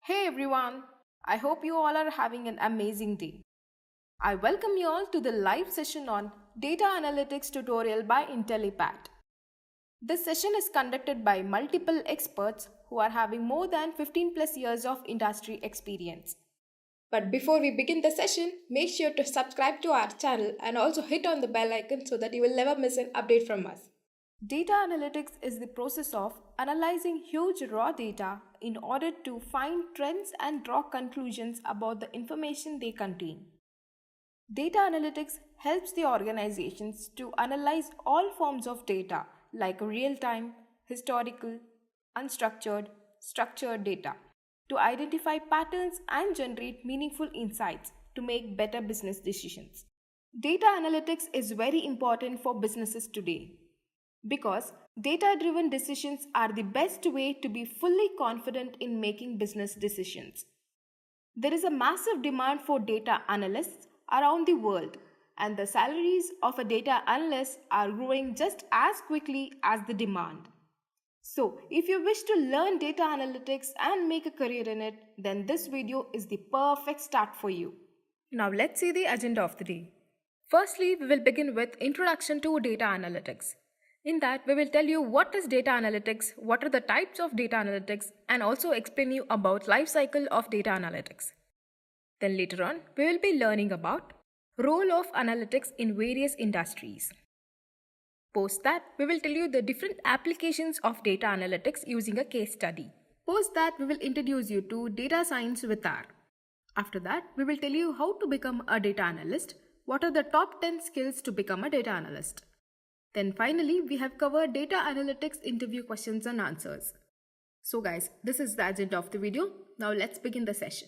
Hey everyone, I hope you all are having an amazing day. I welcome you all to the live session on Data Analytics tutorial by Intellipaat. This session is conducted by multiple experts who are having more than 15 plus years of industry experience. But before we begin the session, make sure to subscribe to our channel and also hit on the bell icon so that you will never miss an update from us. Data analytics is the process of analyzing huge raw data in order to find trends and draw conclusions about the information they contain. Data analytics helps the organizations to analyze all forms of data like real time, historical, unstructured, structured data to identify patterns and generate meaningful insights to make better business decisions. Data analytics is very important for businesses today because data driven decisions are the best way to be fully confident in making business decisions. There is a massive demand for data analysts around the world, and the salaries of a data analyst are growing just as quickly as the demand. So, if you wish to learn data analytics and make a career in it, then this video is the perfect start for you. Now, let's see the agenda of the day. Firstly, we will begin with Introduction to Data Analytics. In that, we will tell you what is data analytics, what are the types of data analytics, and also explain you about Lifecycle of data analytics. Then later on, we will be learning about role of analytics in various industries. Post that, we will tell you the different applications of data analytics using a case study. Post that, we will introduce you to data science with R. After that, we will tell you how to become a data analyst, what are the top 10 skills to become a data analyst. Then finally, we have covered data analytics interview questions and answers. So guys, this is the agenda of the video. Now let's begin the session.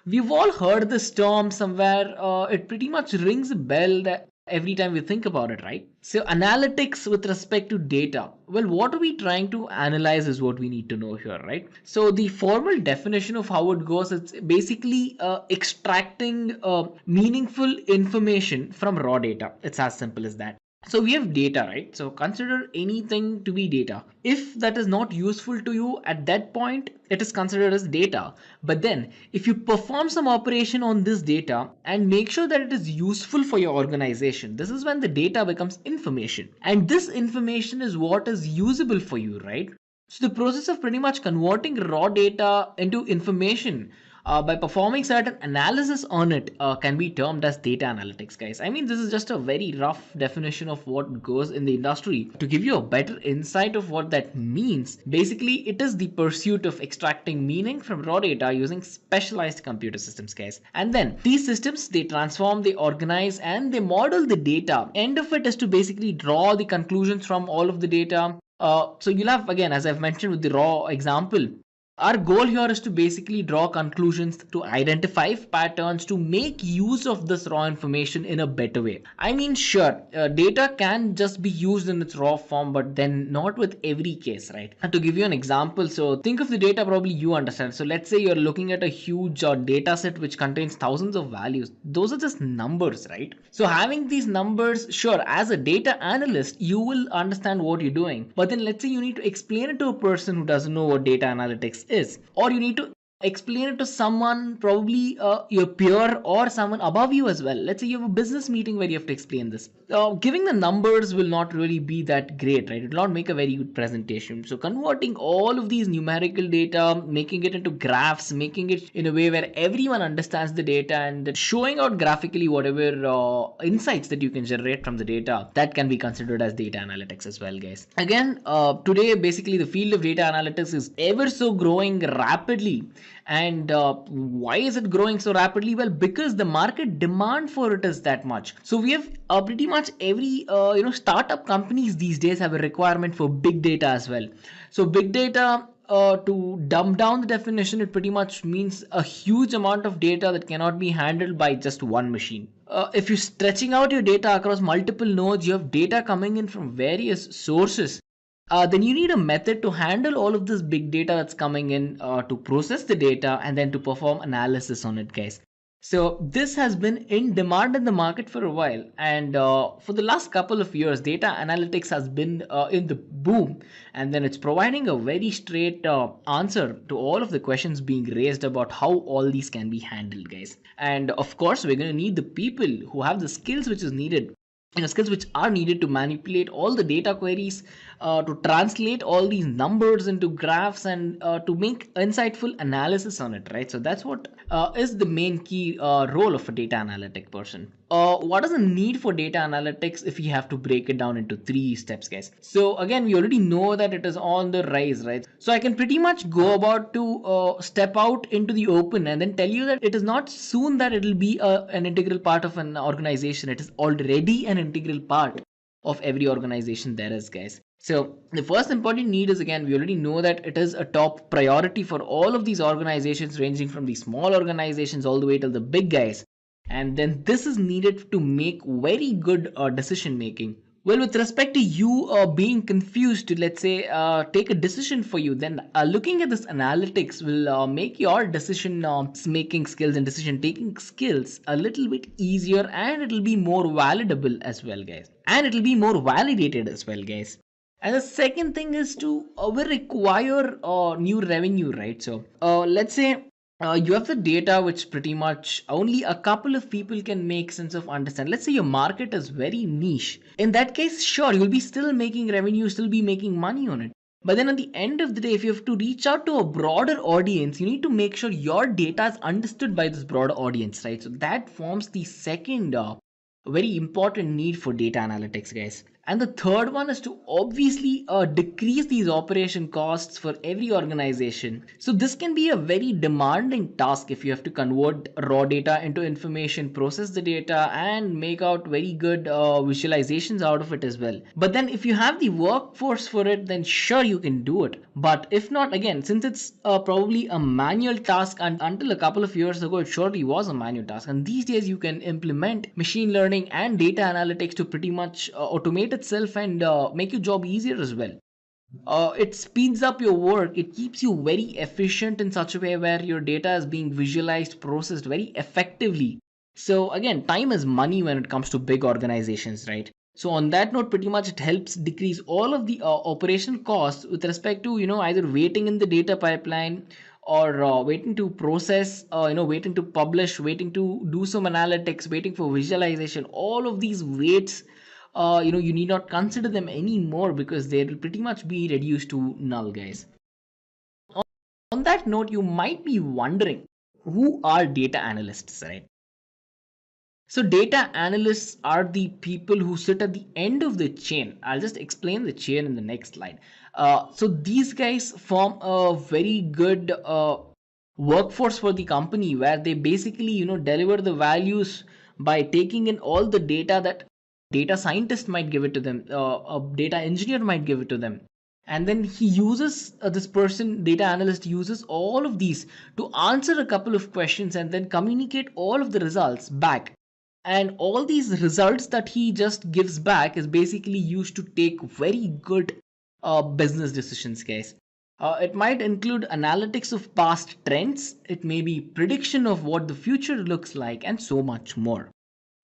We've all heard this term somewhere. It pretty much rings a bell that every time we think about it, right? So analytics with respect to data. Well, what are we trying to analyze is what we need to know here, right? So the formal definition of how it goes, it's basically extracting meaningful information from raw data. It's as simple as that. So we have data, right? So consider anything to be data. If that is not useful to you at that point, it is considered as data. But then if you perform some operation on this data and make sure that it is useful for your organization, this is when the data becomes information. And this information is what is usable for you, right? So the process of pretty much converting raw data into information by performing certain analysis on it can be termed as data analytics, guys. I mean, this is just a very rough definition of what goes in the industry. To give you a better insight of what that means, basically it is the pursuit of extracting meaning from raw data using specialized computer systems, guys. And then these systems, they transform, they organize, and they model the data. End of it is to basically draw the conclusions from all of the data. So you'll have, again, as I've mentioned with the raw example, our goal here is to basically draw conclusions, to identify patterns, to make use of this raw information in a better way. I mean, sure, data can just be used in its raw form, but then not with every case, right? And to give you an example, so think of the data probably you understand. So let's say you're looking at a huge data set which contains thousands of values. Those are just numbers, right? So having these numbers, sure, as a data analyst, you will understand what you're doing. But then let's say you need to explain it to a person who doesn't know what data analytics is, or you need to explain it to someone, probably your peer or someone above you as well. Let's say you have a business meeting where you have to explain this. Giving the numbers will not really be that great, right? It will not make a very good presentation. So converting all of these numerical data, making it into graphs, making it in a way where everyone understands the data, and then showing out graphically whatever insights that you can generate from the data, that can be considered as data analytics as well, guys. Again, today basically the field of data analytics is ever so growing rapidly. And why is it growing so rapidly? Well, because the market demand for it is that much. So we have pretty much every startup companies these days have a requirement for big data as well. So big data, to dumb down the definition, it pretty much means a huge amount of data that cannot be handled by just one machine. If you're stretching out your data across multiple nodes, you have data coming in from various sources. Then you need a method to handle all of this big data that's coming in, to process the data and then to perform analysis on it, guys. So this has been in demand in the market for a while, and for the last couple of years, data analytics has been in the boom, and then it's providing a very straight answer to all of the questions being raised about how all these can be handled, guys. And of course, we're going to need the people who have the skills which is needed, skills which are needed to manipulate all the data queries, to translate all these numbers into graphs, and to make insightful analysis on it, right? So that's what is the main key role of a data analytic person. What is the need for data analytics if we have to break it down into 3 steps, guys? So again, we already know that it is on the rise, right? So I can pretty much go about to step out into the open and then tell you that it is not soon that it will be an integral part of an organization. It is already an integral part of every organization there is, guys. So the first important need is, again, we already know that it is a top priority for all of these organizations, ranging from the small organizations all the way to the big guys. And then this is needed to make very good decision making. Well, with respect to you being confused to, let's say, take a decision for you, then looking at this analytics will make your decision making skills and decision taking skills a little bit easier, and it'll be more validable as well, guys. And it'll be more validated as well, guys. And the second thing is to we require new revenue, right? So let's say you have the data which pretty much only a couple of people can make sense of understand. Let's say your market is very niche. In that case, sure, you'll be still making revenue, still be making money on it. But then at the end of the day, if you have to reach out to a broader audience, you need to make sure your data is understood by this broader audience, right? So that forms the second very important need for data analytics, guys. And the third one is to obviously decrease these operation costs for every organization. So this can be a very demanding task if you have to convert raw data into information, process the data, and make out very good visualizations out of it as well. But then if you have the workforce for it, then sure, you can do it. But if not, again, since it's probably a manual task, and until a couple of years ago, it surely was a manual task. And these days, you can implement machine learning and data analytics to pretty much automate itself and make your job easier as well. It speeds up your work. It keeps you very efficient in such a way where your data is being visualized, processed very effectively. So again, time is money when it comes to big organizations, right? So on that note, pretty much it helps decrease all of the operational costs with respect to, either waiting in the data pipeline, or waiting to process, waiting to publish, waiting to do some analytics, waiting for visualization. All of these waits, you need not consider them anymore, because they will pretty much be reduced to null, guys. On that note, you might be wondering, who are data analysts, right? So data analysts are the people who sit at the end of the chain. I'll just explain the chain in the next slide. So these guys form a very good workforce for the company, where they basically, deliver the values by taking in all the data that data scientist might give it to them, a data engineer might give it to them. And then he uses, this person, data analyst, uses all of these to answer a couple of questions and then communicate all of the results back. And all these results that he just gives back is basically used to take very good business decisions, guys. It might include analytics of past trends, it may be prediction of what the future looks like, and so much more.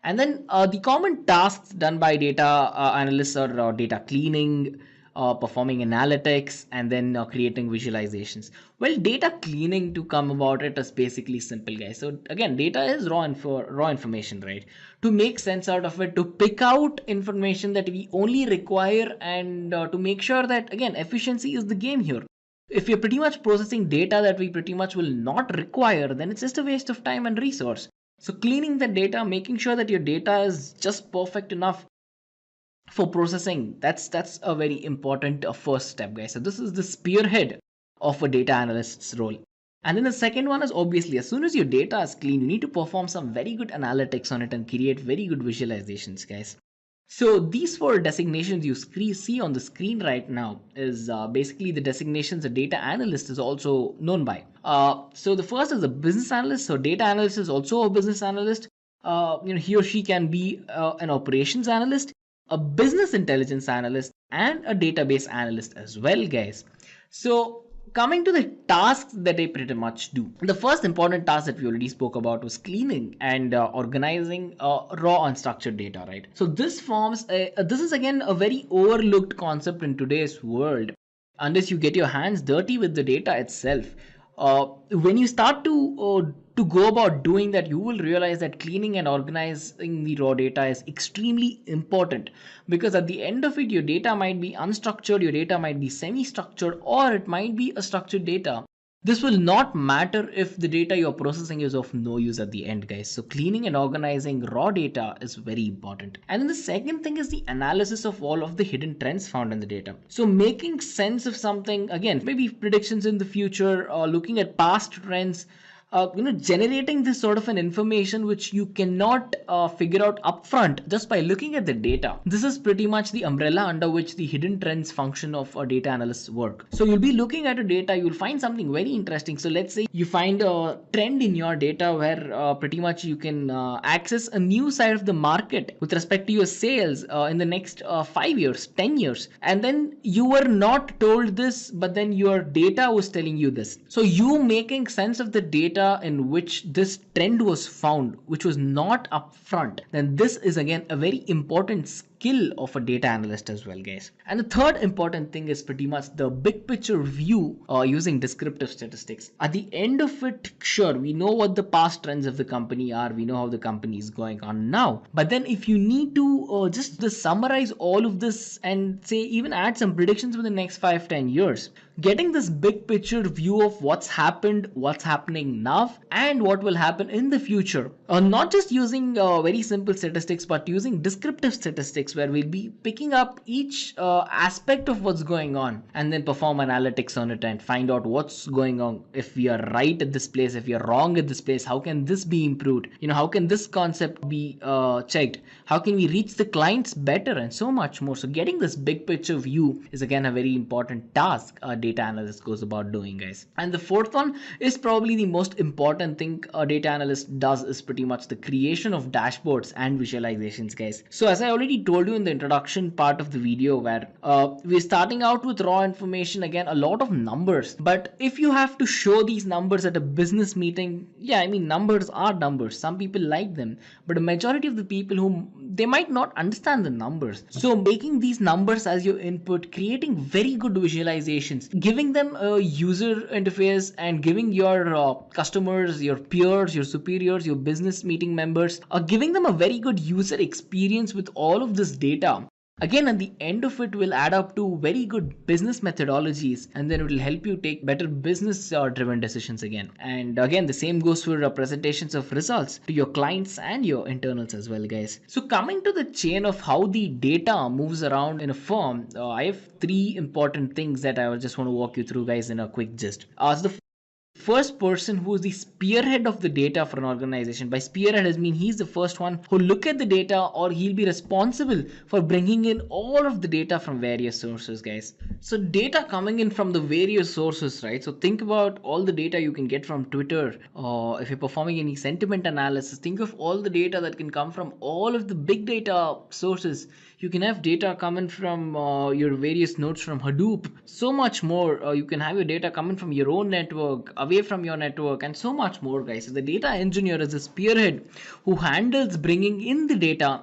And then the common tasks done by data analysts are data cleaning, performing analytics, and then creating visualizations. Well, data cleaning, to come about it, is basically simple, guys. So again, data is raw information, right? To make sense out of it, to pick out information that we only require, and to make sure that, again, efficiency is the game here. If you're pretty much processing data that we pretty much will not require, then it's just a waste of time and resource. So cleaning the data, making sure that your data is just perfect enough for processing, that's a very important first step, guys. So this is the spearhead of a data analyst's role. And then the second one is, obviously, as soon as your data is clean, you need to perform some very good analytics on it and create very good visualizations, guys. So these 4 designations you see on the screen right now is basically the designations a data analyst is also known by. So the first is a business analyst. So data analyst is also a business analyst. He or she can be an operations analyst, a business intelligence analyst, and a database analyst as well, guys. So coming to the tasks that they pretty much do, the first important task that we already spoke about was cleaning and organizing raw unstructured data, right? So this is again a very overlooked concept in today's world. Unless you get your hands dirty with the data itself, when you start to go about doing that, you will realize that cleaning and organizing the raw data is extremely important, because at the end of it, your data might be unstructured, your data might be semi-structured, or it might be a structured data. This will not matter if the data you're processing is of no use at the end, guys. So cleaning and organizing raw data is very important. And then the second thing is the analysis of all of the hidden trends found in the data. So making sense of something, again, maybe predictions in the future, or looking at past trends, generating this sort of an information which you cannot figure out upfront just by looking at the data. This is pretty much the umbrella under which the hidden trends function of a data analyst's work. So you'll be looking at a data, you'll find something very interesting. So let's say you find a trend in your data where pretty much you can access a new side of the market with respect to your sales in the next 5 years, 10 years. And then you were not told this, but then your data was telling you this. So you making sense of the data in which this trend was found, which was not upfront, then this is again a very important skill of a data analyst as well, guys. And the third important thing is pretty much the big picture view using descriptive statistics. At the end of it, sure, we know what the past trends of the company are, we know how the company is going on now, but then if you need to just summarize all of this and say even add some predictions for the next 5-10 years, getting this big picture view of what's happened, what's happening now, and what will happen in the future, not just using very simple statistics, but using descriptive statistics where we'll be picking up each aspect of what's going on and then perform analytics on it and find out what's going on. If we are right at this place, if we are wrong at this place, how can this be improved? How can this concept be checked? How can we reach the clients better, and so much more. So getting this big picture view is again a very important task a data analyst goes about doing, guys. And the fourth one is probably the most important thing a data analyst does, is pretty much the creation of dashboards and visualizations, guys. So as I already told you in the introduction part of the video, where we're starting out with raw information, again a lot of numbers, but if you have to show these numbers at a business meeting, yeah, I mean, numbers are numbers, some people like them, but a majority of the people who they might not understand the numbers. So making these numbers as your input, creating very good visualizations, giving them a user interface, and giving your customers, your peers, your superiors, your business meeting members, giving them a very good user experience with all of this data, again at the end of it will add up to very good business methodologies, and then it will help you take better business driven decisions again. And again, the same goes for presentations of results to your clients and your internals as well, guys. So coming to the chain of how the data moves around in a firm, I have three important things that I just want to walk you through, guys, in a quick gist. So the first person who is the spearhead of the data for an organization. By spearhead, I mean he's the first one who look at the data, or he'll be responsible for bringing in all of the data from various sources, guys. So data coming in from the various sources, right? So think about all the data you can get from Twitter, or if you're performing any sentiment analysis, think of all the data that can come from all of the big data sources. You can have data coming from your various nodes from Hadoop, so much more. You can have your data coming from your own network, away from your network, and so much more, guys. So the data engineer is the spearhead who handles bringing in the data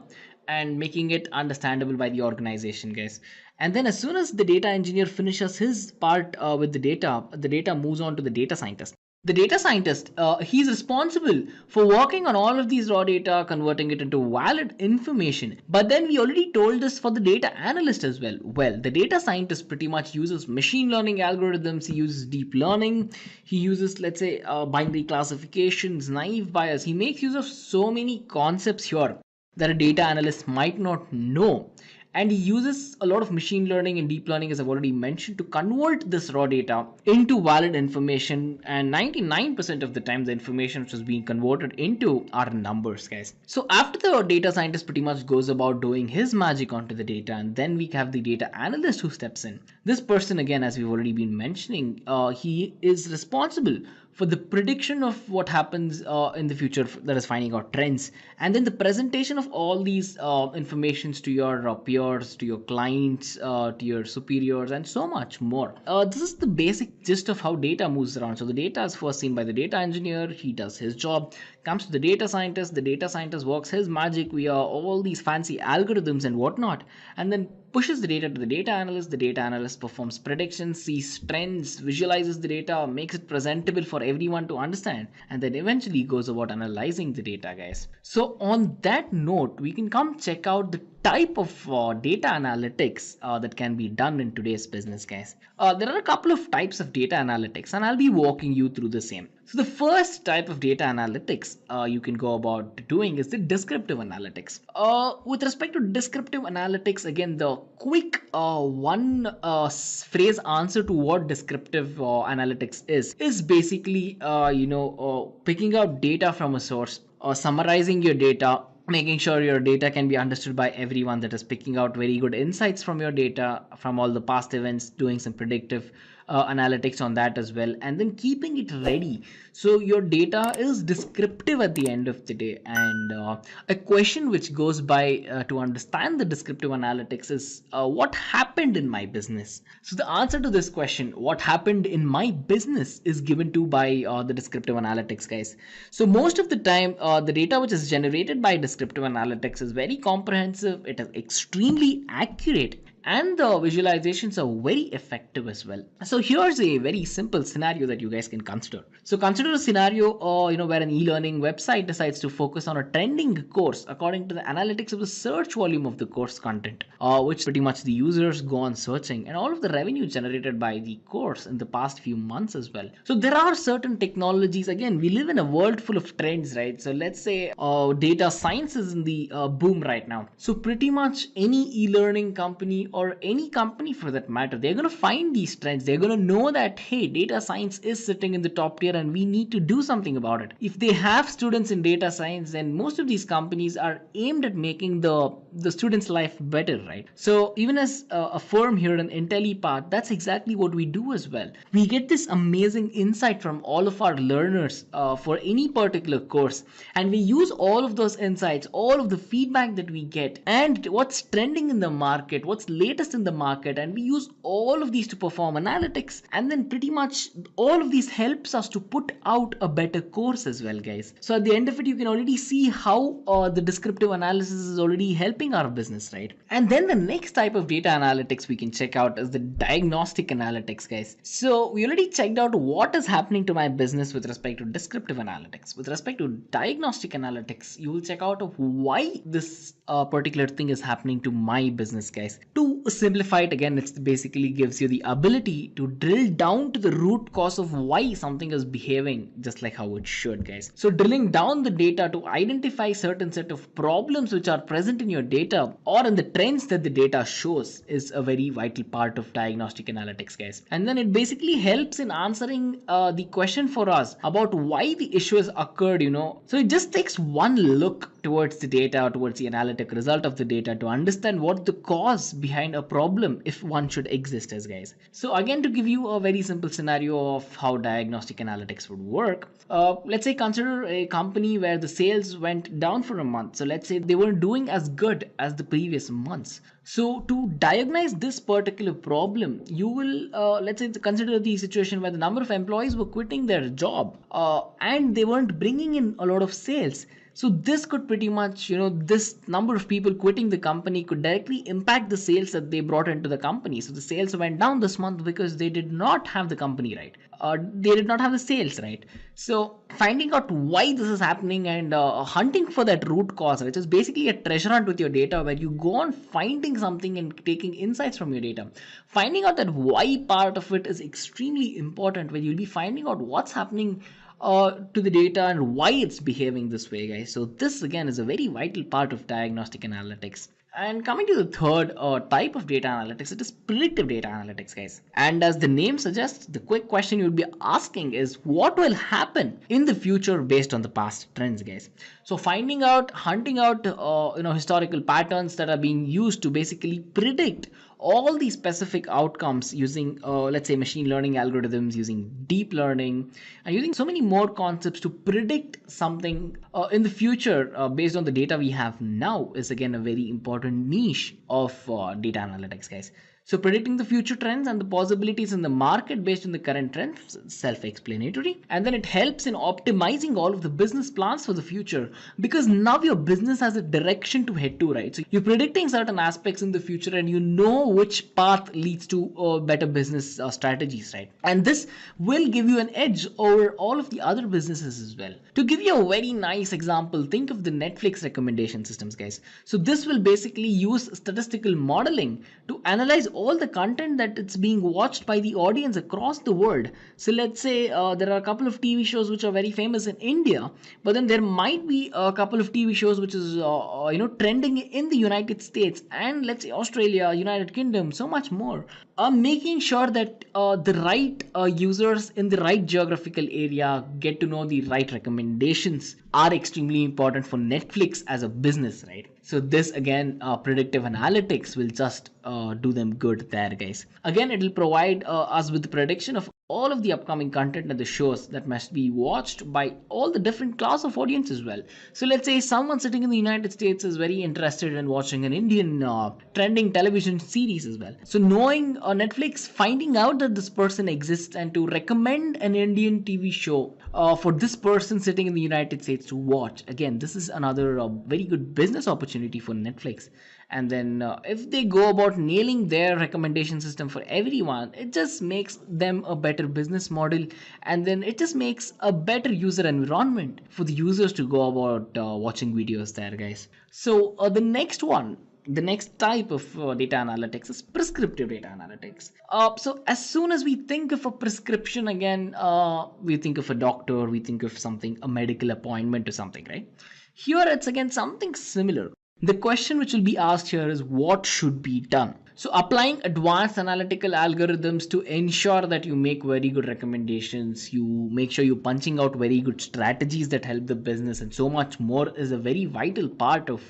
and making it understandable by the organization, guys. And then as soon as the data engineer finishes his part with the data moves on to the data scientist. The data scientist, he's responsible for working on all of these raw data, converting it into valid information. But then we already told this for the data analyst as well. Well, the data scientist pretty much uses machine learning algorithms. He uses deep learning. He uses, let's say, binary classifications, naive bias. He makes use of so many concepts here that a data analyst might not know. And he uses a lot of machine learning and deep learning, as I've already mentioned, to convert this raw data into valid information. And 99% of the time, the information which is being converted into are numbers, guys. So after the data scientist pretty much goes about doing his magic onto the data, and then we have the data analyst who steps in. This person, again, as we've already been mentioning, he is responsible for the prediction of what happens in the future, that is finding out trends, and then the presentation of all these informations to your peers, to your clients, to your superiors, and so much more. This is the basic gist of how data moves around. So the data is first seen by the data engineer, he does his job, comes to the data scientist works his magic via all these fancy algorithms and whatnot, and then pushes the data to the data analyst performs predictions, sees trends, visualizes the data, makes it presentable for everyone to understand, and then eventually goes about analyzing the data, guys. So on that note, we can come check out the type of data analytics that can be done in today's business, guys. There are a couple of types of data analytics, and I'll be walking you through the same. So the first type of data analytics you can go about doing is the descriptive analytics. With respect to descriptive analytics, again, the quick one phrase answer to what descriptive analytics is basically picking out data from a source, summarizing your data, making sure your data can be understood by everyone, that is picking out very good insights from your data, from all the past events, doing some predictive analytics on that as well, and then keeping it ready so your data is descriptive at the end of the day. And a question which goes by to understand the descriptive analytics is what happened in my business. So the answer to this question, what happened in my business, is given to by the descriptive analytics, guys. So most of the time the data which is generated by descriptive analytics is very comprehensive, it is extremely accurate, and the visualizations are very effective as well. So here's a very simple scenario that you guys can consider. So consider a scenario where an e-learning website decides to focus on a trending course according to the analytics of the search volume of the course content, which pretty much the users go on searching, and all of the revenue generated by the course in the past few months as well. So there are certain technologies, again, we live in a world full of trends, right? So let's say data science is in the boom right now. So pretty much any e-learning company, or any company for that matter, they're going to find these trends. They're going to know that, hey, data science is sitting in the top tier and we need to do something about it. If they have students in data science, then most of these companies are aimed at making the students' life better, right? So even as a firm here in Intellipaat, that's exactly what we do as well. We get this amazing insight from all of our learners for any particular course, and we use all of those insights, all of the feedback that we get, and what's trending in the market, what's latest in the market, and we use all of these to perform analytics, and then pretty much all of these helps us to put out a better course as well, guys. So at the end of it, you can already see how the descriptive analysis is already helping our business, right? And then the next type of data analytics we can check out is the diagnostic analytics, guys. So we already checked out what is happening to my business with respect to descriptive analytics. With respect to diagnostic analytics, you will check out of why this particular thing is happening to my business, guys. To simplify it, again, it basically gives you the ability to drill down to the root cause of why something is behaving just like how it should, guys. So drilling down the data to identify certain set of problems which are present in your data or in the trends that the data shows is a very vital part of diagnostic analytics, guys. And then it basically helps in answering the question for us about why the issue has occurred, So it just takes one look towards the data, towards the analytic result of the data, to understand what the cause behind a problem, if one should exist, as guys. So again, to give you a very simple scenario of how diagnostic analytics would work, let's say consider a company where the sales went down for a month. So let's say they weren't doing as good as the previous months. So to diagnose this particular problem, you will let's say consider the situation where the number of employees were quitting their job and they weren't bringing in a lot of sales. So this could pretty much, this number of people quitting the company could directly impact the sales that they brought into the company. So the sales went down this month because they did not have the company right. They did not have the sales right. So finding out why this is happening and hunting for that root cause, which is basically a treasure hunt with your data, where you go on finding something and taking insights from your data. Finding out that why part of it is extremely important, where you'll be finding out what's happening to the data and why it's behaving this way, guys. So this again is a very vital part of diagnostic analytics. And coming to the third type of data analytics, it is predictive data analytics, guys. And as the name suggests, the quick question you'll be asking is what will happen in the future based on the past trends, guys. So finding out, hunting out, historical patterns that are being used to basically predict all these specific outcomes using, let's say, machine learning algorithms, using deep learning, and using so many more concepts to predict something in the future based on the data we have now is again a very important niche of data analytics, guys. So predicting the future trends and the possibilities in the market based on the current trends, self-explanatory. And then it helps in optimizing all of the business plans for the future, because now your business has a direction to head to, right? So you're predicting certain aspects in the future and you know which path leads to better business strategies, right? And this will give you an edge over all of the other businesses as well. To give you a very nice example, think of the Netflix recommendation systems, guys. So this will basically use statistical modeling to analyze all the content that it's being watched by the audience across the world. So let's say there are a couple of TV shows which are very famous in India, but then there might be a couple of TV shows which is trending in the United States, and let's say Australia, United Kingdom, so much more. Making sure that the right users in the right geographical area get to know the right recommendations are extremely important for Netflix as a business, right? So this again, predictive analytics will just do them good there, guys. Again, it will provide us with the prediction of all of the upcoming content and the shows that must be watched by all the different class of audience as well. So let's say someone sitting in the United States is very interested in watching an Indian trending television series as well. So knowing Netflix, finding out that this person exists and to recommend an Indian TV show for this person sitting in the United States to watch. Again, this is another very good business opportunity for Netflix. And then if they go about nailing their recommendation system for everyone, it just makes them a better business model, and then it just makes a better user environment for the users to go about watching videos there, guys. So the next type of data analytics is prescriptive data analytics. So as soon as we think of a prescription, again, we think of a doctor, we think of something, a medical appointment or something, right? Here it's again something similar. The question which will be asked here is what should be done? So applying advanced analytical algorithms to ensure that you make very good recommendations, you make sure you're punching out very good strategies that help the business, and so much more is a very vital part of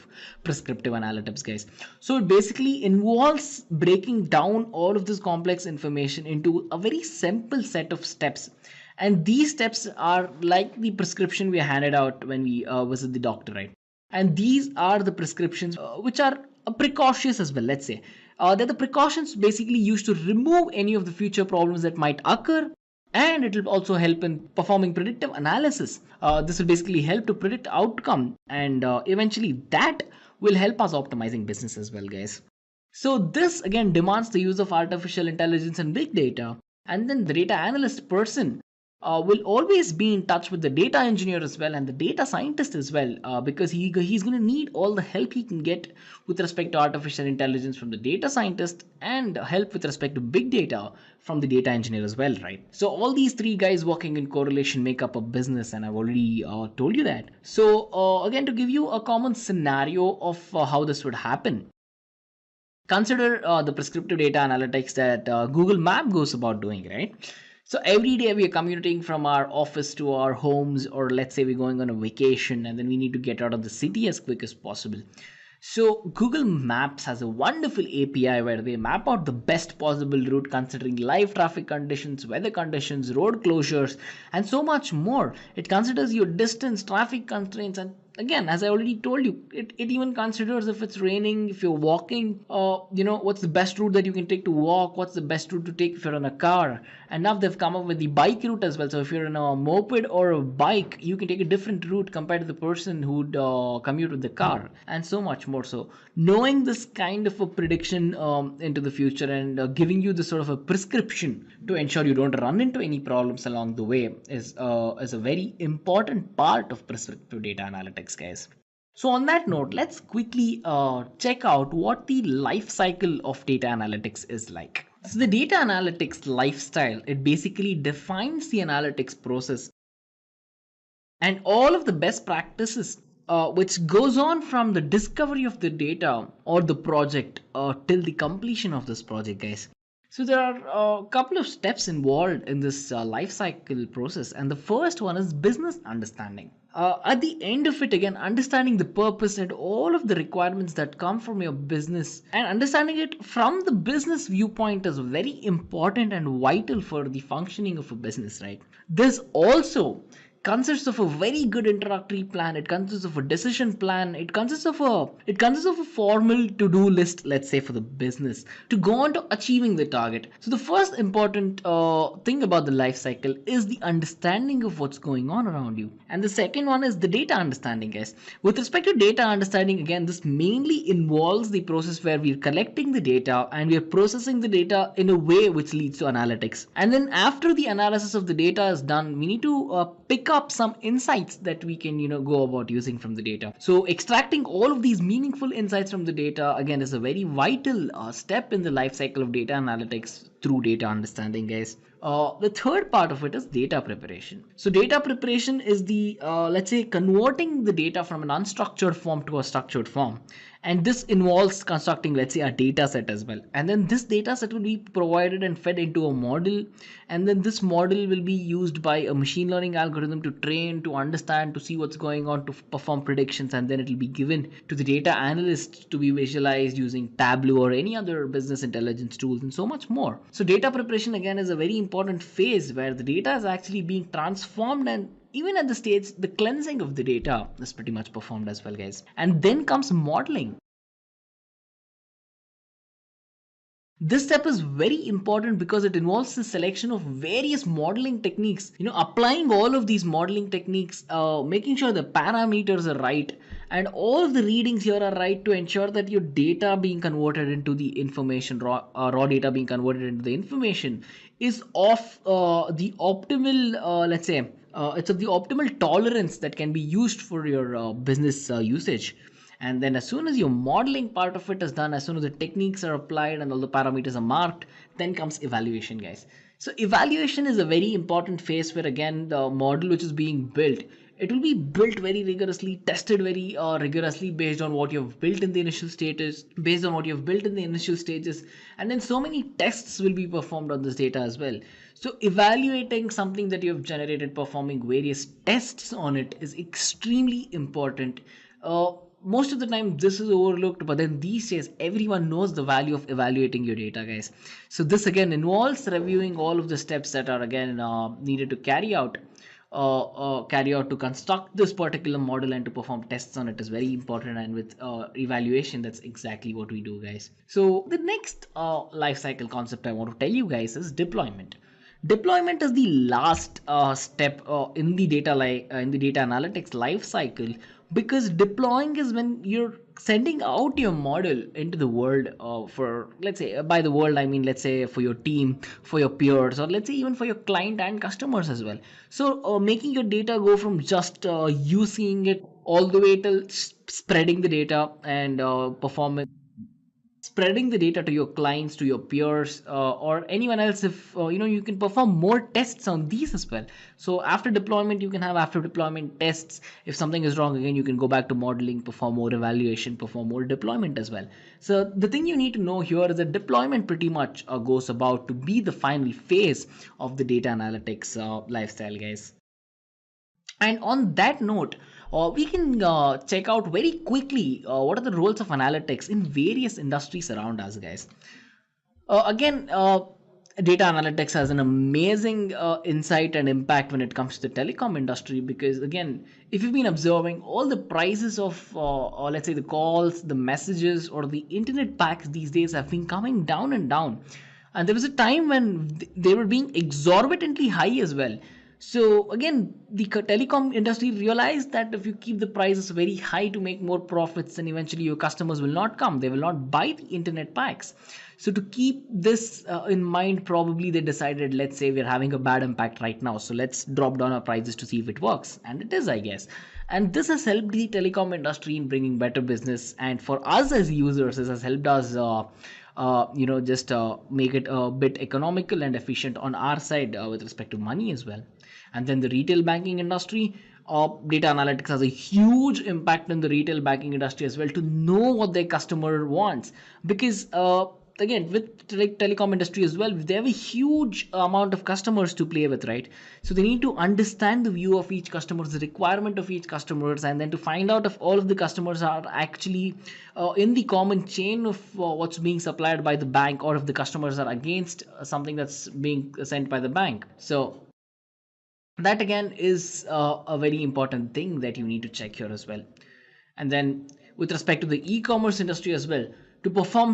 prescriptive analytics, guys. So it basically involves breaking down all of this complex information into a very simple set of steps. And these steps are like the prescription we handed out when we visit the doctor, right? And these are the prescriptions which are precautious as well, let's say. They're the precautions basically used to remove any of the future problems that might occur, and it will also help in performing predictive analysis. This will basically help to predict outcome, and eventually that will help us optimizing business as well, guys. So this again demands the use of artificial intelligence and big data, and then the data analyst person will always be in touch with the data engineer as well and the data scientist as well, because he's going to need all the help he can get with respect to artificial intelligence from the data scientist, and help with respect to big data from the data engineer as well, right? So all these three guys working in correlation make up a business, and I've already told you that. So again, to give you a common scenario of how this would happen, consider the prescriptive data analytics that Google Map goes about doing, right? So every day we are commuting from our office to our homes, or let's say we're going on a vacation and then we need to get out of the city as quick as possible. So Google Maps has a wonderful API where they map out the best possible route considering live traffic conditions, weather conditions, road closures, and so much more. It considers your distance, traffic constraints, and again, as I already told you, it even considers if it's raining, if you're walking, what's the best route that you can take to walk, what's the best route to take if you're on a car. And now they've come up with the bike route as well. So if you're in a moped or a bike, you can take a different route compared to the person who'd commute with the car, and so much more. So knowing this kind of a prediction into the future, and giving you the sort of a prescription to ensure you don't run into any problems along the way is a very important part of prescriptive data analytics, guys. So on that note, let's quickly check out what the life cycle of data analytics is like. So the data analytics lifestyle, it basically defines the analytics process and all of the best practices which goes on from the discovery of the data or the project till the completion of this project, guys. So there are a couple of steps involved in this life cycle process, and the first one is business understanding. At the end of it, again, understanding the purpose and all of the requirements that come from your business and understanding it from the business viewpoint is very important and vital for the functioning of a business, right? This also consists of a very good introductory plan. It consists of a decision plan. It consists of a formal to-do list, let's say, for the business to go on to achieving the target. So the first important thing about the life cycle is the understanding of what's going on around you, and the second one is the data understanding, guys. With respect to data understanding, again, this mainly involves the process where we're collecting the data and we're processing the data in a way which leads to analytics. And then after the analysis of the data is done, we need to pick up some insights that we can go about using from the data. So extracting all of these meaningful insights from the data, again, is a very vital step in the life cycle of data analytics through data understanding, guys. The third part of it is data preparation. So data preparation is the let's say converting the data from an unstructured form to a structured form, and this involves constructing, let's say, a data set as well. And then this data set will be provided and fed into a model, and then this model will be used by a machine learning algorithm to train, to understand, to see what's going on, to perform predictions, and then it will be given to the data analyst to be visualized using Tableau or any other business intelligence tools, and so much more. So data preparation, again, is a very important phase where the data is actually being transformed, and even at the stage the cleansing of the data is pretty much performed as well, guys. And then comes modeling. This step is very important because it involves the selection of various modeling techniques, applying all of these modeling techniques, making sure the parameters are right and all of the readings here are right to ensure that your data being converted into the information, raw data being converted into the information is of the optimal, let's say, it's of the optimal tolerance that can be used for your business usage. And then as soon as your modeling part of it is done, as soon as the techniques are applied and all the parameters are marked, then comes evaluation, guys. So evaluation is a very important phase where, again, the model which is being built, it will be built very rigorously, tested very rigorously based on what you've built in the initial stages, and then so many tests will be performed on this data as well. So evaluating something that you have generated, performing various tests on it, is extremely important. Most of the time this is overlooked, but then these days everyone knows the value of evaluating your data, guys. So this again involves reviewing all of the steps that are, again, needed to carry out to construct this particular model and to perform tests on it is very important. And with evaluation, that's exactly what we do, guys. So the next life cycle concept I want to tell you guys is deployment. Deployment is the last step in the data analytics life cycle, because deploying is when you're sending out your model into the world, for, let's say, by the world I mean, let's say, for your team, for your peers, or let's say even for your client and customers as well. So making your data go from just you seeing it all the way till spreading the data and performing spreading the data to your clients, to your peers, or anyone else. If you can perform more tests on these as well. So after deployment, you can have after deployment tests. If something is wrong, again, you can go back to modeling, perform more evaluation, perform more deployment as well. So the thing you need to know here is that deployment pretty much goes about to be the final phase of the data analytics lifestyle, guys. And on that note, we can check out very quickly what are the roles of analytics in various industries around us, guys. Again, data analytics has an amazing insight and impact when it comes to the telecom industry, because, again, if you've been observing, all the prices of, let's say, the calls, the messages, or the internet packs these days have been coming down and down. And there was a time when they were being exorbitantly high as well. So again, the telecom industry realized that if you keep the prices very high to make more profits, then eventually your customers will not come. They will not buy the internet packs. So to keep this in mind, probably they decided, let's say we're having a bad impact right now, so let's drop down our prices to see if it works. And it is, I guess. And this has helped the telecom industry in bringing better business. And for us as users, this has helped us just make it a bit economical and efficient on our side with respect to money as well. And then the retail banking industry, Data analytics has a huge impact in the retail banking industry as well, to know what their customer wants. Because again, with telecom industry as well, they have a huge amount of customers to play with, right? So they need to understand the view of each customer, the requirement of each customers, and then to find out if all of the customers are actually in the common chain of what's being supplied by the bank, or if the customers are against something that's being sent by the bank. So that again is a very important thing that you need to check here as well. And then with respect to the e-commerce industry as well, to perform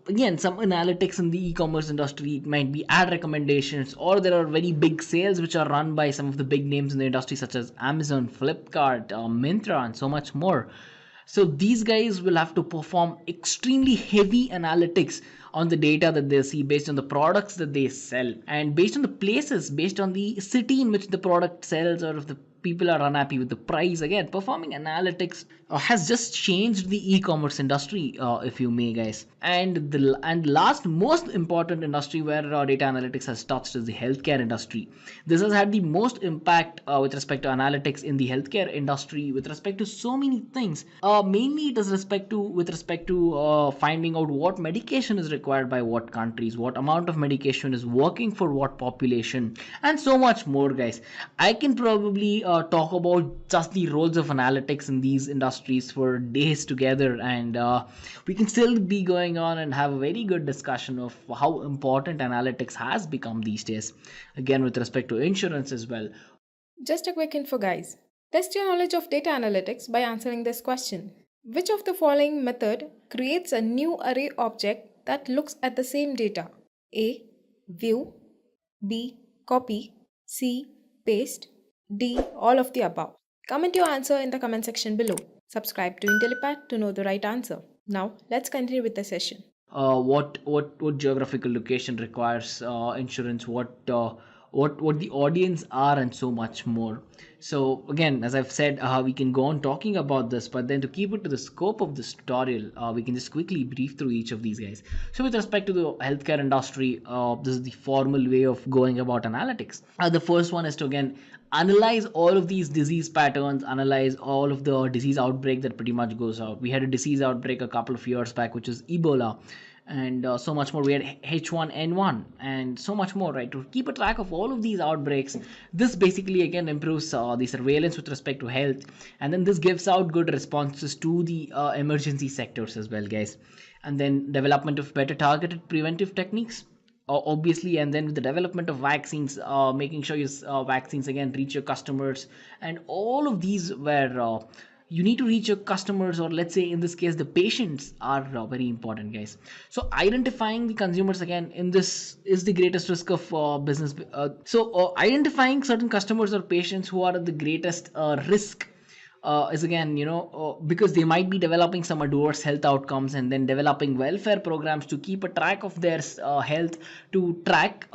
again some analytics in the e-commerce industry, it might be ad recommendations, or there are very big sales which are run by some of the big names in the industry such as Amazon, Flipkart, Myntra, and so much more. So these guys will have to perform extremely heavy analytics on the data that they see, based on the products that they sell, and based on the places, based on the city in which the product sells, or if the people are unhappy with the price. Again, performing analytics has just changed the e-commerce industry, if you may, guys. And the last most important industry where data analytics has touched is the healthcare industry. This has had the most impact with respect to analytics in the healthcare industry, with respect to so many things. Mainly it is with respect to finding out what medication is required by what countries, what amount of medication is working for what population, and so much more, guys. I can probably talk about just the roles of analytics in these industries for days together, and we can still be going on and have a very good discussion of how important analytics has become these days. Again, with respect to insurance as well. Just a quick info, guys. Test your knowledge of data analytics by answering this question. Which of the following method creates a new array object that looks at the same data? A. View. B. Copy. C. Paste. D. All of the above. Comment your answer in the comment section below. Subscribe to Intellipaat to know the right answer. Now, let's continue with the session. What geographical location requires insurance, what the audience are, and so much more. So again, as I've said, we can go on talking about this, but then to keep it to the scope of this tutorial, we can just quickly brief through each of these guys. So with respect to the healthcare industry, this is the formal way of going about analytics. The first one is to again analyze all of these disease patterns, analyze all of the disease outbreak that pretty much goes out. We had a disease outbreak a couple of years back, which is Ebola, and so much more. We had H1N1 and so much more, right? To keep a track of all of these outbreaks, this basically again improves the surveillance with respect to health, and then this gives out good responses to the emergency sectors as well, guys. And then development of better targeted preventive techniques, obviously, and then with the development of vaccines, making sure your vaccines again reach your customers, and all of these where you need to reach your customers, or let's say in this case the patients are very important, guys. So identifying the consumers again in this is the greatest risk of business. Identifying certain customers or patients who are at the greatest risk is again, because they might be developing some adverse health outcomes, and then developing welfare programs to keep a track of their health, to track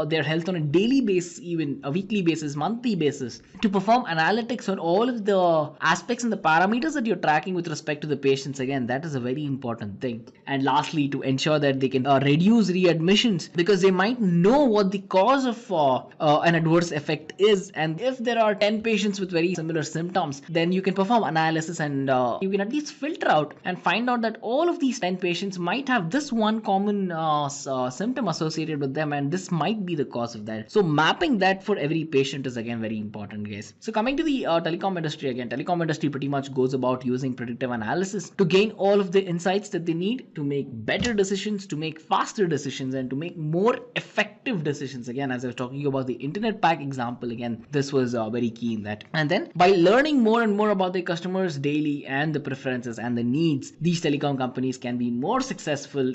their health on a daily basis, even a weekly basis, monthly basis, to perform analytics on all of the aspects and the parameters that you're tracking with respect to the patients. Again, that is a very important thing. And lastly, to ensure that they can reduce readmissions, because they might know what the cause of an adverse effect is. And if there are 10 patients with very similar symptoms, then you can perform analysis, and you can at least filter out and find out that all of these 10 patients might have this one common symptom associated with them, and this might be the cause of that. So mapping that for every patient is again very important, guys. So coming to the telecom industry, again, telecom industry pretty much goes about using predictive analysis to gain all of the insights that they need to make better decisions, to make faster decisions, and to make more effective decisions. Again, as I was talking about the internet pack example, again, this was very key in that. And then by learning more and more about their customers daily, and the preferences and the needs, these telecom companies can be more successful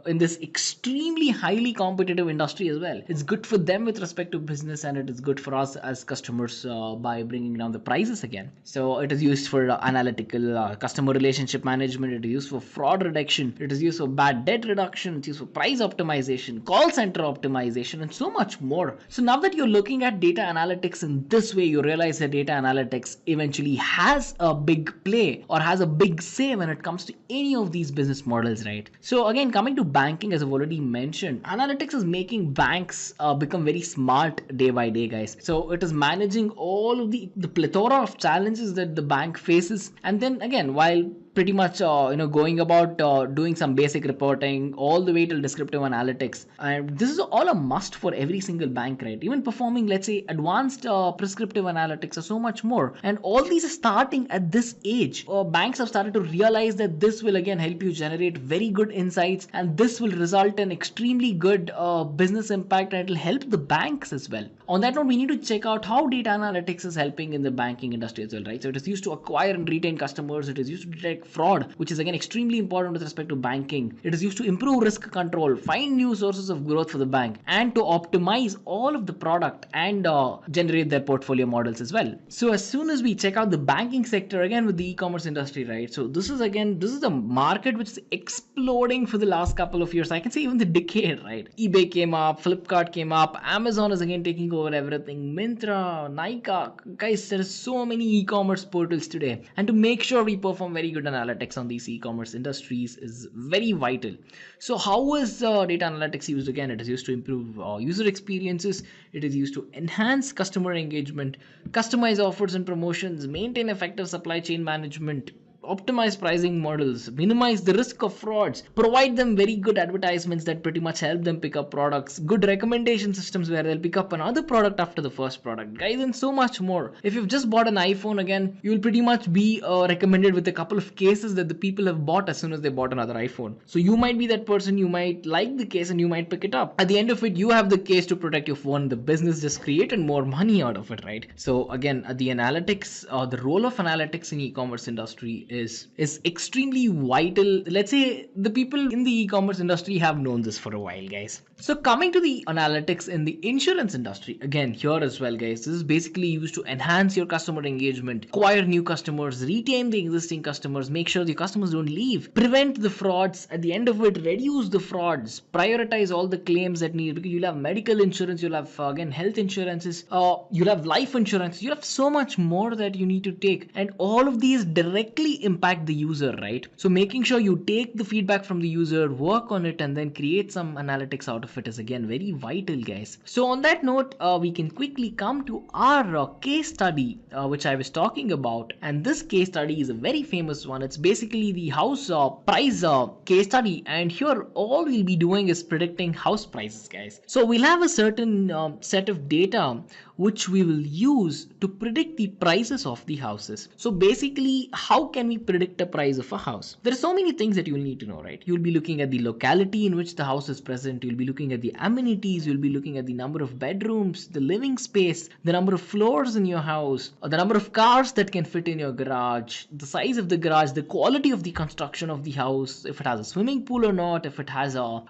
in this extremely highly competitive industry as well. It's good for them with respect to business, and it is good for us as customers by bringing down the prices again. So it is used for analytical customer relationship management, it is used for fraud reduction, it is used for bad debt reduction, it's used for price optimization, call center optimization, and so much more. So now that you're looking at data analytics in this way, you realize that data analytics eventually has a big play, or has a big say when it comes to any of these business models, right? So again, coming to banking, as I've already mentioned, analytics is making banks banks become very smart day by day, guys. So it is managing all of the plethora of challenges that the bank faces, and then again, while pretty much going about doing some basic reporting all the way till descriptive analytics, and this is all a must for every single bank, right? Even performing, let's say, advanced prescriptive analytics or so much more, and all these are starting at this age. Banks have started to realize that this will again help you generate very good insights, and this will result in extremely good business impact, and it will help the banks as well. On that note, we need to check out how data analytics is helping in the banking industry as well, right? So it is used to acquire and retain customers. It is used to detect fraud, which is again extremely important with respect to banking. It is used to improve risk control, find new sources of growth for the bank, and to optimize all of the product and generate their portfolio models as well. So as soon as we check out the banking sector again with the e-commerce industry, right? So this is a market which is exploding for the last couple of years. I can say even the decade, right? eBay came up, Flipkart came up, Amazon is again taking over everything, Myntra, Nika. Guys, there are so many e-commerce portals today, and to make sure we perform very good analytics on these e-commerce industries is very vital. So how is data analytics used? Again, it is used to improve user experiences. It is used to enhance customer engagement, customize offers and promotions, maintain effective supply chain management, optimize pricing models, minimize the risk of frauds, provide them very good advertisements that pretty much help them pick up products, good recommendation systems where they'll pick up another product after the first product, guys, and so much more. If you've just bought an iPhone, again, you will pretty much be recommended with a couple of cases that the people have bought as soon as they bought another iPhone. So you might be that person, you might like the case and you might pick it up. At the end of it, you have the case to protect your phone. The business just created more money out of it, right? So again, the analytics, the role of analytics in e-commerce industry is extremely vital. Let's say the people in the e-commerce industry have known this for a while, guys. So coming to the analytics in the insurance industry, again here as well, guys, this is basically used to enhance your customer engagement, acquire new customers, retain the existing customers, make sure the customers don't leave, prevent the frauds, at the end of it, reduce the frauds, prioritize all the claims that need, because you'll have medical insurance, you'll have again health insurances, you'll have life insurance, you'll have so much more that you need to take, and all of these directly impact the user, right? So making sure you take the feedback from the user, work on it, and then create some analytics out of it is again very vital, guys. So on that note, we can quickly come to our case study which I was talking about, and this case study is a very famous one. It's basically the house price case study, and here all we'll be doing is predicting house prices, guys. So we'll have a certain set of data which we will use to predict the prices of the houses. So basically, how can we predict the price of a house? There are so many things that you will need to know, right? You'll be looking at the locality in which the house is present. You'll be looking at the amenities. You'll be looking at the number of bedrooms, the living space, the number of floors in your house, or the number of cars that can fit in your garage, the size of the garage, the quality of the construction of the house, if it has a swimming pool or not, if it has a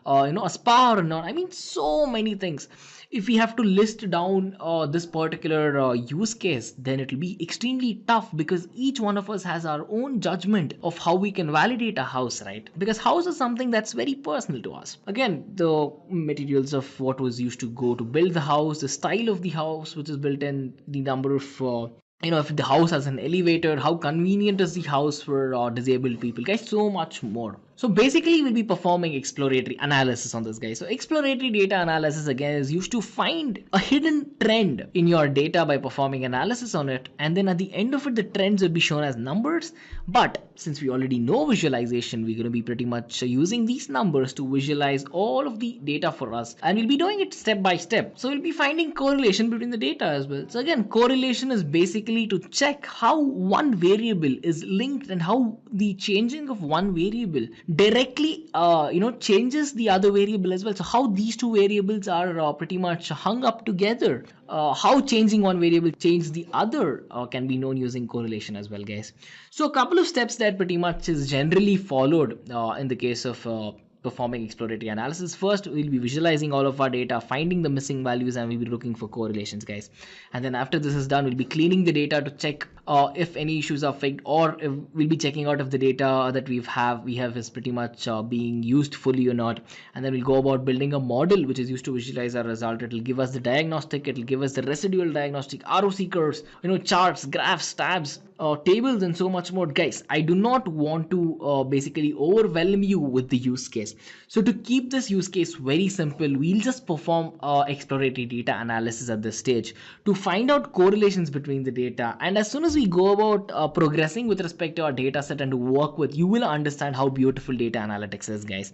spa or not. I mean, so many things. If we have to list down this particular use case, then it will be extremely tough, because each one of us has our own judgment of how we can validate a house, right? Because house is something that's very personal to us. Again, the materials of what was used to go to build the house, the style of the house which is built in, the number of if the house has an elevator, how convenient is the house for disabled people, guys, so much more. So basically, we'll be performing exploratory analysis on this, guy. So exploratory data analysis again is used to find a hidden trend in your data by performing analysis on it, and then at the end of it, the trends will be shown as numbers. But since we already know visualization, we're going to be pretty much using these numbers to visualize all of the data for us, and we'll be doing it step by step. So we'll be finding correlation between the data as well. So again, correlation is basically to check how one variable is linked and how the changing of one variable directly changes the other variable as well. So how these two variables are pretty much hung up together, how changing one variable changes the other can be known using correlation as well, guys. So a couple of steps that pretty much is generally followed in the case of performing exploratory analysis. First, we'll be visualizing all of our data, finding the missing values, and we'll be looking for correlations, guys. And then after this is done, we'll be cleaning the data to check if any issues are fixed, or if we'll be checking out if the data that we have is pretty much being used fully or not. And then we'll go about building a model which is used to visualize our result. It'll give us the diagnostic, it'll give us the residual diagnostic, ROC curves, charts, graphs, tabs, tables and so much more. Guys, I do not want to basically overwhelm you with the use case. So to keep this use case very simple, we'll just perform exploratory data analysis at this stage to find out correlations between the data. And as soon as we go about progressing with respect to our data set and to work with, you will understand how beautiful data analytics is, guys.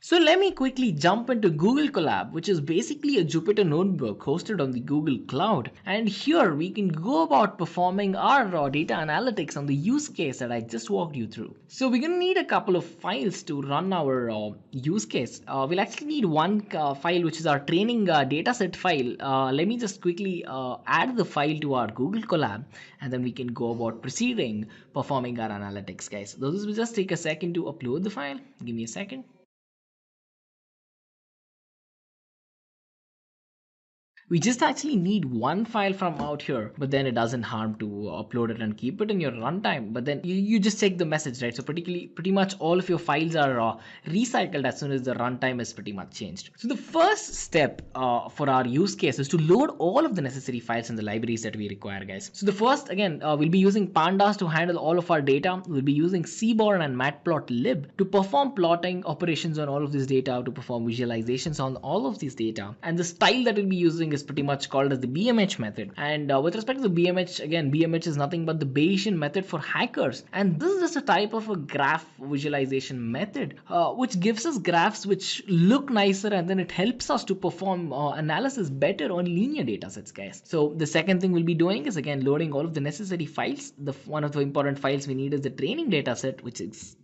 So let me quickly jump into Google Colab, which is basically a Jupyter notebook hosted on the Google Cloud. And here we can go about performing our data analytics on the use case that I just walked you through. So we're going to need a couple of files to run our use case. We'll actually need one file, which is our training dataset file. Let me just quickly add the file to our Google Colab, and then we can go about proceeding performing our analytics, guys. Those will just take a second to upload the file. Give me a second. We just actually need one file from out here, but then it doesn't harm to upload it and keep it in your runtime. But then you just check the message, right? So pretty much all of your files are recycled as soon as the runtime is pretty much changed. So the first step for our use case is to load all of the necessary files in the libraries that we require, guys. So the first, again, we'll be using pandas to handle all of our data. We'll be using seaborn and matplotlib to perform plotting operations on all of this data, to perform visualizations on all of this data. And the style that we'll be using is pretty much called as the BMH method. And with respect to the BMH, again, BMH is nothing but the Bayesian method for hackers. And this is just a type of a graph visualization method, which gives us graphs which look nicer, and then it helps us to perform analysis better on linear data sets, guys. So the second thing we'll be doing is, again, loading all of the necessary files. One of the important files we need is the training data set, which is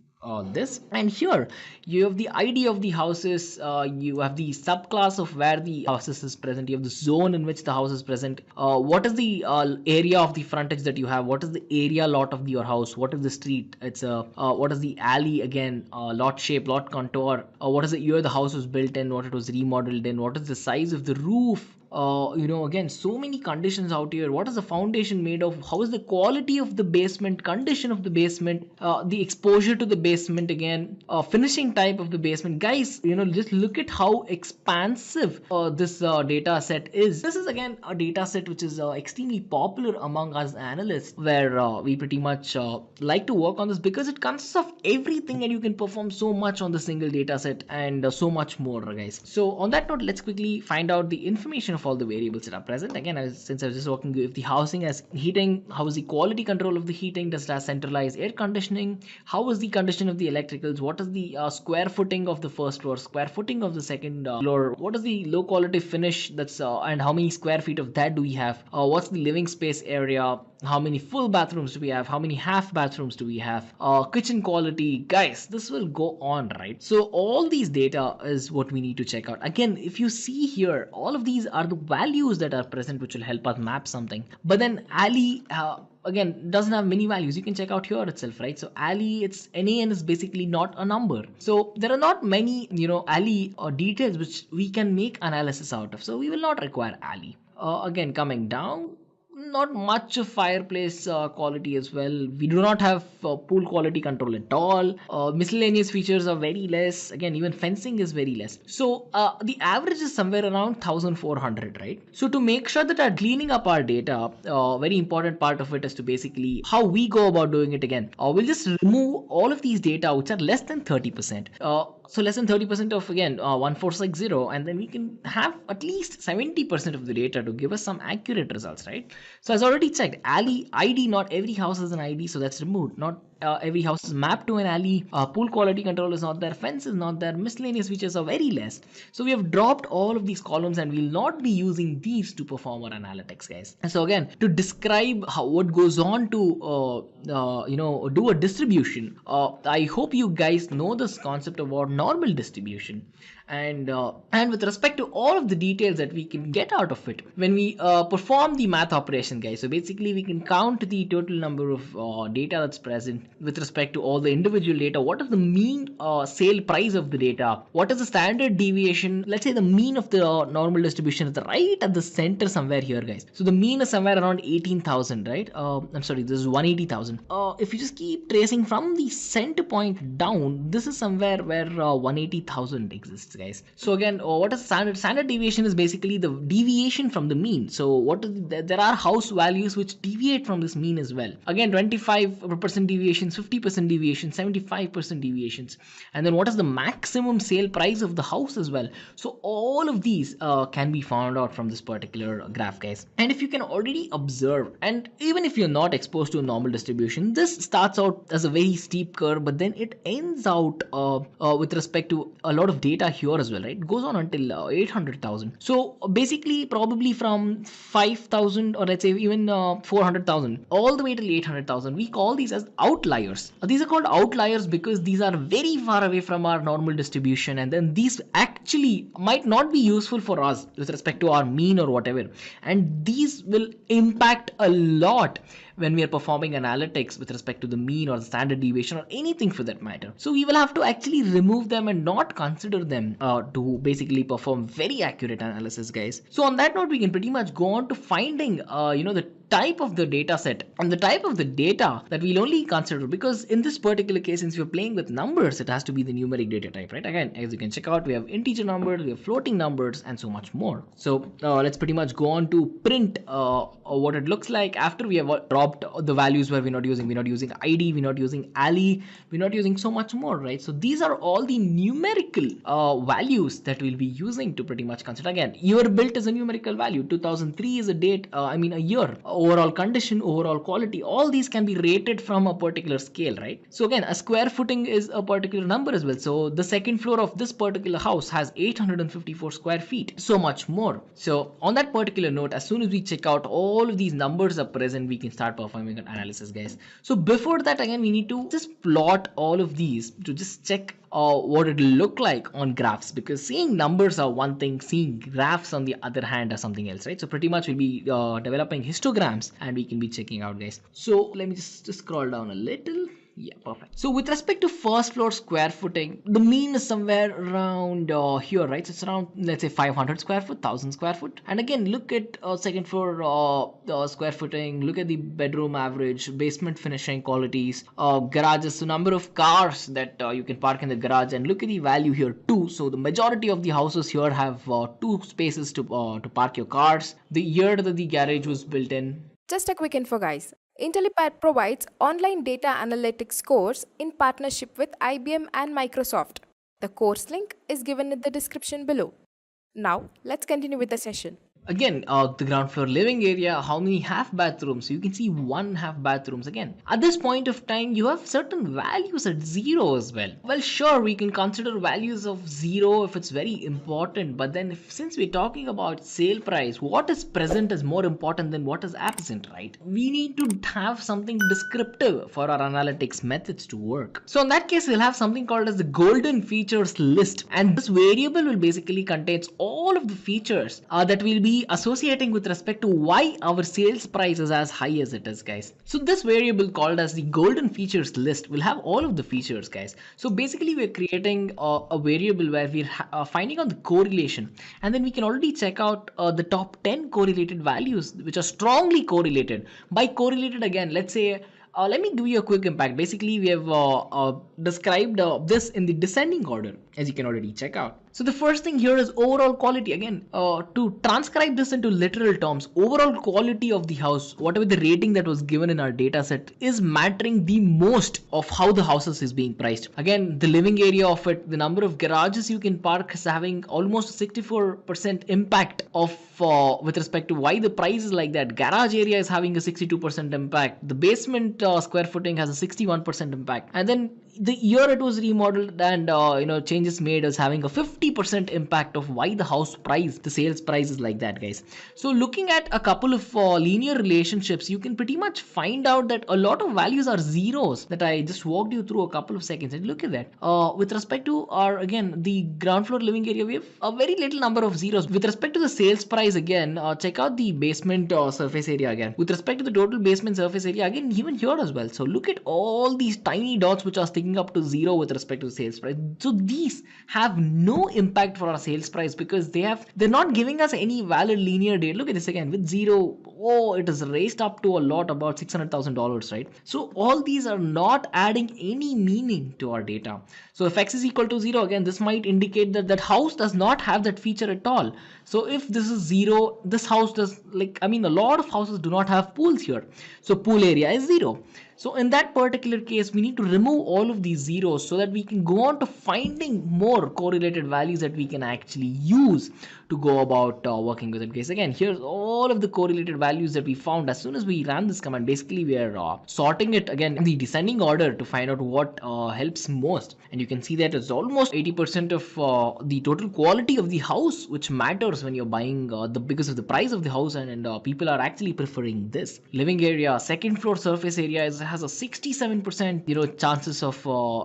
this. And here you have the ID of the houses, you have the subclass of where the houses is present, you have the zone in which the house is present, what is the area of the frontage that you have, what is the area lot of your house, what is the street, it's what is the alley, again, lot shape, lot contour, what is the year the house was built in, what it was remodeled in, what is the size of the roof, again, so many conditions out here. What is the foundation made of? How is the quality of the basement, condition of the basement, the exposure to the basement, again, finishing type of the basement. Guys, just look at how expansive this data set is. This is, again, a data set which is extremely popular among us analysts, where we pretty much like to work on this because it consists of everything, and you can perform so much on the single data set, and so much more, guys. So on that note, let's quickly find out the information of all the variables that are present. Again, since I was just working, if the housing has heating, how is the quality control of the heating, does it have centralized air conditioning, how is the condition of the electricals, what is the square footing of the first floor, square footing of the second floor, what is the low quality finish, that's and how many square feet of that do we have, what's the living space area, how many full bathrooms do we have, how many half bathrooms do we have, kitchen quality. Guys, this will go on, right? So all these data is what we need to check out. Again, if you see here, all of these are the values that are present which will help us map something. But then alley, again, doesn't have many values. You can check out here itself, right? So alley, it's NaN is basically not a number. So there are not many, alley or details which we can make analysis out of. So we will not require alley. Again, coming down, not much of fireplace quality as well. We do not have pool quality control at all. Miscellaneous features are very less. Again, even fencing is very less. So the average is somewhere around 1400, right? So to make sure that are cleaning up our data, very important part of it is to basically how we go about doing it. Again, we'll just remove all of these data which are less than 30%. So less than 30% of, again, 1460, and then we can have at least 70% of the data to give us some accurate results, right? So as already checked, alley ID, not every house has an ID, so that's removed. Not every house is mapped to an alley. Pool quality control is not there. Fence is not there. Miscellaneous features are very less. So we have dropped all of these columns, and we'll not be using these to perform our analytics, guys. And so again, to describe what goes on to do a distribution, I hope you guys know this concept about normal distribution. And with respect to all of the details that we can get out of it when we perform the math operation, guys. So basically we can count the total number of data that's present, with respect to all the individual data. What is the mean sale price of the data? What is the standard deviation? Let's say the mean of the normal distribution is right at the center somewhere here, guys. So the mean is somewhere around 18,000, right? I'm sorry, this is 180,000. If you just keep tracing from the center point down, this is somewhere where 180,000 exists, guys. So again, what is standard deviation is basically the deviation from the mean. So what is there are house values which deviate from this mean as well. Again, 25% deviations, 50% deviations, 75% deviations. And then what is the maximum sale price of the house as well. So all of these can be found out from this particular graph, guys. And if you can already observe, and even if you're not exposed to a normal distribution, this starts out as a very steep curve, but then it ends out with respect to a lot of data here as well, right? It goes on until 800,000. So basically probably from 5,000 or let's say even 400,000 all the way till 800,000, we call these as outliers. These are called outliers because these are very far away from our normal distribution, and then these actually might not be useful for us with respect to our mean or whatever, and these will impact a lot when we are performing analytics with respect to the mean or the standard deviation or anything for that matter. So we will have to actually remove them and not consider them to basically perform very accurate analysis, guys. So on that note, we can pretty much go on to finding the type of the data set and the type of the data that we'll only consider, because in this particular case, since we're playing with numbers, it has to be the numeric data type, right? Again, as you can check out, we have integer numbers, we have floating numbers, and so much more. So let's pretty much go on to print what it looks like after we have dropped the values where we're not using id, we're not using alley, we're not using so much more, right? So these are all the numerical values that we'll be using to pretty much consider. Again, year built is a numerical value, 2003 is a date, a year, overall condition, overall quality, all these can be rated from a particular scale, right? So again, a square footing is a particular number as well. So the second floor of this particular house has 854 square feet, so much more. So on that particular note, as soon as we check out all of these numbers are present, we can start performing an analysis, guys. So before that, again, we need to just plot all of these to just check what it will look like on graphs, because seeing numbers are one thing, seeing graphs on the other hand are something else, right? So pretty much we'll be developing histograms and we can be checking out, guys. So let me just scroll down a little. Yeah, perfect. So with respect to first floor square footing, the mean is somewhere around here, right? So it's around, let's say 500 square foot, 1000 square foot. And again, look at second floor square footing, look at the bedroom average, basement finishing qualities, garages, so number of cars that you can park in the garage, and look at the value here too. So the majority of the houses here have 2 spaces to park your cars. The year that the garage was built in. Just a quick info, guys. Intellipaat provides online data analytics course in partnership with IBM and Microsoft. The course link is given in the description below. Now, let's continue with the session. Again, the ground floor living area, how many half bathrooms? So you can see 1 half bathrooms. Again, at this point of time, you have certain values at 0 as well. Well, sure, we can consider values of 0 if it's very important, but then since we're talking about sale price, what is present is more important than what is absent, right? We need to have something descriptive for our analytics methods to work. So in that case, we'll have something called as the golden features list, and this variable will basically contains all of the features that will be associating with respect to why our sales price is as high as it is, guys. So this variable called as the golden features list will have all of the features, guys. So basically we're creating a variable where we're finding out the correlation, and then we can already check out the top 10 correlated values which are strongly correlated. By correlated, again, let's say let me give you a quick impact. Basically, we have described this in the descending order, as you can already check out. So the first thing here is overall quality. Again, to transcribe this into literal terms, overall quality of the house, whatever the rating that was given in our data set, is mattering the most of how the houses is being priced. Again, the living area of it, the number of garages you can park is having almost 64% impact of with respect to why the price is like that. Garage area is having a 62% impact. The basement square footing has a 61% impact. And then the year it was remodeled, and changes made is having a 50% impact of why the house price, the sales price, is like that, guys. So looking at a couple of linear relationships, you can pretty much find out that a lot of values are zeros that I just walked you through a couple of seconds. And look at that, with respect to our, again, the ground floor living area, we have a very little number of zeros. With respect to the sales price, again, check out the basement surface area. Again, with respect to the total basement surface area, again, even here as well. So look at all these tiny dots which are sticking up to zero with respect to the sales price. So these have no impact for our sales price, because they're not giving us any valid linear data. Look at this again with zero. Oh, it is raised up to a lot, about $600,000, right? So all these are not adding any meaning to our data. So if x is equal to 0, again, this might indicate that that house does not have that feature at all. So if this is 0, this house does, like, I mean, a lot of houses do not have pools here. So pool area is 0. So in that particular case, we need to remove all of these zeros so that we can go on to finding more correlated values that we can actually use to go about working with it. Guys, again, here's all of the correlated values that we found as soon as we ran this command. Basically, we are sorting it again in the descending order to find out what helps most. And you can see that it's almost 80% of the total quality of the house, which matters when you're buying because of the price of the house, and people are actually preferring this. Living area, second floor surface area has a 67% chances of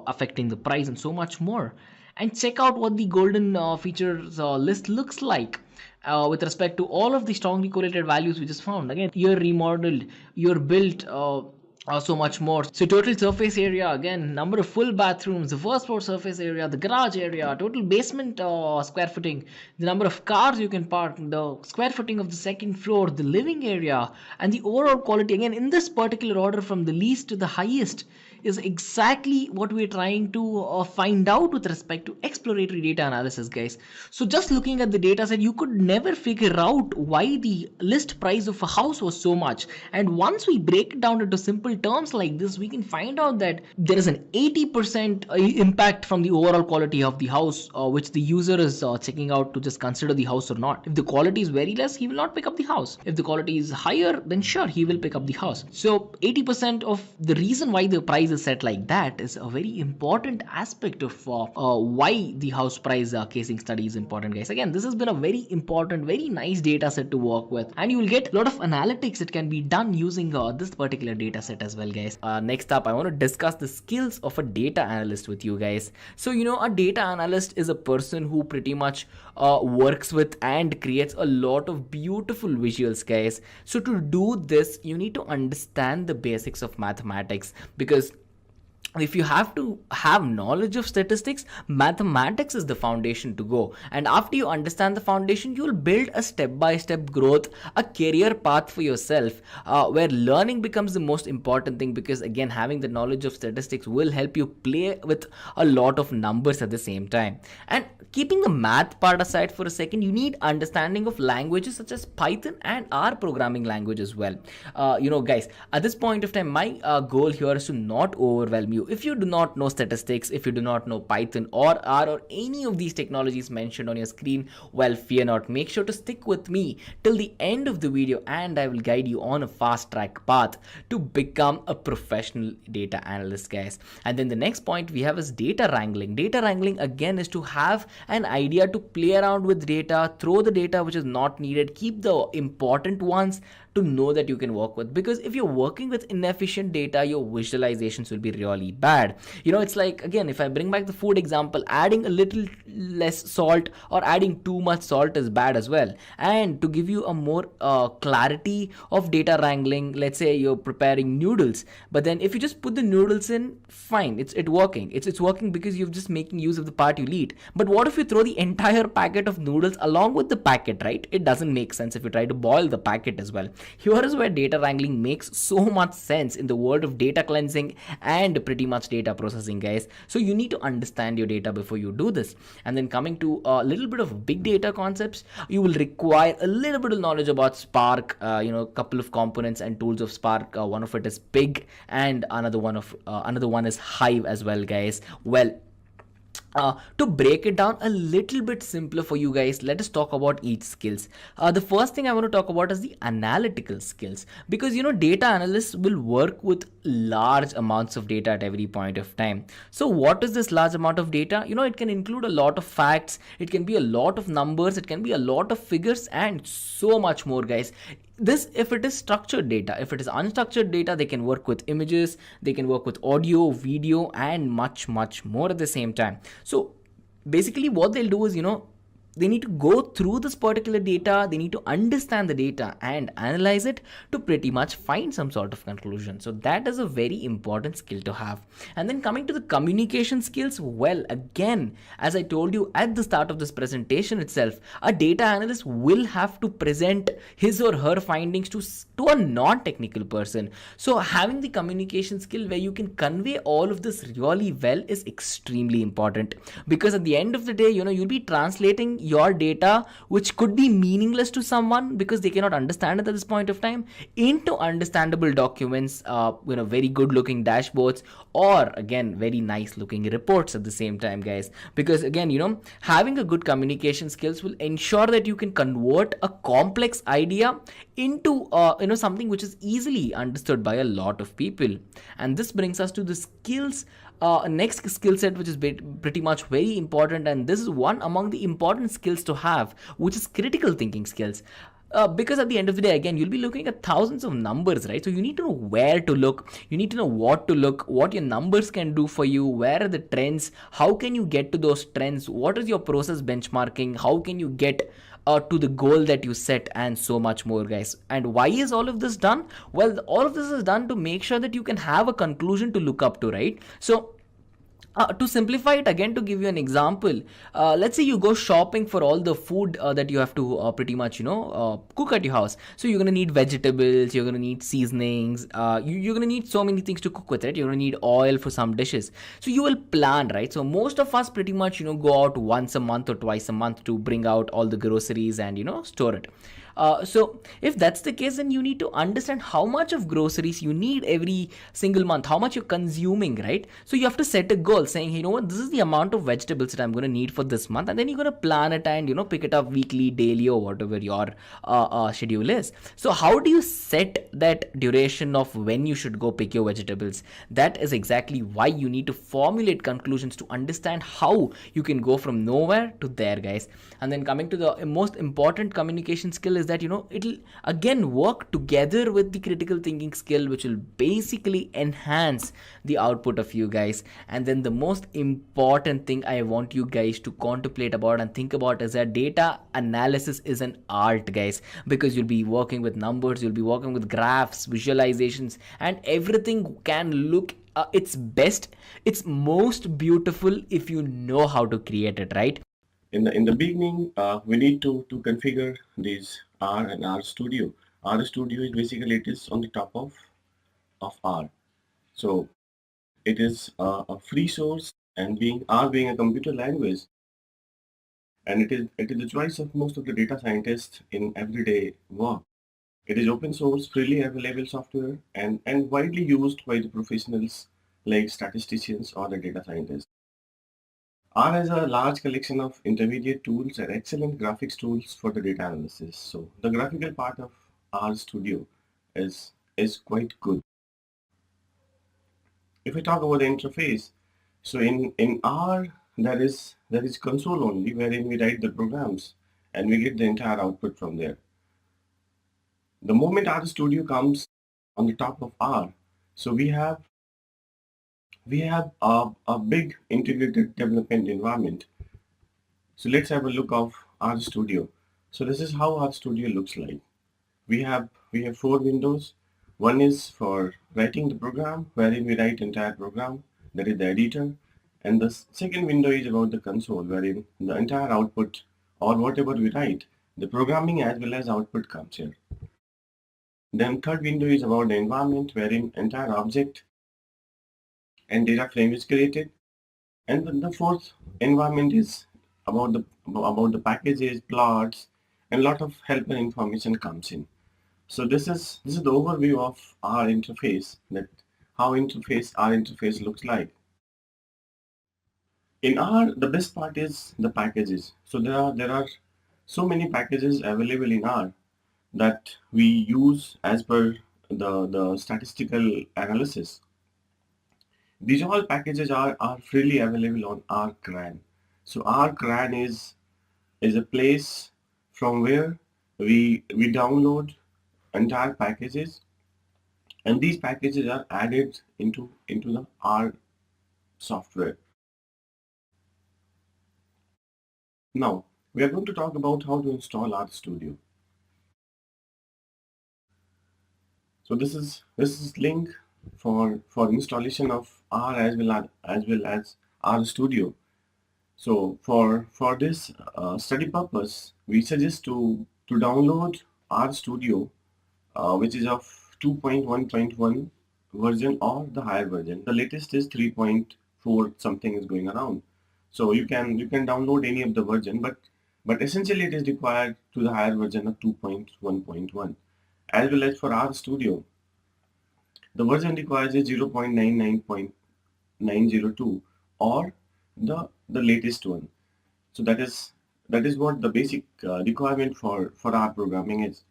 affecting the price, and so much more. And check out what the golden features list looks like with respect to all of the strongly correlated values we just found. Again, you're remodeled, you're built, so much more. So total surface area, again, number of full bathrooms, the first floor surface area, the garage area, total basement square footing, the number of cars you can park, the square footing of the second floor, the living area, and the overall quality, again, in this particular order from the least to the highest, is exactly what we're trying to find out with respect to exploratory data analysis, guys. So just looking at the data set, you could never figure out why the list price of a house was so much. And once we break it down into simple terms like this, we can find out that there is an 80% impact from the overall quality of the house, which the user is checking out to just consider the house or not. If the quality is very less, he will not pick up the house. If the quality is higher, then sure, he will pick up the house. So 80% of the reason why the price is set like that is a very important aspect of why the house price casing study is important, guys. Again, this has been a very important, very nice data set to work with, and you will get a lot of analytics that can be done using this particular data set as well, guys. Next up, I want to discuss the skills of a data analyst with you guys. So a data analyst is a person who pretty much works with and creates a lot of beautiful visuals, guys. So to do this, you need to understand the basics of mathematics, because if you have to have knowledge of statistics, mathematics is the foundation to go. And after you understand the foundation, you will build a step-by-step growth, a career path for yourself, where learning becomes the most important thing, because again, having the knowledge of statistics will help you play with a lot of numbers at the same time. And keeping the math part aside for a second, you need understanding of languages such as Python and R programming language as well. Guys, at this point of time, my goal here is to not overwhelm you. If you do not know statistics, if you do not know Python or R or any of these technologies mentioned on your screen, well, fear not. Make sure to stick with me till the end of the video, and I will guide you on a fast track path to become a professional data analyst, guys. And then the next point we have is data wrangling. Data wrangling again is to have an idea to play around with data, throw the data which is not needed, keep the important ones to know that you can work with. Because if you're working with inefficient data, your visualizations will be really bad. It's like, again, if I bring back the food example, adding a little less salt or adding too much salt is bad as well. And to give you a more clarity of data wrangling, let's say you're preparing noodles, but then if you just put the noodles in, fine, it's working. It's working because you're just making use of the part you'll eat. But what if you throw the entire packet of noodles along with the packet, right? It doesn't make sense if you try to boil the packet as well. Here is where data wrangling makes so much sense in the world of data cleansing and pretty much data processing, guys. So you need to understand your data before you do this. And then coming to a little bit of big data concepts, you will require a little bit of knowledge about Spark, a couple of components and tools of Spark. One of it is Pig, and another one is Hive as well, guys. Well, To break it down a little bit simpler for you guys, let us talk about each skills. The first thing I want to talk about is the analytical skills, because data analysts will work with large amounts of data at every point of time. So what is this large amount of data? It can include a lot of facts, it can be a lot of numbers, it can be a lot of figures, and so much more, guys. This, if it is structured data. If it is unstructured data, they can work with images, they can work with audio, video, and much more at the same time. So basically what they'll do is, they need to go through this particular data, they need to understand the data and analyze it to pretty much find some sort of conclusion. So that is a very important skill to have. And then coming to the communication skills, well, again, as I told you at the start of this presentation itself, a data analyst will have to present his or her findings to a non-technical person. So having the communication skill where you can convey all of this really well is extremely important, because at the end of the day, you'll be translating your data, which could be meaningless to someone because they cannot understand it at this point of time, into understandable documents, very good looking dashboards, or again very nice looking reports at the same time, guys. Because again, having a good communication skills will ensure that you can convert a complex idea into something which is easily understood by a lot of people. And this brings us to the skills, next skill set, which is pretty much very important, and this is one among the important skills to have, which is critical thinking skills. Because at the end of the day, again, you'll be looking at thousands of numbers, right? So you need to know where to look, you need to know what to look, what your numbers can do for you, where are the trends, how can you get to those trends, what is your process benchmarking, how can you get to the goal that you set, and so much more, guys. And why is all of this done? Well, all of this is done to make sure that you can have a conclusion to look up to, right? So to simplify it, again, to give you an example, let's say you go shopping for all the food that you have to pretty much cook at your house. So you're going to need vegetables, you're going to need seasonings, you're going to need so many things to cook with, right? You're going to need oil for some dishes. So you will plan, right? So most of us pretty much go out once a month or twice a month to bring out all the groceries and store it. So if that's the case, then you need to understand how much of groceries you need every single month, how much you're consuming, right? So you have to set a goal saying, hey, you know what, this is the amount of vegetables that I'm going to need for this month, and then you're going to plan it and pick it up weekly, daily, or whatever your schedule is. So how do you set that duration of when you should go pick your vegetables? That is exactly why you need to formulate conclusions to understand how you can go from nowhere to there, guys. And then coming to the most important communication skill is that it'll again work together with the critical thinking skill, which will basically enhance the output of you guys. And then the most important thing I want you guys to contemplate about and think about is that data analysis is an art, guys, because you'll be working with numbers, you'll be working with graphs, visualizations, and everything can look its best, its most beautiful if you know how to create it, right? In the beginning, we need to configure these R and R Studio. R Studio is basically, it is on the top of R. So it is a free source, and being R being a computer language, and it is the choice of most of the data scientists in everyday work. It is open source, freely available software, and widely used by the professionals like statisticians or the data scientists. R has a large collection of intermediate tools and excellent graphics tools for the data analysis. So the graphical part of R Studio is quite good. If we talk about the interface, so in R there is console only, wherein we write the programs and we get the entire output from there. The moment R Studio comes on the top of R, so we have a big integrated development environment. So let's have a look of R Studio. So this is how R Studio looks like. We have four windows. One is for writing the program, wherein we write entire program. That is the editor. And the second window is about the console, wherein the entire output or whatever we write, the programming as well as output comes here. Then third window is about the environment, wherein entire object and data frame is created. And then the fourth environment is about the packages, plots, and a lot of help and information comes in. So this is the overview of our interface, that how our interface looks like. In R, the best part is the packages. So there are so many packages available in R that we use as per the statistical analysis. These all packages are freely available on R-CRAN. So R-CRAN is a place from where we download entire packages, and these packages are added into the R software. Now we are going to talk about how to install R Studio. So this is link for installation of R as well as R Studio. So for this study purpose, we suggest to download R Studio, which is of 2.1.1 version or the higher version. The latest is 3.4 something is going around. So you can download any of the version, but essentially it is required to the higher version of 2.1.1. As well as for R Studio, the version requires is 0.99.902 or the latest one. So that is what the basic requirement for R programming is.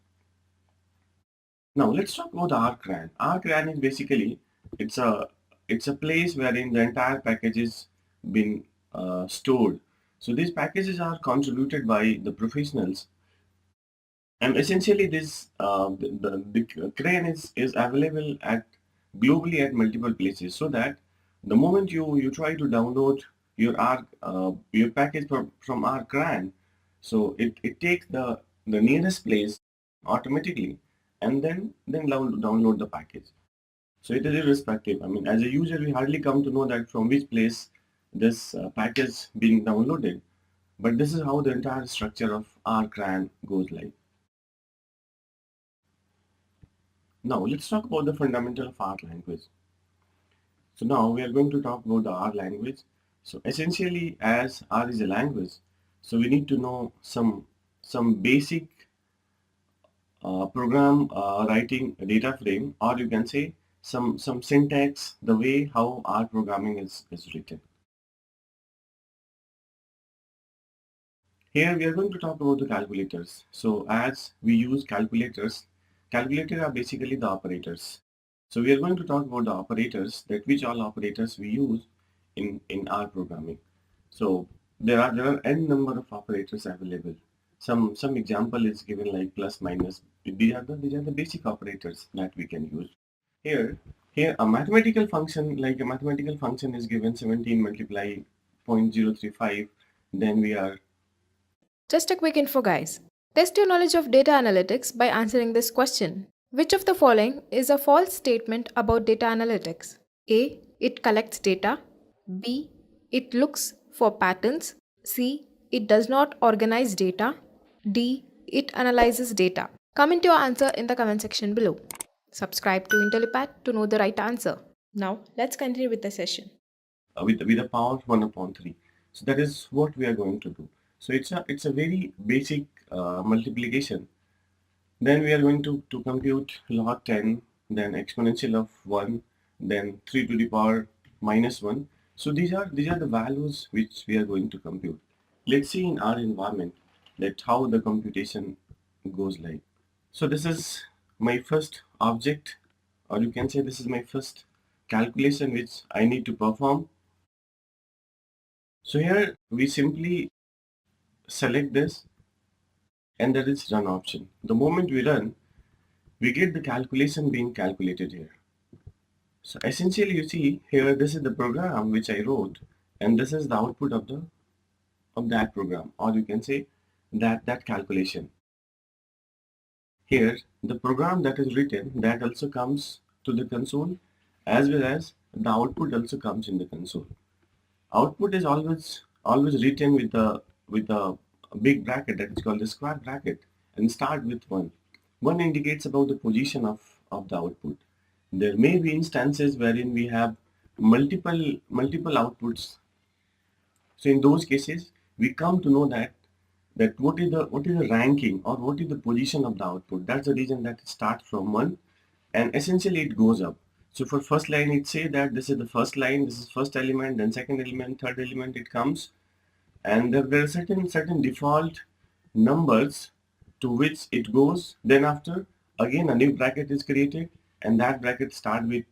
Now let's talk about RCRAN. RCRAN is basically it's a it's a place wherein the entire package is been stored. So these packages are contributed by the professionals, and essentially this the CRAN is available at globally at multiple places, so that the moment you try to download your package from RCRAN, so it takes the nearest place automatically, and then download the package. So it is irrespective. I mean, as a user, we hardly come to know that from which place this package being downloaded. But this is how the entire structure of RCRAN goes like. Now let's talk about the fundamental of R language. So now we are going to talk about the R language. So essentially, as R is a language, so we need to know some basic program writing data frame, or you can say some syntax, the way how R programming is written. Here we are going to talk about the calculators. So as we use calculators, calculators are basically the operators. So we are going to talk about the operators, that which all operators we use in R programming. So there are n number of operators available. Some example is given like plus minus. These are the basic operators that we can use. Here a mathematical function, like a mathematical function is given 17 multiply 0.035, then we are. Just a quick info, guys. Test your knowledge of data analytics by answering this question. Which of the following is a false statement about data analytics? A. It collects data. B. It looks for patterns. C. It does not organize data. D. It analyzes data. Comment your answer in the comment section below. Subscribe to Intellipaat to know the right answer. Now, let's continue with the session. With a power of 1 upon 3. So that is what we are going to do. So it's a very basic multiplication. Then we are going to compute log 10, then exponential of 1, then 3 to the power minus 1. So these are the values which we are going to compute. Let's see in our environment that how the computation goes like. So this is my first object, or you can say this is my first calculation which I need to perform. So here we simply select this, and there is run option. The moment we run, we get the calculation being calculated here. So essentially you see here, this is the program which I wrote, and this is the output of that program, or you can say that calculation. Here the program that is written, that also comes to the console, as well as the output also comes in the console. Output is always written with a big bracket that is called the square bracket, and start with 1. 1 indicates about the position of the output. There may be instances wherein we have multiple outputs. So in those cases, we come to know that what is the ranking, or what is the position of the output. That's the reason that it starts from 1, and essentially it goes up. So for first line, it say that this is the first line, this is first element, then second element, third element, it comes, and there are certain default numbers to which it goes. Then after, again a new bracket is created, and that bracket start with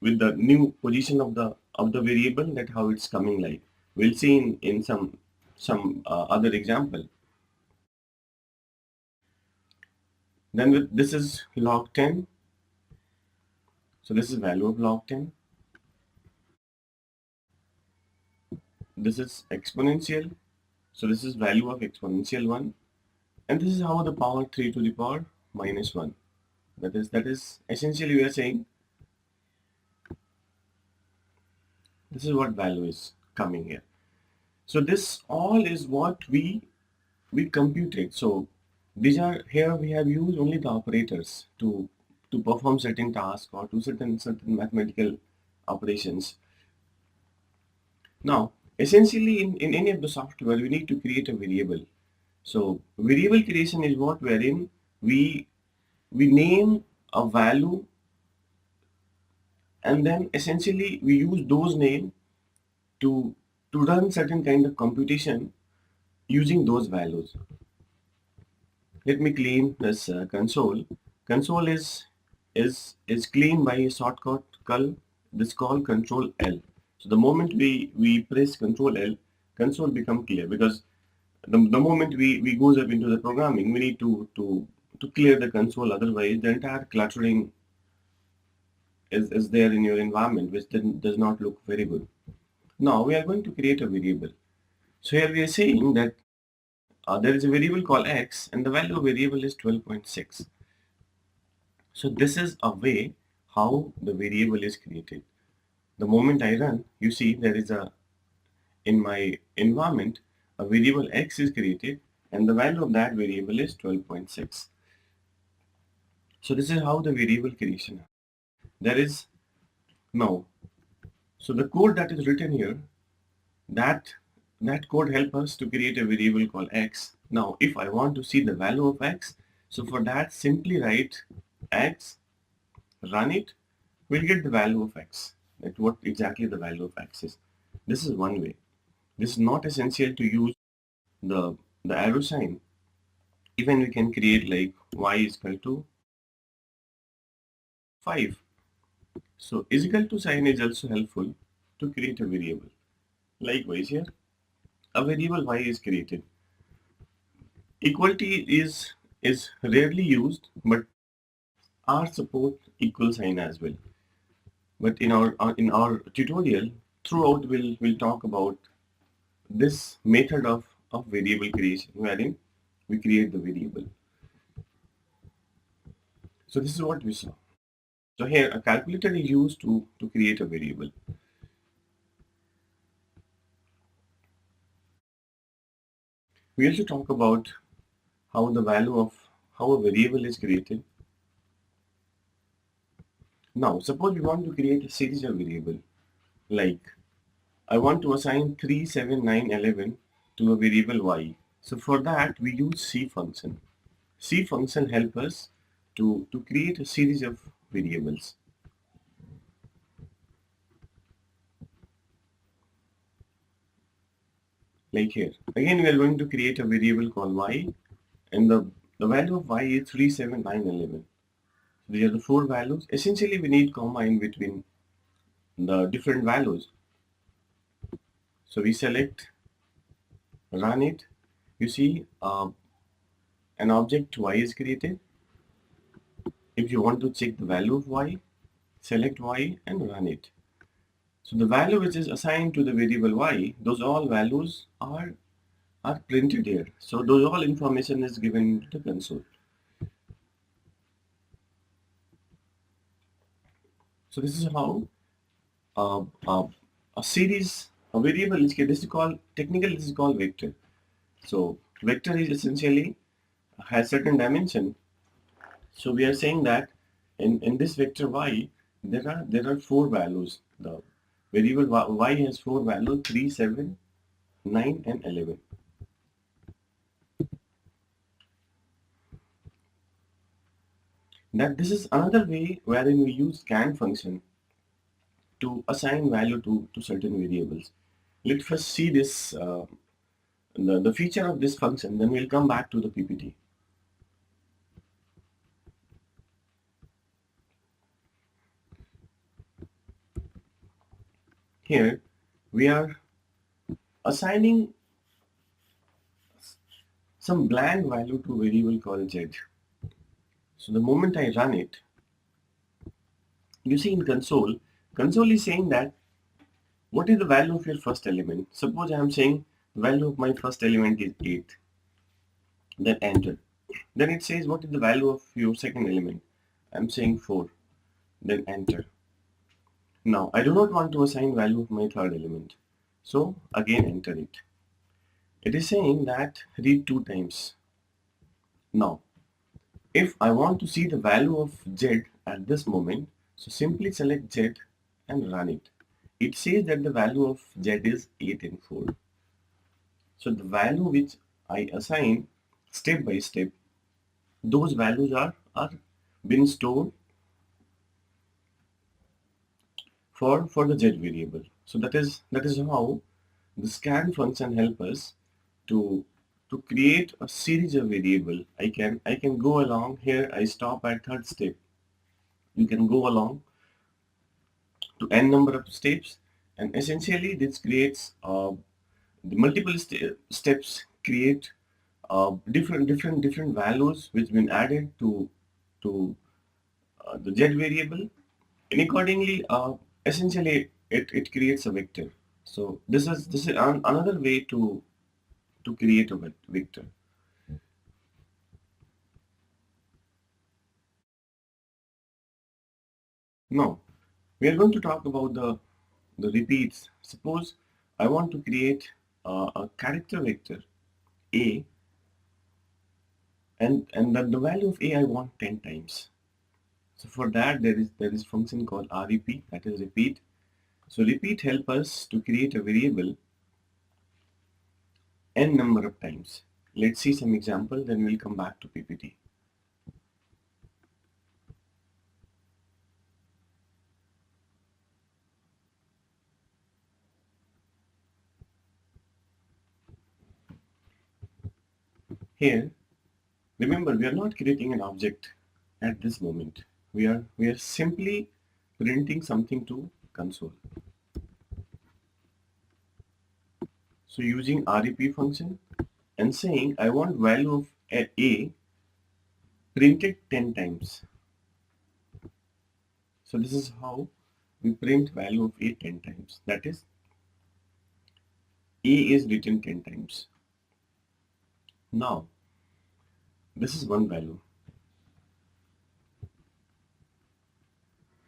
the new position of the variable, that how it's coming like. We'll see in some other example. Then with this is log 10. So this is value of log 10. This is exponential. So this is value of exponential 1. And this is how the power 3 to the power minus 1. That is essentially we are saying this is what value is coming here. So this all is what we computed. So these are, here we have used only the operators to perform certain tasks or to certain mathematical operations. Now essentially in any of the software we need to create a variable. So variable creation is what wherein we name a value, and then essentially we use those names to run certain kind of computation using those values. Let me clean this console. Console is cleaned by a shortcut call. This call Control L. So the moment we press Control L, console become clear, because the moment we goes up into the programming, we need to clear the console. Otherwise, the entire cluttering is there in your environment, which then does not look very good. Now we are going to create a variable. So here we are saying that there is a variable called x, and the value of variable is 12.6. So this is a way how the variable is created. The moment I run, you see there is in my environment, a variable x is created, and the value of that variable is 12.6. So this is how the variable creation. There is now, so the code that is written here, that code help us to create a variable called x. Now if I want to see the value of x, so for that simply write x, run it, we'll get the value of x, like what exactly the value of x is. This is one way. This is not essential to use the arrow sign. Even we can create like y is equal to 5. So is equal to sign is also helpful to create a variable. Likewise here, a variable y is created. Equality is rarely used, but R support equal sign as well. But in our tutorial, throughout we'll talk about this method of variable creation, wherein we create the variable. So this is what we saw. So here a calculator is used to create a variable. We also talk about how the value of how a variable is created. Now suppose we want to create a series of variable, like I want to assign 3, 7, 9, 11 to a variable y. So for that we use C function. C function help us to create a series of variables. Like here, again we are going to create a variable called y, and the value of y is 3, 7, 9, 11. These are the 4 values. Essentially we need comma in between the different values. So we select, run it. You see an object y is created. If you want to check the value of y, select y and run it. So the value which is assigned to the variable y, those all values are printed here. So those all information is given to the console. So this is how a series, a variable is created. This is called, technically this is called vector. So vector is essentially has certain dimension. So we are saying that in this vector y, there are 4 values. The variable y has 4 values: 3, 7, 9, and 11. that this is another way wherein we use scan function to assign value to certain variables. Let's first see this, the feature of this function, then we'll come back to the PPT. Here we are assigning some blank value to variable called z. So the moment I run it, you see in console is saying that what is the value of your first element. Suppose I am saying the value of my first element is 8, then enter. Then it says what is the value of your second element. I'm saying 4, then enter. Now I do not want to assign value of my third element, so again enter it. It is saying that read 2 times. Now if I want to see the value of z at this moment, so simply select z and run it. It says that the value of z is 8 and 4. So the value which I assign step by step, those values are been stored for the z variable. So that is how the scan function help us to create a series of variable. I can go along here. I stop at third step. You can go along to n number of steps, and essentially this creates the multiple steps create different values which been added to the z variable, and accordingly essentially it creates a vector. So this is another way to create a vector. Now we are going to talk about the repeats. Suppose I want to create a character vector a, and the value of a I want 10 times. So for that there is function called rep, that is repeat. So repeat help us to create a variable n number of times. Let's see some example, then we'll come back to PPT. Here, remember we are not creating an object at this moment. We are simply printing something to console. So using rep function and saying I want value of a printed 10 times. So this is how we print value of a 10 times. That is, a is written 10 times. Now this is one value.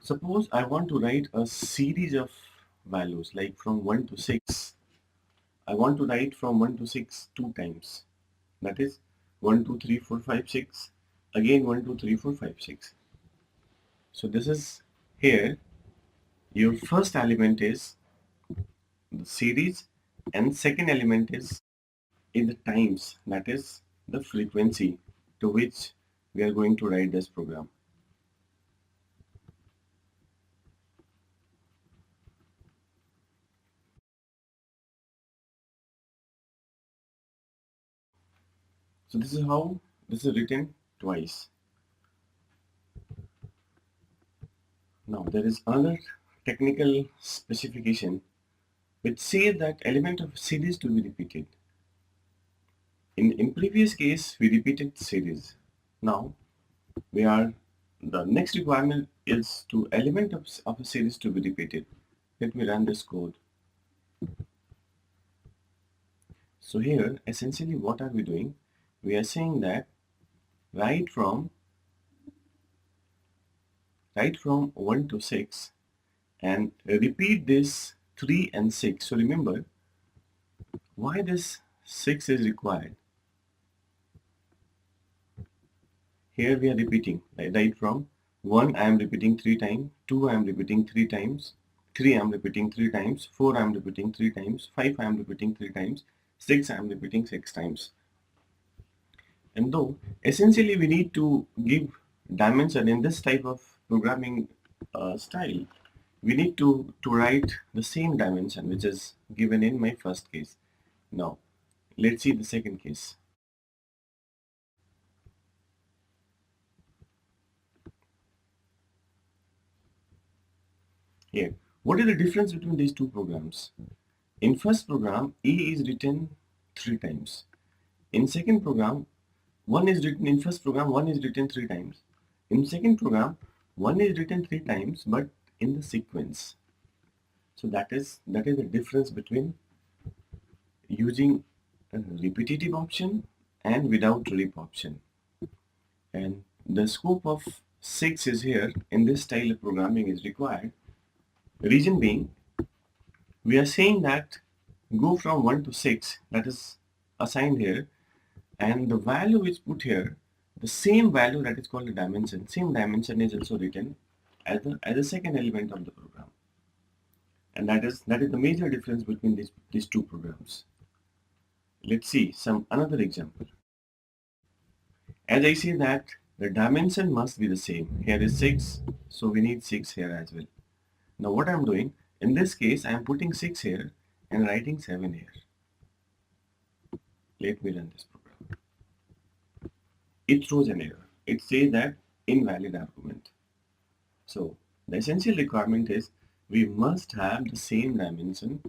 Suppose I want to write a series of values like from 1 to 6. I want to write from 1 to 6 two times. That is 1, 2, 3, 4, 5, 6. Again 1, 2, 3, 4, 5, 6. So this is here your first element is the series and second element is in the times, that is the frequency to which we are going to write this program. So this is how this is written twice. Now there is another technical specification which says that element of series to be repeated. In previous case we repeated series. Now the next requirement is to element of a series to be repeated. Let me run this code. So here essentially what are we doing? We are saying that right from 1 to 6 and repeat this 3 and 6. So remember why this 6 is required. Here we are repeating right from 1 I am repeating 3 times, 2 I am repeating 3 times, 3 I am repeating 3 times, 4 I am repeating 3 times, 5 I am repeating 3 times, 6 I am repeating 6 times. And though essentially we need to give dimension in this type of programming style, we need to write the same dimension which is given in my first case. Now, let's see the second case. Here, what is the difference between these two programs? In first program, A is written 3 times. In second program, one is written in first program, one is written 3 times. In second program, one is written 3 times, but in the sequence. So that is the difference between using a repetitive option and without rep option. And the scope of 6 is here in this style of programming is required. Reason being, we are saying that go from 1 to 6, that is assigned here, and the value is put here, the same value that is called a dimension, same dimension is also written as the second element of the program. And that is the major difference between these two programs. Let's see another example. As I say that the dimension must be the same. Here is 6, so we need 6 here as well. Now what I'm doing, in this case I am putting 6 here and writing 7 here. Let me run this program. It throws an error. It says that invalid argument. So the essential requirement is we must have the same dimension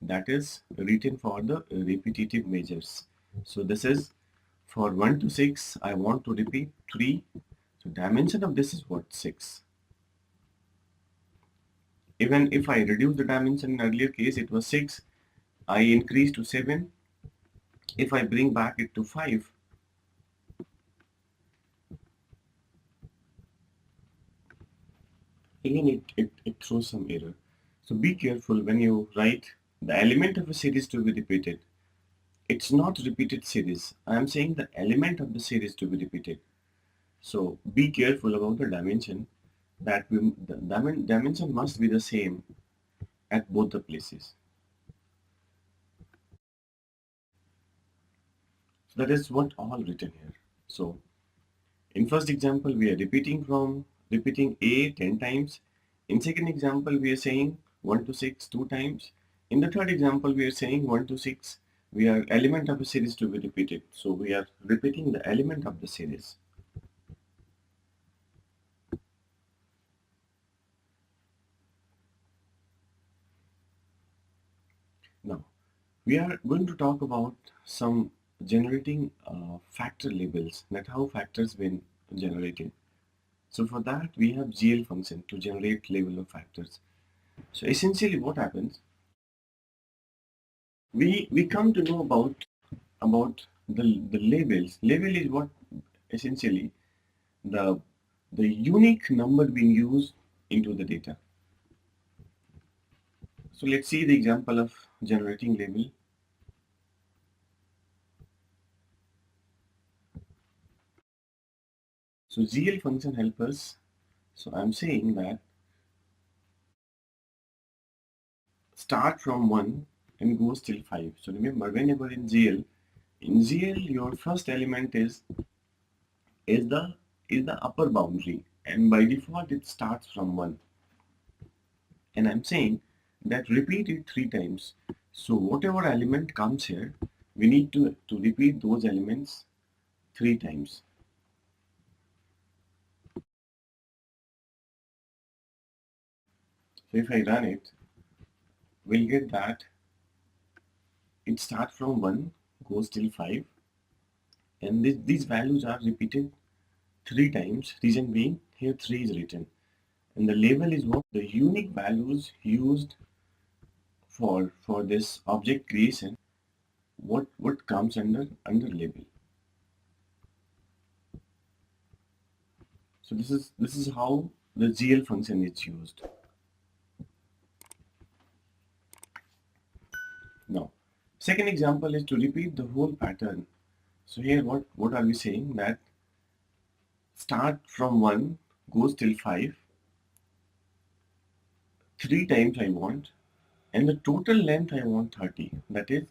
that is written for the repetitive measures. So this is for 1 to 6, I want to repeat 3. So dimension of this is what? 6. Even if I reduce the dimension in earlier case, it was 6. I increase to 7. If I bring back it to 5, again it throws some error. So be careful when you write the element of a series to be repeated. It's not repeated series. I am saying the element of the series to be repeated. So be careful about the dimension. The dimension must be the same at both the places. So that is what all written here. So in first example, we are repeating A 10 times. In second example, we are saying 1 to 6 2 times. In the third example, we are saying 1 to 6. We are element of a series to be repeated. So we are repeating the element of the series. Now, we are going to talk about some generating factor labels, that how factors been generated. So for that, we have GL function to generate label of factors. So essentially what happens, we come to know about the labels. Label is what essentially the unique number being used into the data. So let's see the example of generating label. So GL function help us. So I'm saying that start from 1 and goes till 5. So remember, whenever in GL your first element is the upper boundary, and by default it starts from 1. And I'm saying that repeat it 3 times. So whatever element comes here, we need to repeat those elements 3 times. So if I run it, we'll get that it starts from 1, goes till 5, and these values are repeated 3 times. Reason being, here 3 is written, and the label is what the unique values used for this object creation. What comes under label. So this is how the GL function is used. Now, second example is to repeat the whole pattern. So here what are we saying, that start from 1, goes till 5, 3 times I want, and the total length I want 30. That is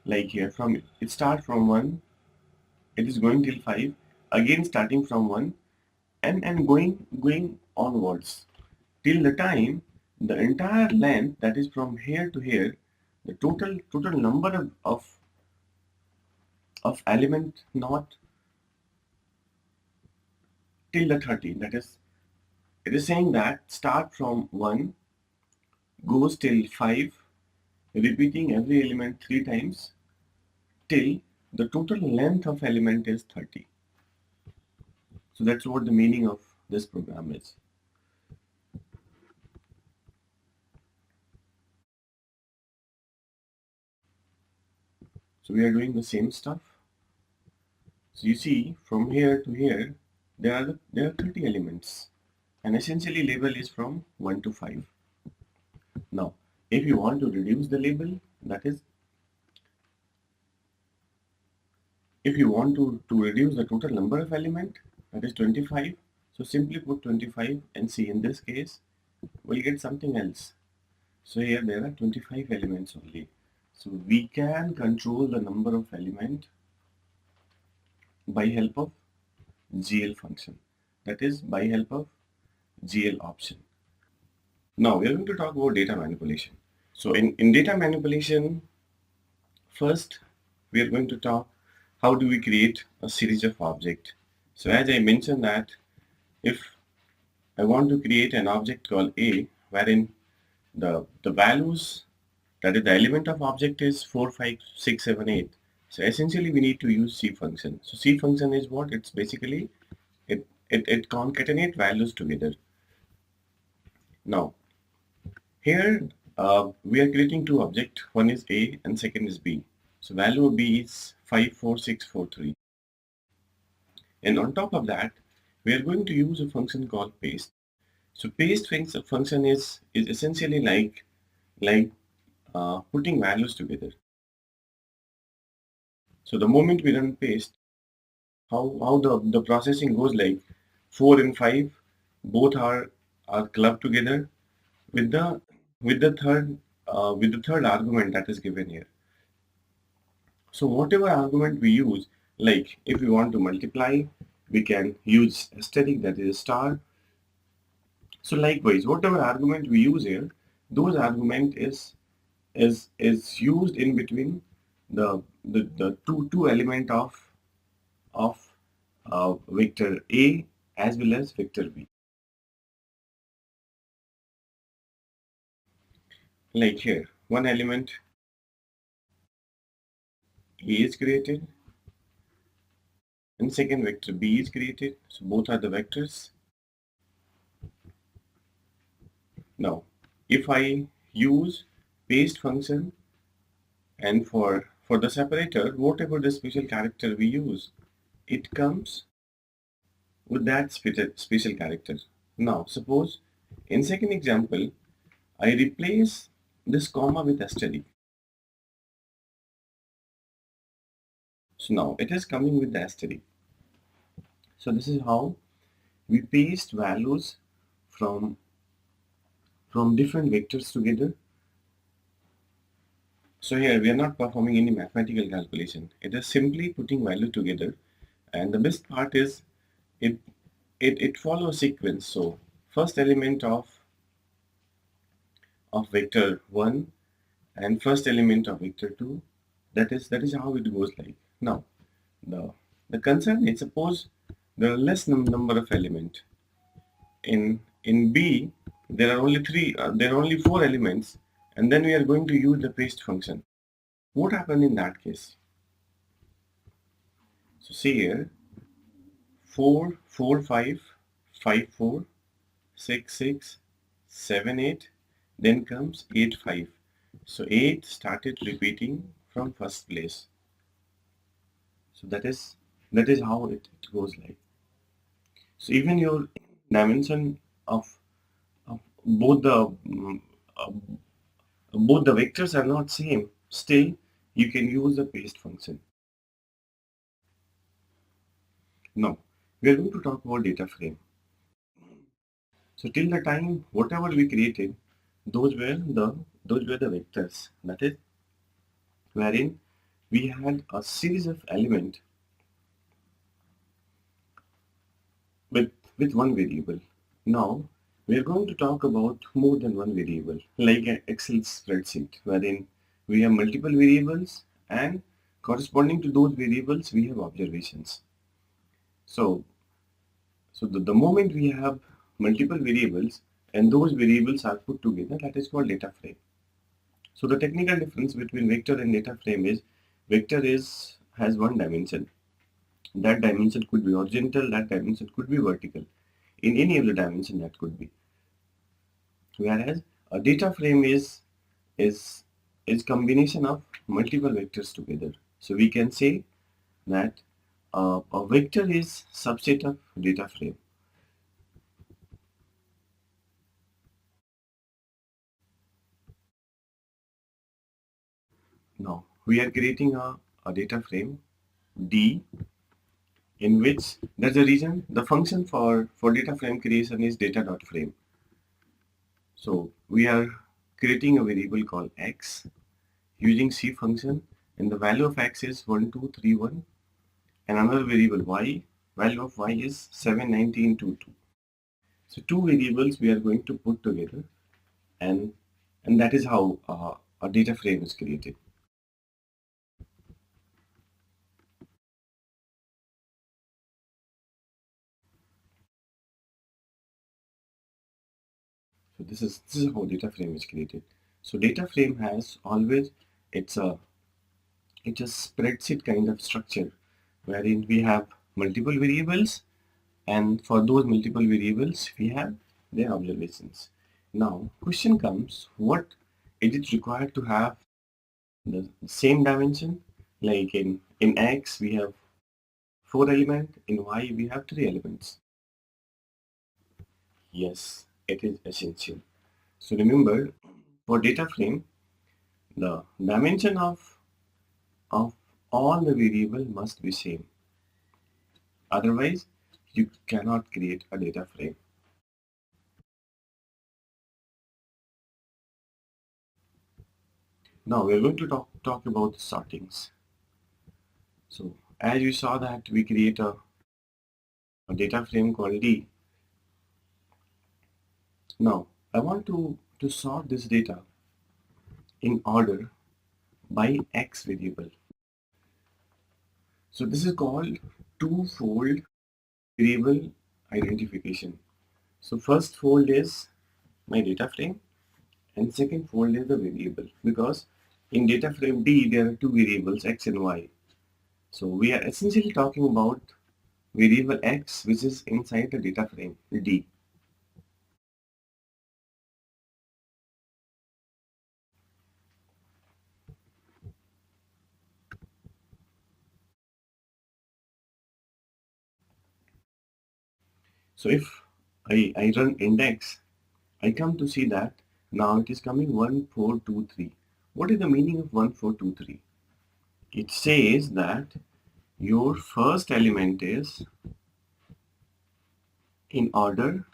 like here, from it starts from 1, it is going till 5, again starting from 1, and going onwards till the time the entire length, that is from here to here, the total number of element not till the 30. That is, it is saying that start from 1 goes till 5, repeating every element 3 times till the total length of element is 30. So that's what the meaning of this program is. So we are doing the same stuff. So you see, from here to here, there are 30 elements, and essentially label is from 1 to 5. Now, if you want to reduce the label, that is, if you want to reduce the total number of element, that is 25, so simply put 25 and see, in this case, we'll get something else. So here there are 25 elements only. So we can control the number of element by help of GL function. That is, by help of GL option. Now we are going to talk about data manipulation. So in data manipulation, first we are going to talk how do we create a series of objects. So as I mentioned that if I want to create an object called A, wherein the values, that is the element of object, is 4, 5, 6, 7, 8. So essentially we need to use C function. So C function is what? It's basically it concatenate values together. Now here we are creating two objects. One is A and second is B. So value of B is 5, 4, 6, 4, 3. And on top of that, we are going to use a function called paste. So paste function is essentially like putting values together. So the moment we run paste, how the processing goes, like 4 and 5 both are clubbed together with the with the third argument that is given here. So whatever argument we use, like if we want to multiply, we can use asterisk, that is a star. So likewise, whatever argument we use here, those argument is used in between the two element of vector A as well as vector B. Like here, one element A is created and second vector B is created. So both are the vectors. Now, if I use paste function, and for the separator, whatever the special character we use, it comes with that special character. Now, suppose in second example, I replace this comma with asterisk. So now it is coming with the asterisk. So this is how we paste values from different vectors together. So here we are not performing any mathematical calculation. It is simply putting value together, and the best part is it it follows sequence. So first element of vector 1 and first element of vector 2, that is how it goes like. Now the concern is, suppose there are less number of element. In B there are only there are only 4 elements, and then we are going to use the paste function. What happened in that case? So see here, 4, 4, 5, 5, 4, 6, 6, 7, 8, then comes 8, 5. So 8 started repeating from first place. So that is how it goes like. So even your dimension of uh, both the vectors are not same. Still, you can use the paste function. Now, we are going to talk about data frame. So till the time whatever we created, those were the vectors. That is, wherein we had a series of element with with one variable. Now we are going to talk about more than one variable, like an Excel spreadsheet, wherein we have multiple variables and corresponding to those variables we have observations. So the moment we have multiple variables and those variables are put together, that is called data frame. So the technical difference between vector and data frame is vector has one dimension. That dimension could be horizontal, that dimension could be vertical. In any of the dimension that could be. Whereas a data frame is combination of multiple vectors together. So we can say that a vector is subset of data frame. Now we are creating a data frame D, in which that's the reason the function for data frame creation is data dot frame. So we are creating a variable called x using C function, and the value of x is 1231, and another variable y, value of y is 71922. So two variables we are going to put together, and that is how a data frame is created. So this is how data frame is created. So data frame has always it's a spreadsheet kind of structure, wherein we have multiple variables, and for those multiple variables we have their observations. Now question comes, what is it required to have the same dimension? Like in x we have 4 elements, in y we have 3 elements. Yes, it is essential. So remember, for data frame, the dimension of all the variable must be same. Otherwise, you cannot create a data frame. Now we're going to talk about the sortings. So as you saw that we create a data frame called D. Now I want to sort this data in order by X variable. So this is called two-fold variable identification. So first fold is my data frame and second fold is the variable, because in data frame D there are two variables X and Y. So we are essentially talking about variable X which is inside the data frame D. So if I run index, I come to see that now it is coming 1423. What is the meaning of 1423? It says that your first element is in order,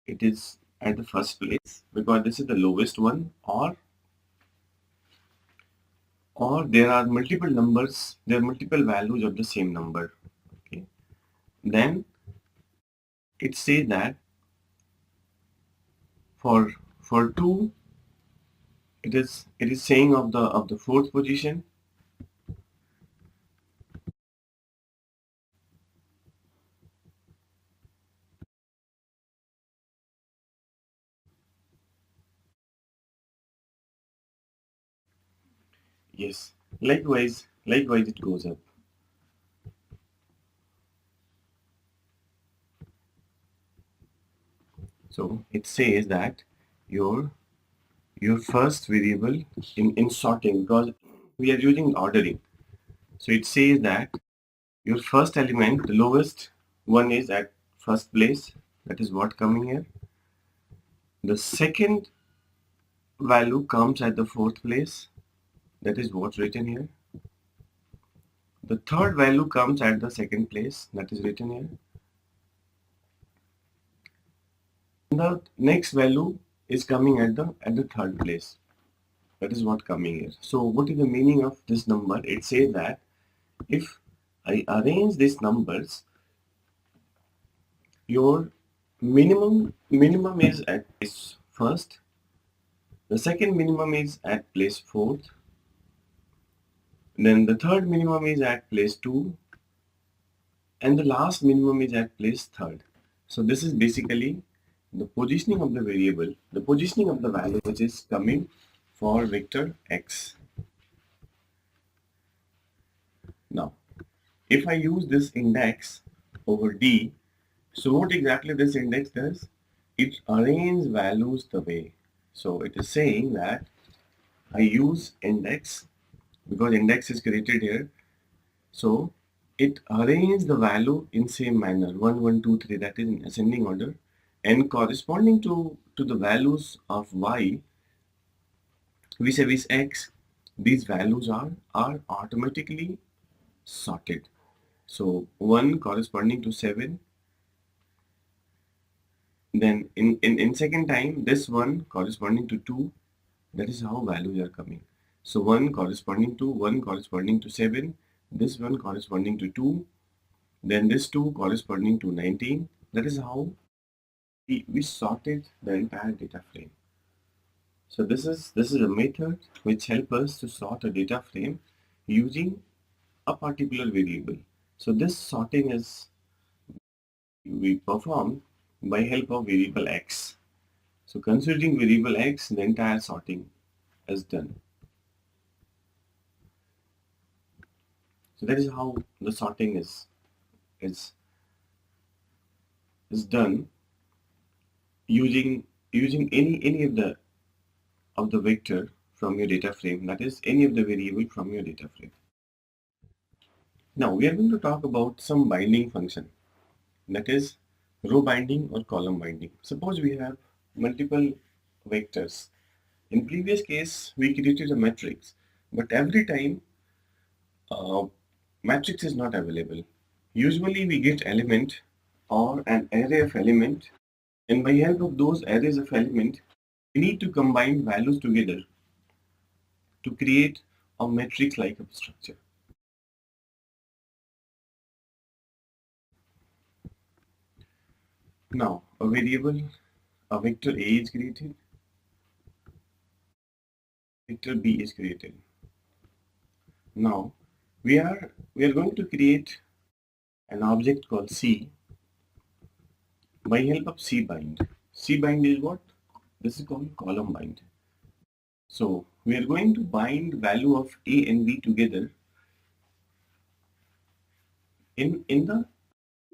it is at the first place because this is the lowest one, or there are multiple numbers, there are multiple values of the same number. Okay. Then it says that for 2 it is saying of the fourth position. Yes, likewise it goes up. So it says that your first variable in sorting, because we are using ordering. So it says that your first element, the lowest one, is at first place. That is what coming here. The second value comes at the fourth place. That is what's written here. The third value comes at the second place. That is written here. And the next value is coming at the third place. That is what coming here. So what is the meaning of this number? It says that if I arrange these numbers, your minimum is at place first, the second minimum is at place fourth, then the third minimum is at place 2, and the last minimum is at place third. So this is basically the positioning of the variable, the positioning of the value which is coming for vector x. Now, if I use this index over D, so what exactly this index does? It arranges values the way. So it is saying that I use index because index is created here. So it arranges the value in same manner 1, 1, 2, 3, that is in ascending order, and corresponding to the values of y vis-a-vis x, these values are automatically sorted. So 1 corresponding to 7, then in second time this one corresponding to 2, that is how values are coming. So 1 corresponding to 1 corresponding to 7, this one corresponding to 2, then this 2 corresponding to 19. That is how we sorted the entire data frame. So this is a method which helps us to sort a data frame using a particular variable. So this sorting is we perform by help of variable x. So considering variable x, the entire sorting is done. So that is how the sorting is is done using any of the vector from your data frame, that is any of the variable from your data frame. Now we are going to talk about some binding function, that is row binding or column binding. Suppose we have multiple vectors. In previous case we created a matrix, but every time uh, matrix is not available. Usually we get element or an array of element, and by help of those arrays of element we need to combine values together to create a matrix like a structure. Now a variable, a vector A is created, vector B is created. Now we are going to create an object called C by help of C bind. C bind is what? This is called column bind. So we are going to bind value of A and B together in the.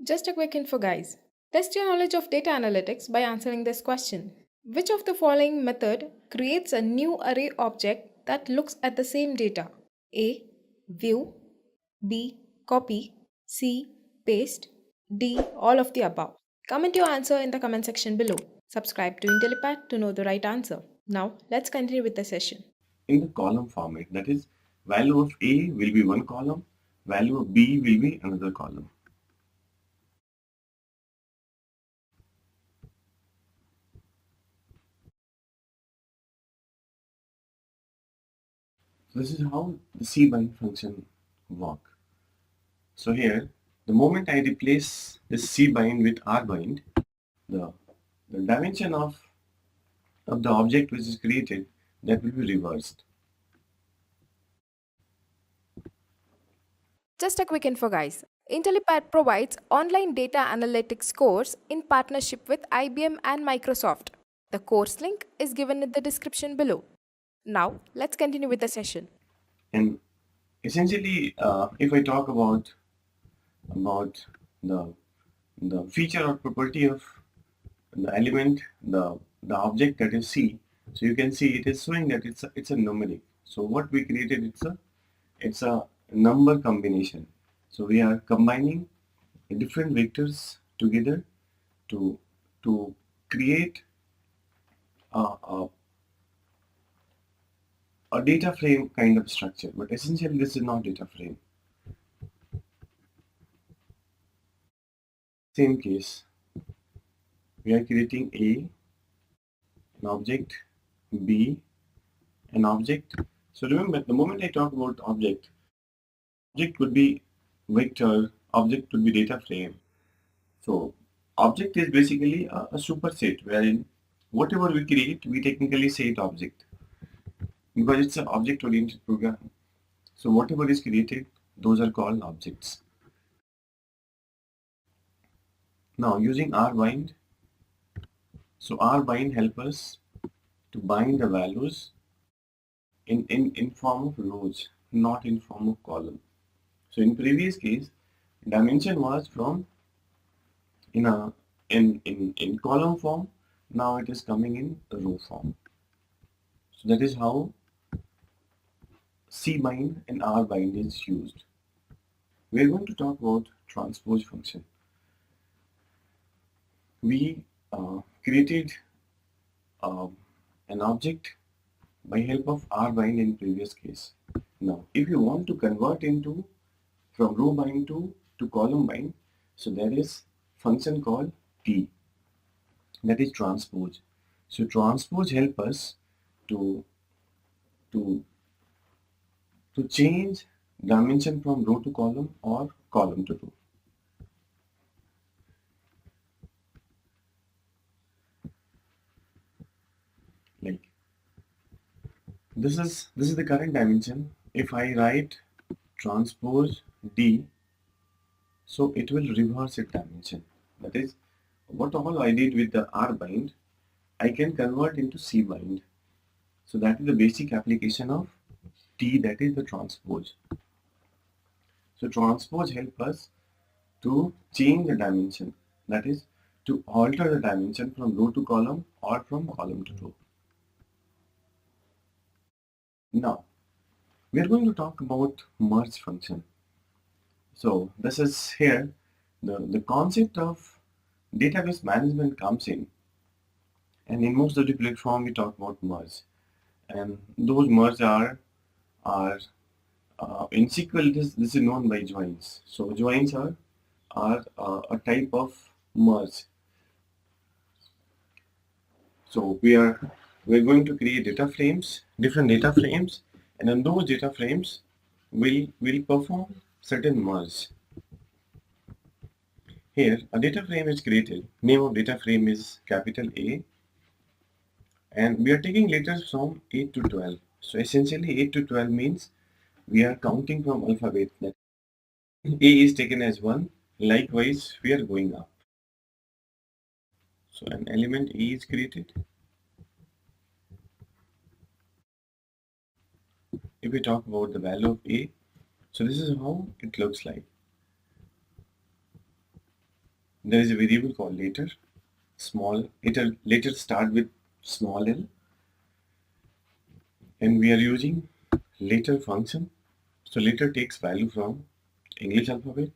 Just a quick info, guys. Test your knowledge of data analytics by answering this question. Which of the following method creates a new array object that looks at the same data? A. View. B. Copy. C. Paste. D. All of the above. Comment your answer in the comment section below. Subscribe to Intellipaat to know the right answer. Now, let's continue with the session. In the column format, that is value of A will be one column, value of B will be another column. So this is how the cbind function work. So here the moment I replace this cbind with rbind, the dimension of the object which is created, that will be reversed. Just a quick info, guys. Intellipaat provides online data analytics course in partnership with IBM and Microsoft. The course link is given in the description below. Now, let's continue with the session. And essentially, if I talk about the feature or property of the element, the object that is C, so you can see it is showing that it's a numeric. So what we created, it's a number combination. So we are combining different vectors together to create a, a, a data frame kind of structure. But essentially this is not data frame. Same case, we are creating A, an object, B, an object. So remember, the moment I talk about object could be vector, object could be data frame. So Object is basically a superset wherein whatever we create, we technically say it object because it's an object-oriented program. So whatever is created, those are called objects. Now using rbind, so rbind help us to bind the values in form of rows, not in form of column. So in previous case, dimension was from in a in column form. Now it is coming in row form. So that is how cbind and rbind is used. We are going to talk about transpose function. We created an object by help of rbind in previous case. Now, if you want to convert into from row bind to column bind, so there is function called T, that is transpose. So transpose help us to to to change dimension from row to column or column to row. Like this is the current dimension. If I write transpose D, so it will reverse its dimension. That is what all I did with the R bind, I can convert into C bind. So that is the basic application of T, that is the transpose. So transpose help us to change the dimension, that is to alter the dimension from row to column or from column to row. Now we are going to talk about merge function. So this is here the concept of database management comes in, and in most of the platform we talk about merge, and those merge are in SQL this is known by joins. So joins are a type of merge. So we're going to create data frames, different data frames, and in those data frames will perform certain merge. Here a data frame is created. Name of data frame is capital A, and we are taking letters from 8 to 12. So essentially 8 to 12 means we are counting from alphabet. That A is taken as 1. Likewise, we are going up. So an element A is created. If we talk about the value of A, so this is how it looks like. There is a variable called later. Later start with small l, and we are using later function. So later takes value from English alphabet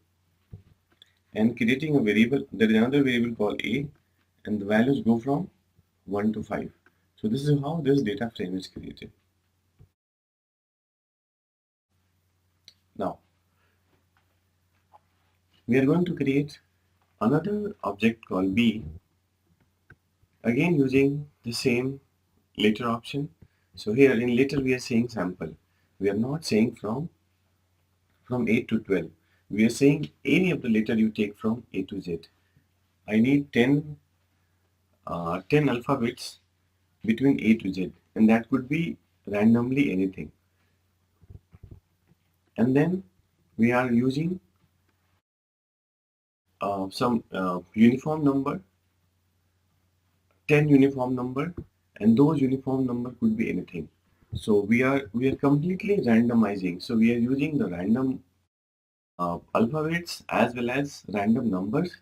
and creating a variable. There is another variable called A, and the values go from 1 to 5. So this is how this data frame is created. Now we are going to create another object called B, again using the same later option. So here in later we are saying sample. We are not saying from 8 to 12. We are saying any of the letter you take from A to Z. I need 10 alphabets between A to Z, and that could be randomly anything. And then we are using some uniform number, 10 uniform number, and those uniform number could be anything. So we are completely randomizing. So we are using the random alphabets as well as random numbers.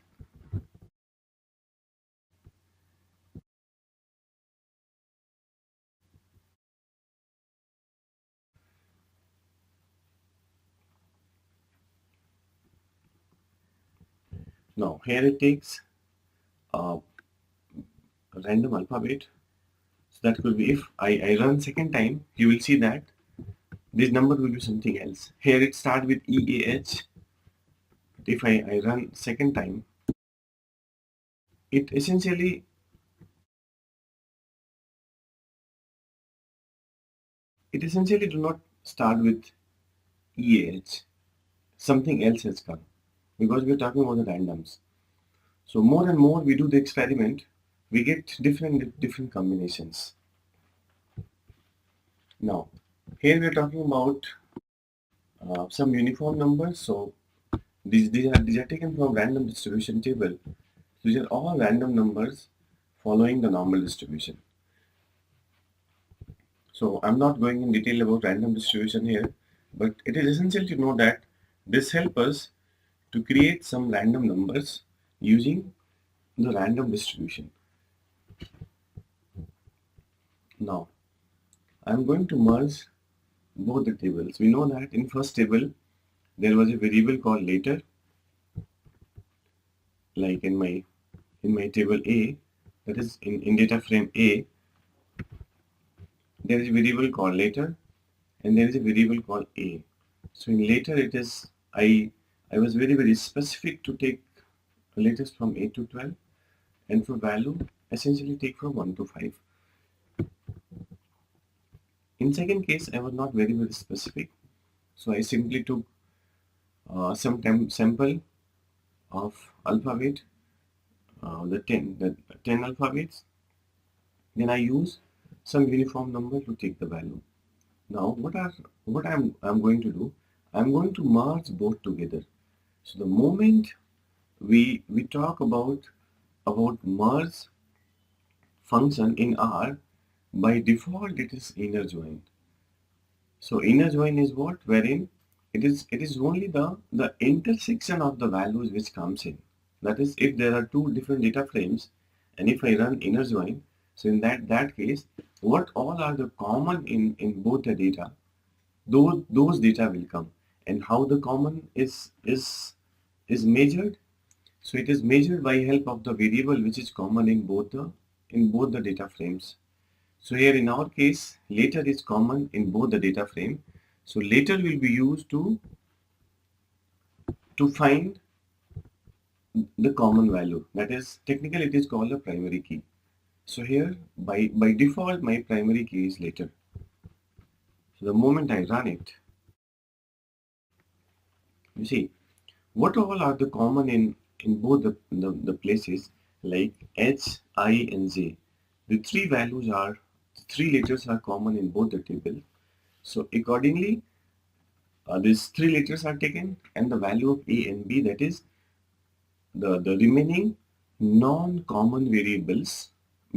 Now here it takes a random alphabet. So that could be, if I run second time, you will see that this number will be something else. Here it starts with EAH. If I run second time, it essentially do not start with EAH. Something else has come because we are talking about the randoms. So more and more we do the experiment, we get different combinations. Now, here we are talking about some uniform numbers. So these are taken from random distribution table. These are all random numbers following the normal distribution. So I'm not going in detail about random distribution here, but it is essential to know that this helps us to create some random numbers using the random distribution. Now, I'm going to merge both the tables. We know that in first table there was a variable called later, like in my table A, that is in data frame A, there is a variable called later and there is a variable called A. So in later it is I was very specific to take latest from 8 to 12, and for value essentially take from 1 to 5. In second case I was not very specific, so I simply took some sample of alphabet, the 10 alphabets. Then I use some uniform number to take the value. Now what I'm going to do, I'm going to merge both together. So the moment we talk about merge function in R, by default it is inner join. So inner join is what? Wherein it is only the intersection of the values which comes in. That is, if there are two different data frames, and if I run inner join, so in that case, what all are the common in both the data, those data will come. And how the common is measured? So it is measured by help of the variable which is common in both the data frames. So here in our case, later is common in both the data frame. So later will be used to find the common value. That is, technically it is called a primary key. So here by default my primary key is later. So the moment I run it, you see what all are the common in both the places, like H, I and J. The three letters are common in both the table. So accordingly, these three letters are taken and the value of A and B, that is the remaining non-common variables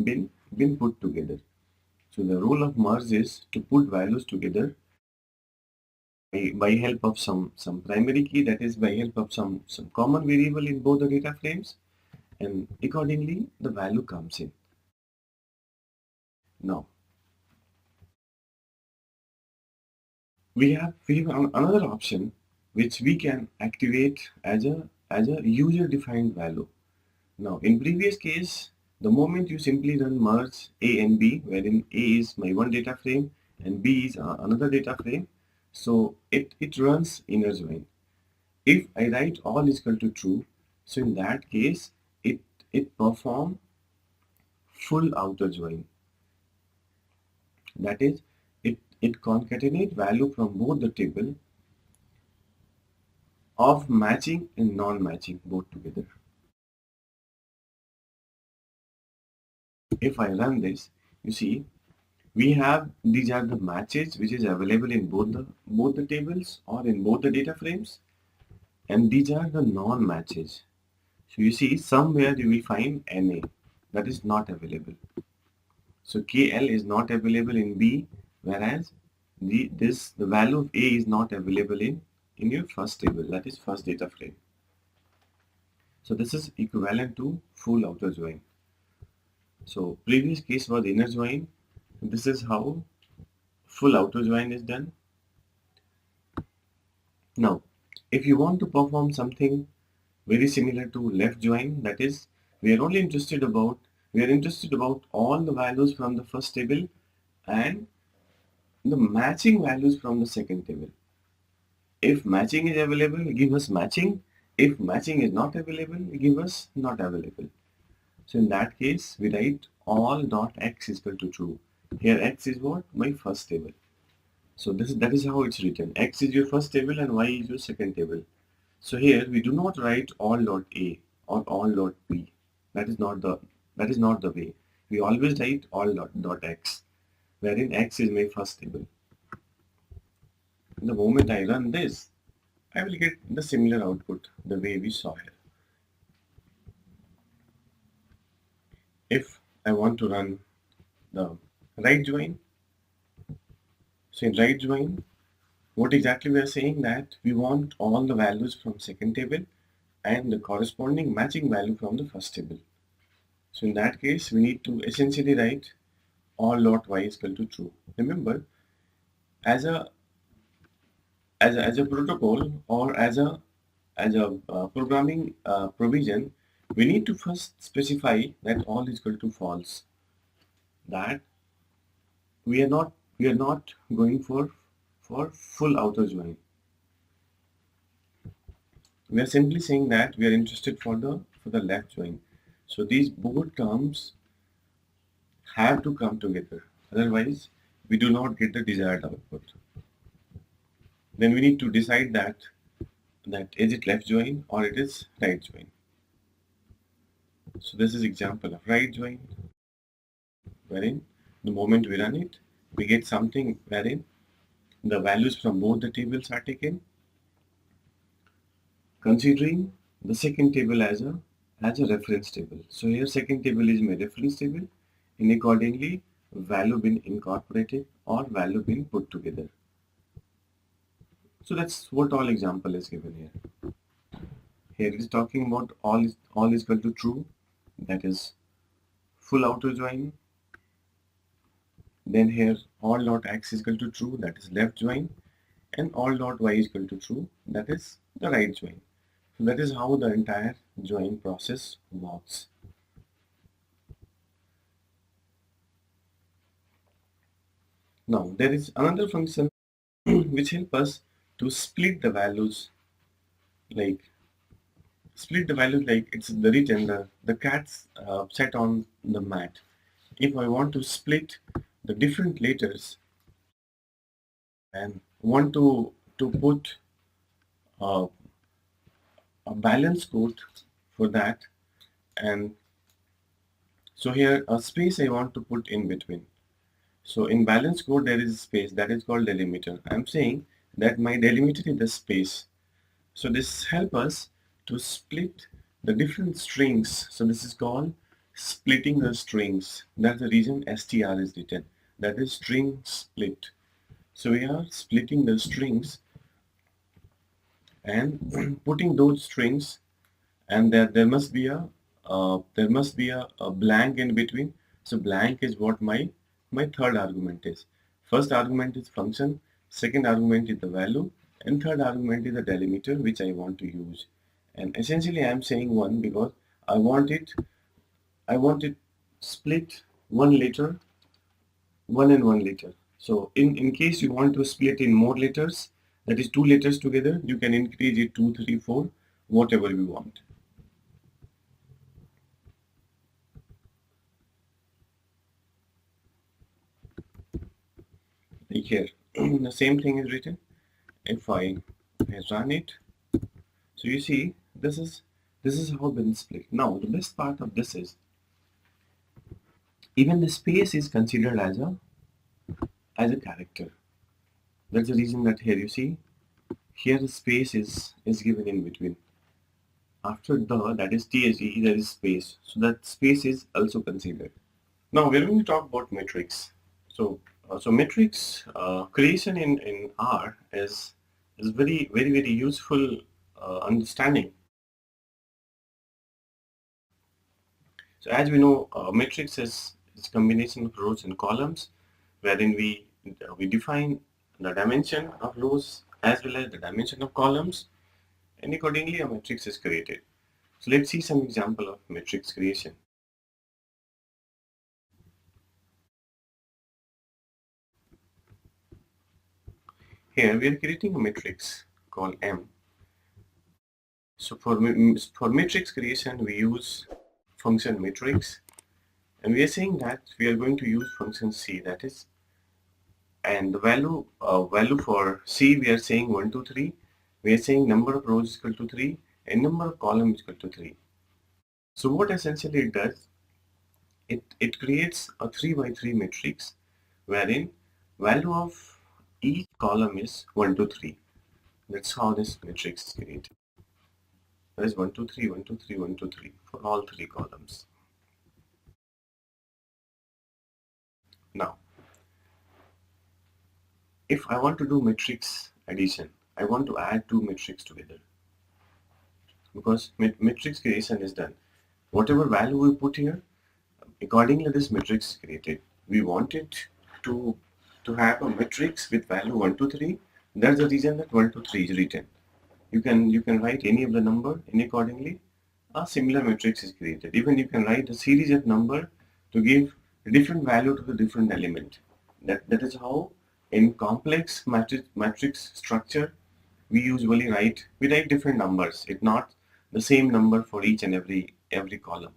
been put together. So the role of merge is to put values together by help of some primary key, that is by help of some common variable in both the data frames, and accordingly the value comes in. Now we have another option which we can activate as a user defined value. Now, in previous case, the moment you simply run merge A and B, wherein A is my one data frame and B is another data frame, so it runs inner join. If I write all is equal to true, so in that case, it perform full outer join. That is, it concatenate value from both the table of matching and non-matching both together. If I run this, you see we have these are the matches which is available in both the tables or in both the data frames, and these are the non-matches. So you see somewhere you will find NA, that is not available. So KL is not available in B, whereas the value of A is not available in your first table, that is first data frame. So this is equivalent to full outer join. So previous case was inner join. This is how full outer join is done. Now, if you want to perform something very similar to left join, that is, we are interested about all the values from the first table and the matching values from the second table. If matching is available, give us matching. If matching is not available, give us not available. So in that case, we write all dot x is equal to true. Here x is what? My first table. So that is how it's written. X is your first table and y is your second table. So here we do not write all dot a. or all dot p. That is not the way. We always write all dot x, wherein x is my first table. The moment I run this, I will get the similar output the way we saw here. If I want to run the right join, so in right join, what exactly we are saying that we want all the values from second table and the corresponding matching value from the first table. So in that case, we need to essentially write all dot y is equal to true. Remember, as a as a protocol or as a programming provision, we need to first specify that all is equal to false. That we are not going for full outer join. We are simply saying that we are interested for the left join. So these both terms have to come together. Otherwise, we do not get the desired output. Then we need to decide that is it left join or it is right join. So this is example of right join, wherein the moment we run it, we get something wherein the values from both the tables are taken, considering the second table as a reference table. So here second table is my reference table, and accordingly value been incorporated or value been put together. So that's what all example is given here. Here it is talking about all is equal to true, that is full outer join. Then here all dot x is equal to true, that is left join, and all dot y is equal to true, that is the right join. So that is how the entire join process works. Now there is another function which help us to split the values, like it's the written the cats set on the mat. If I want to split the different letters and want to put uh, a balance code for that, and so here a space I want to put in between. So in balance code there is a space that is called delimiter. I'm saying that my delimiter is the space. So this help us to split the different strings. So this is called splitting the strings. That's the reason str is written. That is string split. So we are splitting the strings and putting those strings, and there must be a blank in between. So blank is what my third argument is. First argument is function, second argument is the value, and third argument is the delimiter which I want to use. And essentially I am saying one because I want it split one letter, one and one letter. So in case you want to split in more letters, that is two letters together, you can increase it 2, 3, 4, whatever you want. Like here, the same thing is written. If I run it, so you see this is how been split. Now the best part of this is even the space is considered as a character. That's the reason that here you see here the space is given in between. After the, that is TSE, there is space. So that space is also considered. Now when we talk about metrics, so metrics creation in R is very useful understanding. So as we know, matrix is combination of rows and columns, wherein we define the dimension of rows as well as the dimension of columns, and accordingly a matrix is created. So let's see some example of matrix creation. Here we are creating a matrix called M. So for matrix creation we use function matrix, and we are saying that we are going to use function C, that is, and the value for C we are saying 1, 2, 3. We are saying number of rows is equal to 3 and number of columns is equal to 3. So what essentially it does, it creates a 3 by 3 matrix wherein value of each column is 1 to 3. That's how this matrix is created. That is 1 2 3 1 2 3 1 2 3 for all three columns. Now, if I want to do matrix addition, I want to add two matrices together, because matrix creation is done. Whatever value we put here, accordingly this matrix is created. We want it to have a matrix with value 1 to 3. That's the reason that 1 to 3 is written. You can write any of the number, and accordingly a similar matrix is created. Even you can write a series of number to give a different value to the different element. That is how in complex matrix structure we write different numbers. It's not the same number for each and every column.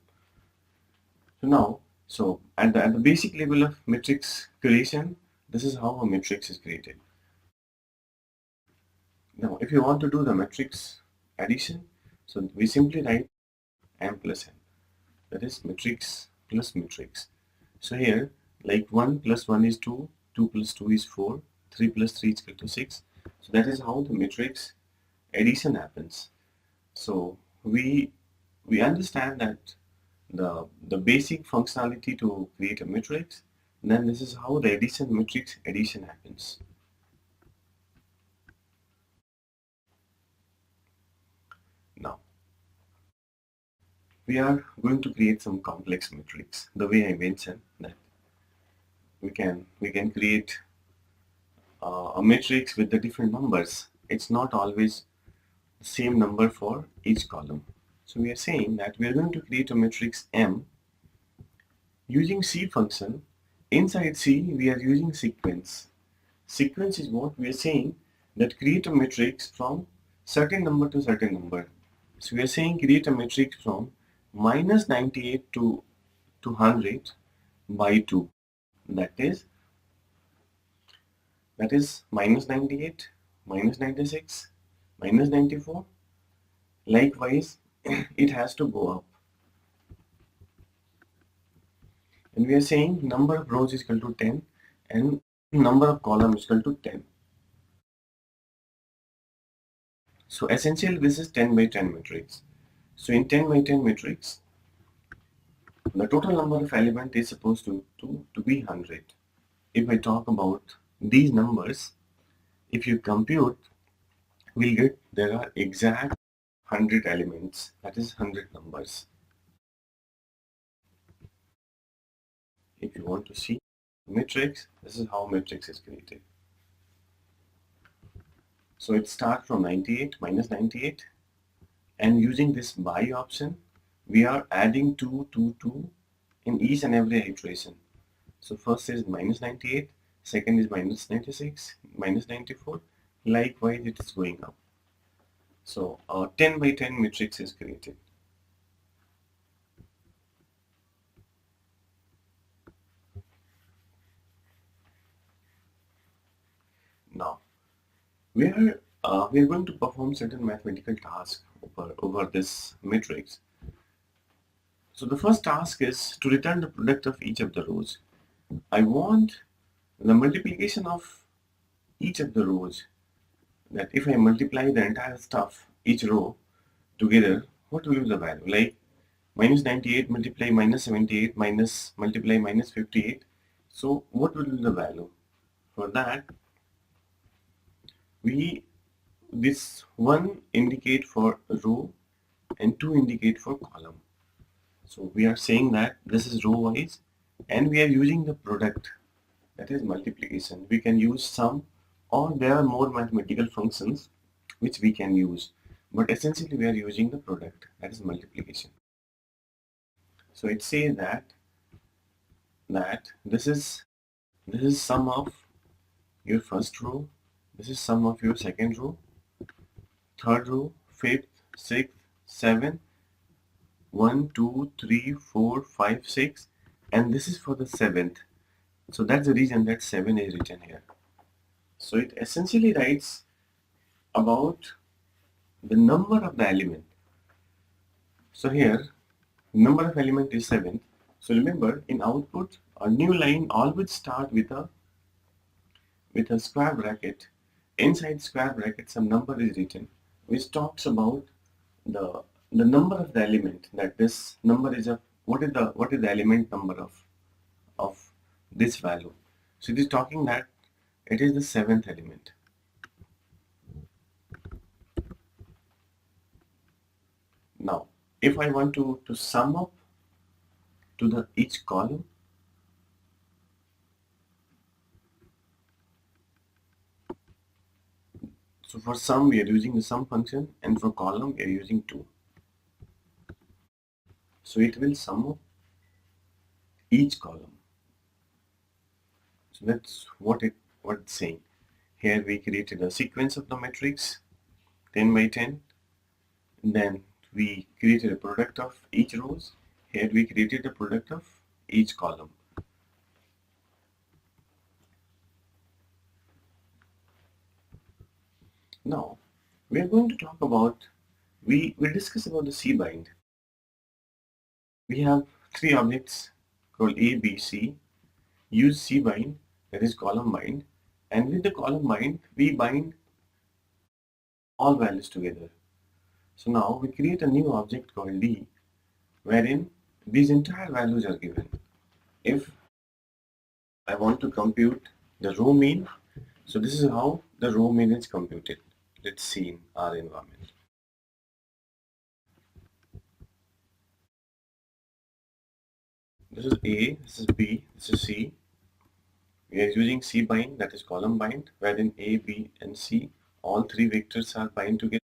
So at the basic level of matrix creation, this is how a matrix is created. Now, if you want to do the matrix addition, so we simply write m plus n. That is matrix plus matrix. So here, like 1 plus 1 is 2, 2 plus 2 is 4, 3 plus 3 is equal to 6. So that is how the matrix addition happens. So we understand that the basic functionality to create a matrix, then this is how the matrix addition happens. Now, we are going to create some complex matrix. The way I mentioned that we can create a matrix with the different numbers. It's not always the same number for each column. So we are saying that we are going to create a matrix M using C function. Inside C, we are using sequence. Sequence is what we are saying that create a matrix from certain number to certain number. So we are saying create a matrix from minus 98 to 100 by 2. That is minus 98, minus 96, minus 94. Likewise, it has to go up. And we are saying number of rows is equal to 10 and number of columns is equal to 10. So essentially this is 10 by 10 matrix. So in 10 by 10 matrix, the total number of element is supposed to be 100. If I talk about these numbers, if you compute, we'll get there are exact 100 elements, that is 100 numbers. If you want to see matrix, this is how matrix is created. So it starts from 98 minus 98, and using this by option, we are adding 2, 2, 2 in each and every iteration. So first is minus 98, second is minus 96, minus 94. Likewise, it is going up. So a 10 by 10 matrix is created. Now, we are going to perform certain mathematical tasks over this matrix. So the first task is to return the product of each of the rows. I want the multiplication of each of the rows. That if I multiply the entire stuff, each row together, what will be the value? Like minus 98 multiply minus 78 minus multiply minus 58. So what will be the value? For that, this one indicate for row and two indicate for column. So we are saying that this is row wise, and we are using the product, that is multiplication. We can use sum, or there are more mathematical functions which we can use, but essentially we are using the product, that is multiplication. So it says that this is sum of your first row, this is sum of your second row, third row, fifth, sixth, seventh, 1, 2, 3, 4, 5, 6, and this is for the seventh. So that's the reason that 7 is written here. So it essentially writes about the number of the element. So here Number of element is 7. So remember, in output, a new line always start with a square bracket. Inside square bracket, some number is written, which talks about the the number of the element. That this number is what is the element number of this value. So it is talking that it is the seventh element. Now, if I want to sum up to the each column, so for sum we are using the sum function, and for column we are using 2. So it will sum up each column. So that's what it's saying. Here we created a sequence of the matrix 10 by 10. Then we created a product of each rows. Here we created a product of each column. Now we are going to talk about, we will discuss about the cbind. We have three objects called A, B, C. Use cbind, that is column bind, and with the column bind we bind all values together. So now we create a new object called D, wherein these entire values are given. If I want to compute the row mean, so this is how the row mean is computed. Let's see in our environment. This is A, this is B, this is C. We are using cbind, that is column bind, wherein A, B and C, all three vectors are bind together.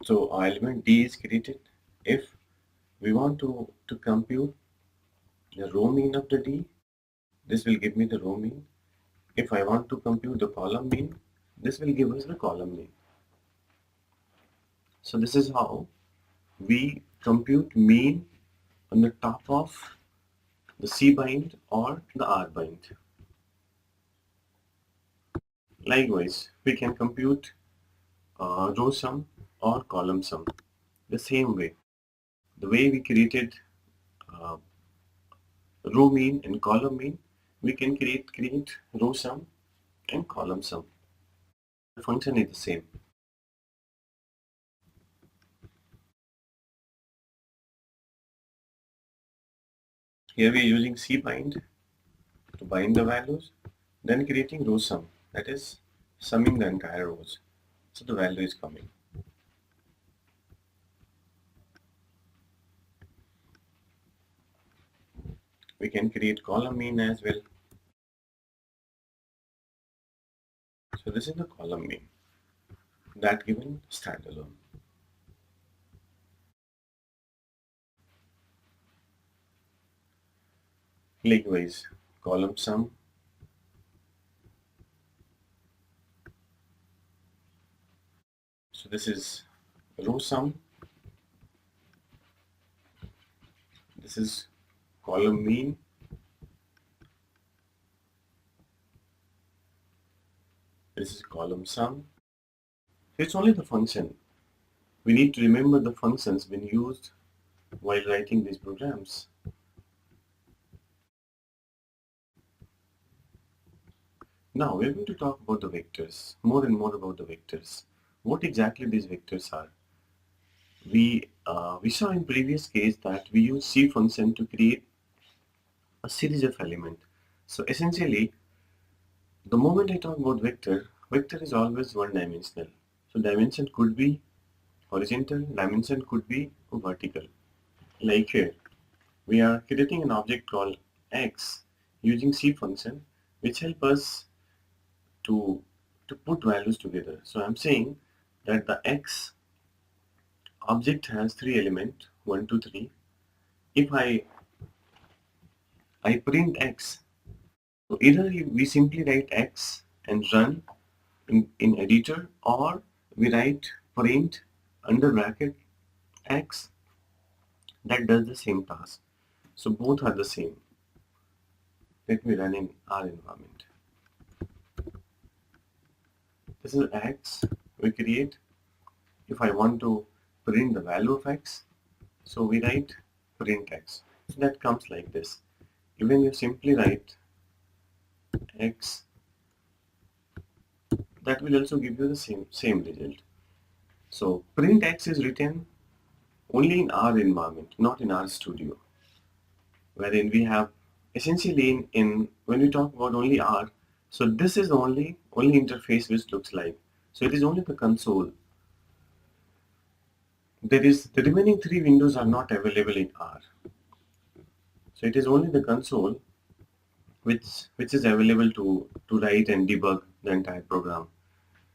So our element D is created. If we want to compute the row mean of the D, this will give me the row mean. If I want to compute the column mean, this will give us the column mean. So this is how we compute mean on the top of the cbind or the rbind. Likewise, we can compute row sum or column sum the same way. The way we created uh, row mean and column mean, we can create row sum and column sum. The function is the same. Here we are using cbind to bind the values, then creating row sum, that is summing the entire rows. So the value is coming. We can create column mean as well. So this is the column mean, that given standalone. Likewise, column sum. So this is row sum. This is column mean. This is column sum. It's only the function. We need to remember the functions when used while writing these programs. Now we're going to talk about the vectors, more and more about the vectors. What exactly these vectors are? We saw in previous case that we use C function to create a series of elements. So essentially, the moment I talk about vector, vector is always one dimensional. So dimension could be horizontal, dimension could be vertical. Like here, we are creating an object called x using C function, which help us to put values together. So I'm saying that the x object has three elements, 1, 2, 3. If I print x, so either we simply write x and run in editor, or we write print under bracket x, that does the same task. So both are the same. Let me run in our environment. This is x we create. If I want to print the value of x. So we write print x. So that comes like this. Even you simply write x, that will also give you the same result. So print x is written only in our environment, not in our studio, wherein we have essentially in when we talk about only R, so this is the only interface which looks like. So it is only the console. There is the remaining three windows are not available in R. So it is only the console which is available to write and debug the entire program.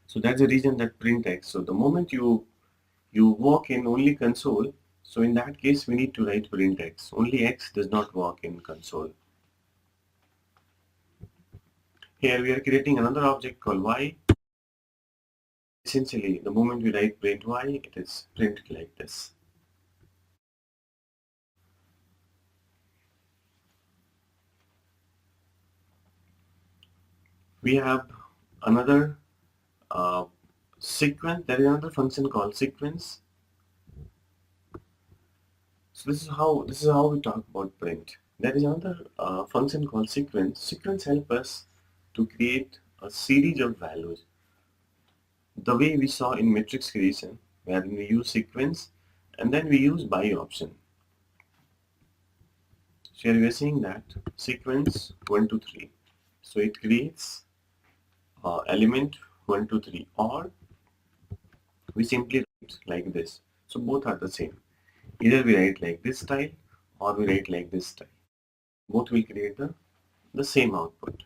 So that's the reason that print X. So the moment you work in only console, so in that case we need to write print X. Only X does not work in console. Here we are creating another object called Y. Essentially, the moment we write print Y, it is printed like this. We have another sequence. There is another function called sequence. So this is how we talk about print. There is another function called sequence. Sequence help us to create a series of values. The way we saw in matrix creation, where we use sequence and then we use by option. So here we are saying that sequence 1 to 3. So it creates element 1 to 3, or we simply write like this. So both are the same. Either we write like this style or we write like this style. Both will create the same output.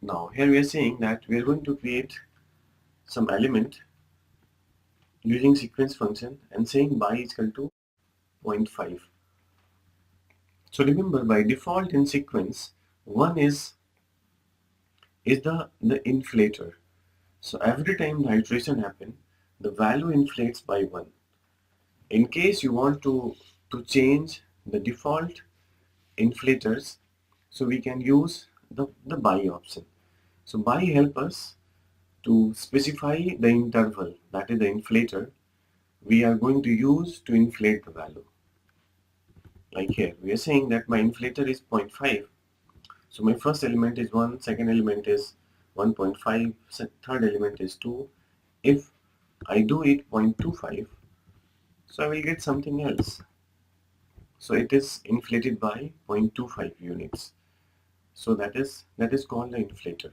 Now here we are saying that we are going to create some element using sequence function and saying by is equal to 0.5. So remember, by default in sequence, 1 is the inflator. So every time the iteration happens, the value inflates by 1. In case you want to change the default inflators, so we can use the by option. So by help us to specify the interval, that is the inflator, we are going to use to inflate the value. Like here, we are saying that my inflator is 0.5. So my first element is 1, second element is 1.5, third element is 2. If I do it 0.25, so I will get something else. So it is inflated by 0.25 units. So that is called the inflator.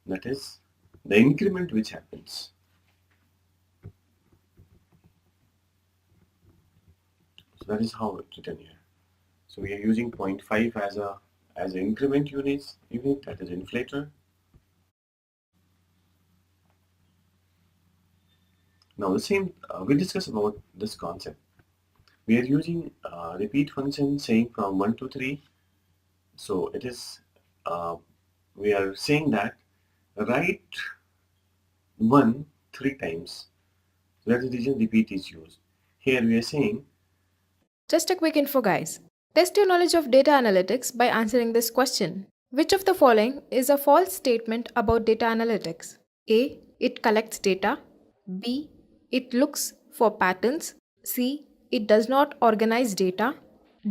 That is the increment which happens. So that is how it's written here. So we are using 0.5 as an increment unit, that is inflator. Now the same, we discuss about this concept. We are using repeat function saying from 1 to 3. So it is, we are saying that write 1 3 times. So that is the reason repeat is used. Here we are saying, Just a quick info, guys. Test your knowledge of data analytics by answering this question. Which of the following is a false statement about data analytics? A. It collects data. B. It looks for patterns. C. It does not organize data.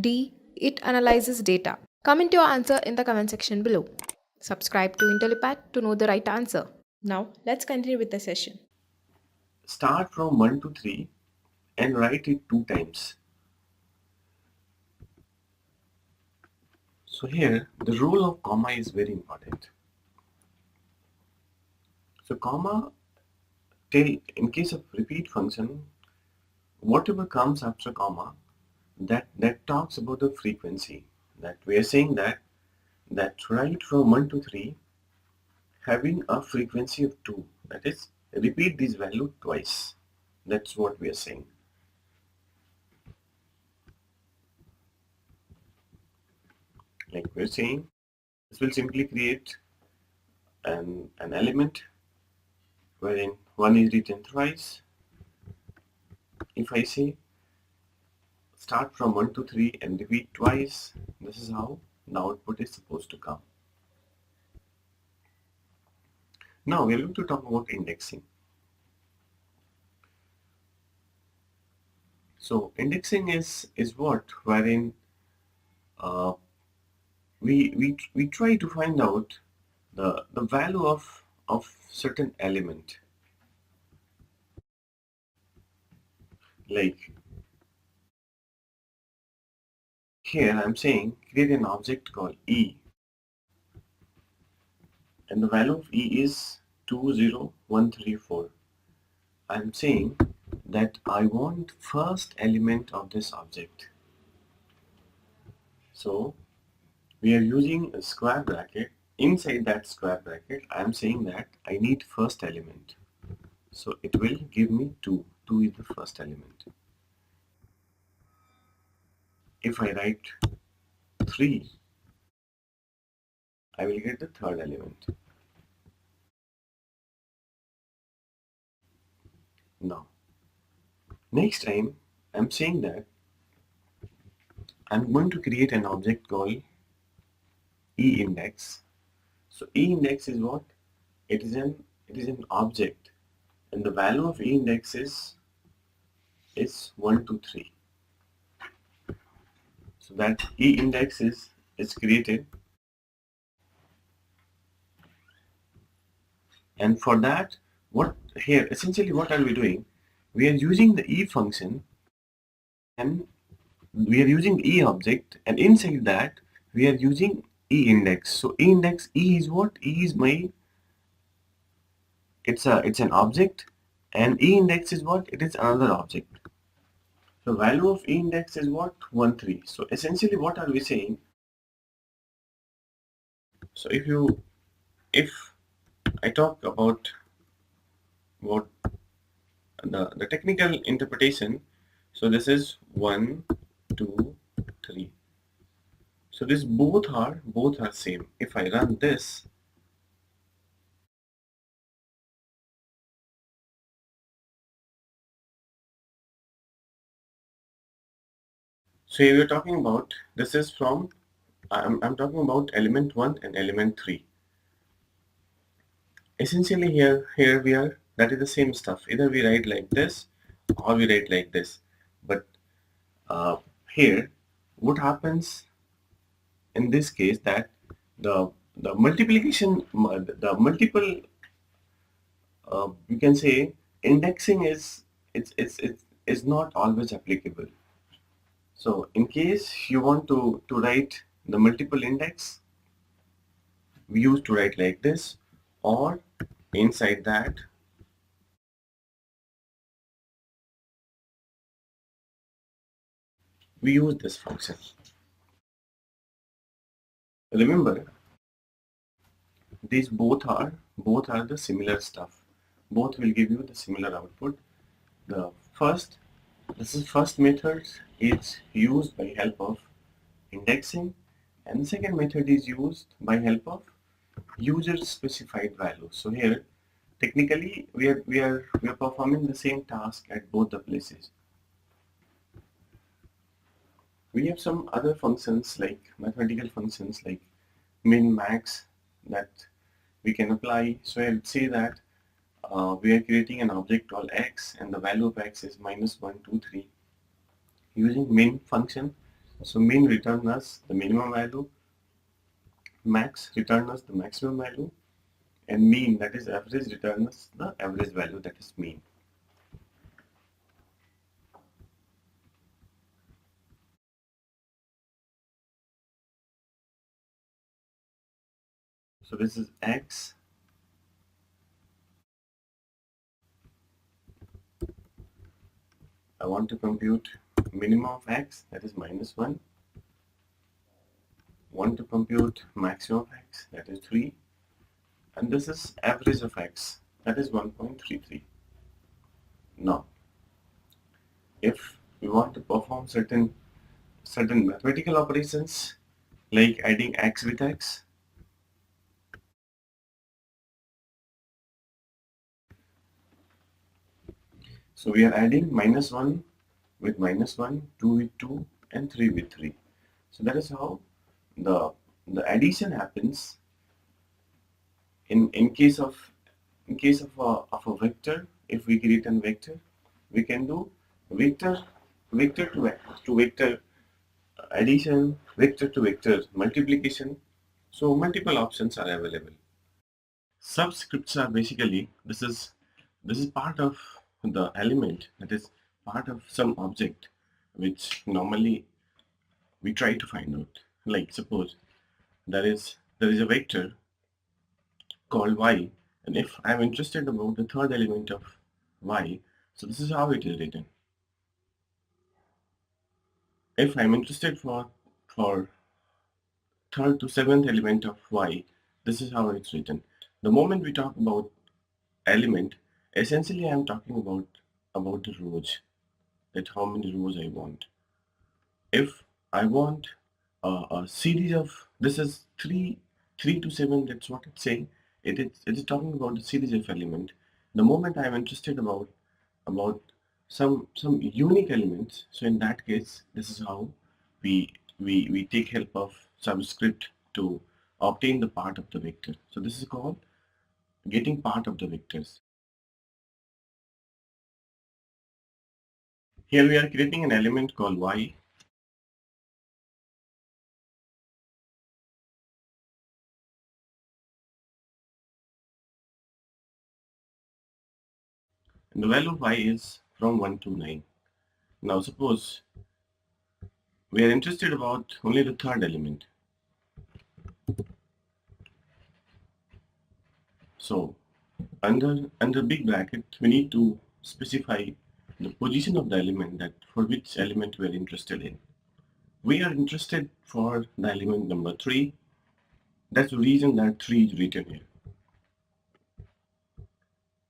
D. It analyzes data. Comment your answer in the comment section below. Subscribe to Intellipaat to know the right answer. Now, let's continue with the session. start from 1 to 3 and write it 2 times. So here the role of comma is very important. So comma, in case of repeat function, whatever comes after comma, that talks about the frequency. That we are saying that right from 1 to 3 having a frequency of 2, that is repeat this value twice. That's what we are saying. Like we're saying, this will simply create an element wherein 1 is written twice. If I say start from 1 to 3 and repeat twice, this is how the output is supposed to come. Now we are going to talk about indexing. So indexing is what, wherein uh, we try to find out the value of certain element. Like here I'm saying create an object called E, and the value of E is 20134. I'm saying that I want first element of this object. So we are using a square bracket. Inside that square bracket, I'm saying that I need first element. So it will give me 2. 2 is the first element. If I write 3, I will get the third element. Now, next time, I'm saying that I'm going to create an object called e-index. So e-index is what? It is an object, and the value of e-index is 1, 2, 3. So that e-index is created, and for that, what here essentially what are we doing? We are using the e function, and we are using e object, and inside that we are using e index. So e index, e is what? E is my, it's an object, and e index is what? It is another object. The value of e index is what? 1, 3. So essentially what are we saying? So if I talk about the technical interpretation, so this is 1, 2, 3. So this both are same. If I run this, so here we're talking about, this is from, I'm talking about element 1 and element 3. Essentially here we are, that is the same stuff. Either we write like this or we write like this. But here what happens in this case, that the multiplication, the multiple, you can say indexing is not always applicable. So in case you want to write the multiple index, we used to write like this, or inside that we use this function. Remember, these both are the similar stuff. Both will give you the similar output. The first, this is first method is used by help of indexing, and the second method is used by help of user specified value. So here technically we are performing the same task at both the places. We have some other functions like mathematical functions like min, max, that we can apply. So I'll say that we are creating an object called x, and the value of x is -1, 2, 3 using min function. So min return us the minimum value, max return us the maximum value, and mean, that is average, return us the average value, that is mean. So this is x. I want to compute minimum of x, that is -1. Want to compute maximum of x, that is 3. And this is average of x, that is 1.33. Now, if we want to perform certain mathematical operations like adding x with x, so we are adding -1 with -1, 2 with 2, and 3 with 3. So that is how the addition happens in case of In case of a vector, if we create a vector, we can do vector to vector addition, vector to vector multiplication. So multiple options are available. Subscripts are basically this is part of the element, that is part of some object which normally we try to find out. Like suppose there is a vector called y, and if I'm interested about the third element of y, so this is how it is written. If I'm interested for third to seventh element of y, this is how it's written. The moment we talk about element, essentially I'm talking about the rows, that how many rows I want. If I want a series of, this is 3 to 7, that's what it's saying. It is talking about the series of element. The moment I'm interested about some unique elements, so in that case, this is how we take help of subscript to obtain the part of the vector. So this is called getting part of the vectors. Here we are creating an element called y. And the value of y is from 1 to 9. Now suppose we are interested about only the third element. So under big bracket, we need to specify the position of the element, that for which element we are interested in. We are interested for the element number 3. That's the reason that 3 is written here.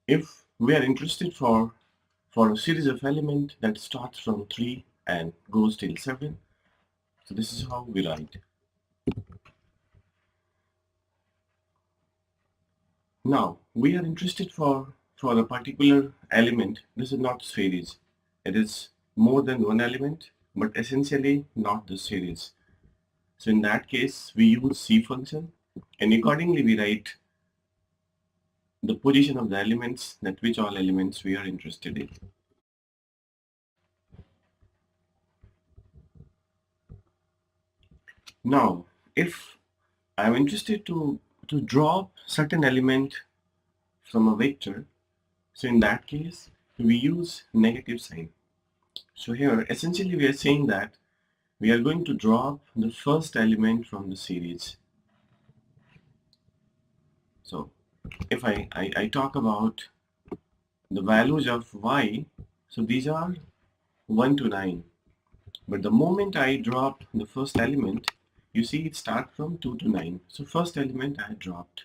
If we are interested for a series of elements that starts from 3 and goes till 7, so this is how we write. Now we are interested for a particular element. This is not series. It is more than one element, but essentially not the series. So in that case, we use C function, and accordingly we write the position of the elements, that which all elements we are interested in. Now, if I'm interested to drop certain element from a vector, so in that case, we use negative sign. So here, essentially we are saying that we are going to drop the first element from the series. So if I talk about the values of y, so these are 1 to 9. But the moment I drop the first element, you see it starts from 2 to 9. So first element I dropped.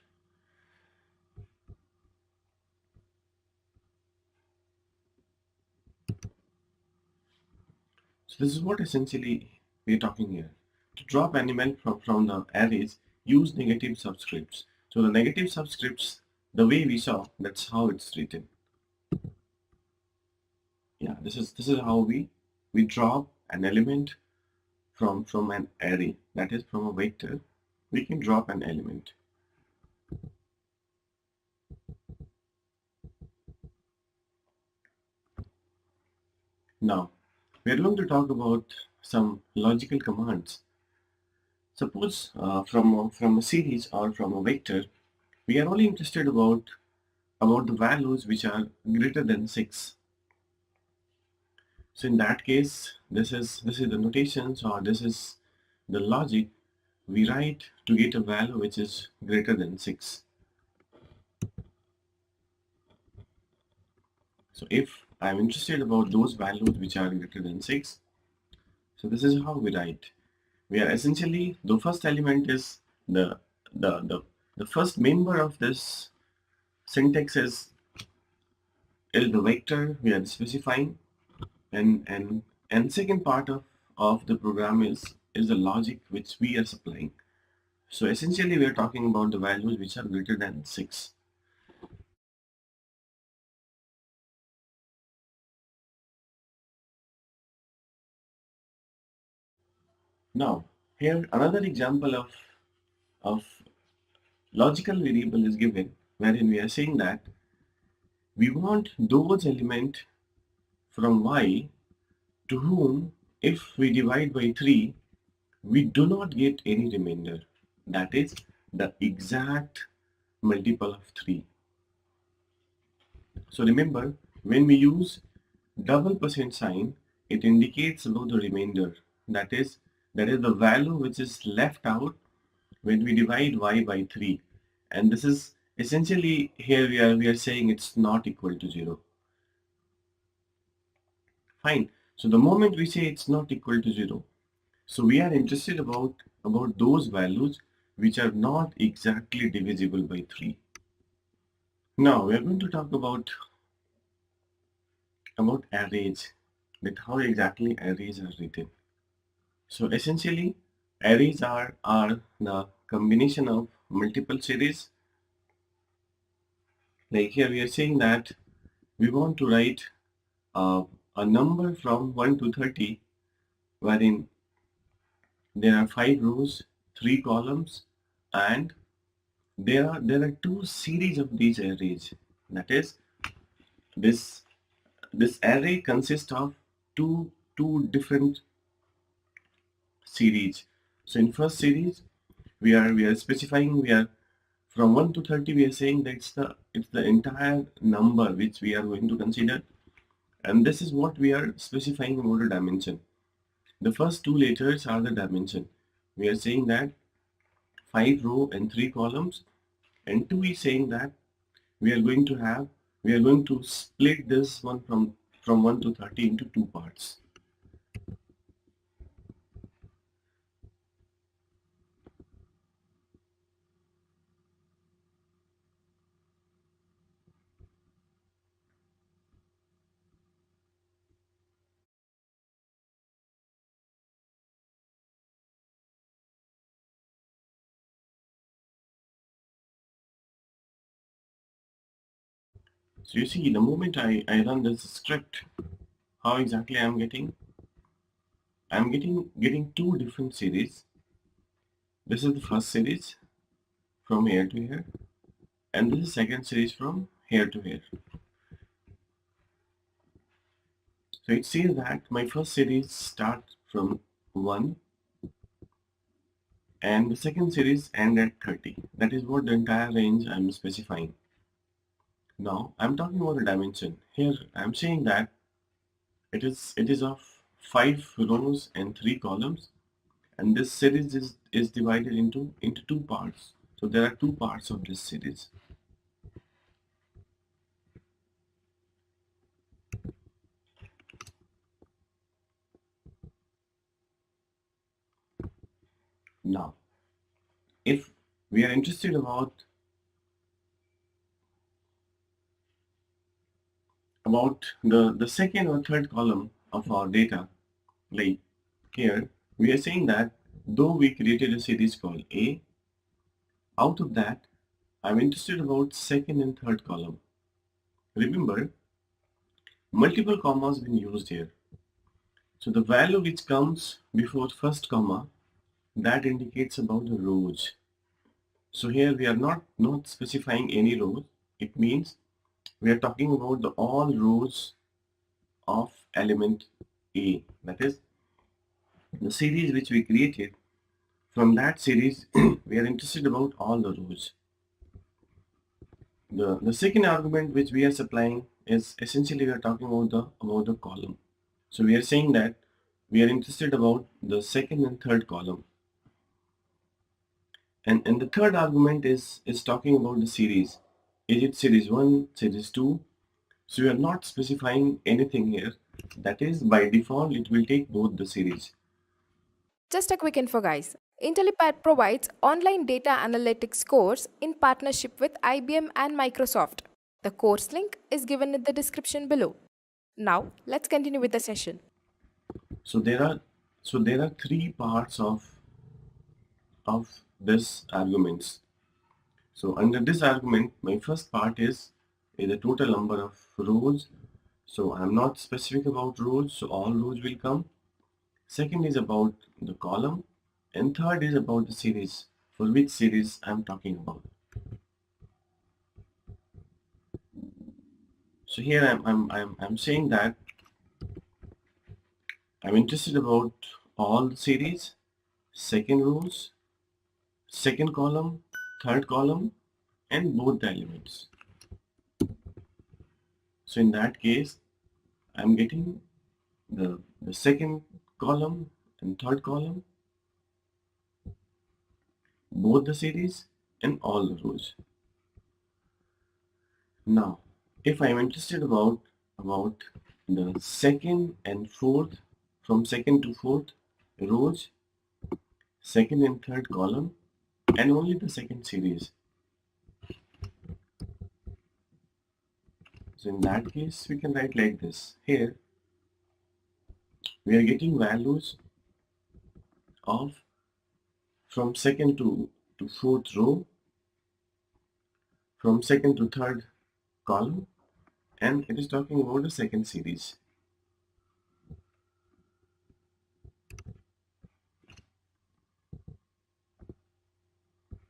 So this is what essentially we are talking here. To drop an element from the arrays, use negative subscripts. So the negative subscripts, the way we saw, that's how it's written. Yeah, this is how we drop an element from an array, that is from a vector. We can drop an element. Now we are going to talk about some logical commands. Suppose from a series or from a vector, we are only interested about the values which are greater than 6. So in that case, this is the notations, or this is the logic we write to get a value which is greater than 6. So if I'm interested about those values which are greater than 6, so this is how we write. We are essentially, the first element is the the, the first member of this syntax is the vector we are specifying, and second part of the program is the logic which we are supplying. So essentially we are talking about the values which are greater than 6. Now here another example of logical variable is given, wherein we are saying that We want those elements from y to whom if we divide by 3, we do not get any remainder. That is the exact multiple of 3. So remember, when we use double percent sign, it indicates about the remainder. That is the value which is left out when we divide y by 3. And this is essentially here we are saying it's not equal to 0. Fine. So the moment we say it's not equal to 0, so we are interested about those values which are not exactly divisible by 3. Now we are going to talk about arrays, that how exactly arrays are written. So essentially arrays are the combination of multiple series. Like here we are saying that we want to write a number from 1 to 30 wherein there are 5 rows, 3 columns, and there are 2 series of these arrays. That is, this this array consists of two different series. So in first series we are specifying, we are from 1 to 30, we are saying that it's the entire number which we are going to consider, and this is what we are specifying about the dimension. The first 2 letters are the dimension. We are saying that 5 row and 3 columns, and 2 is saying that we are going to split this one from 1 to 30 into 2 parts. So you see, the moment I run this script, how exactly I'm getting 2 different series. This is the first series from here to here, and this is second series from here to here. So it says that my first series starts from 1 and the second series end at 30. That is what the entire range I'm specifying. Now I'm talking about the dimension. Here I'm saying that it is of 5 rows and 3 columns, and this series is divided into 2 parts. So there are 2 parts of this series. Now if we are interested about the second or third column of our data, like here we are saying that though we created a series called A, out of that I'm interested about second and third column. Remember, multiple commas been used here. So the value which comes before first comma, that indicates about the rows. So here we are not specifying any rows. It means we are talking about the all rows of element A. That is the series which we created. From that series, we are interested about all the rows. The second argument which we are supplying is essentially we are talking about the column. So we are saying that we are interested about the second and third column. And the third argument is talking about the series. Is it series 1, series 2? So we are not specifying anything here. That is, by default, it will take both the series. Just a quick info, guys. Intellipaat provides online data analytics course in partnership with IBM and Microsoft. The course link is given in the description below. Now, let's continue with the session. So there are 3 parts of this arguments. So under this argument, my first part is the total number of rows. So I'm not specific about rows, so all rows will come. Second is about the column, and third is about the series, for which series I'm talking about. So here I'm saying that I'm interested about all the series, second rows, second column, third column, and both the elements. So in that case, I'm getting the second column and third column, both the series and all the rows. Now, if I'm interested about the second and fourth, from second to fourth rows, second and third column, and only the second series. So in that case, we can write like this. Here, we are getting values of from second to fourth row, from second to third column, and it is talking about the second series.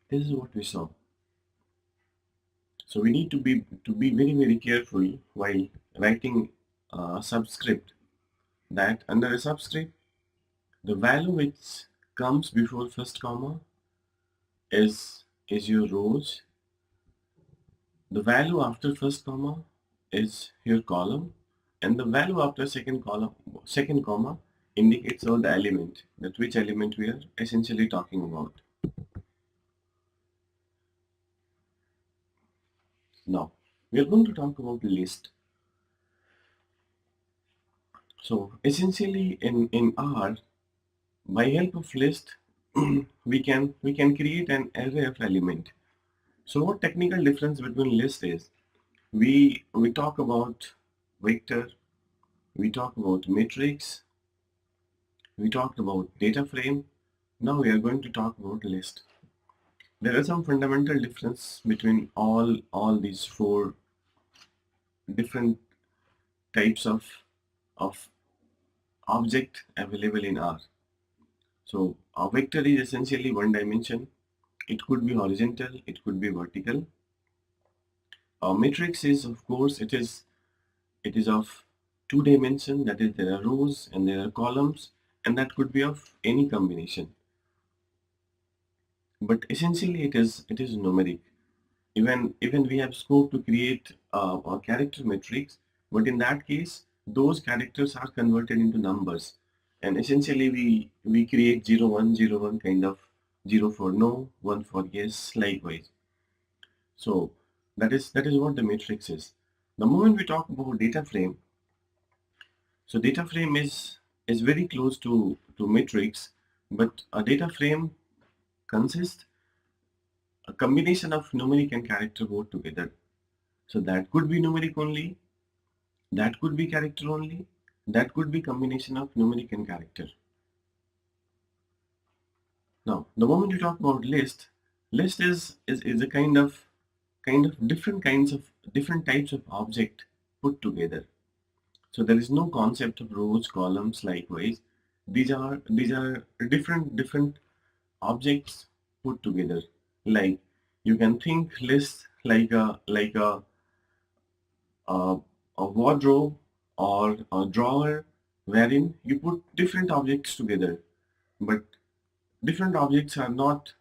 This is what we saw. So we need to be very careful while writing a subscript, that under a subscript the value which comes before first comma is your rows, the value after first comma is your column, and the value after second comma indicates all the element, that which element we are essentially talking about. Now we are going to talk about list. So essentially in R, by help of list, we can create an array of element. So what technical difference between list is, we talk about vector, we talk about matrix, we talked about data frame. Now we are going to talk about list. There are some fundamental difference between all these four different types of object available in R. So a vector is essentially one dimension. It could be horizontal, it could be vertical. A matrix is, of course, it is of two dimension, that is there are rows and there are columns, and that could be of any combination. But essentially it is numeric. Even we have scope to create a character matrix, but in that case those characters are converted into numbers, and essentially we create 0 1 0 1 kind of, 0 for no, 1 for yes, likewise. So that is what the matrix is. The moment we talk about data frame, so data frame is very close to matrix, but a data frame consists a combination of numeric and character both together. So that could be numeric only, that could be character only, that could be combination of numeric and character. Now, the moment you talk about list is a kind of different types of object put together. So there is no concept of rows, columns, likewise. These are different objects put together. Like, you can think list like a wardrobe or a drawer, wherein you put different objects together, but different objects are not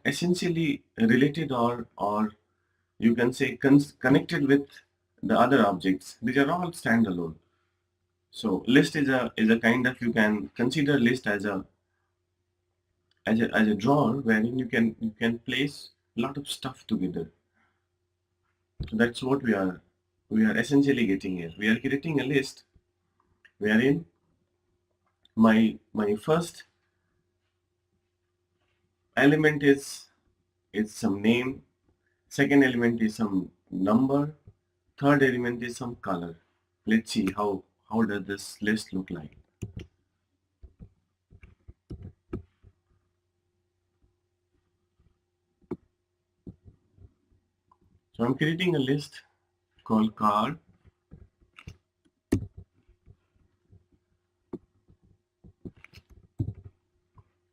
essentially related, or you can say connected with the other objects. These are all standalone. So list is a kind of, you can consider list as a drawer wherein you can place a lot of stuff together. So that's what we are essentially getting here. We are creating a list wherein my first element is some name, second element is some number, third element is some color. Let's see how does this list look like. So I'm creating a list called car.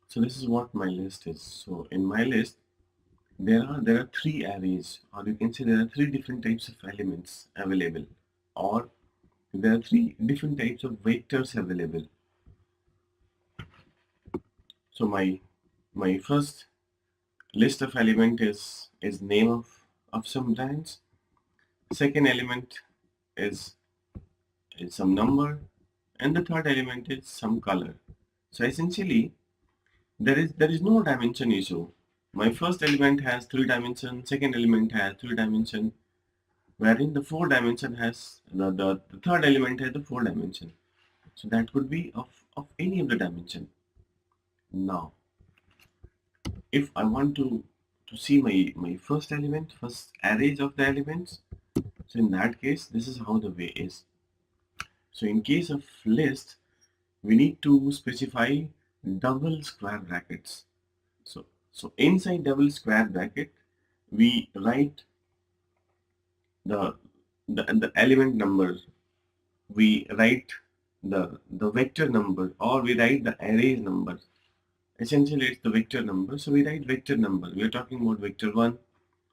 So this is what my list is. So in my list there are three arrays, or you can say there are three different types of elements available. or there are three different types of vectors available. So my first list of element is name of some brands. Second element is some number, and the third element is some color. So essentially, there is no dimension issue. My first element has 3 dimensions, second element has 3 dimension, wherein the 4 dimension has the third element has the 4 dimension. So that could be of any of the dimension. Now, if I want to see my first element, first arrays of the elements, so in that case, this is how the way is. So in case of list, we need to specify double square brackets. So inside double square bracket, we write the the element number, we write the vector number, or we write the array number. Essentially, it's the vector number. So we write vector number. We are talking about vector 1,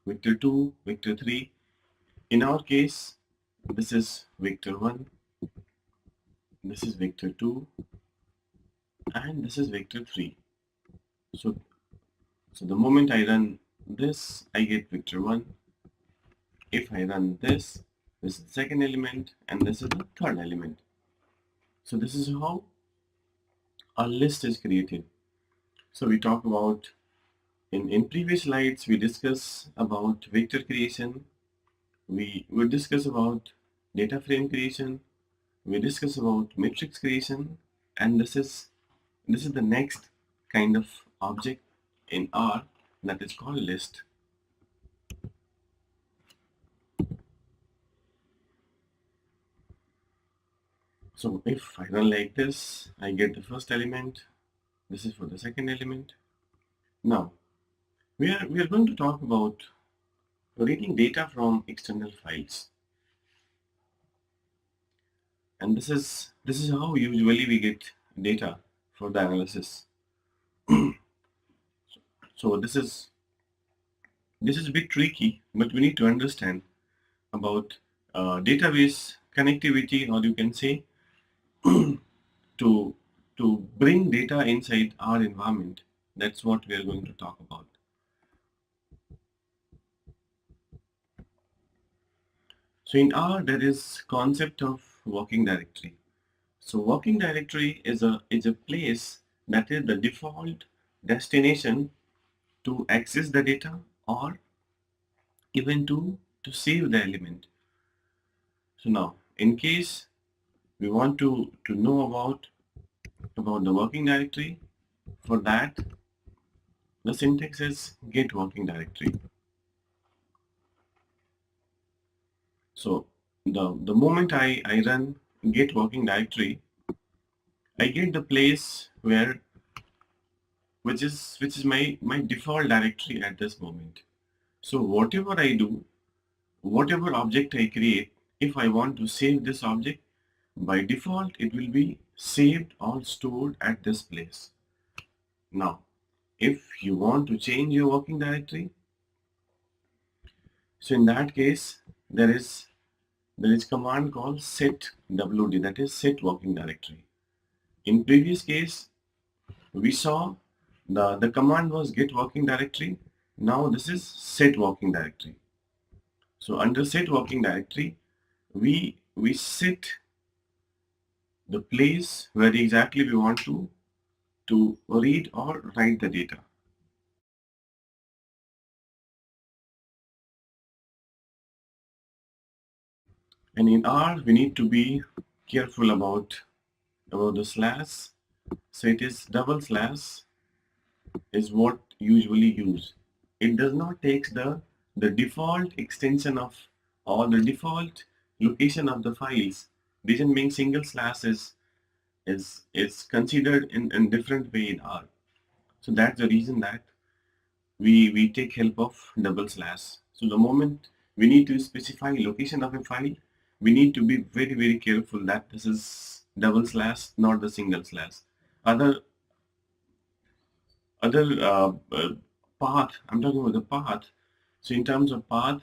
vector 2, vector 3. In our case, this is vector 1, this is vector 2, and this is vector 3. So, so the moment I run this, I get vector 1. If I run this is the second element, and this is the third element. So this is how a list is created. So we talk about, in previous slides, we discuss about vector creation, we will discuss about data frame creation, we discuss about matrix creation, and this is the next kind of object in R that is called list. So if I run like this, I get the first element, this is for the second element. Now we are going to talk about reading data from external files, and this is how usually we get data for the analysis. So this is a bit tricky, but we need to understand about database connectivity, or you can say to bring data inside our environment. That's what we are going to talk about. So in R, there is concept of working directory. So working directory is a place that is the default destination to access the data, or even to save the element. So now, in case we want to know about the working directory, for that the syntax is get working directory. So the moment I run get working directory, I get the place where which is my default directory at this moment. So whatever I do, whatever object I create, if I want to save this object, by default it will be saved or stored at this place. Now, if you want to change your working directory, so in that case there is command called set wd, that is set working directory. In previous case, we saw the command was get working directory. Now this is set working directory. So under set working directory, we set the place where exactly we want to read or write the data. And in R, we need to be careful about the slash. So it is double slash is what usually use. It does not take the default extension of, or the default location of the files. Doesn't mean single slash is considered in different way in R. So that's the reason that we take help of double slash. So the moment we need to specify location of a file, we need to be very careful that this is double slash, not the single slash. Other path, I'm talking about the path. So in terms of path,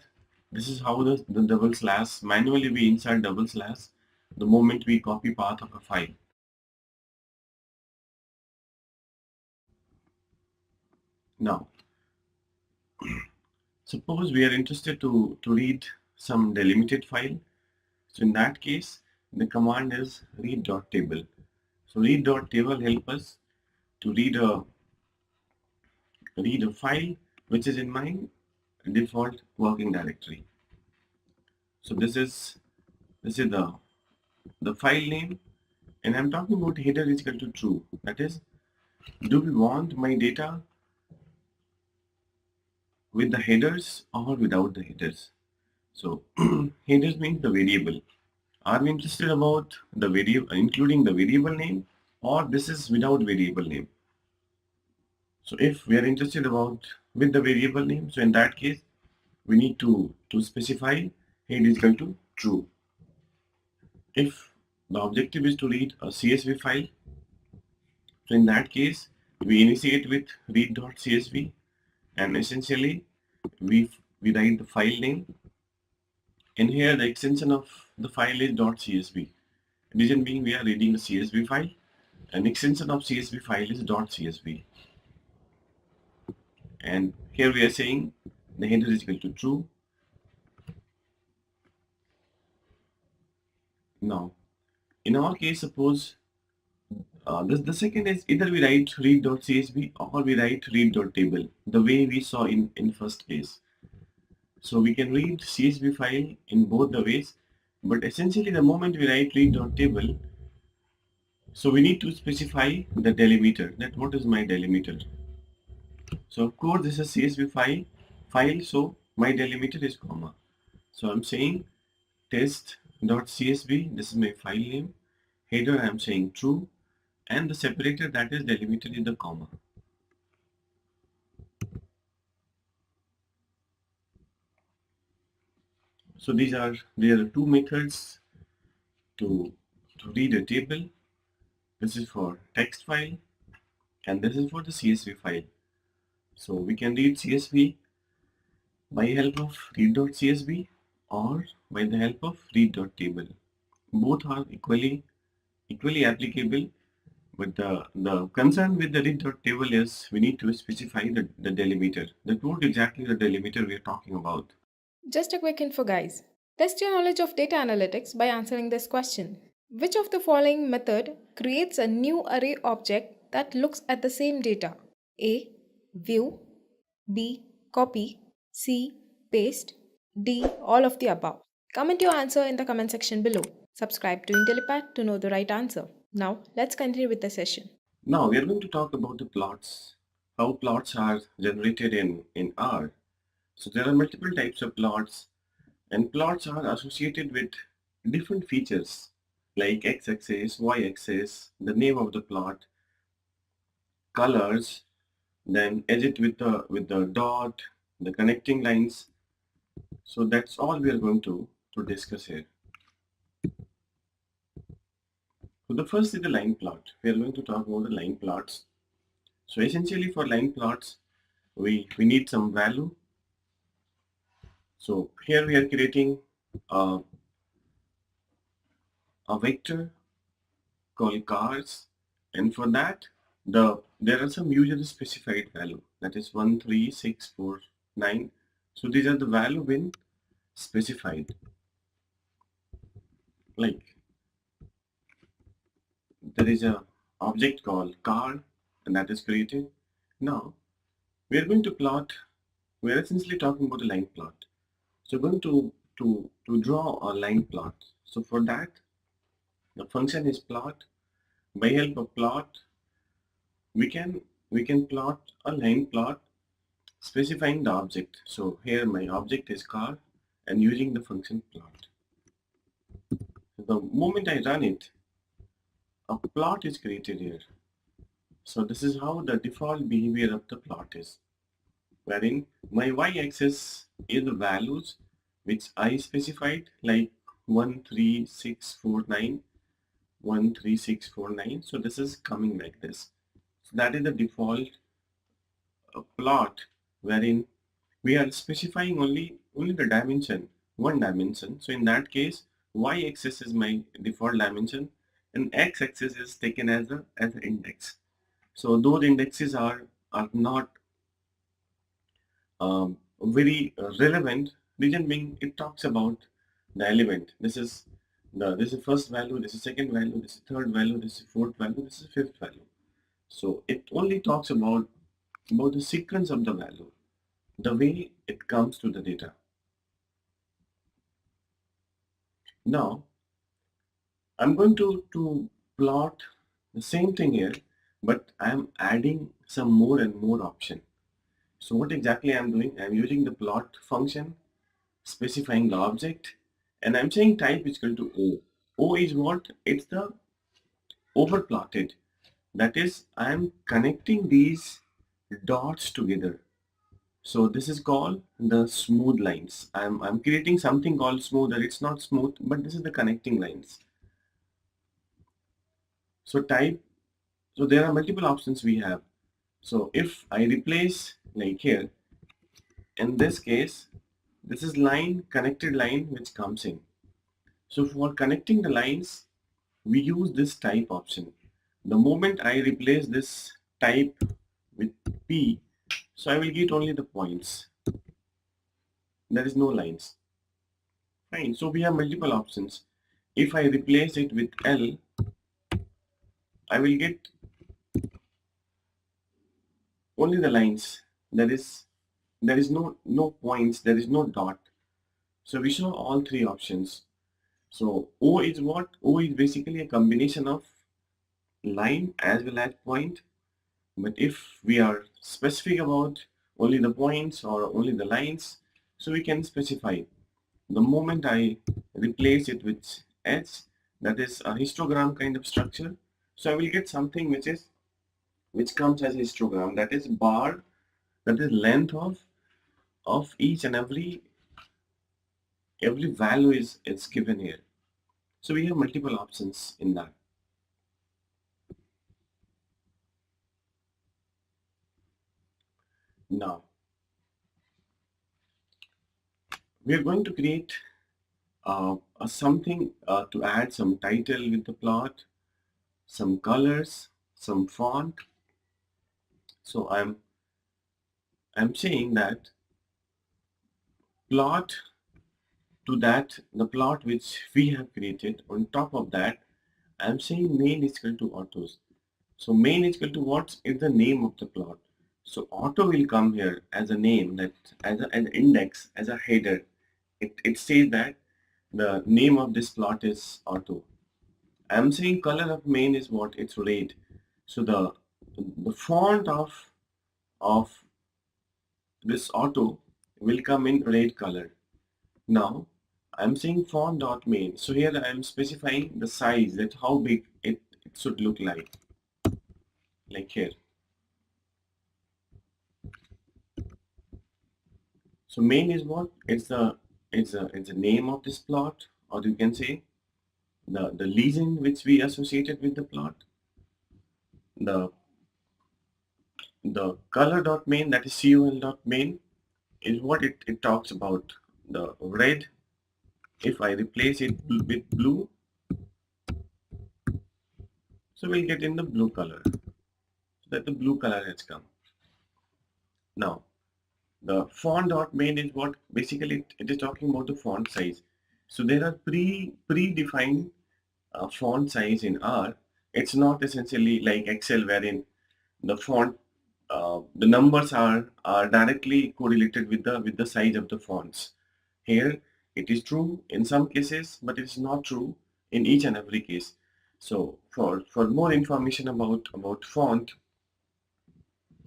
This is how the double slash, manually we insert double slash the moment we copy path of a file. Now, suppose we are interested to read some delimited file. So in that case, the command is read.table. So read.table help us to read a file which is in my default working directory. So this is the file name, and I'm talking about header is equal to true. That is, do we want my data with the headers or without the headers? So headers means the variable. Are we interested about the variable, including the variable name, or this is without variable name? So if we are interested about with the variable name, so in that case, we need to specify head is equal to true. If the objective is to read a CSV file, so in that case, we initiate with read.csv, and essentially we write the file name, and here the extension of the file is .csv. Reason being, we are reading a CSV file, an extension of CSV file is .csv, and here we are saying the header is equal to true. Now, in our case, suppose the second is either we write read.csv or we write read.table, the way we saw in first case. So we can read CSV file in both the ways, but essentially the moment we write read.table, so we need to specify the delimiter, that what is my delimiter. So of course this is CSV file, so my delimiter is comma. So I'm saying test.csv, this is my file name, header I'm saying true, and the separator, that is delimiter, is the comma. So there are two methods to read a table. This is for text file and this is for the CSV file. So we can read CSV by help of read.csv or by the help of read.table. Both are equally applicable, but the concern with the read.table is we need to specify the delimiter. That what exactly the delimiter we are talking about. Just a quick info, guys. Test your knowledge of data analytics by answering this question. Which of the following method creates a new array object that looks at the same data? A. View. B. Copy. C. Paste. D. All of the above. Comment your answer in the comment section below. Subscribe to Intellipaat to know the right answer. Now, let's continue with the session. Now we are going to talk about the plots, how plots are generated in R. So there are multiple types of plots, and plots are associated with different features like x-axis, y-axis, the name of the plot, colors, then edit with the dot, the connecting lines. So that's all we are going to discuss here. So the first is the line plot. We are going to talk about the line plots. So essentially for line plots, we need some value. So here we are creating a vector called cars, and for that there are some user specified value, that is 1 3 6 4 9. So these are the value been specified, like there is a object called car and that is created. Now we are going to plot, we are essentially talking about a line plot. So we're going to draw a line plot. So for that the function is plot. By help of plot we can plot a line plot specifying the object. So here my object is car and using the function plot. The moment I run it, a plot is created here. So this is how the default behavior of the plot is, wherein my y-axis is the values which I specified, like 13649, 13649. So this is coming like this. So that is the default plot, wherein we are specifying only the dimension, one dimension. So in that case, y-axis is my default dimension, and x-axis is taken as an index. So those indexes are not very relevant. Reason being, it talks about the element. This is first value, this is second value, this is third value, this is fourth value, this is fifth value. So it only talks about the sequence of the value, the way it comes to the data. Now I'm going to plot the same thing here, but I'm adding some more and more option. So what exactly I'm doing? I'm using the plot function, specifying the object, and I'm saying type is equal to O. O is what? It's the overplotted. That is, I'm connecting these dots together. So this is called the smooth lines. I'm creating something called smoother. It's not smooth, but this is the connecting lines. So type, so there are multiple options we have. So if I replace like here, in this case, this is line, connected line which comes in. So for connecting the lines, we use this type option. The moment I replace this type with P, so I will get only the points. There is no lines. Fine. So we have multiple options. If I replace it with L, I will get only the lines. There is no points. There is no dot. So we show all three options. So O is what? O is basically a combination of line as well as point. But if we are specific about only the points or only the lines, so we can specify. The moment I replace it with H, that is a histogram kind of structure, so I will get something which comes as a histogram, that is bar, that is length of each and every value is given here. So we have multiple options in that. Now we are going to create something to add some title with the plot, some colors, some font. So I'm saying that plot to that, the plot which we have created. On top of that, I'm saying main is equal to autos. So main is equal to what is the name of the plot. So auto will come here as a name, that as an index, as a header. It says that the name of this plot is auto. I'm saying color of main is what? It's red. So the font of this auto will come in red color. Now I'm saying font dot main. So here I'm specifying the size, that how big it should look like here. So main is what? It's the name of this plot, or you can say the legend which we associated with the plot. The color dot main, that is col dot main, is what it talks about the red. If I replace it with blue, so we'll get in the blue color. So that the blue color has come. Now the font dot main is what basically it is talking about the font size. So there are predefined font size in R. It's not essentially like Excel wherein the font the numbers are directly correlated with the size of the fonts. Here it is true in some cases, but it's not true in each and every case. So for more information about font,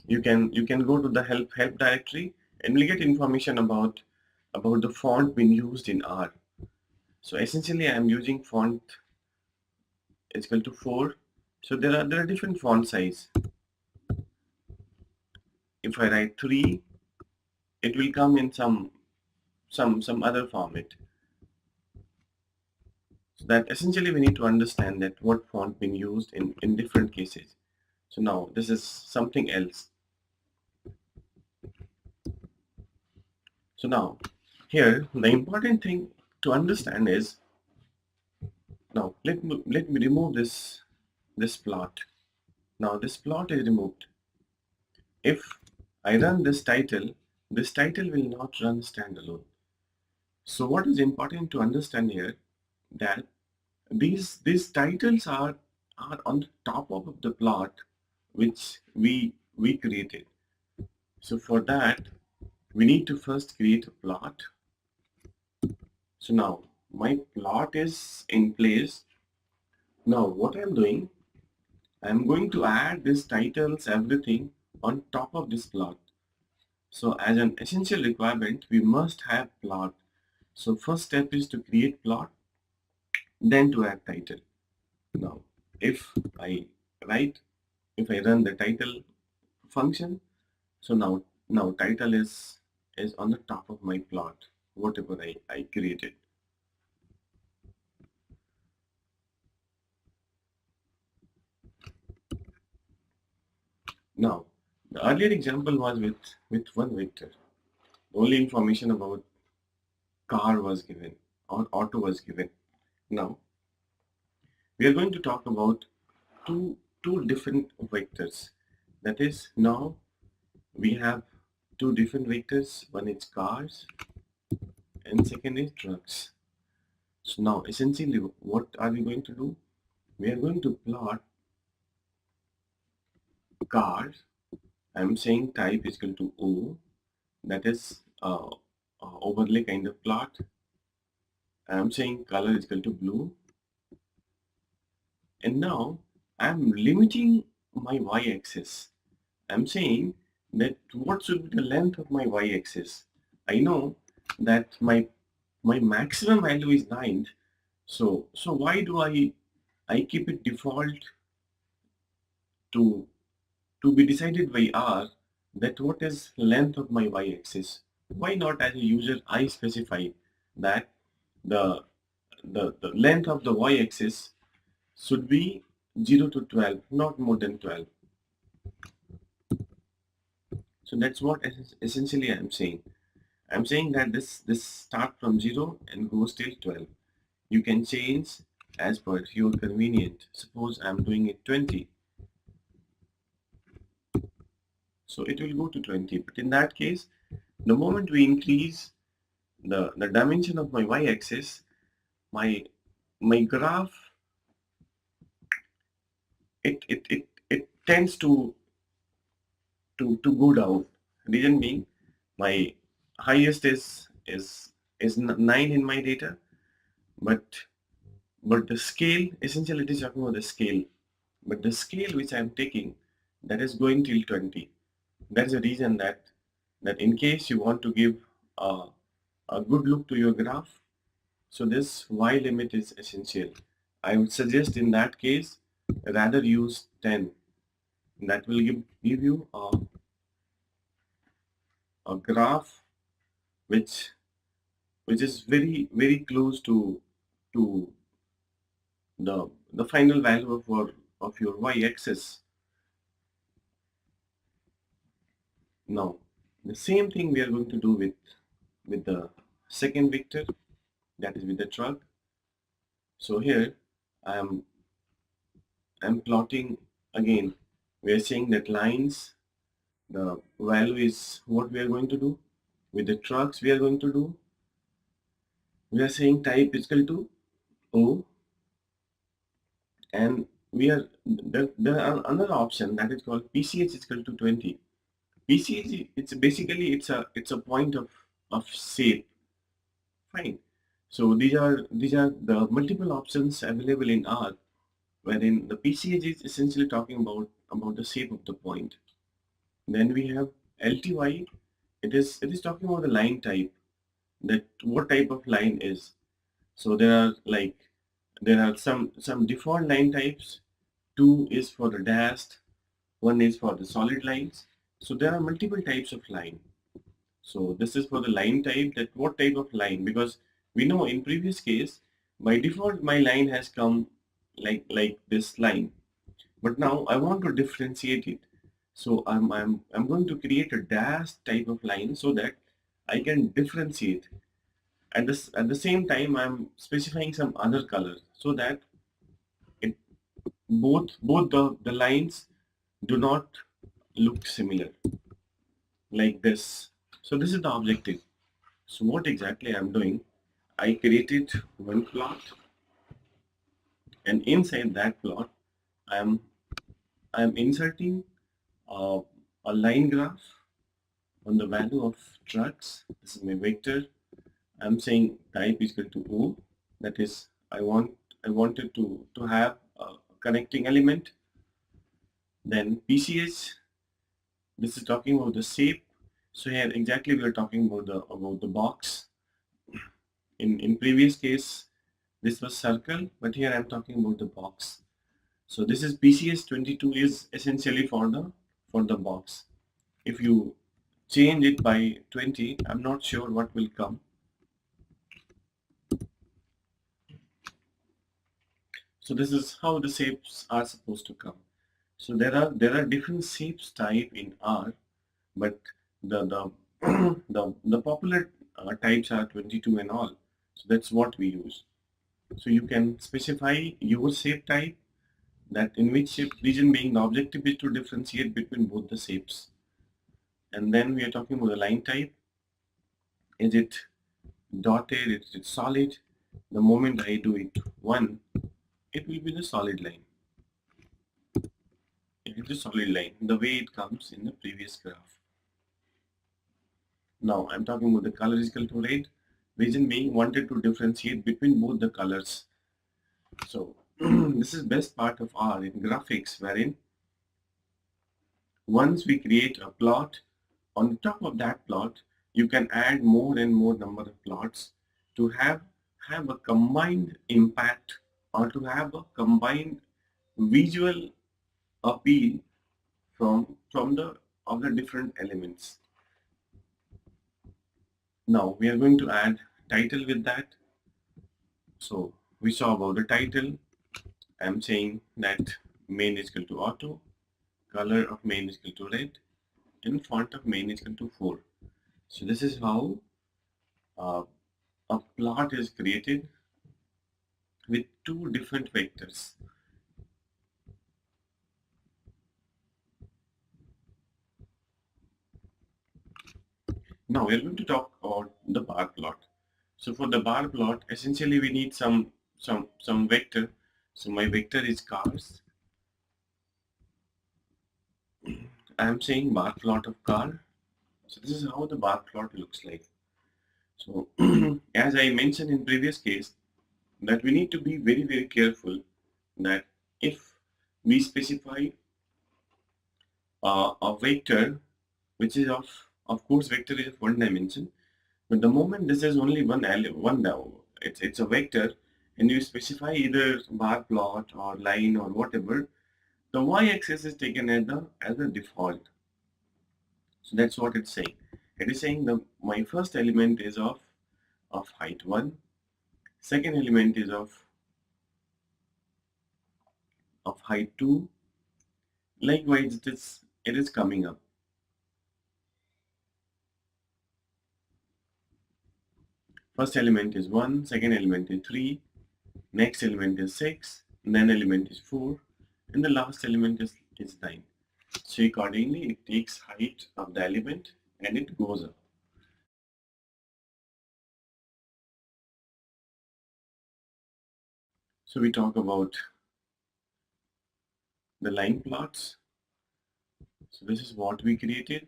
you can go to the help directory, and we'll get information about the font being used in R. So essentially I'm using font is equal to 4. So there are different font size. If I write 3, it will come in some other format. So that essentially we need to understand that what font being used in different cases. So now this is something else. So now here the important thing to understand is, now let me remove this plot. Now this plot is removed. If I run this title will not run standalone. So what is important to understand here, that these titles are on the top of the plot which we created. So for that we need to first create a plot. So now my plot is in place. Now what I'm doing, I'm going to add these titles, everything on top of this plot. So as an essential requirement, we must have plot. So first step is to create plot, then to add title. Now, if I write, if I run the title function, so now title is on the top of my plot, whatever I created. Now, the earlier example was with one vector. Only information about car was given or auto was given. Now, we are going to talk about two different vectors. That is, now we have two different vectors. One is cars and second is trucks. So now essentially what are we going to do? We are going to plot cars. I'm saying type is equal to O. That is overlay kind of plot. I'm saying color is equal to blue. And now I'm limiting my y-axis. I'm saying that what should be the length of my y-axis. I know that my maximum value is 9. So why do I keep it default to be decided by R, that what is length of my y-axis? Why not as a user I specify that the length of the y-axis should be 0 to 12, not more than 12. So that's what essentially I'm saying. I'm saying that this start from 0 and goes till 12. You can change as per your convenient. Suppose I'm doing it 20. So it will go to 20. But in that case, the moment we increase the dimension of my y-axis, my graph, it tends to go down. Reason being, my highest is 9 in my data, but the scale, essentially it is talking about the scale, but the scale which I'm taking, that is going till 20. That's the reason that in case you want to give a good look to your graph, so this y limit is essential. I would suggest in that case rather use 10. That will give you a graph which is very close to the final value of your y-axis. Now the same thing we are going to do with the second vector, that is with the truck. So here I'm plotting again. We are saying that lines, the value is what we are going to do. With the trucks we are going to do, we are saying type is equal to O, and we are there are another option that is called PCH is equal to 20. PCH, it's basically it's a point of shape. Fine. So these are the multiple options available in R, wherein the PCH is essentially talking about the shape of the point. Then we have LTY. It is talking about the line type, that what type of line is. So there are some default line types. Two is for the dashed, one is for the solid lines. So there are multiple types of line. So this is for the line type, that what type of line, because we know in previous case by default my line has come like this line, but now I want to differentiate it. So I'm going to create a dash type of line, so that I can differentiate. At the same time, I'm specifying some other color so that it, both the lines do not look similar like this. So this is the objective. So what exactly I'm doing, I created one plot, and inside that plot I'm inserting uh, a line graph on the value of trucks. This is my vector. I'm saying type is equal to O. That is, I wanted to have a connecting element. Then PCH. This is talking about the shape. So here exactly we are talking about the box. In previous case, this was circle, but here I'm talking about the box. So this is PCS 22 is essentially for the box. If you change it by 20, I'm not sure what will come. So this is how the shapes are supposed to come. So there are different shapes type in R, but the the popular types are 22 and all. So that's what we use. So you can specify your shape type, that in which shape region being the objective is to differentiate between both the shapes. And then we are talking about the line type. Is it dotted? Is it solid? The moment I do it 1, it will be the solid line. It is a solid line, the way it comes in the previous graph. Now I'm talking about the color is equal to red. Reason being wanted to differentiate between both the colors. So this is best part of R in graphics, wherein once we create a plot, on top of that plot, you can add more and more number of plots to have a combined impact, or to have a combined visual appeal from the of the different elements. Now we are going to add title with that. So we saw about the title. I'm saying that main is equal to auto, color of main is equal to red, and font of main is equal to 4. So this is how uh, a plot is created with two different vectors. Now we're going to talk about the bar plot. So for the bar plot, essentially we need some vector. So my vector is cars. I'm saying bar plot of car. So this is how the bar plot looks like. So as I mentioned in previous case, that we need to be very careful that if we specify a vector which is of course vector is of one dimension, but the moment this is only one element, it's a vector, and you specify either bar plot or line or whatever, the y-axis is taken as the default. So that's what it's saying. It is saying my first element is of height 1, second element is of height 2. Likewise, it is coming up. First element is 1, second element is 3, next element is 6, then element is 4, and the last element is 9. So accordingly, it takes height of the element and it goes up. So we talk about the line plots. So this is what we created.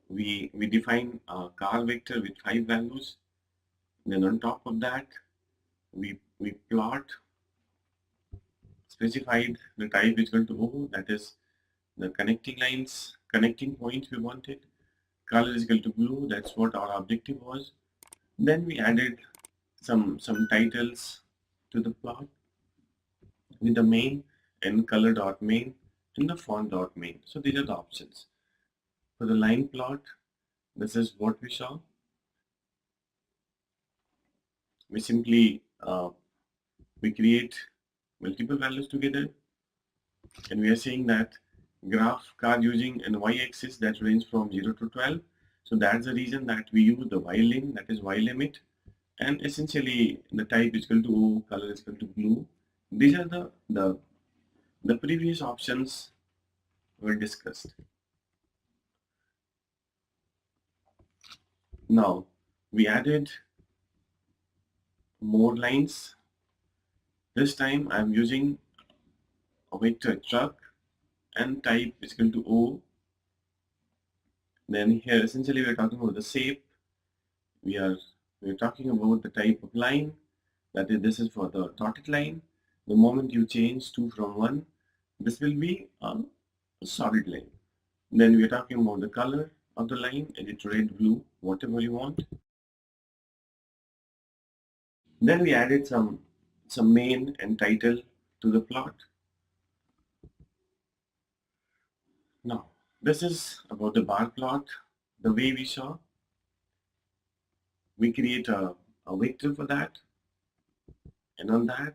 We define a car vector with 5 values. Then on top of that, we plot, specified the type is equal to O, that is the connecting lines, connecting points we wanted. Color is equal to blue, that's what our objective was. Then we added some titles to the plot with the main and color dot main and the font dot main. So these are the options. For the line plot, this is what we saw. We simply we create multiple values together, and we are saying that graph car using an y-axis that range from 0 to 12, So that's the reason that we use the while lim, that is while limit, and essentially the type is equal to O, color is equal to blue. These are the previous options were discussed. Now we added more lines. This time I'm using a vector truck and type is equal to O. Then here essentially we're talking about the shape. We're talking about the type of line. That is, this is for the dotted line. The moment you change 2 from 1, this will be a solid line. Then we're talking about the color of the line. Is it red, blue, whatever you want. Then we added some main and title to the plot. Now, this is about the bar plot. The way we saw, we create a vector for that, and on that,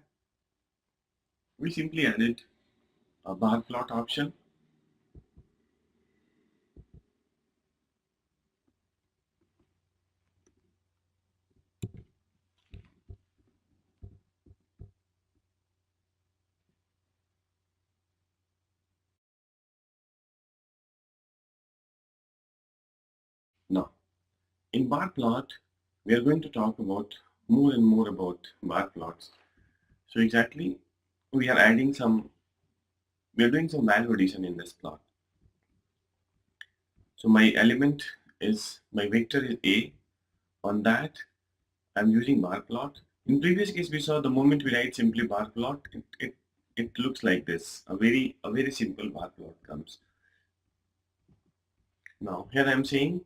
we simply added a bar plot option. Now, in bar plot, we are going to talk about more and more about bar plots. So exactly, we are adding we are doing some value addition in this plot. So my element is, my vector is A. On that, I'm using bar plot. In previous case, we saw the moment we write simply bar plot, it looks like this. A very simple bar plot comes. Now here I'm saying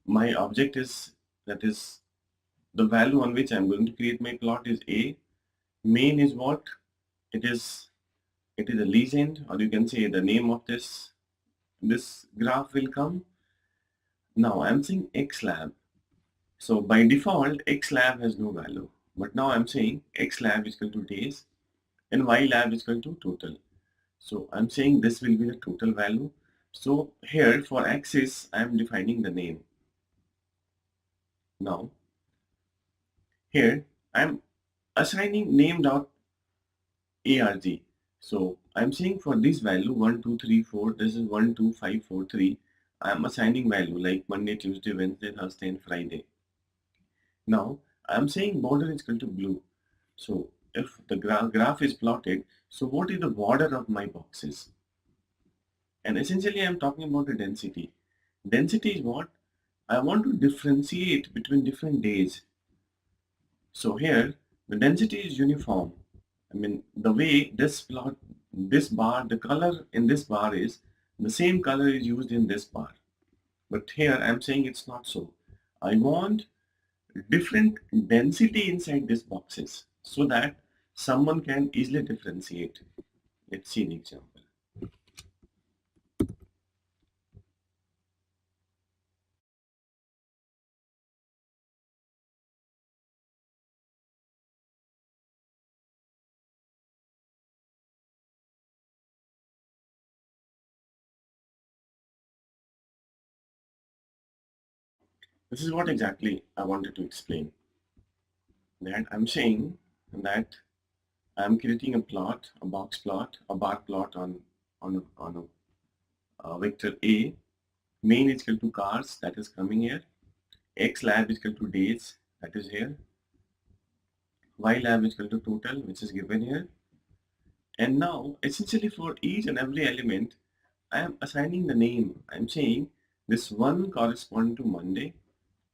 my object is, that is the value on which I'm going to create my plot is A. Main is what? It is a legend, or you can say the name of this graph will come. Now I'm saying X lab. So by default, X lab has no value. But now I'm saying X lab is equal to days and Y lab is equal to total. So I'm saying this will be the total value. So here for axis, I'm defining the name. Now here I'm assigning name dot arg. So I'm saying for this value 1, 2, 3, 4, this is 1, 2, 5, 4, 3. I'm assigning value like Monday, Tuesday, Wednesday, Thursday, and Friday. Now I'm saying border is equal to blue. So if the graph is plotted, so what is the border of my boxes? And essentially I'm talking about the density. Density is what? I want to differentiate between different days. So here the density is uniform. I mean the way this plot, this bar, the color in this bar is the same color is used in this bar. But here I'm saying it's not so. I want different density inside these boxes so that someone can easily differentiate. Let's see an example. This is what exactly I wanted to explain. That I'm saying that I'm creating a plot, a box plot, a bar plot on a vector A. Main is equal to cars, that is coming here. X lab is equal to days, that is here. Y lab is equal to total, which is given here. And now, essentially for each and every element, I am assigning the name. I'm saying this one corresponds to Monday,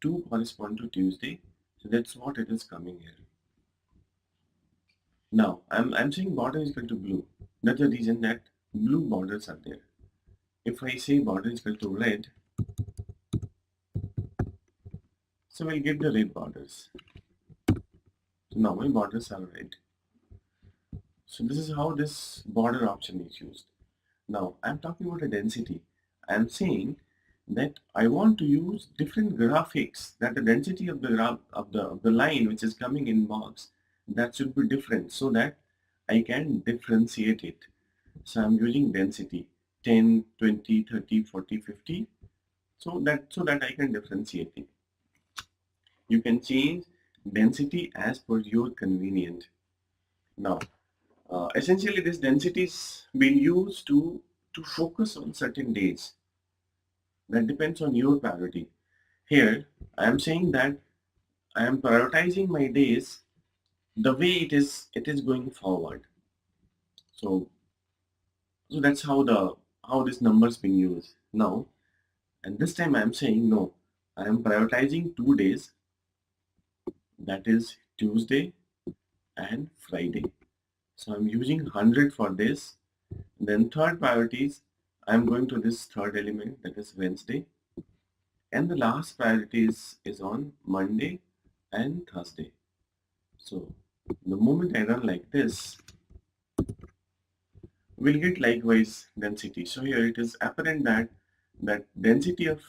2 correspond to Tuesday. So that's what it is coming here. Now, I'm saying border is equal to blue. That's the reason that blue borders are there. If I say border is equal to red, so we'll get the red borders. So now my borders are red. So this is how this border option is used. Now I'm talking about a density. I'm saying that I want to use different graphics, that the density of the graph of the line which is coming in box, that should be different so that I can differentiate it. So I'm using density 10, 20, 30, 40, 50. so that I can differentiate it. You can change density as per your convenient. Now, essentially, this density is being used to focus on certain days. That depends on your priority. Here, I am saying that I am prioritizing my days the way it is going forward. So so that's how this number's being used now. And this time I am saying no. I am prioritizing 2 days, that is Tuesday and Friday. So I'm using 100 for this. Then third priorities, I'm going to this third element, that is Wednesday. And the last priority is on Monday and Thursday. So the moment I run like this, we'll get likewise density. So here it is apparent that density of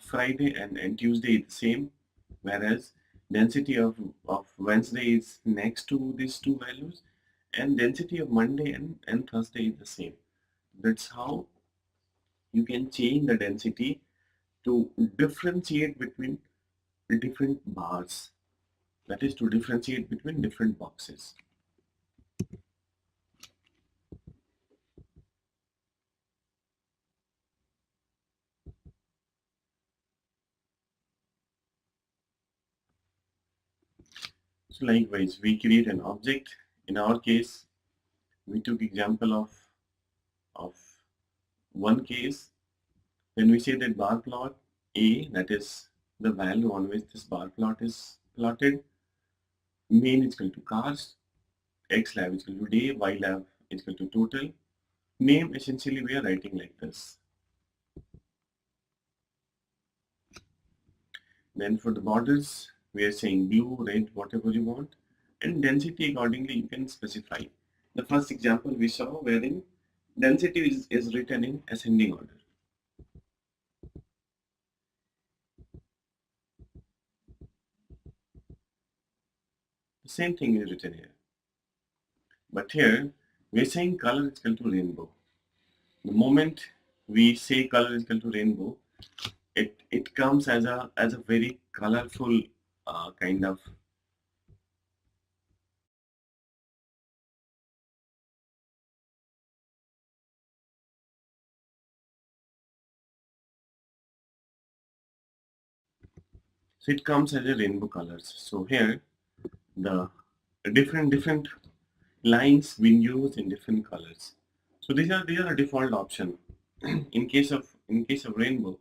Friday and Tuesday is the same, whereas density of Wednesday is next to these two values, and density of Monday and Thursday is the same. That's how you can change the density to differentiate between different bars. That is to differentiate between different boxes. So likewise, we create an object. In our case, we took example of one case. When we say that bar plot A, that is the value on which this bar plot is plotted, main is equal to cars, X lab is equal to day, Y lab is equal to total. Name essentially we are writing like this. Then for the borders, we are saying blue, red, whatever you want. And density accordingly you can specify. The first example we saw wherein density is written in ascending order. The same thing is written here. But here we are saying color is equal to rainbow. The moment we say color is equal to rainbow, it comes as a very colorful kind of. So it comes as a rainbow colors. So here the different lines being used in different colors. So these are a default option. In case of rainbow,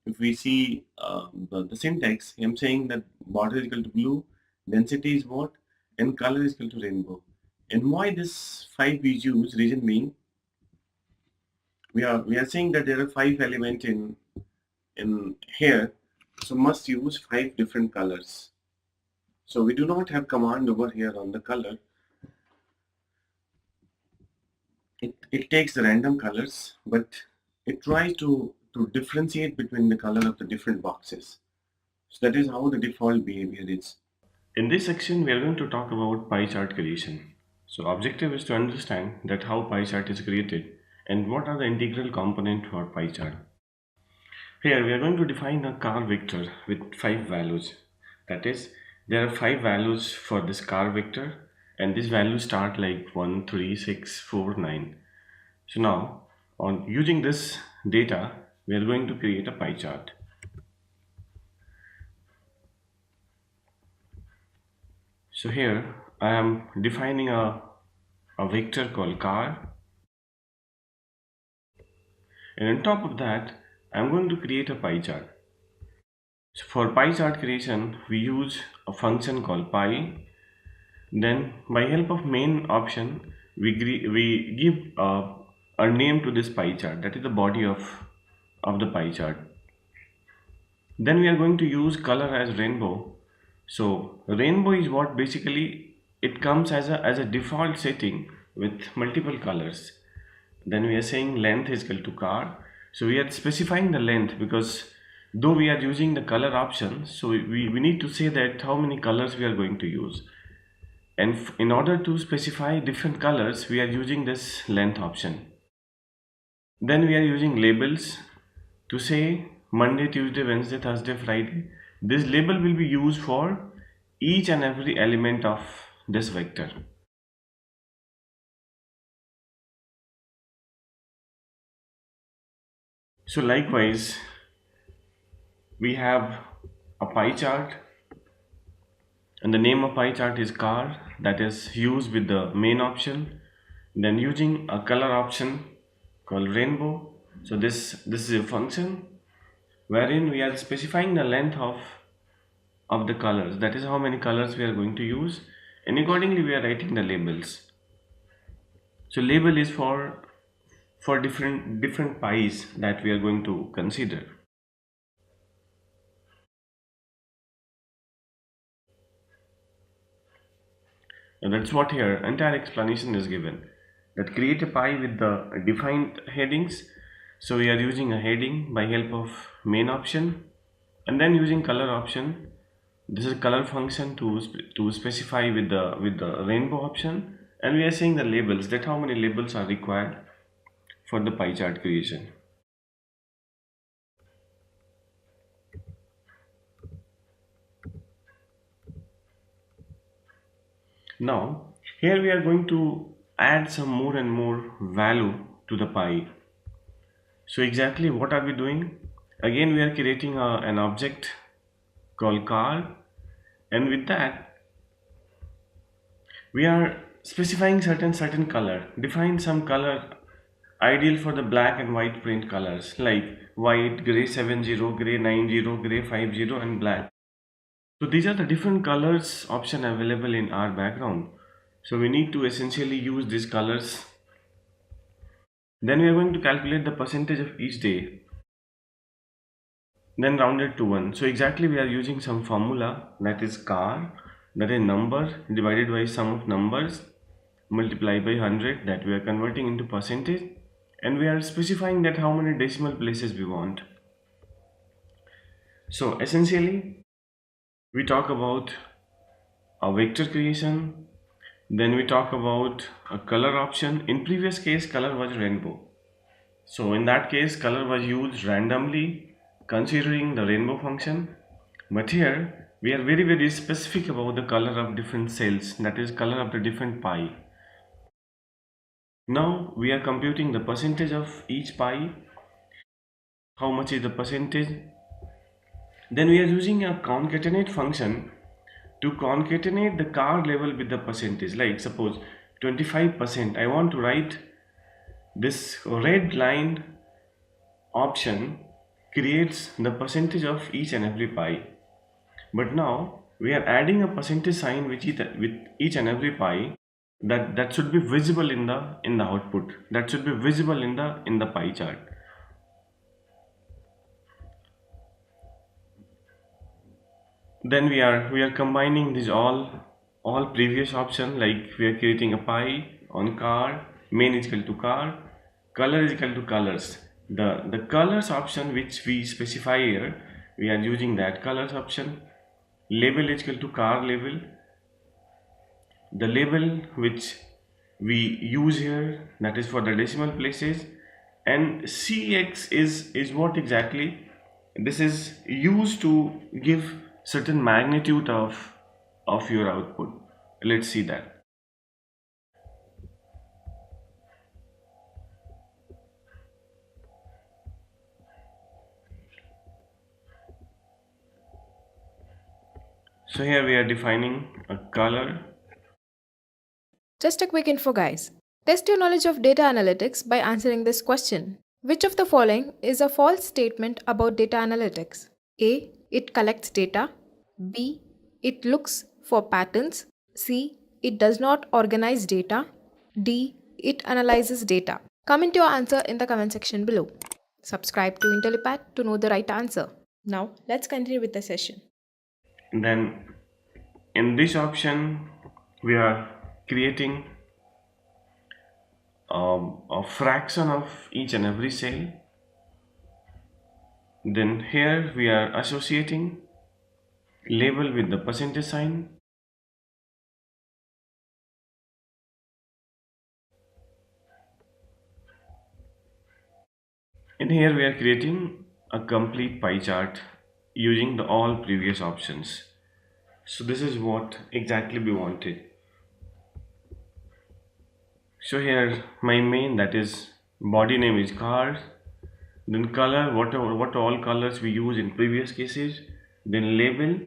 if we see the syntax, I'm saying that border is equal to blue, density is what, and color is equal to rainbow. And why this 5 is used? Reason being, we are saying that there are 5 elements in here, so must use 5 different colors. So we do not have command over here on the color. It takes the random colors, but it tries to differentiate between the color of the different boxes. So that is how the default behavior is. In this section, we are going to talk about pie chart creation. So objective is to understand that how pie chart is created and what are the integral component for pie chart. Here we are going to define a car vector with 5 values. That is, there are 5 values for this car vector and these values start like 1, 3, 6, 4, 9. So now, on using this data, we are going to create a pie chart. So here I am defining a vector called car, and on top of that I am going to create a pie chart. So for pie chart creation we use a function called pie. Then by help of main option we give a name to this pie chart, that is the body of the pie chart. Then we are going to use color as rainbow. So rainbow is what basically it comes as a default setting with multiple colors. Then we are saying length is equal to car. So we are specifying the length because though we are using the color option, so we need to say that how many colors we are going to use. And in order to specify different colors, we are using this length option. Then we are using labels to say Monday, Tuesday, Wednesday, Thursday, Friday. This label will be used for each and every element of this vector. So likewise, we have a pie chart, and the name of pie chart is car, that is used with the main option. Then using a color option called rainbow. So this is a function wherein we are specifying the length of the colors, that is how many colors we are going to use, and accordingly we are writing the labels. So label is for different pies that we are going to consider. And that's what here entire explanation is given, that create a pie with the defined headings. So we are using a heading by help of main option, and then using color option. This is color function to specify with the rainbow option, and we are saying the labels, that how many labels are required for the pie chart creation. Now here we are going to add some more and more value to the pie. So exactly what are we doing? Again we are creating an object called car, and with that we are specifying certain color, define some color ideal for the black and white print colors like white, gray 70, gray 90, gray 50, and black. So these are the different colors option available in our background. So we need to essentially use these colors. Then we are going to calculate the percentage of each day, then round it to 1. So exactly we are using some formula, that is car, that is number divided by sum of numbers multiplied by 100, that we are converting into percentage, and we are specifying that how many decimal places we want. So essentially we talk about a vector creation, then we talk about a color option. In previous case color was rainbow, so in that case color was used randomly considering the rainbow function, but here we are very specific about the color of different cells, that is color of the different pie. Now we are computing the percentage of each pie, how much is the percentage. Then we are using a concatenate function to concatenate the car level with the percentage. Like suppose 25%, I want to write this red line option creates the percentage of each and every pie, but now we are adding a percentage sign with each and every pie, that should be visible in the output, that should be visible in the pie chart. Then we are combining these all previous option, like we are creating a pie on car, main is equal to car, color is equal to colors. The colors option which we specify here, we are using that colors option. Label is equal to car label, the label which we use here, that is for the decimal places. And cx is what exactly? This is used to give certain magnitude of your output. Let's see that. So here we are defining a color. Just a quick info, guys. Test your knowledge of data analytics by answering this question. Which of the following is a false statement about data analytics? A. It collects data. B. It looks for patterns. C. It does not organize data. D. It analyzes data. Comment your answer in the comment section below. Subscribe to Intellipaat to know the right answer. Now, let's continue with the session. Then in this option we are creating a fraction of each and every cell. Then here we are associating label with the percentage sign. And here we are creating a complete pie chart using the all previous options. So this is what exactly we wanted. So here my main, that is body name, is car, then color, what all colors we use in previous cases, then label,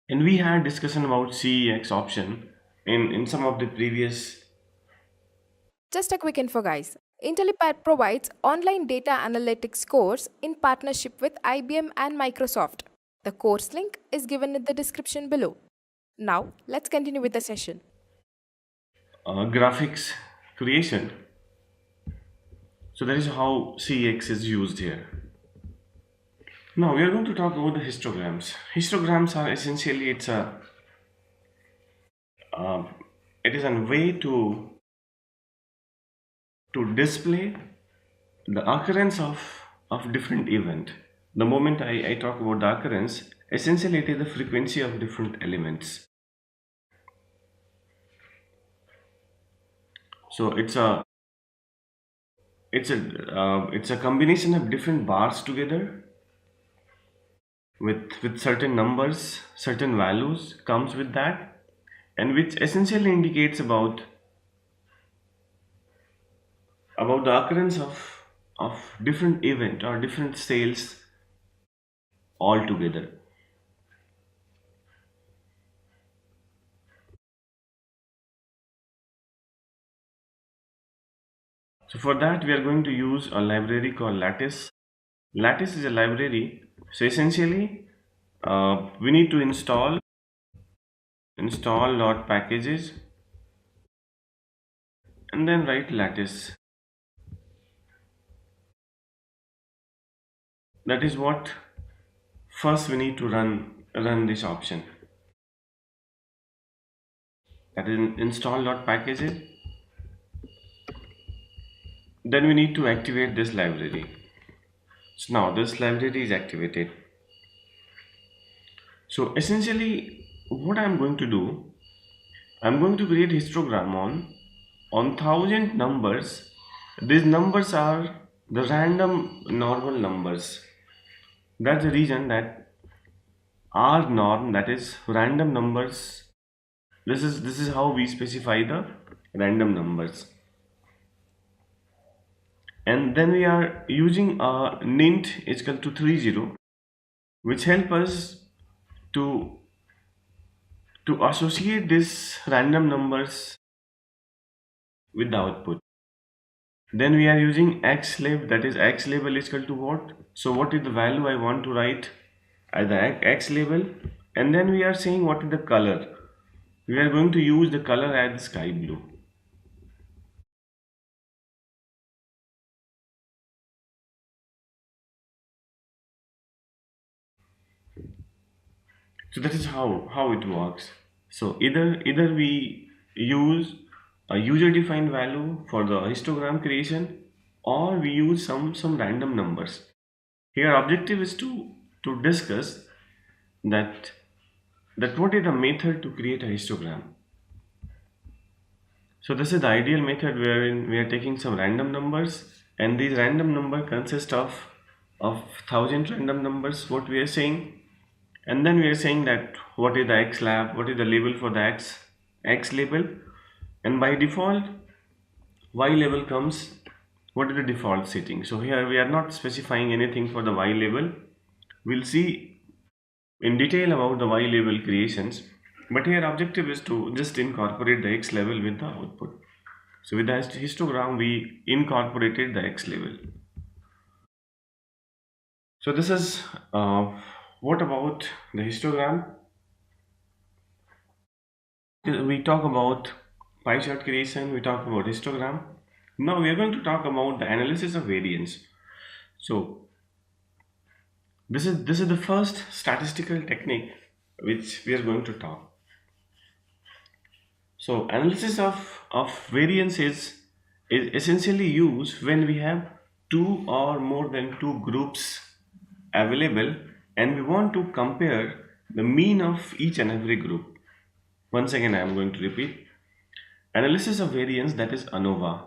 and we had discussion about CEX option in some of the previous. Just a quick info, guys. Intellipaat provides online data analytics course in partnership with IBM and Microsoft. The course link is given in the description below. Now, let's continue with the session. Graphics creation. So that is how CEX is used here. Now we are going to talk about the histograms. Histograms are essentially, uh, it is a way to display the occurrence of different event. The moment I talk about the occurrence, essentially it is the frequency of different elements. So it's a combination of different bars together with certain numbers, certain values comes with that, and which essentially indicates about the occurrence of different event or different sales altogether. So for that we are going to use a library called Lattice. Lattice is a library. So essentially we need to install dot packages and then write Lattice. That is what first we need to run this option. That is install dot packages. Then we need to activate this library. So now this library is activated. So essentially what I'm going to do, I'm going to create histogram on 1000 numbers. These numbers are the random normal numbers. That's the reason that R norm, that is random numbers, this is how we specify the random numbers. And then we are using a int is equal to 30, which help us to associate these random numbers with the output. Then we are using xlab, that is x label is equal to what? So what is the value I want to write as the x label? And then we are saying what is the color. We are going to use the color as sky blue. So that is how it works. So either we use a user defined value for the histogram creation, or we use some random numbers. Here objective is to discuss that what is the method to create a histogram. So this is the ideal method wherein we are taking some random numbers, and these random number consist of 1000 random numbers, what we are saying. And then we are saying that what is the x lab, what is the label for the x label, and by default y label comes what is the default setting. So here we are not specifying anything for the y label. We'll see in detail about the y label creations, but here objective is to just incorporate the x label with the output. So with the histogram we incorporated the x label. So this is what about the histogram. We talk about pie chart creation, we talk about histogram. Now we are going to talk about the analysis of variance. So this is the first statistical technique which we are going to talk. So analysis of variance is essentially used when we have two or more than two groups available, and we want to compare the mean of each and every group. Once again I am going to repeat. Analysis of variance, that is ANOVA,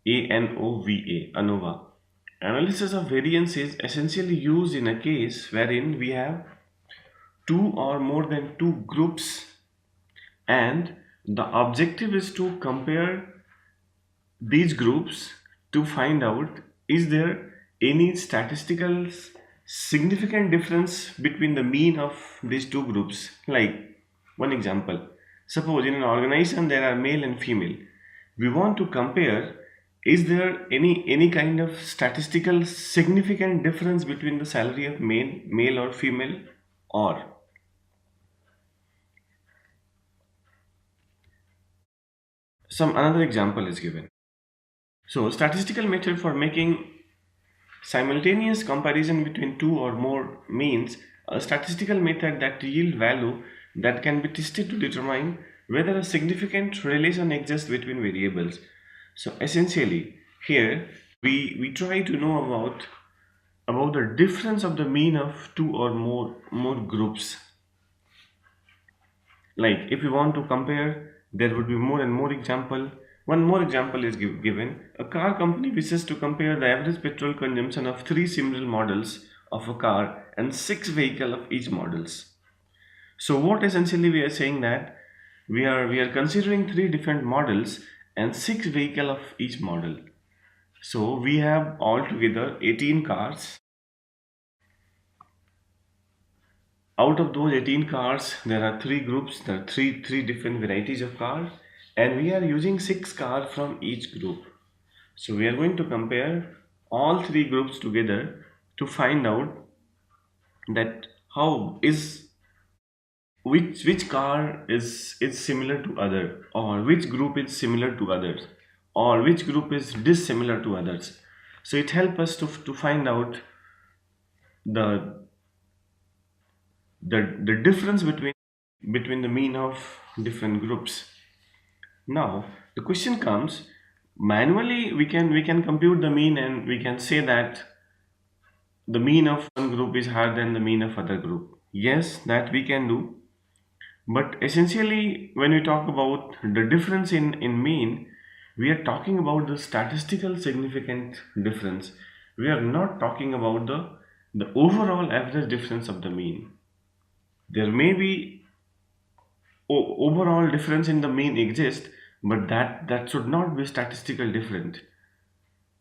ANOVA, ANOVA. Analysis of variance is essentially used in a case wherein we have two or more than two groups, and the objective is to compare these groups to find out, is there any statistical significant difference between the mean of these two groups. Like, one example, suppose in an organization there are male and female. We want to compare, is there any kind of statistical significant difference between the salary of male or female. Or some another example is given. So statistical method for making simultaneous comparison between two or more means a statistical method that yield value that can be tested to determine whether a significant relation exists between variables. So essentially, here we try to know about the difference of the mean of two or more groups. Like, if we want to compare, there would be more and more example. One more example is given. A car company wishes to compare the average petrol consumption of three similar models of a car and six vehicles of each models. So what essentially we are saying, that we are considering three different models and six vehicles of each model. So we have altogether 18 cars. Out of those 18 cars, there are three groups, there are three different varieties of cars, and we are using six cars from each group. So we are going to compare all three groups together to find out that how is which car is similar to other, or which group is similar to others, or which group is dissimilar to others. So it helps us to find out the the difference between the mean of different groups. Now the question comes, manually we can compute the mean, and we can say that the mean of one group is higher than the mean of other group. Yes, that we can do, but essentially when we talk about the difference in mean, we are talking about the statistical significant difference. We are not talking about the overall average difference of the mean. There may be overall difference in the mean exist, but that should not be statistical different.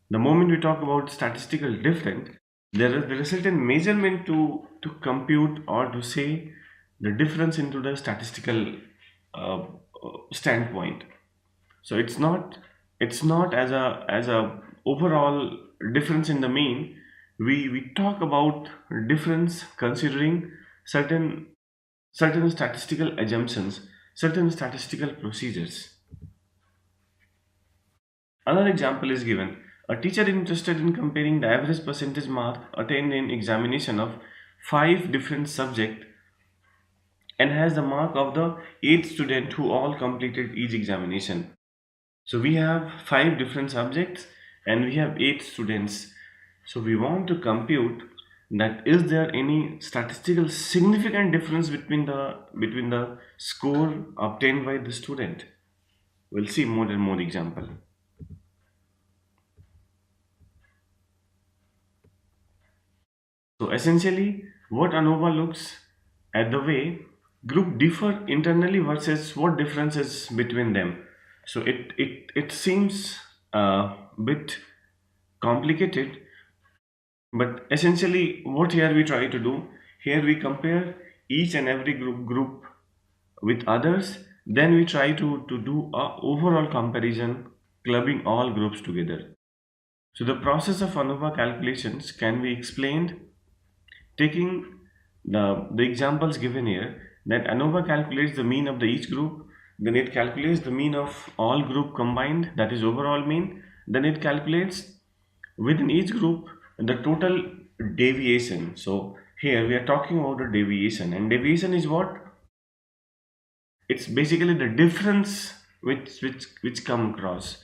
The moment we talk about statistical different, there is certain measurement to compute or to say the difference into the statistical standpoint. So it's not as a overall difference in the mean. We talk about difference considering certain certain statistical assumptions, certain statistical procedures. Another example is given. A teacher interested in comparing the average percentage mark attained in examination of five different subjects and has the mark of the eight students who all completed each examination. So we have five different subjects and we have eight students. So we want to compute that is there any statistical significant difference between the score obtained by the student. We'll see more and more example. So essentially, what ANOVA looks at the way group differ internally versus what difference is between them. So it seems a bit complicated, but essentially what here we try to do, here we compare each and every group with others, then we try to do a overall comparison, clubbing all groups together. So the process of ANOVA calculations can be explained taking the examples given here, that ANOVA calculates the mean of the each group, then it calculates the mean of all group combined, that is overall mean, then it calculates within each group the total deviation. So here we are talking about the deviation, and deviation is what? It's basically the difference which come across.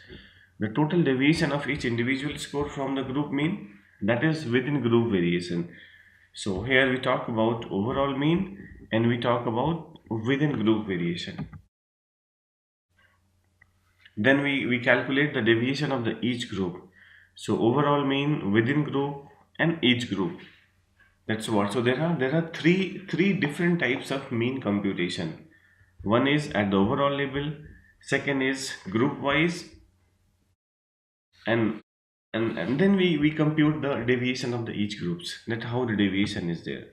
The total deviation of each individual score from the group mean, that is within group variation. So here we talk about overall mean and we talk about within group variation. Then we calculate the deviation of the each group. So overall mean, within group, and each group. That's what. So there are three different types of mean computation. One is at the overall level, second is group wise, and and then we compute the deviation of the each groups. That how the deviation is there.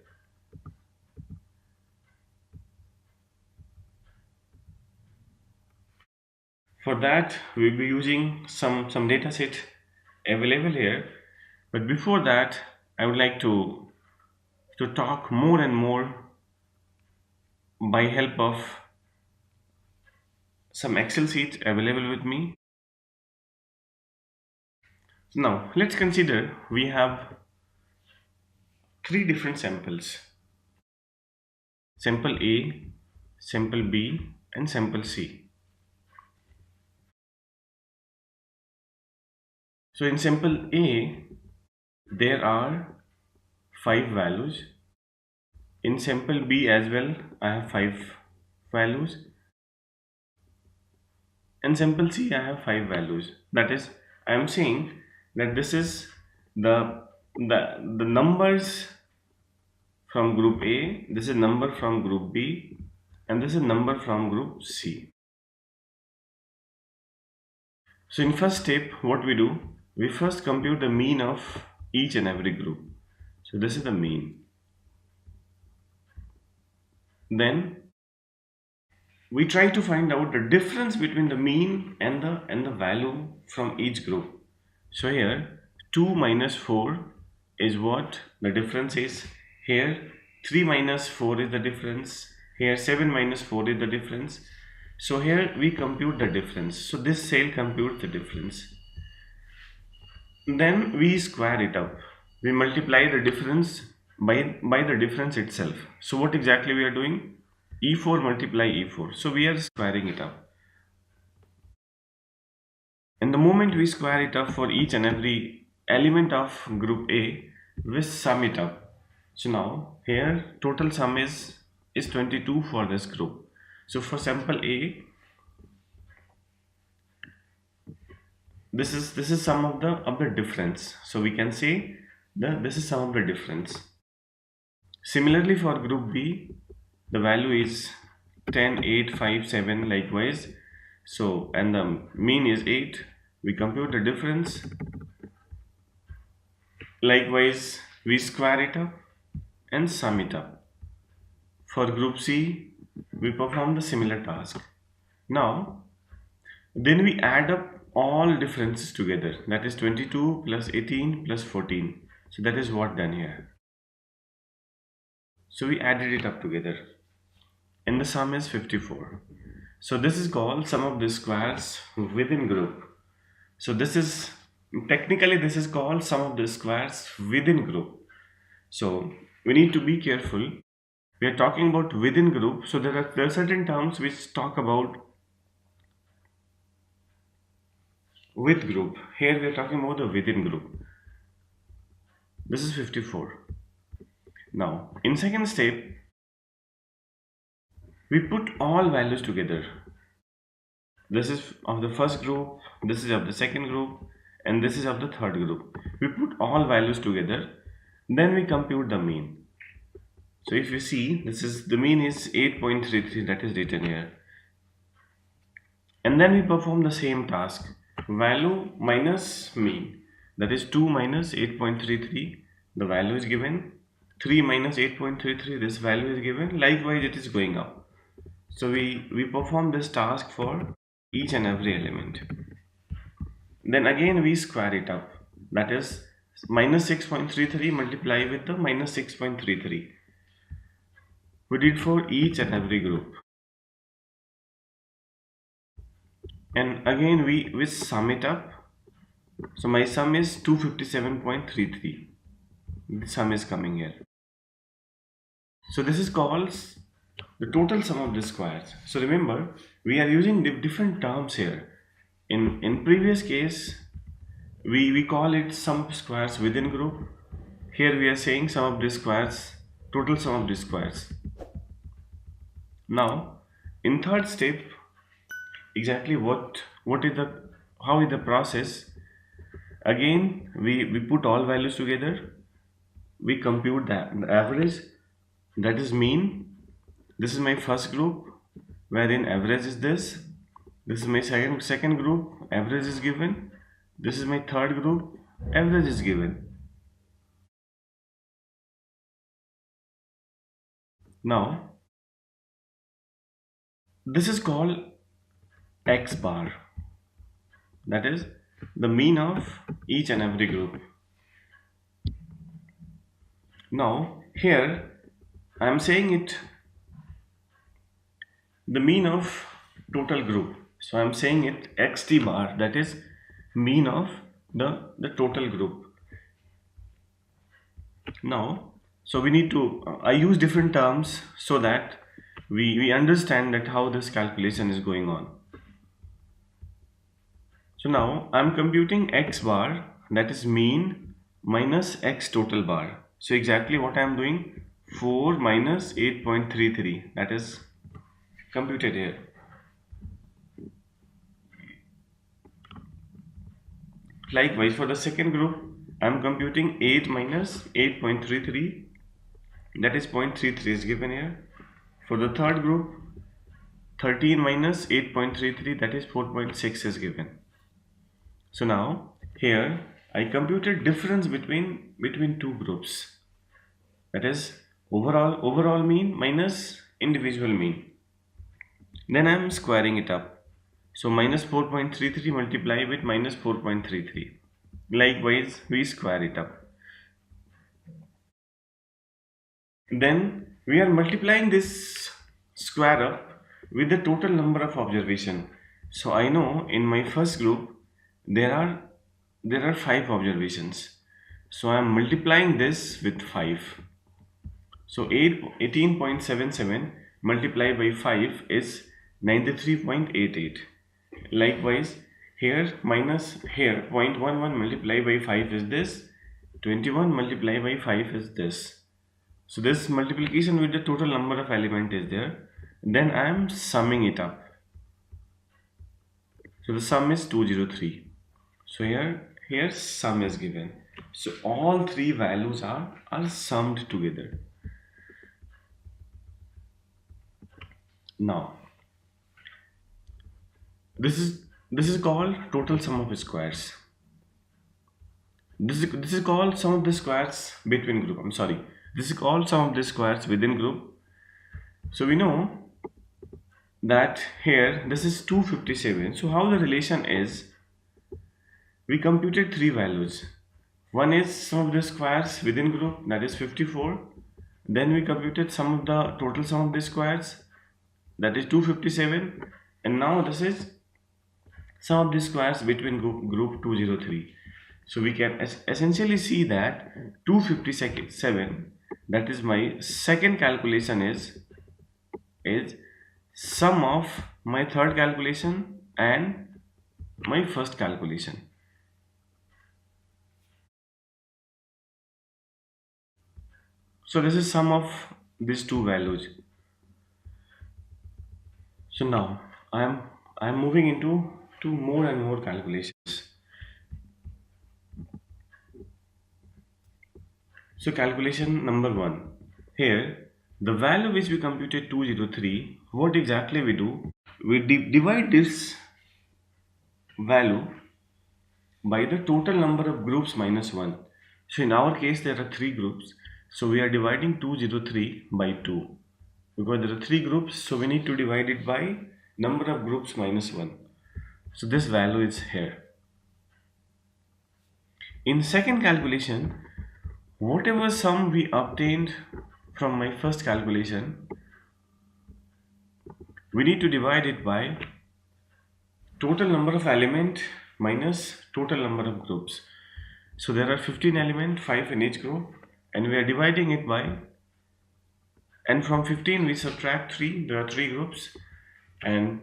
For that, we'll be using some data set available here. But before that, I would like to talk more and more by help of some Excel sheets available with me. Now, let's consider we have three different samples: sample A, sample B, and sample C. So in sample A, there are 5 values. In sample B as well, I have 5 values. In sample C, I have 5 values. That is, I am saying that this is the the numbers from group A, this is number from group B, and this is number from group C. So in first step, what we do, we first compute the mean of each and every group. So this is the mean. Then we try to find out the difference between the mean and the value from each group. So here 2 minus 4 is what the difference is. Here 3 minus 4 is the difference. Here 7 minus 4 is the difference. So here we compute the difference. So this cell computes the difference. Then we square it up. We multiply the difference by the difference itself. So what exactly we are doing? E4 multiply E4. So we are squaring it up. And the moment we square it up for each and every element of group A, we sum it up. So now here total sum is 22 for this group. So for sample A, this is sum of the difference. So we can say that this is sum of the difference. Similarly for group B, the value is 10, 8, 5, 7 likewise. So and the mean is 8. We compute the difference. Likewise, we square it up and sum it up. For group C, we perform the similar task. Now, then we add up all differences together. That is 22 plus 18 plus 14. So that is what done here. So we added it up together. And the sum is 54. So this is called sum of the squares within group. So this is technically this is called sum of the squares within group. So we need to be careful. We are talking about within group. So there are certain terms which talk about with group. Here we are talking about the within group. This is 54. Now in second step, we put all values together. This is of the first group, this is of the second group, and this is of the third group. We put all values together, then we compute the mean. So if you see, this is the mean is 8.33, that is written here. And then we perform the same task. Value minus mean, that is 2 minus 8.33, the value is given. 3 minus 8.33, this value is given. Likewise, it is going up. So we perform this task for each and every element. Then again we square it up. That is minus 6.33 multiply with the minus 6.33. We did for each and every group. And again we sum it up. So my sum is 257.33. The sum is coming here. So this is called the total sum of the squares. So remember, we are using different terms here. In previous case, we call it sum of squares within group. Here we are saying sum of the squares, total sum of the squares. Now, in third step, exactly how is the process? Again, we put all values together. We compute the average, that is mean. This is my first group, wherein average is this. This is my second group, average is given. This is my third group, average is given. Now, this is called X bar. That is the mean of each and every group. Now, here I am saying it the mean of total group. So I am saying it xt bar, that is mean of the total group. Now, so we need to I use different terms so that we understand that how this calculation is going on. So now I'm computing x bar, that is mean, minus x total bar. So exactly what I'm doing, 4 minus 8.33, that is computed here. Likewise, for the second group, I'm computing 8 minus 8.33, that is 0.33 is given here. For the third group, 13 minus 8.33, that is 4.6 is given. So now here I computed difference between two groups, that is overall mean minus individual mean. Then I am squaring it up. So minus 4.33 multiply with minus 4.33. Likewise, we square it up. Then we are multiplying this square up with the total number of observation. So I know in my first group there are 5 observations. So I am multiplying this with 5. So 18.77 multiplied by 5 is 93.88. Likewise, here minus here 0.11 multiplied by 5 is this, 21 multiplied by 5 is this. So this multiplication with the total number of element is there. Then I am summing it up. So the sum is 203. So here sum is given. So all three values are summed together. Now this is called total sum of squares. This is called sum of the squares between group. I'm sorry. This is called sum of the squares within group. So we know that here this is 257. So how the relation is, we computed three values. One is sum of the squares within group, that is 54. Then we computed sum of the total sum of the squares, that is 257. And now this is sum of the squares between group 203. So we can essentially see that 257, that is my second calculation, is sum of my third calculation and my first calculation. So this is sum of these two values. So now I am moving into more and more calculations. So calculation number 1. Here the value which we computed 203, what exactly we do? We divide this value by the total number of groups minus 1. So in our case there are 3 groups. So we are dividing 203 by 2. Because there are 3 groups, so we need to divide it by number of groups minus 1. So this value is here. In second calculation, whatever sum we obtained from my first calculation, we need to divide it by total number of element minus total number of groups. So there are 15 elements, 5 in each group, and we are dividing it by, and from 15 we subtract 3, there are 3 groups, and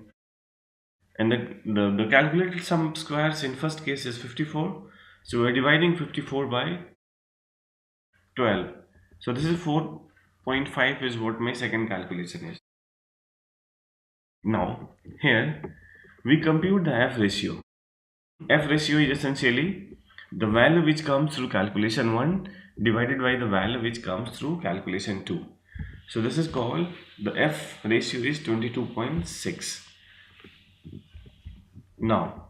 the calculated sum of squares in first case is 54. So we are dividing 54 by 12. So this is 4.5 is what my second calculation is. Now here we compute the F ratio. F ratio is essentially the value which comes through calculation 1 divided by the value which comes through calculation 2. So this is called, the F ratio is 22.6. Now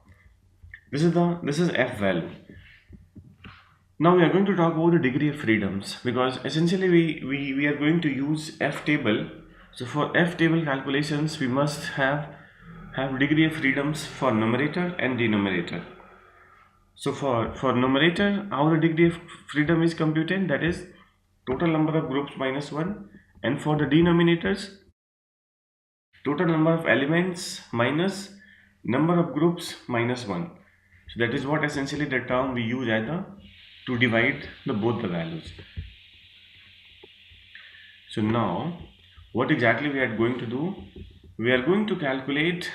this is F value. Now we are going to talk about the degree of freedoms, because essentially we are going to use F table. So for F table calculations we must have degree of freedoms for numerator and denominator. So for numerator, how the degree of freedom is computed, that is total number of groups minus 1, and for the denominators, total number of elements minus number of groups minus 1. So that is what essentially the term we use either to divide both the values. So now what exactly we are going to do, we are going to calculate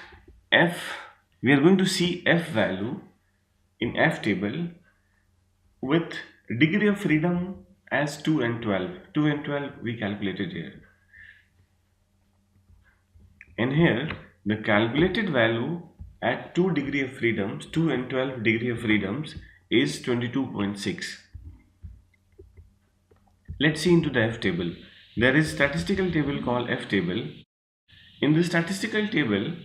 F, we are going to see F value in F table with degree of freedom as 2 and 12. 2 and 12 we calculated here. And here the calculated value at 2 degree of freedoms, 2 and 12 degree of freedoms is 22.6. Let's see into the F table. There is statistical table called F table. In the statistical table,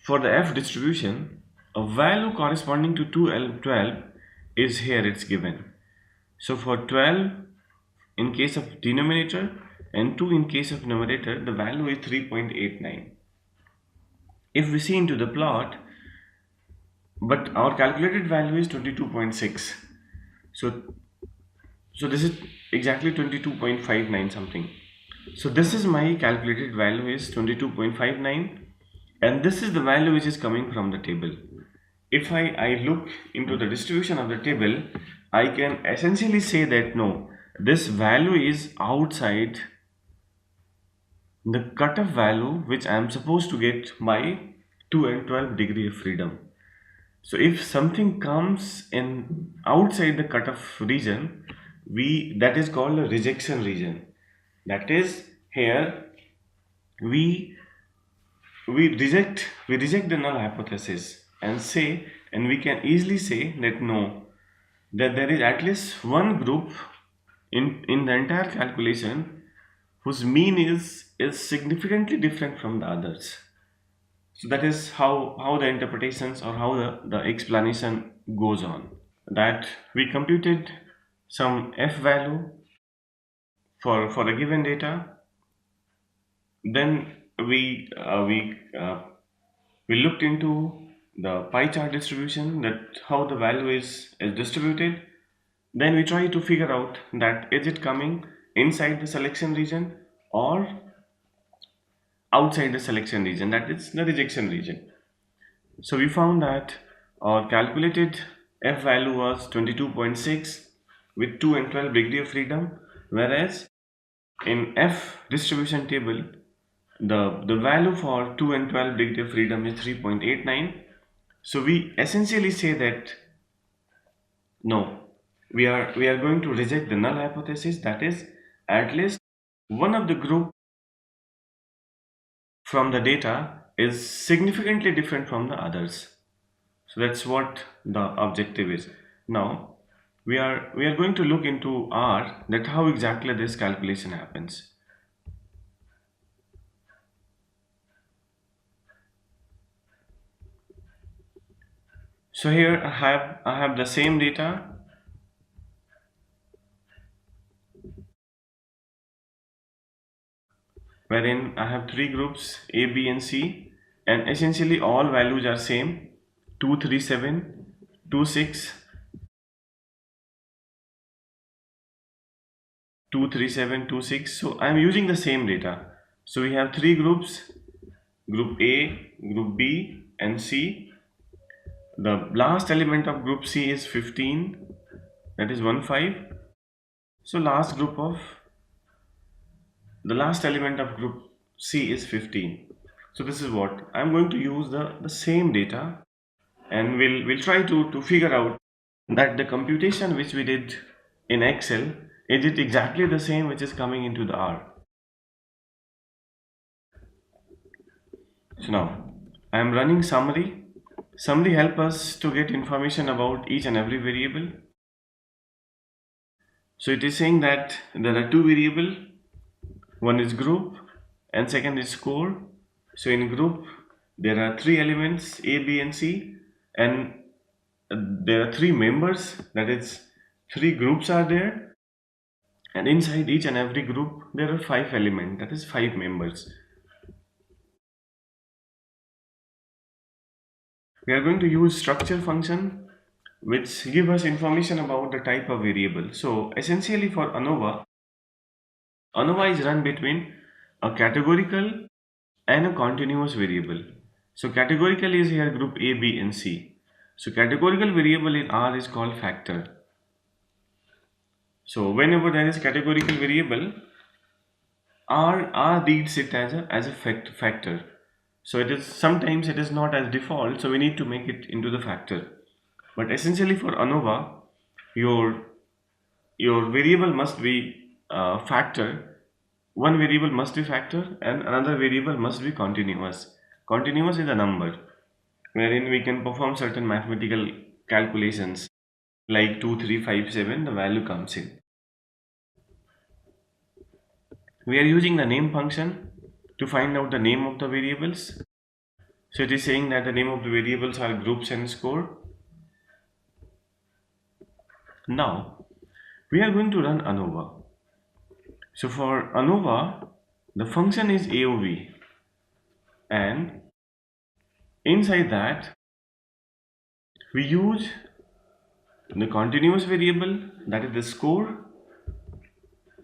for the F distribution, a value corresponding to 2 and 12 is here, it's given. So for 12 in case of denominator and 2 in case of numerator, the value is 3.89. If we see into the plot, but our calculated value is 22.6. So this is exactly 22.59 something. So this is my calculated value is 22.59, and this is the value which is coming from the table. If I look into the distribution of the table, I can essentially say that no, this value is outside the cutoff value which I am supposed to get by 2 and 12 degree of freedom. So if something comes in outside the cutoff region, that is called a rejection region. That is, here we reject the null hypothesis and we can easily say that no, that there is at least one group in the entire calculation whose mean is significantly different from the others. So that is how the interpretations or how the explanation goes on. That we computed some F value for a given data, then we looked into the pie chart distribution, that how the value is distributed. Then we try to figure out that is it coming inside the selection region or outside the selection region, that is the rejection region. So we found that our calculated F value was 22.6 with 2 and 12 degree of freedom, whereas in F distribution table the value for 2 and 12 degree of freedom is 3.89. So we essentially say that no, we are going to reject the null hypothesis, that is at least one of the group from the data is significantly different from the others. So that's what the objective is. Now we are going to look into R, that how exactly this calculation happens. So here I have the same data, wherein I have three groups A, B and C, and essentially all values are same: 237, 26, 237, 26. So I am using the same data. So we have three groups, group A, group B and C. The last element of group C is 15, that is 15. So the last element of group C is 15. So this is what I'm going to use the same data, and we'll try to figure out that the computation which we did in Excel, is it exactly the same which is coming into the R. So now I am running summary. Summary help us to get information about each and every variable. So it is saying that there are two variables, one is group and second is score. So in group there are three elements A, B and C, and there are three members, that is three groups are there, and inside each and every group there are five elements, that is five members. We are going to use structure function which give us information about the type of variable. So essentially for ANOVA is run between a categorical and a continuous variable. So categorical is here group A, B and C. So categorical variable in R is called factor. So whenever there is categorical variable, R reads it as a factor. So it is sometimes it is not as default, so we need to make it into the factor. But essentially for ANOVA, your variable must be factor. One variable must be factor and another variable must be continuous. Continuous is a number wherein we can perform certain mathematical calculations like 2, 3, 5, 7, the value comes in. We are using the name function to find out the name of the variables. So it is saying that the name of the variables are groups and score. Now we are going to run ANOVA. So for ANOVA, the function is AOV, and inside that we use the continuous variable, that is the score.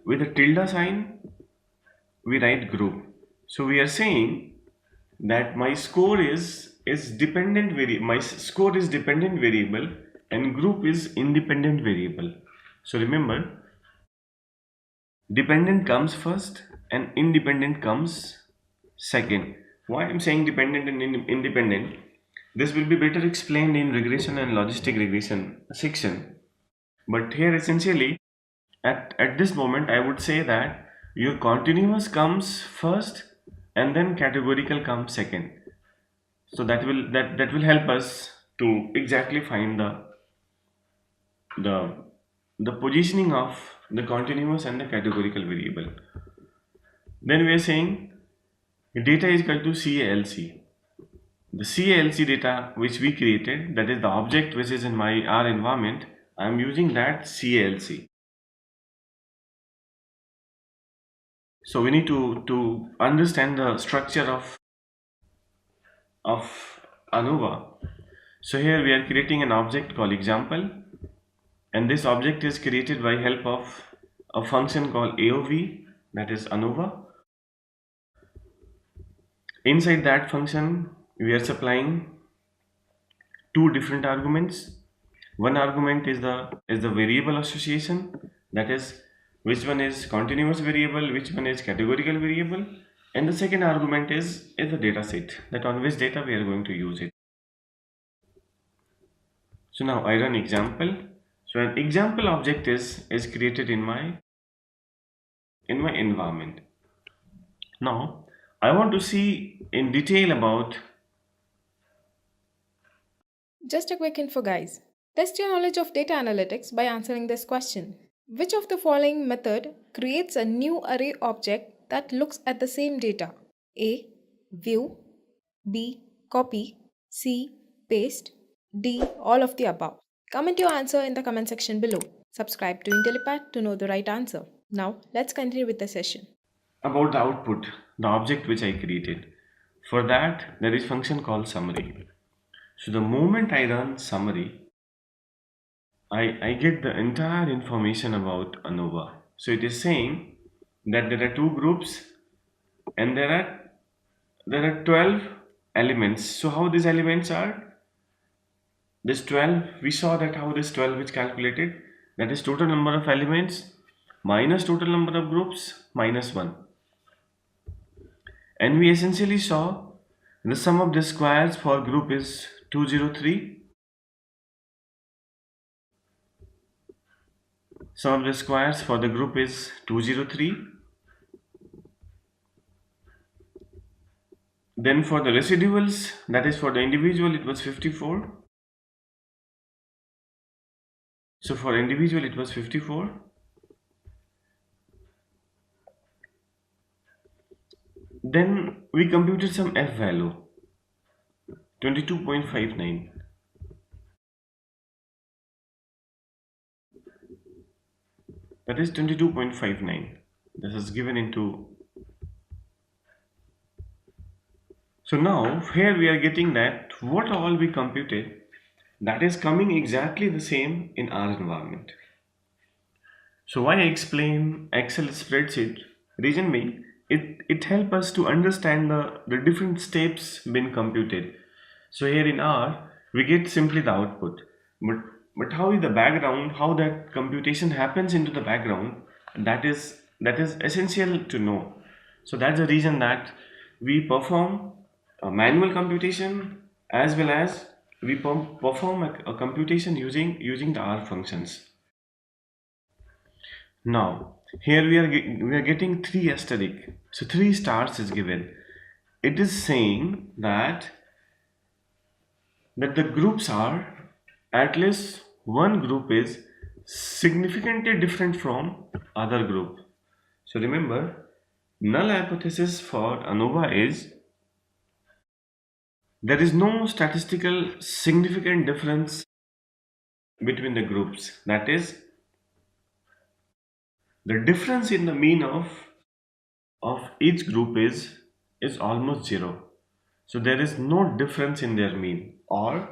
With a tilde sign we write group. So we are saying that my score is dependent my score is dependent variable and group is independent variable. So remember, dependent comes first and independent comes second. Why I'm saying dependent and independent, this will be better explained in regression and logistic regression section. But here essentially at this moment I would say that your continuous comes first and then categorical comes second. So that will help us to exactly find the the positioning of the continuous and the categorical variable. Then we are saying data is equal to CALC. The CALC data which we created, that is the object which is in my R environment, I am using that CALC. So we need to understand the structure of ANOVA. So here we are creating an object called example, and this object is created by help of a function called AOV, that is ANOVA. Inside that function we are supplying two different arguments. One argument is the variable association, that is which one is continuous variable, which one is categorical variable, and the second argument is the data set, that on which data we are going to use it. So now I run example. So an example object is created in my environment. Now I want to see in detail about. Just a quick info, guys. Test your knowledge of data analytics by answering this question. Which of the following method creates a new array object that looks at the same data? A. View. B. Copy. C. Paste. D. All of the above. Comment your answer in the comment section below. Subscribe to Intellipaat to know the right answer. Now, let's continue with the session. About the output, the object which I created. For that there is function called summary. So the moment I run summary, I get the entire information about ANOVA. So it is saying that there are two groups and there are 12 elements. So how these elements are? This 12, we saw that how this 12 is calculated. That is total number of elements minus total number of groups minus 1. And we essentially saw the sum of the squares for group is 203. Sum of the squares for the group is 203. Then for the residuals, that is for the individual, it was 54. So for individual it was 54. Then we computed some F value, 22.59. That is 22.59. This is given into. So now here we are getting that what all we computed, that is coming exactly the same in our environment. So why I explain Excel spreadsheet? Reason being, it helps us to understand the different steps been computed. So here in R, we get simply the output. But how is the background, how that computation happens into the background, that is essential to know. So that's the reason that we perform a manual computation as well as we perform a computation using the R functions. Now, here we are getting 3 asterisk. So 3 stars is given. It is saying that the groups are, at least one group is significantly different from other group. So remember, null hypothesis for ANOVA is there is no statistical significant difference between the groups. That is, the difference in the mean of each group is almost zero. So there is no difference in their mean, or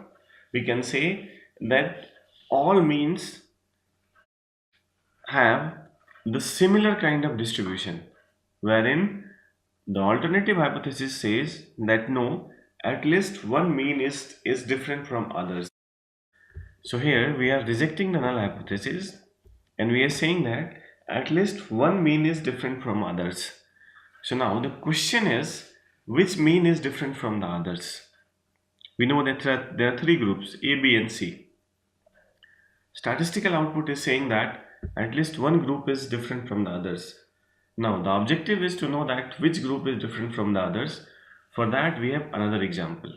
we can say that all means have the similar kind of distribution, wherein the alternative hypothesis says that no, at least one mean is different from others. So here we are rejecting the null hypothesis and we are saying that at least one mean is different from others. So now the question is, which mean is different from the others? We know that there are 3 groups, A, B and C. Statistical output is saying that at least one group is different from the others. Now the objective is to know that which group is different from the others. For that we have another example.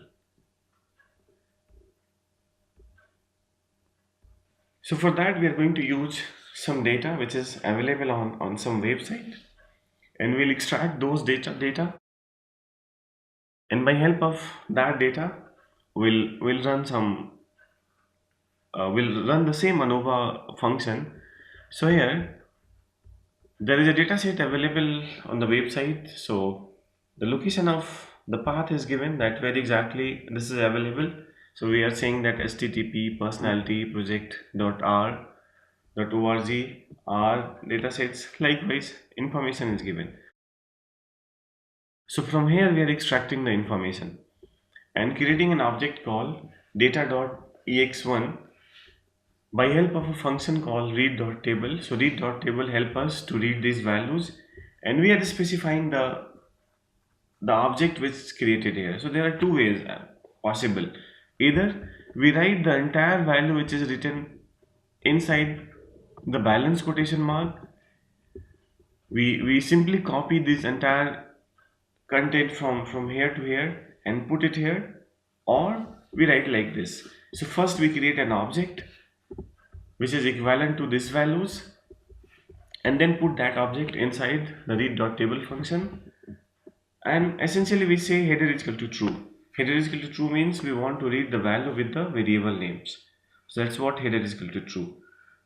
So for that we are going to use some data which is available on some website, and we'll extract those data, and by help of that data we'll run the same ANOVA function. So here there is a data set available on the website. So the location of the path is given, that where exactly this is available. So we are saying that http personality project.r.org r datasets, likewise information is given. So from here we are extracting the information and creating an object called data.ex1 by help of a function called read.table. So read.table help us to read these values, and we are specifying the object which is created here. So there are 2 ways possible. Either we write the entire value which is written inside the balance quotation mark, we simply copy this entire content from here to here and put it here, or we write like this. So first we create an object which is equivalent to these values, and then put that object inside the read.table function, and essentially we say header is equal to true. Header is equal to true means we want to read the value with the variable names. So that's what header is equal to true.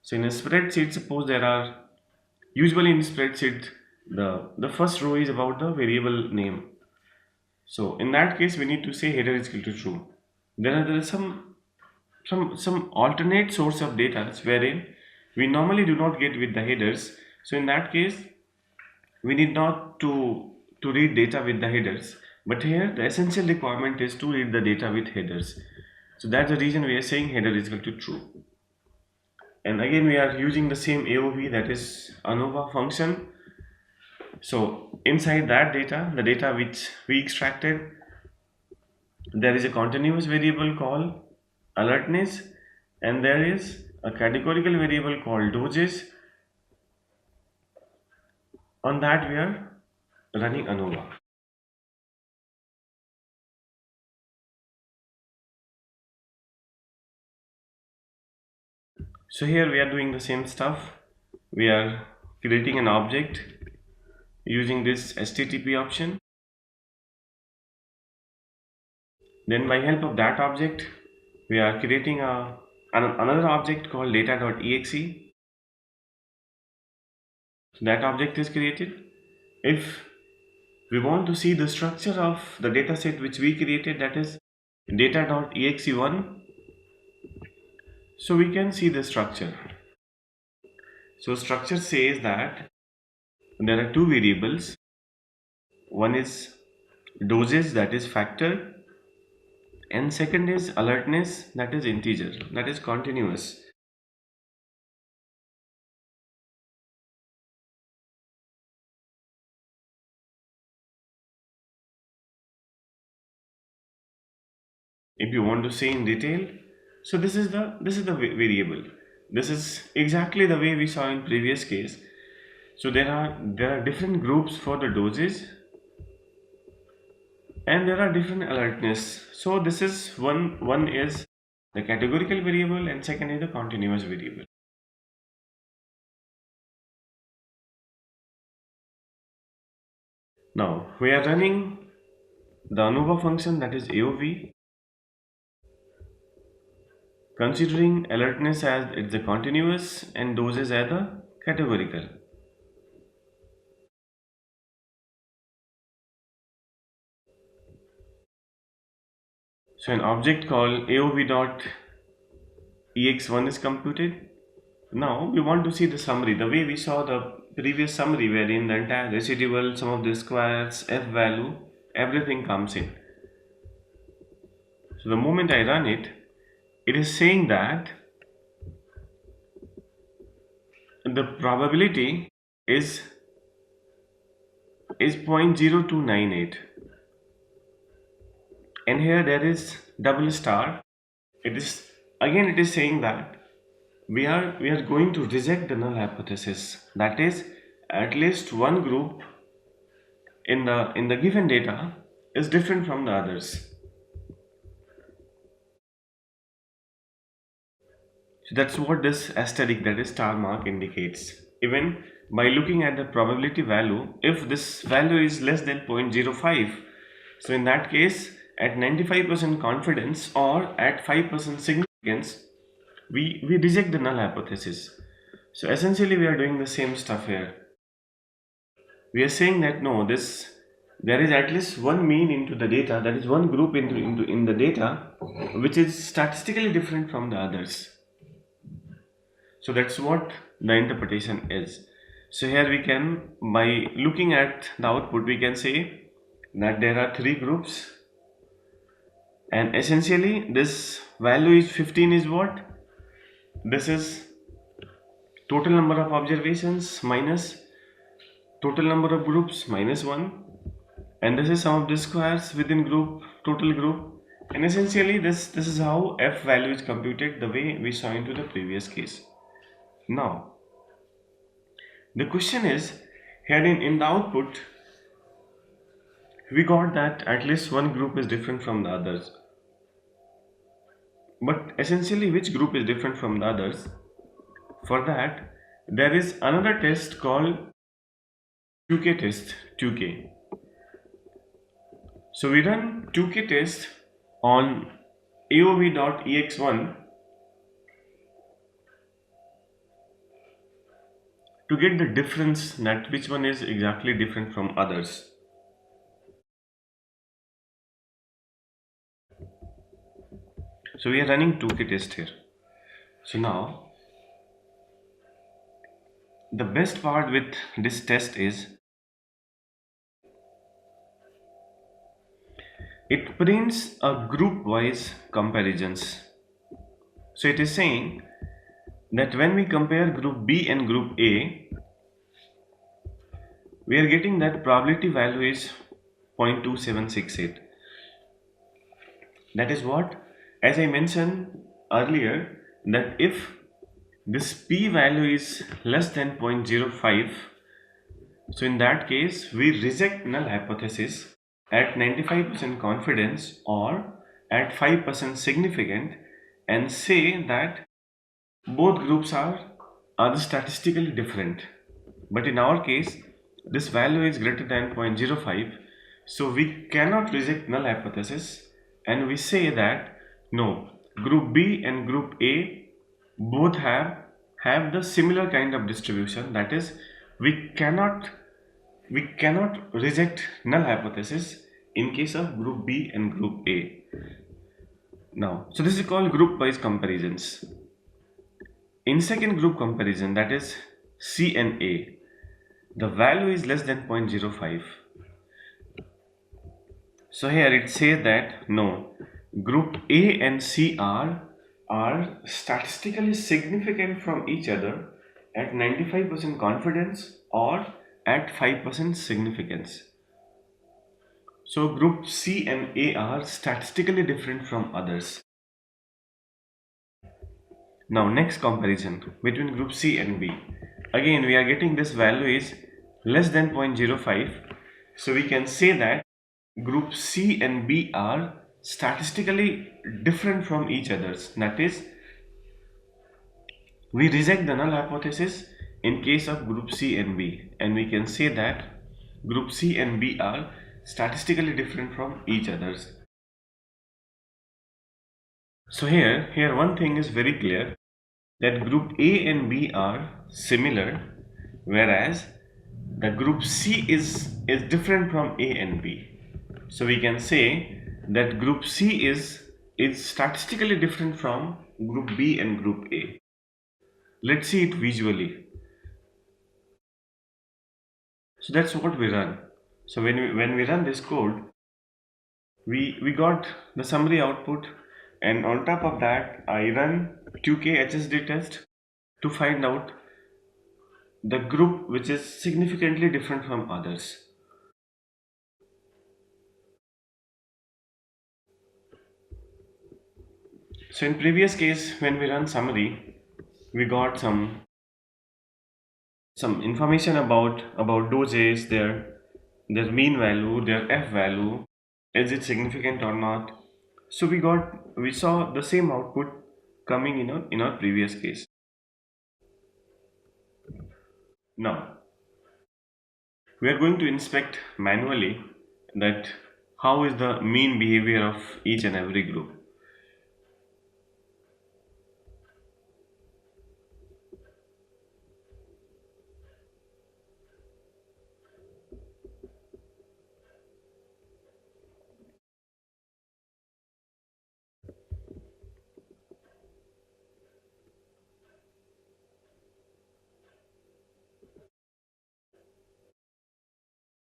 So in a spreadsheet, suppose there are, usually in spreadsheet the first row is about the variable name. So in that case we need to say header is equal to true. There is some alternate source of data wherein we normally do not get with the headers. So in that case we need not to read data with the headers, but here the essential requirement is to read the data with headers. So that's the reason we are saying header is equal to true. And again we are using the same AOV, that is ANOVA function. So inside that data, the data which we extracted, there is a continuous variable called alertness, and there is a categorical variable called doses. On that we are running ANOVA. So here we are doing the same stuff. We are creating an object using this HTTP option. Then by help of that object, we are creating another object called data.exe. So that object is created. If we want to see the structure of the dataset which we created, that is data.exe1, so we can see the structure. So structure says that there are two variables. One is doses, that is factor, and second is alertness, that is integer, that is continuous. If you want to say in detail, so this is the variable. This is exactly the way we saw in previous case. So there are different groups for the doses, and there are different alertness. So this is one is the categorical variable, and second is the continuous variable. Now we are running the ANOVA function, that is AOV, considering alertness as it's the continuous and doses as the categorical. So an object called AOV.ex1 is computed. Now we want to see the summary, the way we saw the previous summary, wherein the entire residual, sum of the squares, f value, everything comes in. So the moment I run it, it is saying that the probability is 0.0298, and here there is double star. It is saying that we are going to reject the null hypothesis, that is at least one group in the given data is different from the others. So that's what this asterisk, that is star mark, indicates. Even by looking at the probability value, if this value is less than 0.05, so in that case at 95% confidence or at 5% significance, we reject the null hypothesis. So essentially we are doing the same stuff here. We are saying that no, there is at least one mean into the data, that is one group in the data which is statistically different from the others. So that's what the interpretation is. So here we can, by looking at the output, we can say that there are three groups, and essentially this value is 15 is what? This is total number of observations minus total number of groups minus 1, and this is sum of the squares within group, total group, and essentially this is how f value is computed, the way we saw into the previous case. Now the question is, here in the output we got that at least one group is different from the others, but essentially which group is different from the others? For that there is another test called 2k test, 2k. So we run 2k test on AOV.ex1 to get the difference, that which one is exactly different from others. So we are running 2k test here. So now the best part with this test is it prints a group wise comparisons. So it is saying that when we compare group B and group A, we are getting that probability value is 0.2768. That is what, as I mentioned earlier, that if this p value is less than 0.05, so in that case we reject null hypothesis at 95% confidence or at 5% significant, and say that both groups are statistically different, but in our case this value is greater than 0.05, so we cannot reject null hypothesis, and we say that no, group B and group A both have the similar kind of distribution. That is, we cannot reject null hypothesis in case of group B and group A. Now, so this is called group wise comparisons. In second group comparison, that is C and A, the value is less than 0.05. So here it says that no, group A and C are statistically significant from each other at 95% confidence or at 5% significance. So group C and A are statistically different from others. Now next comparison between group C and B. Again we are getting this value is less than 0.05. So we can say that group C and B are statistically different from each others. That is, we reject the null hypothesis in case of group C and B, and we can say that group C and B are statistically different from each others. So here one thing is very clear, that group A and B are similar, whereas the group C is different from A and B. So we can say that group C is statistically different from group B and group A. Let's see it visually. So that's what we run. So when we run this code, we got the summary output, and on top of that I run 2k HSD test to find out the group which is significantly different from others. So in previous case, when we run summary, we got some information about those J's, their mean value, their F value, is it significant or not. So we saw the same output coming in our previous case. Now we are going to inspect manually that how is the mean behavior of each and every group.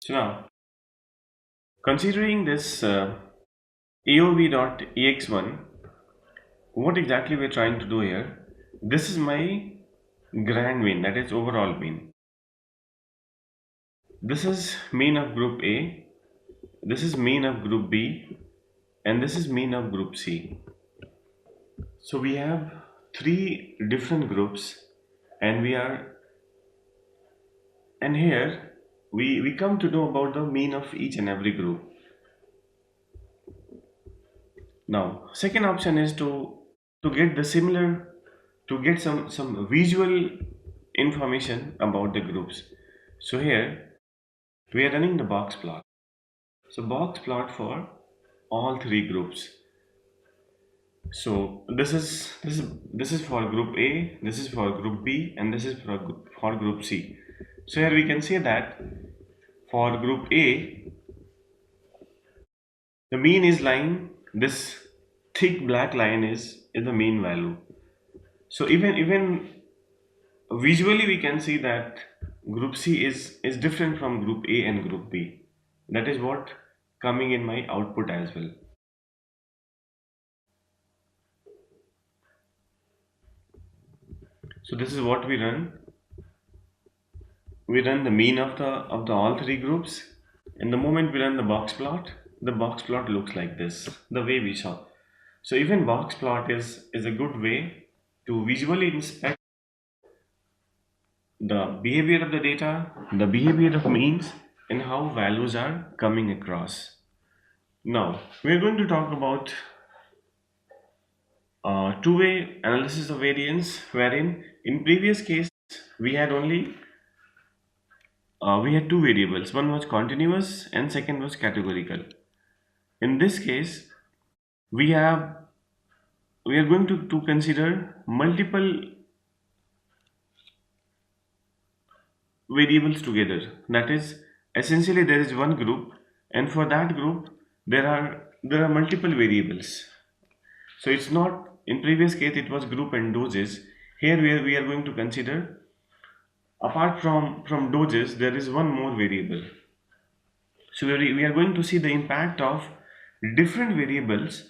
So now, considering this AOV.ex1, what exactly we're trying to do here? This is my grand mean, that is overall mean. This is mean of group A, this is mean of group B, and this is mean of group C. So we have three different groups, and here we come to know about the mean of each and every group. Now second option is to get the similar, to get some visual information about the groups. So here we are running the box plot. So box plot for all three groups. So this is for group A, this is for group B, and this is for group C. So here we can say that for group A, the mean is lying, this thick black line is the mean value. So even visually we can see that group C is different from group A and group B. That is what coming in my output as well. So this is what we run. We run the mean of the all three groups, and the moment we run the box plot looks like this, the way we saw. So even box plot is a good way to visually inspect the behavior of the data, the behavior of means, and how values are coming across. Now we are going to talk about two-way analysis of variance, wherein in previous case we had only we had two variables. One was continuous and second was categorical. In this case, we have we are going to consider multiple variables together. That is, essentially there is one group, and for that group there are multiple variables. So it's not, in previous case it was group and doses. Here we are going to consider, apart from doses, there is one more variable. So we are going to see the impact of different variables.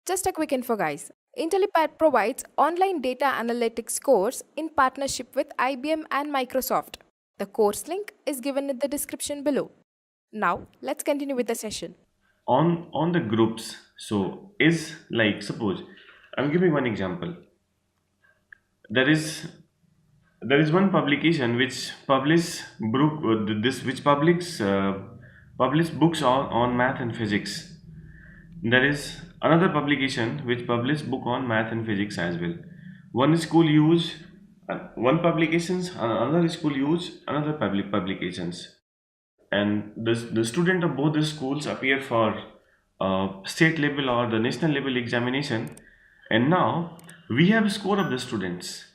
Just a quick info, guys. Intellipaat provides online data analytics course in partnership with IBM and Microsoft. The course link is given in the description below. Now, let's continue with the session. On the groups. So is, like, suppose I'm giving one example. There is one publication which publish books on math and physics. There is another publication which publish book on math and physics as well. One school use one publications, another school use another publications, and the student of both the schools appear for state level or the national level examination, and now we have a score of the students.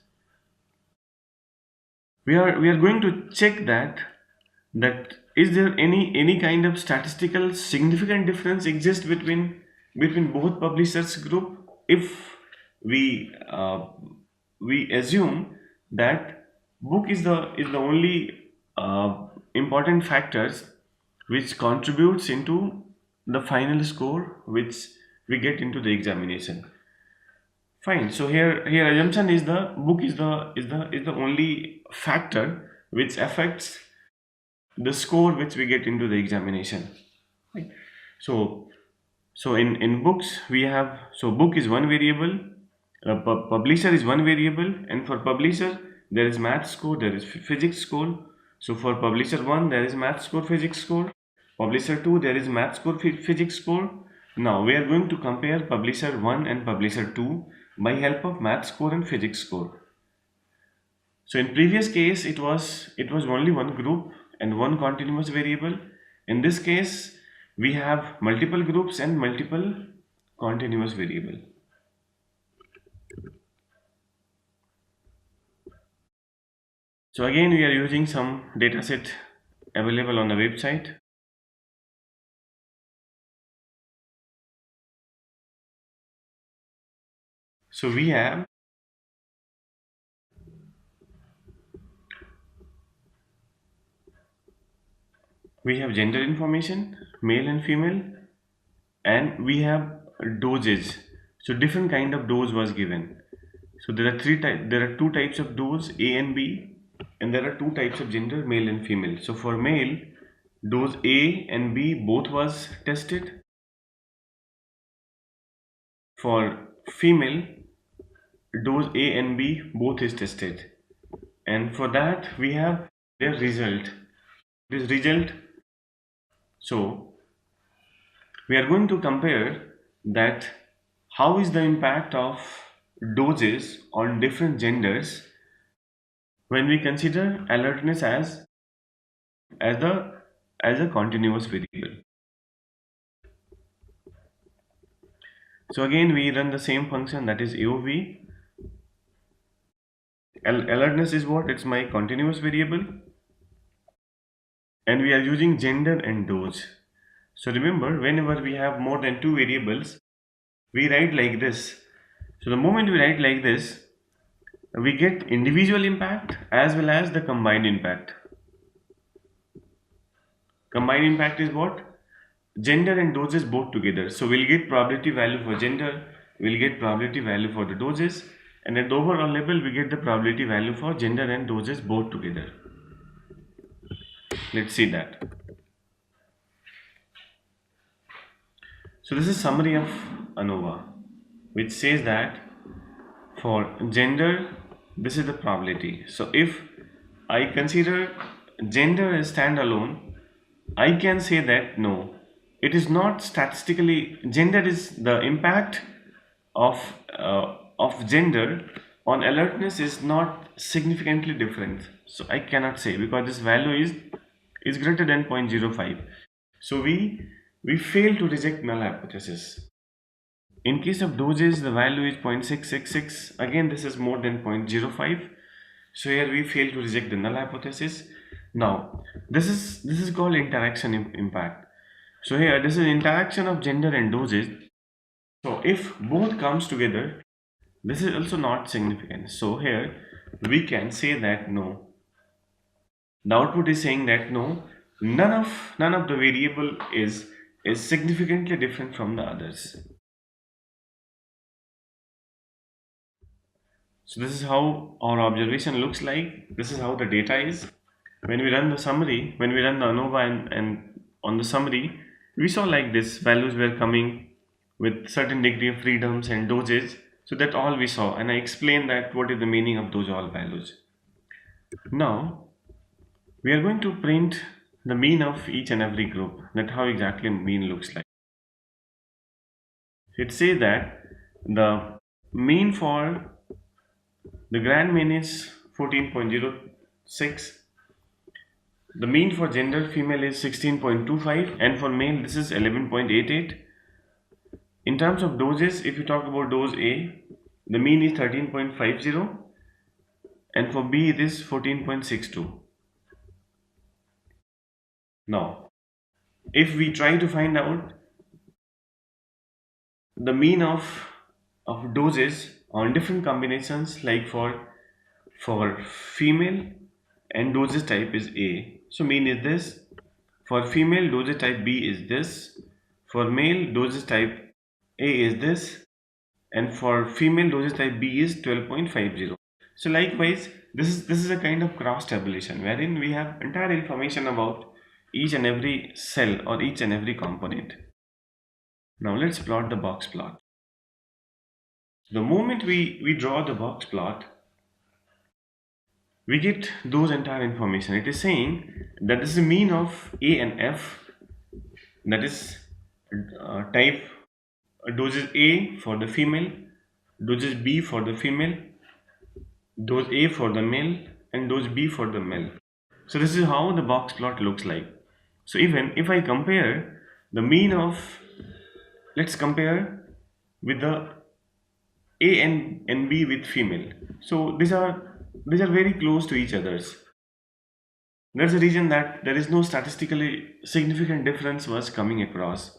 We are going to check that is there any kind of statistical significant difference exist between both publishers group. If we we assume that book is the only important factors which contributes into the final score which we get into the examination. Fine. So here assumption is the book is the only factor which affects the score which we get into the examination. Right. So in books we have, so book is one variable, publisher is one variable, and for publisher there is math score, there is physics score. So for publisher 1 there is math score, physics score. Publisher 2 there is math score, physics score. Now we are going to compare publisher 1 and publisher 2 by help of math score and physics score. So in previous case it was only one group and one continuous variable. In this case we have multiple groups and multiple continuous variable. So again we are using some dataset available on the website. So we have gender information, male and female, and we have doses. So different kind of dose was given. So there are two types of dose, A and B, and there are two types of gender, male and female. So for male, dose A and B both was tested. For female, dose A and B both is tested, and for that we have their result. This result, so we are going to compare that how is the impact of doses on different genders when we consider alertness as a continuous variable. So again we run the same function, that is AOV. Alertness is what? It's my continuous variable, and we are using gender and dose. So remember, whenever we have more than two variables, we write like this. So the moment we write like this, we get individual impact as well as the combined impact. Combined impact is what? Gender and doses both together. So we'll get probability value for gender, we'll get probability value for the doses, and at the overall level we get the probability value for gender and doses both together. Let's see that. So this is summary of ANOVA, which says that for gender this is the probability. So if I consider gender as standalone, I can say that no, it is not statistically, gender is the impact of gender on alertness is not significantly different. So I cannot say because this value is greater than 0.05. So we fail to reject null hypothesis. In case of doses, the value is 0.666. Again, this is more than 0.05. So here we fail to reject the null hypothesis. Now, this is called interaction impact. So here, this is interaction of gender and dosage. So if both comes together, this is also not significant. So here we can say that no. The output is saying that no, none of the variable is significantly different from the others. So this is how our observation looks like. This is how the data is. When we run the summary, when we run the ANOVA and on the summary, we saw like this values were coming with certain degree of freedoms and doses. So that all we saw, and I explained that what is the meaning of those all values. Now we are going to print the mean of each and every group. That how exactly mean looks like. It says that the mean for the grand mean is 14.06. The mean for gender female is 16.25 and for male this is 11.88. In terms of doses, if you talk about dose A, the mean is 13.50 and for B it is 14.62. Now, if we try to find out the mean of doses on different combinations, like for female and dosage type is A, so mean is this. For female dosage type B is this. For male dosage type A is this, and for female dosage type B is 12.50. So likewise, this is a kind of cross tabulation wherein we have entire information about each and every cell or each and every component. Now let's plot the box plot. The moment we draw the box plot, we get those entire information. It is saying that this is the mean of A and F, that is type doses A for the female, doses B for the female, dose A for the male, and dose B for the male. So this is how the box plot looks like. So even if I compare the mean of, let's compare with the A and B with female. So these are very close to each others. That's the reason that there is no statistically significant difference was coming across.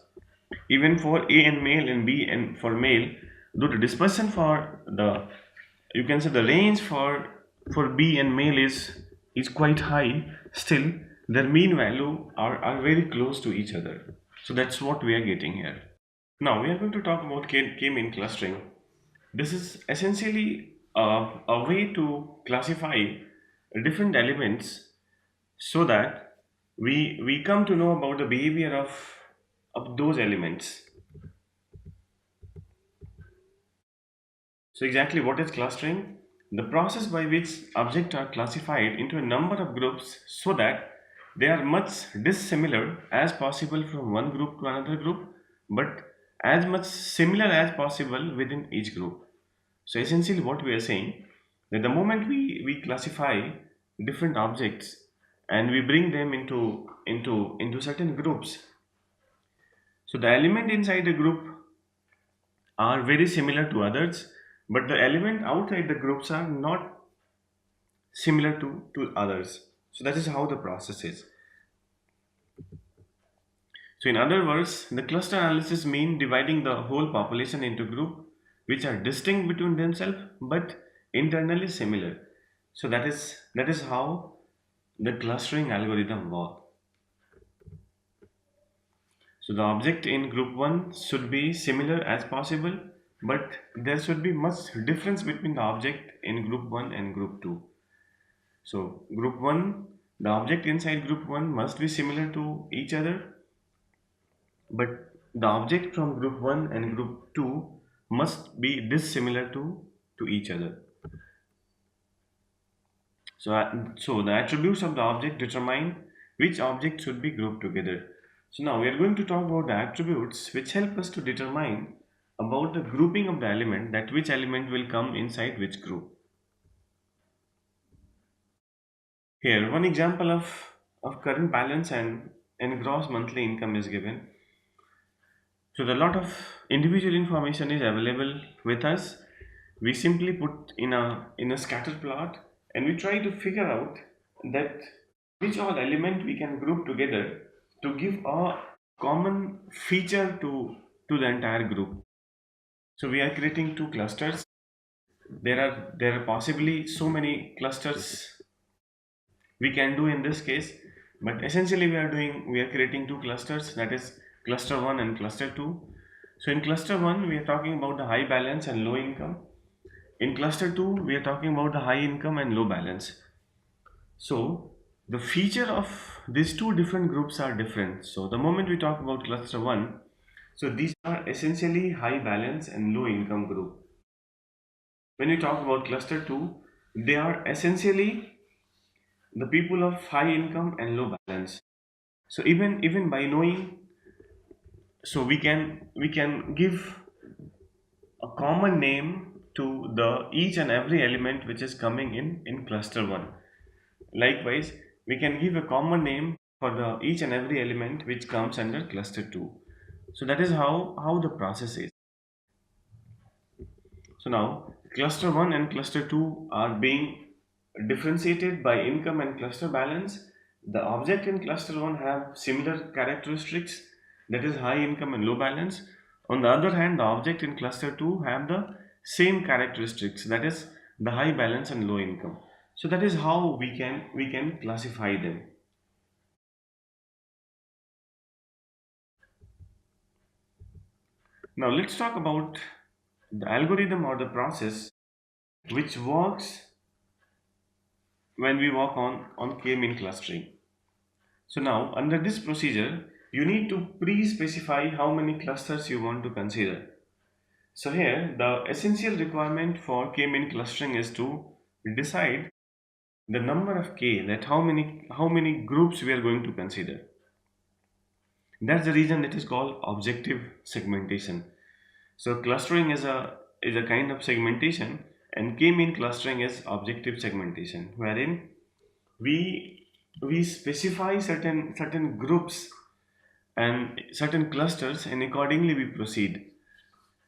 Even for A and male and B and for male, though the dispersion for the, you can say the range for B and male is quite high, still their mean value are very close to each other. So that's what we are getting here. Now we are going to talk about k-mean clustering. This is essentially a way to classify different elements so that we come to know about the behavior of those elements. So exactly what is clustering? The process by which objects are classified into a number of groups so that they are much dissimilar as possible from one group to another group, but as much similar as possible within each group. So essentially what we are saying, that the moment we classify different objects and we bring them into certain groups, so the element inside the group are very similar to others, but the element outside the groups are not similar to others. So that is how the process is. So in other words, the cluster analysis mean dividing the whole population into groups which are distinct between themselves but internally similar. So that is how the clustering algorithm works. So the object in group 1 should be similar as possible, but there should be much difference between the object in group 1 and group 2. So group 1, the object inside group 1 must be similar to each other, but the object from group 1 and group 2 must be dissimilar to each other. So the attributes of the object determine which object should be grouped together. So now we are going to talk about the attributes which help us to determine about the grouping of the element, that which element will come inside which group. Here, one example of current balance and gross monthly income is given. So the lot of individual information is available with us. We simply put in a scatter plot and we try to figure out that which all element we can group together to give a common feature to the entire group. So we are creating two clusters. There are possibly so many clusters we can do in this case, but essentially we are creating two clusters, that is cluster 1 and cluster 2. So in cluster 1 we are talking about the high balance and low income. In cluster 2 we are talking about the high income and low balance. So the feature of these two different groups are different. So the moment we talk about cluster 1, so these are essentially high balance and low income group. When we talk about cluster 2, they are essentially the people of high income and low balance. So even by knowing, so we can give a common name to the each and every element which is coming in cluster 1. Likewise, we can give a common name for the each and every element which comes under cluster 2. So that is how the process is. So now cluster 1 and cluster 2 are being differentiated by income and cluster balance. The object in cluster 1 have similar characteristics, that is high income and low balance. On the other hand, the object in cluster 2 have the same characteristics, that is the high balance and low income. So that is how we can classify them. Now let's talk about the algorithm or the process which works when we work on k-mean clustering. So now under this procedure, you need to pre-specify how many clusters you want to consider. So here the essential requirement for k-mean clustering is to decide the number of k, that how many groups we are going to consider. That's the reason it is called objective segmentation. So clustering is a kind of segmentation, and k-mean clustering is objective segmentation, wherein we we specify certain groups and certain clusters, and accordingly we proceed.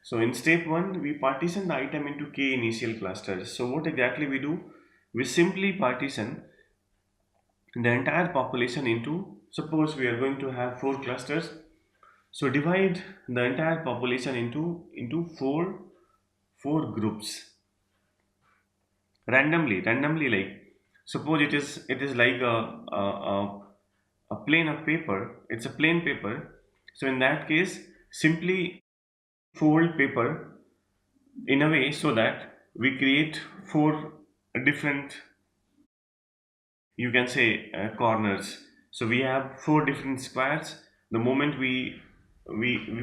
So in step 1 we partition the item into k initial clusters. So what exactly we do, we simply partition the entire population into, suppose we are going to have 4 clusters, so divide the entire population into four groups randomly, like suppose it is like a plane of paper, it's a plain paper. So in that case, simply fold paper in a way so that we create four different, you can say, corners. So we have four different squares. The moment we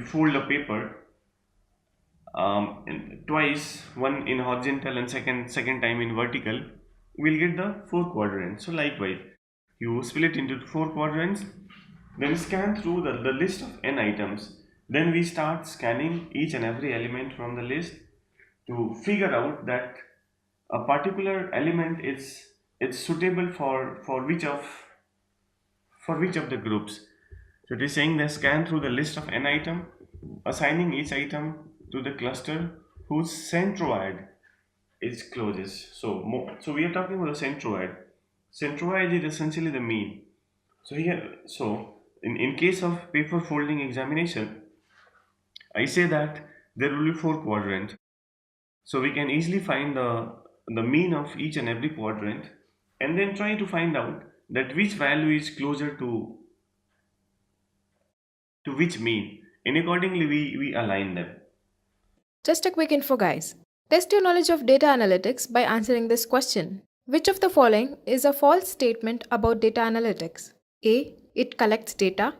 fold the paper, twice, one in horizontal and second time in vertical, we'll get the four quadrants. So likewise, you split into four quadrants, then scan through the list of n items. Then we start scanning each and every element from the list to figure out that a particular element is suitable for which of the groups. So it is saying that scan through the list of n item, assigning each item to the cluster whose centroid is closest. So we are talking about the centroid. Centroid is essentially the mean. So in case of paper folding examination, I say that there will be four quadrants. So we can easily find the mean of each and every quadrant, and then try to find out that which value is closer to which mean, and accordingly we align them. Just a quick info, guys. Test your knowledge of data analytics by answering this question. Which of the following is a false statement about data analytics? A. It collects data.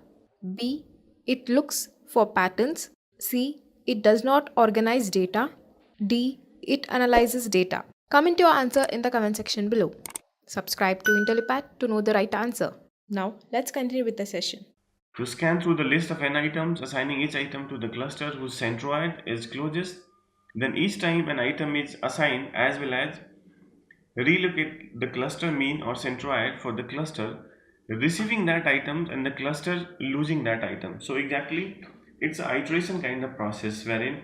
B. It looks for patterns. C. It does not organize data. D. It analyzes data. Comment your answer in the comment section below. Subscribe to Intellipaat to know the right answer. Now, let's continue with the session. To scan through the list of n items, assigning each item to the cluster whose centroid is closest. Then each time an item is assigned, as well as relocate the cluster mean or centroid for the cluster receiving that item and the cluster losing that item. So exactly, it's an iteration kind of process wherein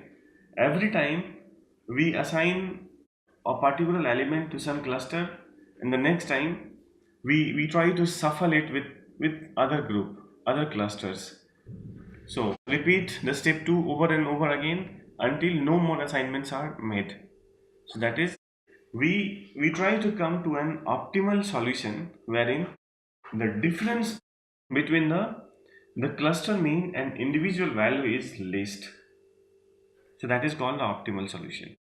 every time we assign a particular element to some cluster, and the next time we try to shuffle it with other clusters. So repeat the step 2 over and over again until no more assignments are made. So that is, we try to come to an optimal solution wherein the difference between the cluster mean and individual value is least. So that is called the optimal solution.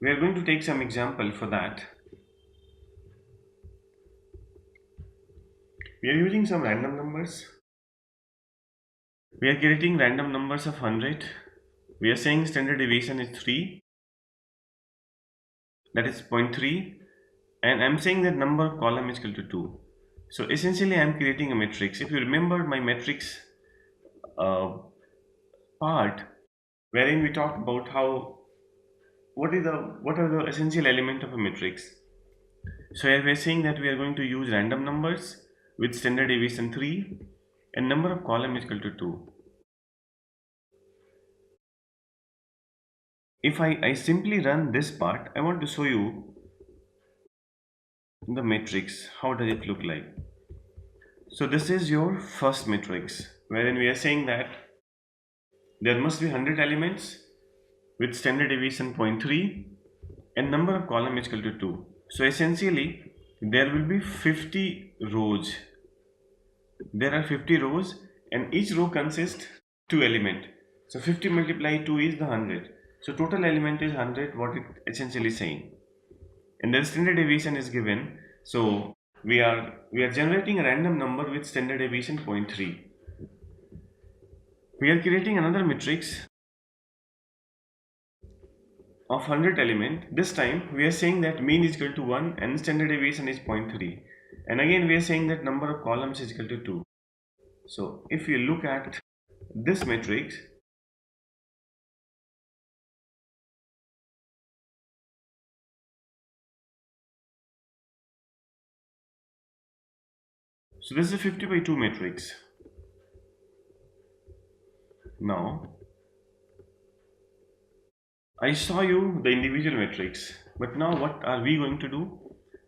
We are going to take some example for that. We are using some random numbers. We are creating random numbers of 100. We are saying standard deviation is 3, that is 0.3, and I'm saying that number of column is equal to 2. So essentially I'm creating a matrix. If you remember my matrix uh, part wherein we talked about how what are the essential element of a matrix. So here we are saying that we are going to use random numbers with standard deviation 3 and number of column is equal to 2. If I simply run this part, I want to show you the matrix. How does it look like? So this is your first matrix wherein we are saying that there must be 100 elements with standard deviation 0.3 and number of column is equal to 2. So essentially there will be 50 rows. There are 50 rows and each row consists 2 element. So 50 multiplied 2 is the 100. So total element is 100, what it essentially saying. And the standard deviation is given. So we are generating a random number with standard deviation 0.3. We are creating another matrix of 100 element. This time we are saying that mean is equal to 1 and standard deviation is 0.3, and again we are saying that number of columns is equal to 2. So if you look at this matrix, so this is a 50 by 2 matrix. Now I saw you the individual matrix, but now what are we going to do?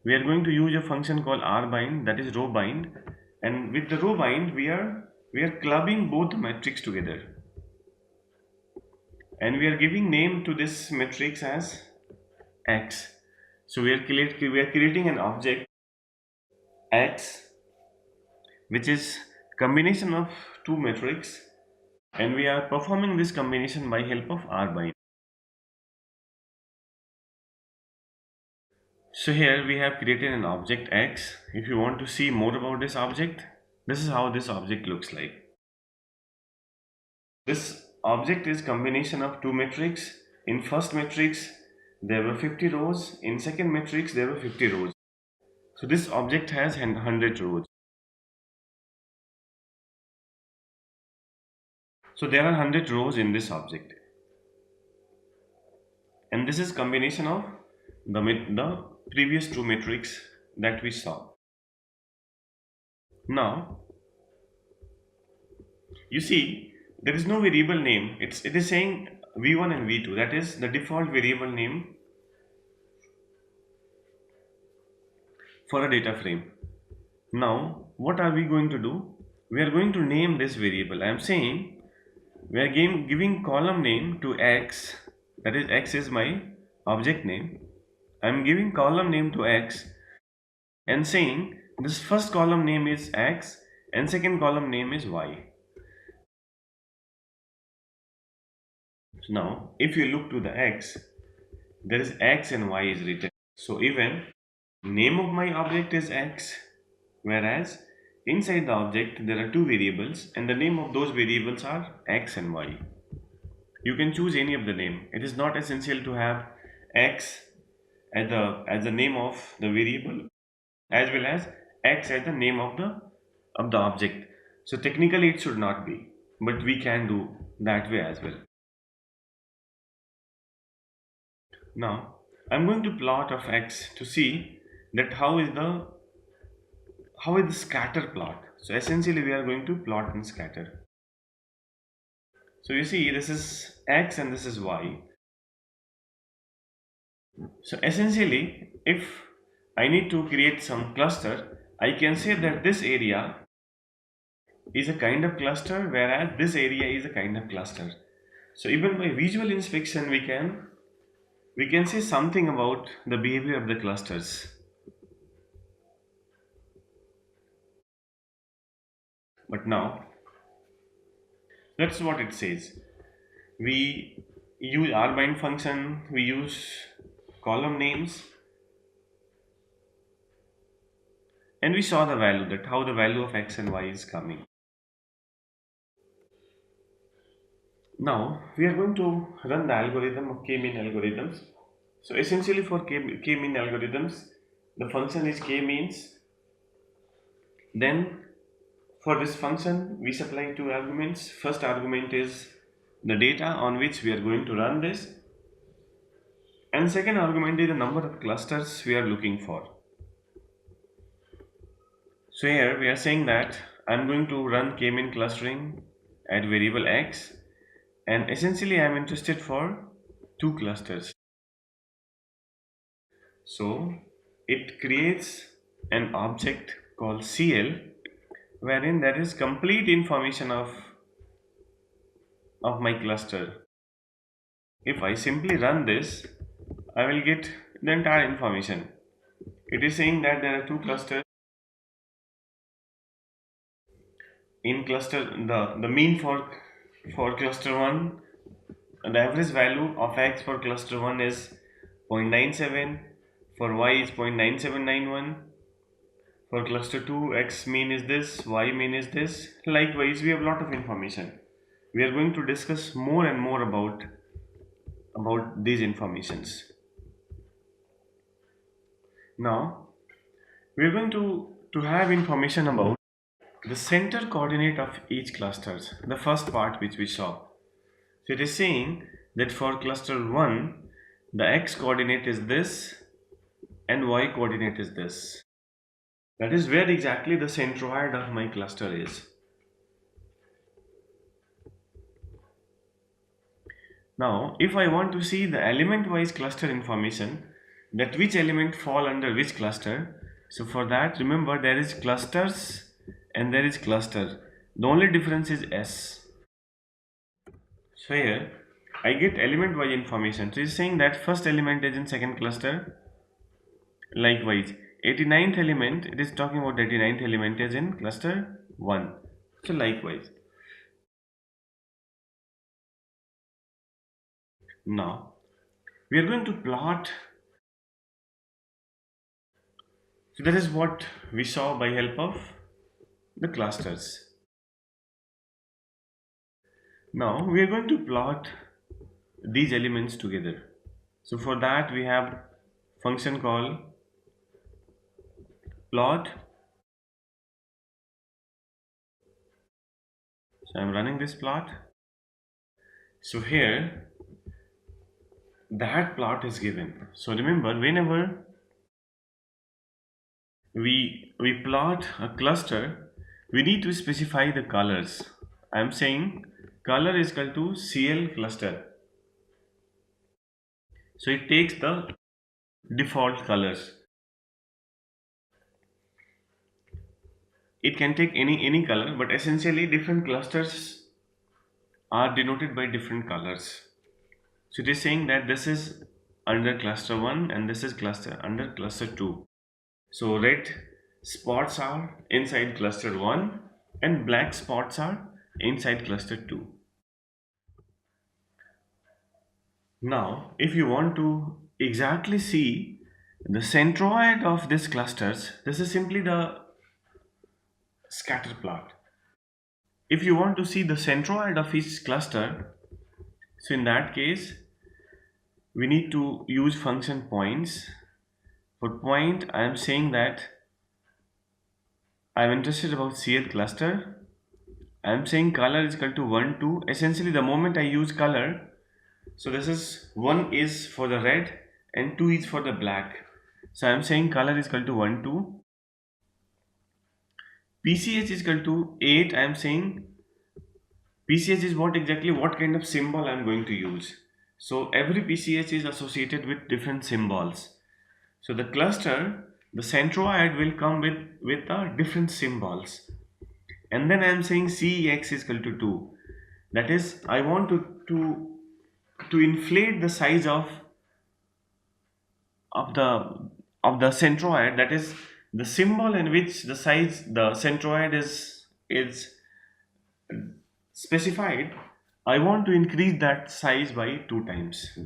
We are going to use a function called rbind, that is row bind, and with the row bind we are clubbing both the matrix together, and we are giving name to this matrix as x. So we are creating an object x which is combination of two matrix, and we are performing this combination by help of rbind. So here we have created an object x. If you want to see more about this object, this is how this object looks like. This object is combination of two matrix. In first matrix there were 50 rows, in second matrix there were 50 rows. So this object has 100 rows. So there are 100 rows in this object, and this is combination of the previous two matrix that we saw. Now you see there is no variable name. It is saying v1 and v2, that is the default variable name for a data frame. Now what are we going to do? We are going to name this variable. I am saying we are giving column name to x, that is x is my object name. I am giving column name to x and saying this first column name is x and second column name is y. So now if you look to the x, there is x and y is written. So even name of my object is x, whereas inside the object there are two variables and the name of those variables are x and y. You can choose any of the name. It is not essential to have x as the name of the variable as well as x as the name of the object. So technically it should not be, but we can do that way as well. Now I'm going to plot of x to see that how is the scatter plot. So essentially we are going to plot and scatter. So you see, this is x and this is y. So essentially, if I need to create some cluster, I can say that this area is a kind of cluster, whereas this area is a kind of cluster. So even by visual inspection, we can say something about the behavior of the clusters. But now, that's what it says. We use R-bind function, we use column names, and we saw the value, that how the value of x and y is coming. Now we are going to run the algorithm of k-mean algorithms. So essentially for k-mean algorithms, the function is k-means. Then for this function we supply two arguments. First argument is the data on which we are going to run this, and second argument is the number of clusters we are looking for. So here we are saying that I'm going to run k-mean clustering at variable x, and essentially I'm interested for two clusters. So it creates an object called CL, wherein there is complete information of my cluster. If I simply run this, I will get the entire information. It is saying that there are two clusters. In cluster, the mean for cluster 1, the average value of x for cluster 1 is 0.97, for y is 0.9791, for cluster 2 x mean is this, y mean is this. Likewise, we have a lot of information. We are going to discuss more and more about these informations. Now we are going to have information about the center coordinate of each clusters, the first part which we saw. So it is saying that for cluster 1, the x coordinate is this and y coordinate is this. That is where exactly the centroid of my cluster is. Now if I want to see the element wise cluster information, that which element fall under which cluster, so for that remember there is clusters and there is cluster. The only difference is S. So here I get element wise information. So it's saying that first element is in second cluster. Likewise 89th element, it is talking about 89th element is in cluster 1. So likewise. Now we are going to plot. So that is what we saw by help of the clusters. Now we are going to plot these elements together. So for that we have function called plot. So I'm running this plot. So here that plot is given. So remember, whenever we plot a cluster, we need to specify the colors. I'm saying color is equal to CL cluster. So it takes the default colors. It can take any color, but essentially different clusters are denoted by different colors. So it is saying that this is under cluster 1 and this is cluster under cluster 2. So red spots are inside cluster 1 and black spots are inside cluster 2. Now if you want to exactly see the centroid of these clusters, this is simply the scatter plot. If you want to see the centroid of each cluster, so in that case we need to use function points. For point I am saying that I'm interested about CL cluster. I'm saying color is equal to 1, 2. Essentially, the moment I use color, so this is 1 is for the red and 2 is for the black. So I'm saying color is equal to 1, 2. PCH is equal to 8. I'm saying PCH is what kind of symbol I'm going to use. So every PCH is associated with different symbols. So the cluster, the centroid will come with different symbols. And then I am saying CEX is equal to 2. That is, I want to inflate the size of the of the centroid. That is the symbol in which the centroid is specified. I want to increase that size by 2 times.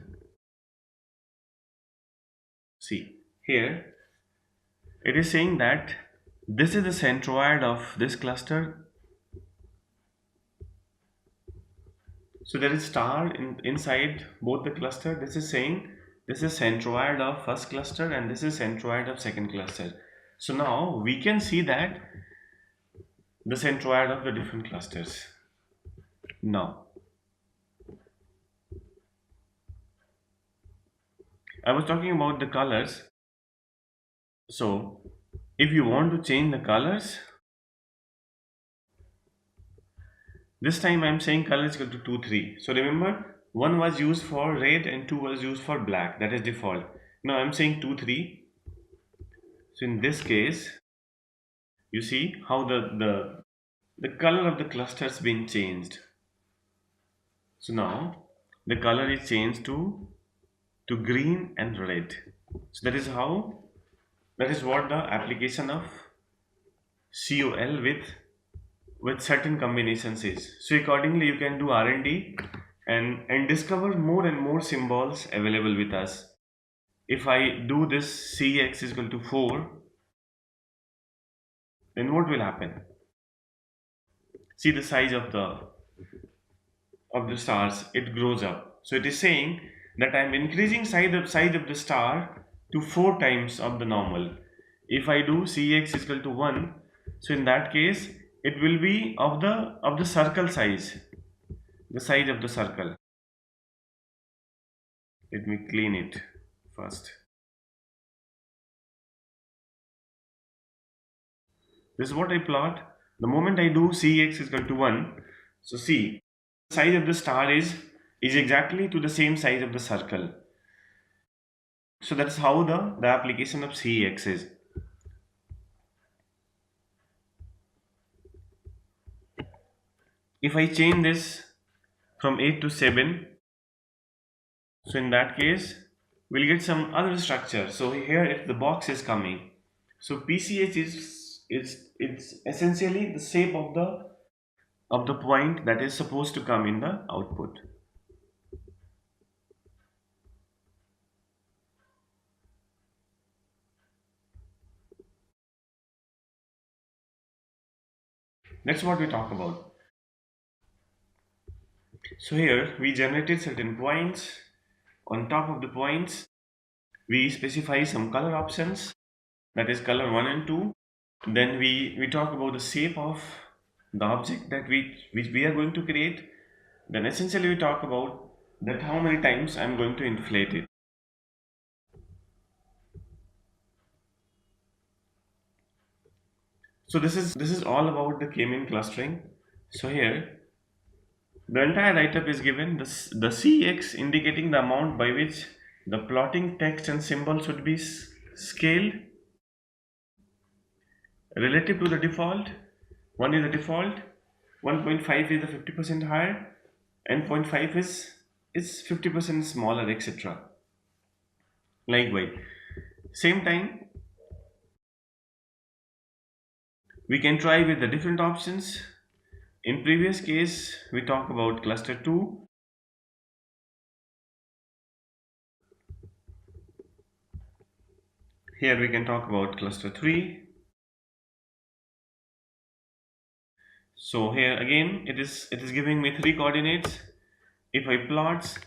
See here, it is saying that this is the centroid of this cluster. So there is star inside both the cluster. This is saying this is centroid of first cluster and this is centroid of second cluster. So now we can see that the centroid of the different clusters. Now I was talking about the colors. So if you want to change the colors, this time I'm saying color is equal to 2, 3. So remember, 1 was used for red and 2 was used for black. That is default. Now I'm saying 2, 3. So in this case, you see how the color of the cluster has been changed. So now the color is changed to green and red. So that is what the application of COL with certain combinations is. So accordingly you can do R&D and discover more and more symbols available with us. If I do this CX is equal to 4, then what will happen? See the size of the stars, it grows up. So it is saying that I am increasing size of the star to 4 times of the normal. If I do Cx is equal to 1, so in that case it will be of the circle size, the size of the circle. Let me clean it first. This is what I plot. The moment I do Cx is equal to 1, so see, the size of the star is exactly to the same size of the circle. So that's how the application of Cx is. If I change this from 8 to 7, so in that case we'll get some other structure. So here if the box is coming, so PCH is it's essentially the shape of the point that is supposed to come in the output. That's what we talk about. So here we generated certain points. On top of the points we specify some color options, that is color 1 and 2. Then we talk about the shape of the object that which we are going to create. Then essentially we talk about that how many times I'm going to inflate it. So this is all about the k-mean clustering. So here the entire write-up is given, the Cx indicating the amount by which the plotting text and symbol should be scaled relative to the default. 1 is the default, 1.5 is the 50% higher, and 0.5 is 50% smaller, etc. Likewise, same time we can try with the different options. In previous case we talk about cluster 2. Here we can talk about cluster 3. So here again it is giving me 3 coordinates. If I plots,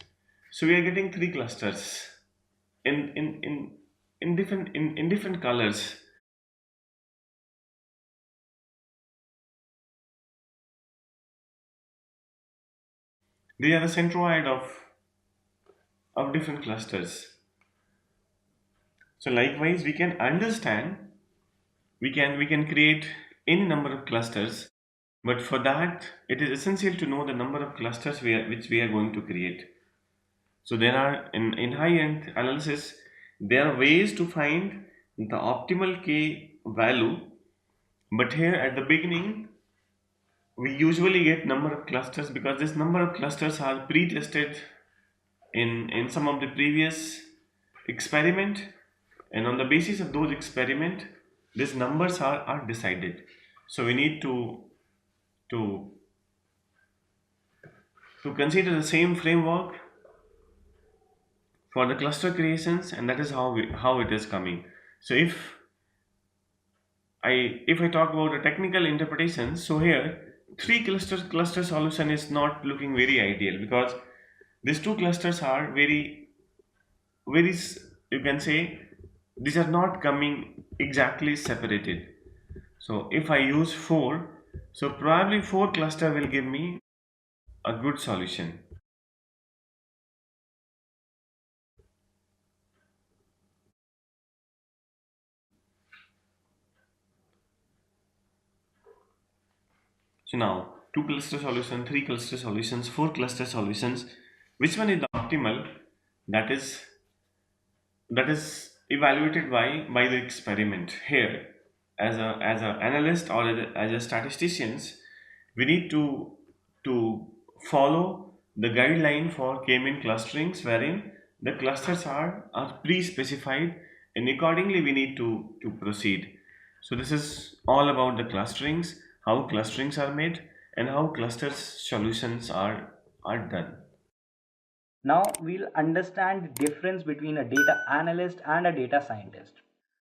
so we are getting 3 clusters in different colors. They are the centroid of different clusters. So likewise, we can understand, we can create any number of clusters, but for that it is essential to know the number of clusters which we are going to create. So there are in high-end analysis, there are ways to find the optimal k value, but here at the beginning we usually get number of clusters because this number of clusters are pre-tested in some of the previous experiment, and on the basis of those experiment these numbers are decided. So we need to to consider the same framework for the cluster creations, and that is how it is coming. So if I talk about the technical interpretation, so here three cluster solution is not looking very ideal because these two clusters are you can say these are not coming exactly separated. So if I use 4, so probably 4 cluster will give me a good solution. So now 2 cluster solution, 3 cluster solutions, 4 cluster solutions, which one is the optimal? That is that is evaluated by the experiment. Here as a analyst or as a statisticians, we need to follow the guideline for k-mean clusterings, wherein the clusters are pre-specified, and accordingly we need to proceed. So this is all about the clusterings, how clusterings are made, and how clusters solutions are done. Now we'll understand the difference between a data analyst and a data scientist.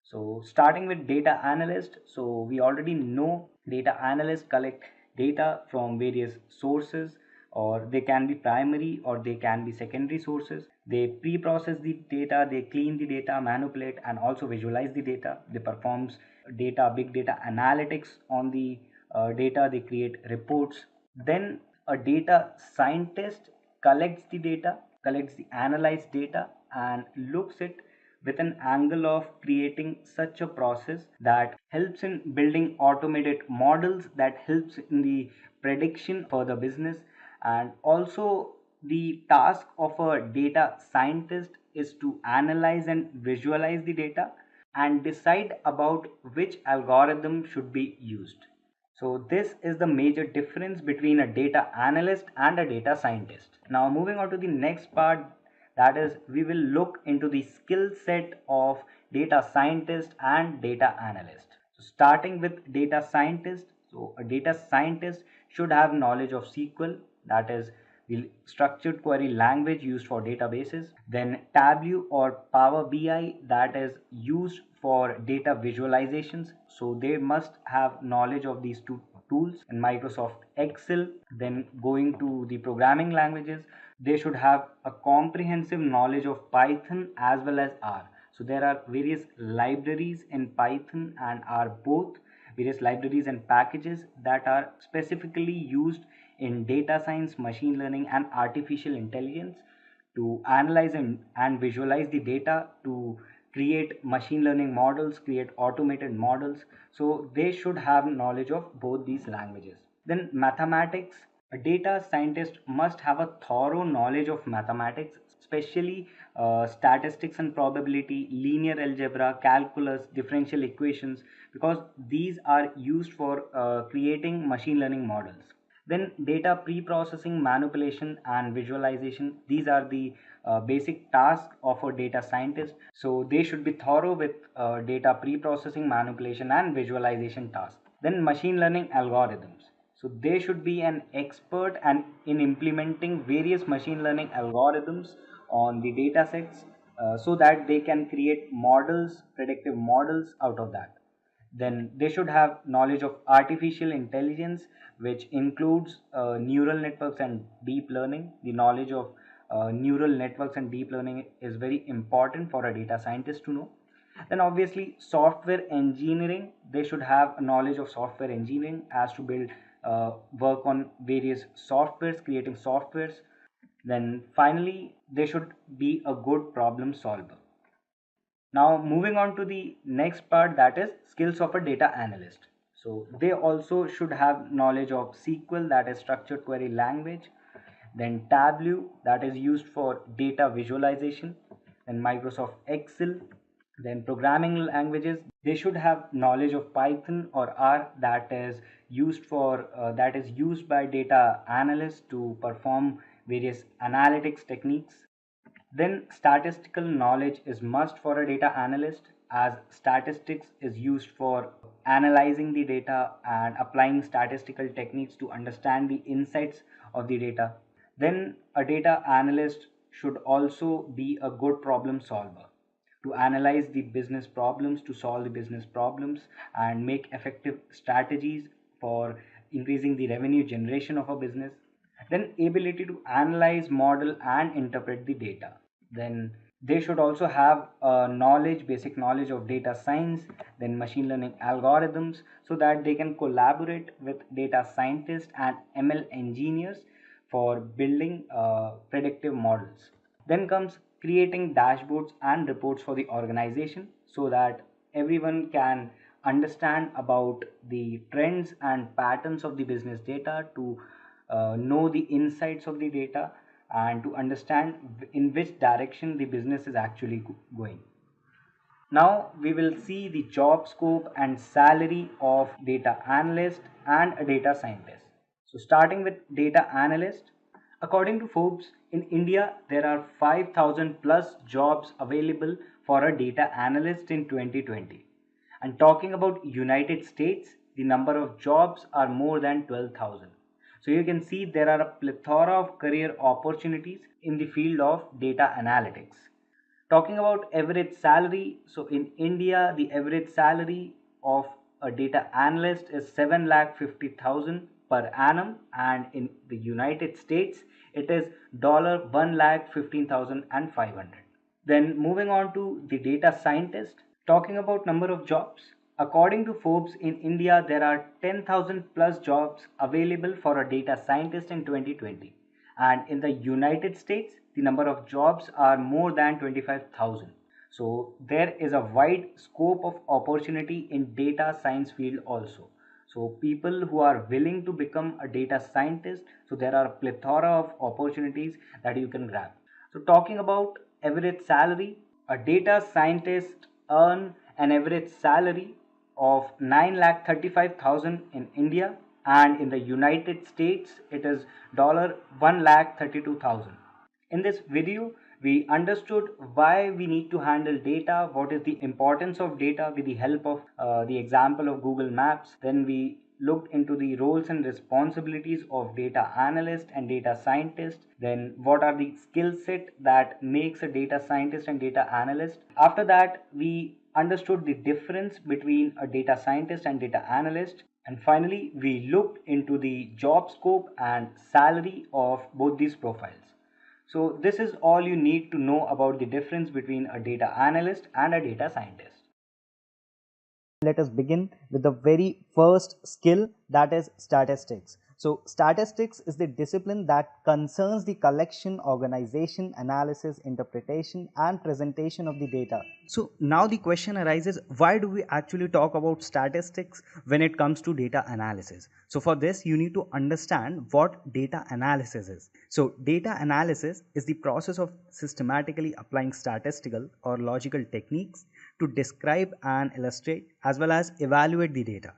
So starting with data analyst, so we already know data analysts collect data from various sources, or they can be primary or they can be secondary sources. They pre-process the data, they clean the data, manipulate and also visualize the data. They performs big data analytics on the data, they create reports. Then a data scientist collects the data, collects the analyzed data and looks it with an angle of creating such a process that helps in building automated models, that helps in the prediction for the business. And also the task of a data scientist is to analyze and visualize the data and decide about which algorithm should be used. So this is the major difference between a data analyst and a data scientist. Now moving on to the next part, that is we will look into the skill set of data scientist and data analyst. So starting with data scientist, so a data scientist should have knowledge of SQL, that is the structured query language used for databases, then Tableau or Power BI, that is used for data visualizations. So they must have knowledge of these two tools, and Microsoft Excel. Then going to the programming languages, they should have a comprehensive knowledge of Python as well as R. So there are various libraries in Python and R both, various libraries and packages that are specifically used in data science, machine learning and artificial intelligence to analyze and visualize the data, to create machine learning models, create automated models. So they should have knowledge of both these languages. Then mathematics, a data scientist must have a thorough knowledge of mathematics, especially statistics and probability, linear algebra, calculus, differential equations, because these are used for creating machine learning models. Then data pre-processing, manipulation and visualization, these are the basic tasks of a data scientist. So they should be thorough with data pre-processing, manipulation and visualization tasks. Then machine learning algorithms, so they should be an expert and in implementing various machine learning algorithms on the data sets, so that they can create models, predictive models out of that. Then they should have knowledge of artificial intelligence, which includes neural networks and deep learning. The knowledge of neural networks and deep learning is very important for a data scientist to know. Then obviously software engineering, they should have a knowledge of software engineering as to build work on various softwares, creating softwares. Then finally, they should be a good problem solver. Now moving on to the next part, that is skills of a data analyst. So they also should have knowledge of SQL, that is structured query language, then Tableau, that is used for data visualization, then Microsoft Excel, then programming languages. They should have knowledge of Python or R, that is used by data analysts to perform various analytics techniques. Then statistical knowledge is must for a data analyst, as statistics is used for analyzing the data and applying statistical techniques to understand the insights of the data. Then a data analyst should also be a good problem solver to analyze the business problems, to solve the business problems, and make effective strategies for increasing the revenue generation of a business. Then ability to analyze, model, and interpret the data. Then they should also have basic knowledge of data science, then machine learning algorithms, so that they can collaborate with data scientists and ML engineers for building predictive models. Then comes creating dashboards and reports for the organization, so that everyone can understand about the trends and patterns of the business data, to know the insights of the data, and to understand in which direction the business is actually going. Now we will see the job scope and salary of data analyst and a data scientist. So starting with data analyst, according to Forbes, in India there are 5,000 plus jobs available for a data analyst in 2020. And talking about United States, the number of jobs are more than 12,000. So you can see there are a plethora of career opportunities in the field of data analytics. Talking about average salary, so in India, the average salary of a data analyst is 7,50,000 per annum, and in the United States, it is $1,15,500. Then moving on to the data scientist, talking about number of jobs. According to Forbes, in India there are 10,000 plus jobs available for a data scientist in 2020, and in the United States the number of jobs are more than 25,000. So there is a wide scope of opportunity in data science field also. So people who are willing to become a data scientist, so there are a plethora of opportunities that you can grab. So talking about average salary, a data scientist earn an average salary of 9,35,000 in India, and in the United States it is $1,32,000. In this video, we understood why we need to handle data, what is the importance of data with the help of the example of Google Maps. Then we looked into the roles and responsibilities of data analyst and data scientist. Then what are the skill set that makes a data scientist and data analyst. After that, we understood the difference between a data scientist and data analyst. And finally, we looked into the job scope and salary of both these profiles. So this is all you need to know about the difference between a data analyst and a data scientist. Let us begin with the very first skill, that is statistics. So statistics is the discipline that concerns the collection, organization, analysis, interpretation and presentation of the data. So now the question arises, why do we actually talk about statistics when it comes to data analysis? So for this you need to understand what data analysis is. So data analysis is the process of systematically applying statistical or logical techniques to describe and illustrate as well as evaluate the data.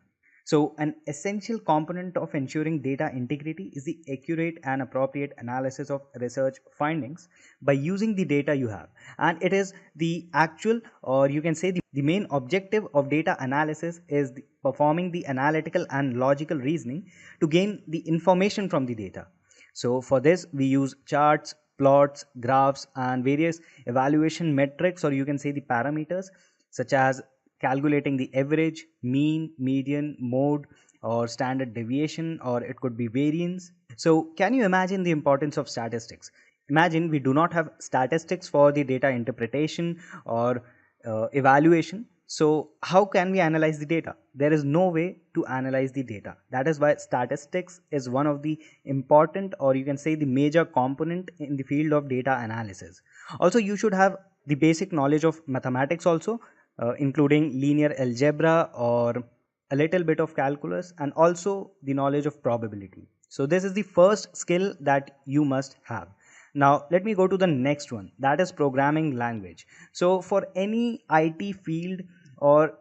So an essential component of ensuring data integrity is the accurate and appropriate analysis of research findings by using the data you have. And it is the actual, or you can say the main objective of data analysis is performing the analytical and logical reasoning to gain the information from the data. So for this we use charts, plots, graphs and various evaluation metrics, or you can say the parameters, such as calculating the average, mean, median, mode or standard deviation, or it could be variance. So can you imagine the importance of statistics? Imagine we do not have statistics for the data interpretation or evaluation. So how can we analyze the data? There is no way to analyze the data. That is why statistics is one of the important, or you can say the major component in the field of data analysis. Also, you should have the basic knowledge of mathematics also, including linear algebra or a little bit of calculus, and also the knowledge of probability. So this is the first skill that you must have. Now let me go to the next one, that is programming language. So for any IT field or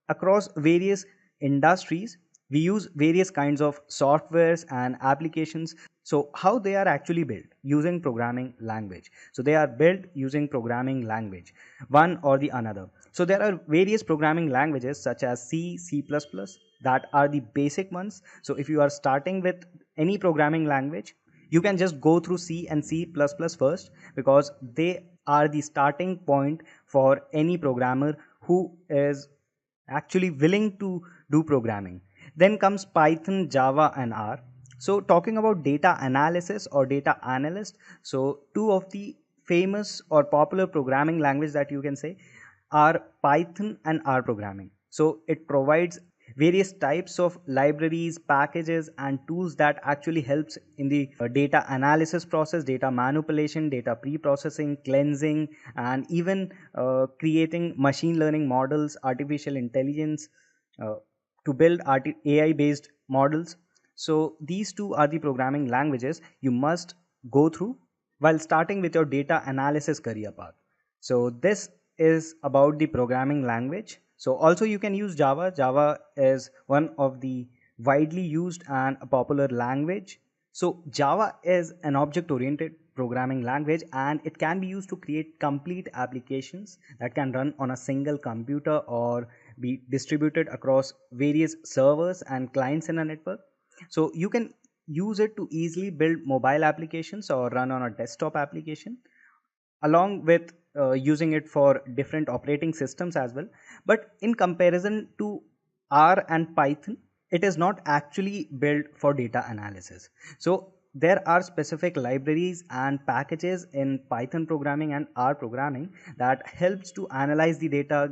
across various industries, we use various kinds of softwares and applications. So how they are actually built? Using programming language. So they are built using programming language, one or the another. So there are various programming languages such as C, C++, that are the basic ones. So if you are starting with any programming language, you can just go through C and C++ first, because they are the starting point for any programmer who is actually willing to do programming. Then comes Python, Java and R. So talking about data analysis or data analyst, so two of the famous or popular programming language that you can say are Python and R programming. So it provides various types of libraries, packages and tools that actually helps in the data analysis process, data manipulation, data pre-processing, cleansing, and even creating machine learning models, artificial intelligence, to build AI based models. So these two are the programming languages you must go through while starting with your data analysis career path. So this is about the programming language. So also you can use Java. Java is one of the widely used and a popular language. So Java is an object oriented programming language, and it can be used to create complete applications that can run on a single computer or be distributed across various servers and clients in a network. So you can use it to easily build mobile applications or run on a desktop application, along with using it for different operating systems as well. But in comparison to R and Python, it is not actually built for data analysis. So there are specific libraries and packages in Python programming and R programming that helps to analyze the data,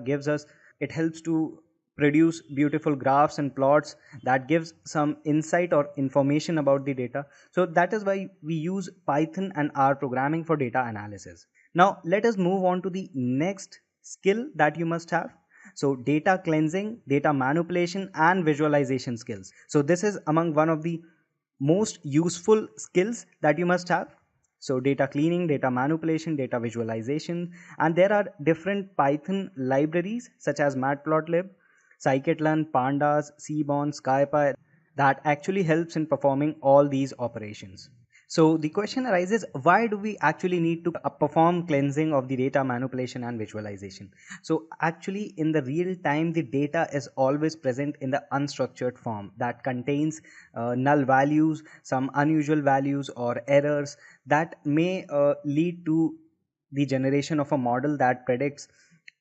it helps to produce beautiful graphs and plots that gives some insight or information about the data. So that is why we use Python and R programming for data analysis. Now let us move on to the next skill that you must have. So data cleansing, data manipulation and visualization skills. So this is among one of the most useful skills that you must have. So data cleaning, data manipulation, data visualization, and there are different Python libraries such as matplotlib, scikit-learn, pandas, seaborn, scipy that actually helps in performing all these operations. So the question arises, why do we actually need to perform cleansing of the data manipulation and visualization? So actually in the real time, the data is always present in the unstructured form that contains null values, some unusual values or errors that may lead to the generation of a model that predicts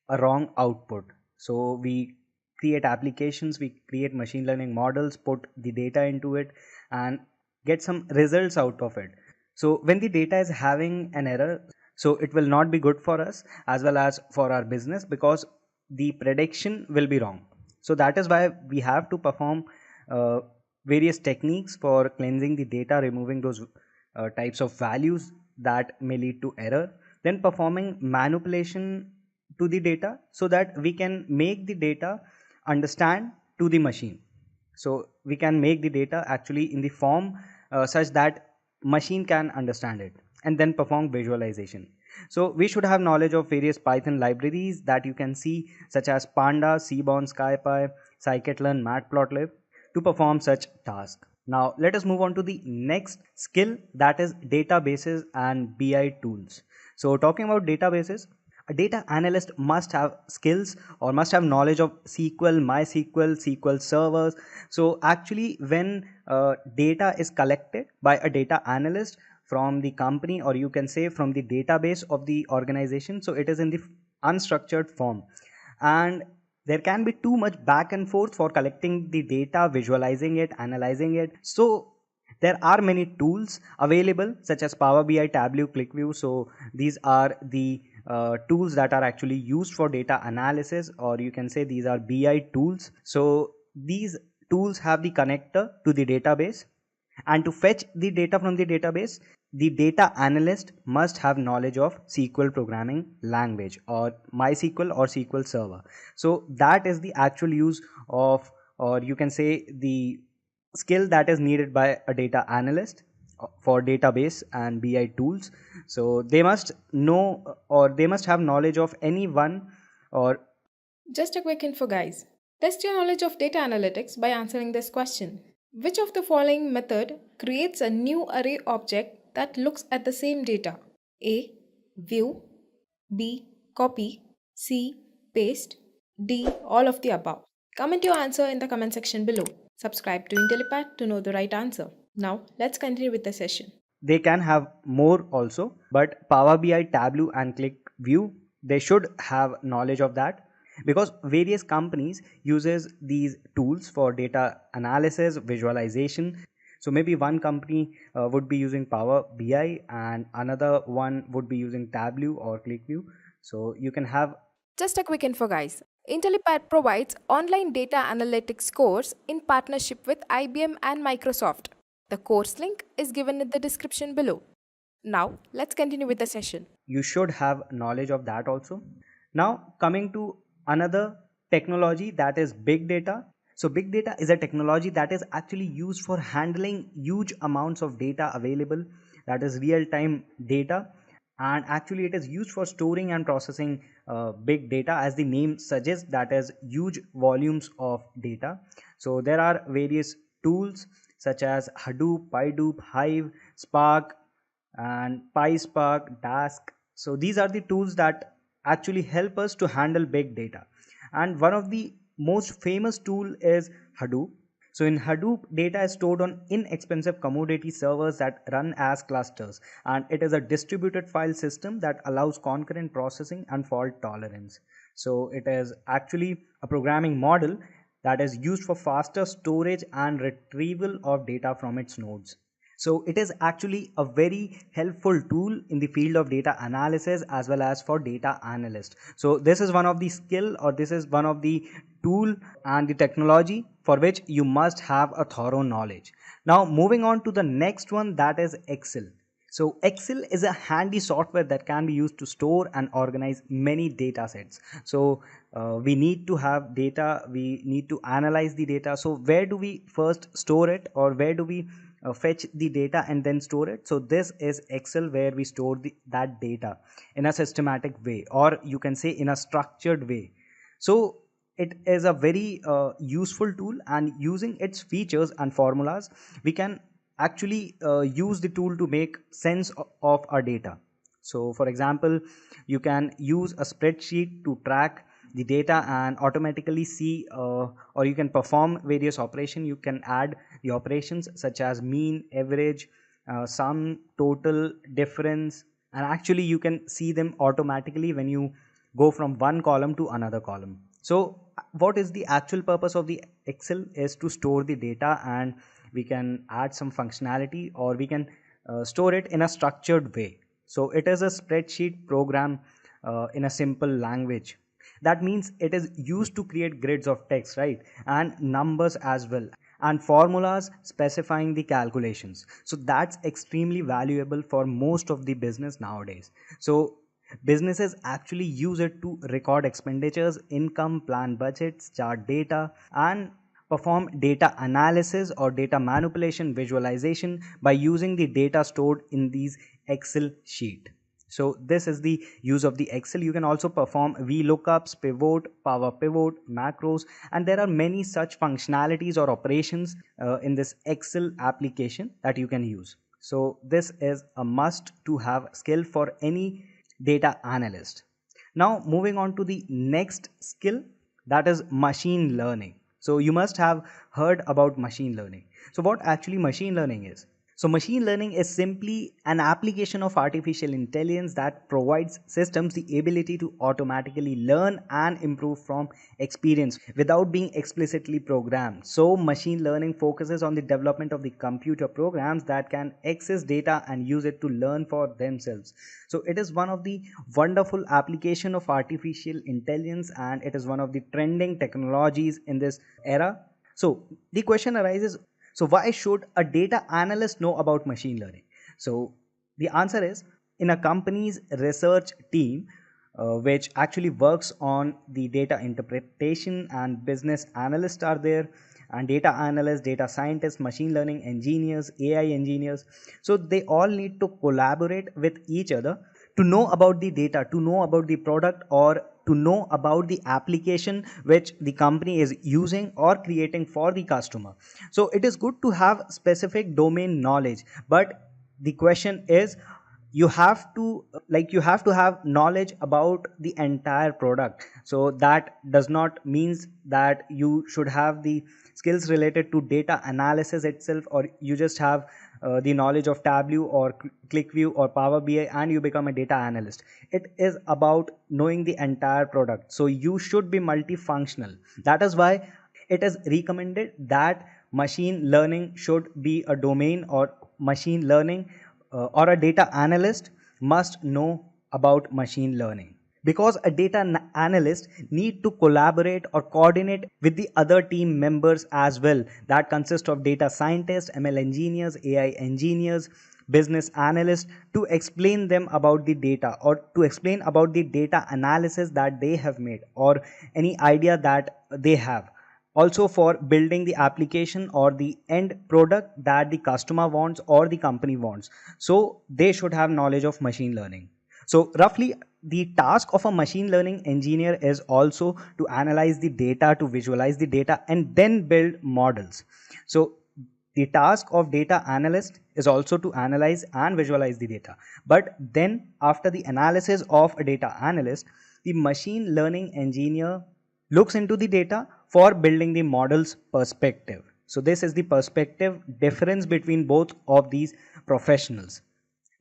a wrong output. So we create applications, we create machine learning models, put the data into it and get some results out of it. So when the data is having an error, so it will not be good for us as well as for our business, because the prediction will be wrong. So that is why we have to perform various techniques for cleansing the data, removing those types of values that may lead to error, then performing manipulation to the data so that we can make the data understand to the machine. So we can make the data actually in the form such that machine can understand it, and then perform visualization. So we should have knowledge of various Python libraries that you can see, such as pandas, seaborn, scipy, scikit-learn, matplotlib, to perform such tasks. Now let us move on to the next skill, that is databases and BI tools. So talking about databases, a data analyst must have skills or must have knowledge of SQL, MySQL, SQL servers. So actually when data is collected by a data analyst from the company, or you can say from the database of the organization, so it is in the unstructured form, and there can be too much back and forth for collecting the data, visualizing it, analyzing it. So there are many tools available such as Power BI, Tableau, ClickView. So these are the tools that are actually used for data analysis, or you can say these are BI tools. So these tools have the connector to the database, and to fetch the data from the database, the data analyst must have knowledge of SQL programming language or MySQL or SQL Server. So that is the actual use of, or you can say the skill that is needed by a data analyst for database and BI tools. So they must know, or they must have knowledge of any one, or Just a quick info, guys. Test your knowledge of data analytics by answering this question. Which of the following method creates a new array object that looks at the same data? A. View. B. Copy. C. Paste. D. All of the above. Comment your answer in the comment section below. Subscribe to Intellipaat to know the right answer. Now, let's continue with the session. they can have more also, but Power BI, Tableau and Click View, they should have knowledge of that, because various companies uses these tools for data analysis, visualization. So maybe one company would be using Power BI and another one would be using Tableau or ClickView. So you can have. Just a quick info, guys. Intellipaat provides online data analytics course in partnership with IBM and Microsoft. The course link is given in the description below. Now, let's continue with the session. You should have knowledge of that also. Now coming to another technology, that is big data. So big data is a technology that is actually used for handling huge amounts of data available, that is real time data, and actually it is used for storing and processing big data, as the name suggests, that is huge volumes of data. So there are various tools such as Hadoop, PyDoop, Hive, Spark and PySpark, Dask. So these are the tools that actually help us to handle big data. And one of the most famous tool is Hadoop. So in Hadoop, data is stored on inexpensive commodity servers that run as clusters, and it is a distributed file system that allows concurrent processing and fault tolerance. So it is actually a programming model that is used for faster storage and retrieval of data from its nodes. So it is actually a very helpful tool in the field of data analysis as well as for data analyst. So this is one of the skill, or this is one of the tool and the technology for which you must have a thorough knowledge. Now moving on to the next one, that is Excel. So Excel is a handy software that can be used to store and organize many data sets. So we need to have data, we need to analyze the data. So where do we first store it, or where do we fetch the data and then store it? So this is Excel, where we store that data in a systematic way, or you can say in a structured way. So it is a very useful tool, and using its features and formulas, we can actually use the tool to make sense of our data. So for example, you can use a spreadsheet to track the data and automatically see, or you can perform various operations. You can add the operations such as mean, average, sum, total, difference, and actually you can see them automatically when you go from one column to another column. So what is the actual purpose of the Excel is to store the data, and we can add some functionality, or we can store it in a structured way. So it is a spreadsheet program in a simple language. That means it is used to create grids of text, right, and numbers as well, and formulas specifying the calculations. So that's extremely valuable for most of the business nowadays. So businesses actually use it to record expenditures, income, plan budgets, chart data, and perform data analysis or data manipulation, visualization by using the data stored in these Excel sheet. So this is the use of the Excel. You can also perform VLOOKUPs, pivot, power pivot, macros, and there are many such functionalities or operations in this Excel application that you can use. So this is a must to have skill for any data analyst. Now moving on to the next skill, that is machine learning. So you must have heard about machine learning. So what actually machine learning is? So machine learning is simply an application of artificial intelligence that provides systems the ability to automatically learn and improve from experience without being explicitly programmed. So machine learning focuses on the development of the computer programs that can access data and use it to learn for themselves. So it is one of the wonderful application of artificial intelligence, and it is one of the trending technologies in this era. So the question arises, so why should a data analyst know about machine learning? So the answer is, in a company's research team, which actually works on the data interpretation, and business analysts are there, and data analysts, data scientists, machine learning engineers, AI engineers. So they all need to collaborate with each other to know about the data, to know about the product, or to know about the application which the company is using or creating for the customer. So it is good to have specific domain knowledge, but the question is, you have to have knowledge about the entire product. So that does not means that you should have the skills related to data analysis itself, or you just have the knowledge of Tableau or ClickView or Power BI and you become a data analyst. It is about knowing the entire product. So you should be multifunctional. That is why it is recommended that machine learning should be a domain, or machine learning or a data analyst must know about machine learning, because a data analyst need to collaborate or coordinate with the other team members as well, that consist of data scientists, ML engineers, AI engineers, business analysts, to explain them about the data, or to explain about the data analysis that they have made, or any idea that they have. Also for building the application or the end product that the customer wants or the company wants. So they should have knowledge of machine learning. So roughly the task of a machine learning engineer is also to analyze the data, to visualize the data, and then build models. So the task of data analyst is also to analyze and visualize the data. But then after the analysis of a data analyst, the machine learning engineer looks into the data for building the model's perspective. So this is the perspective difference between both of these professionals.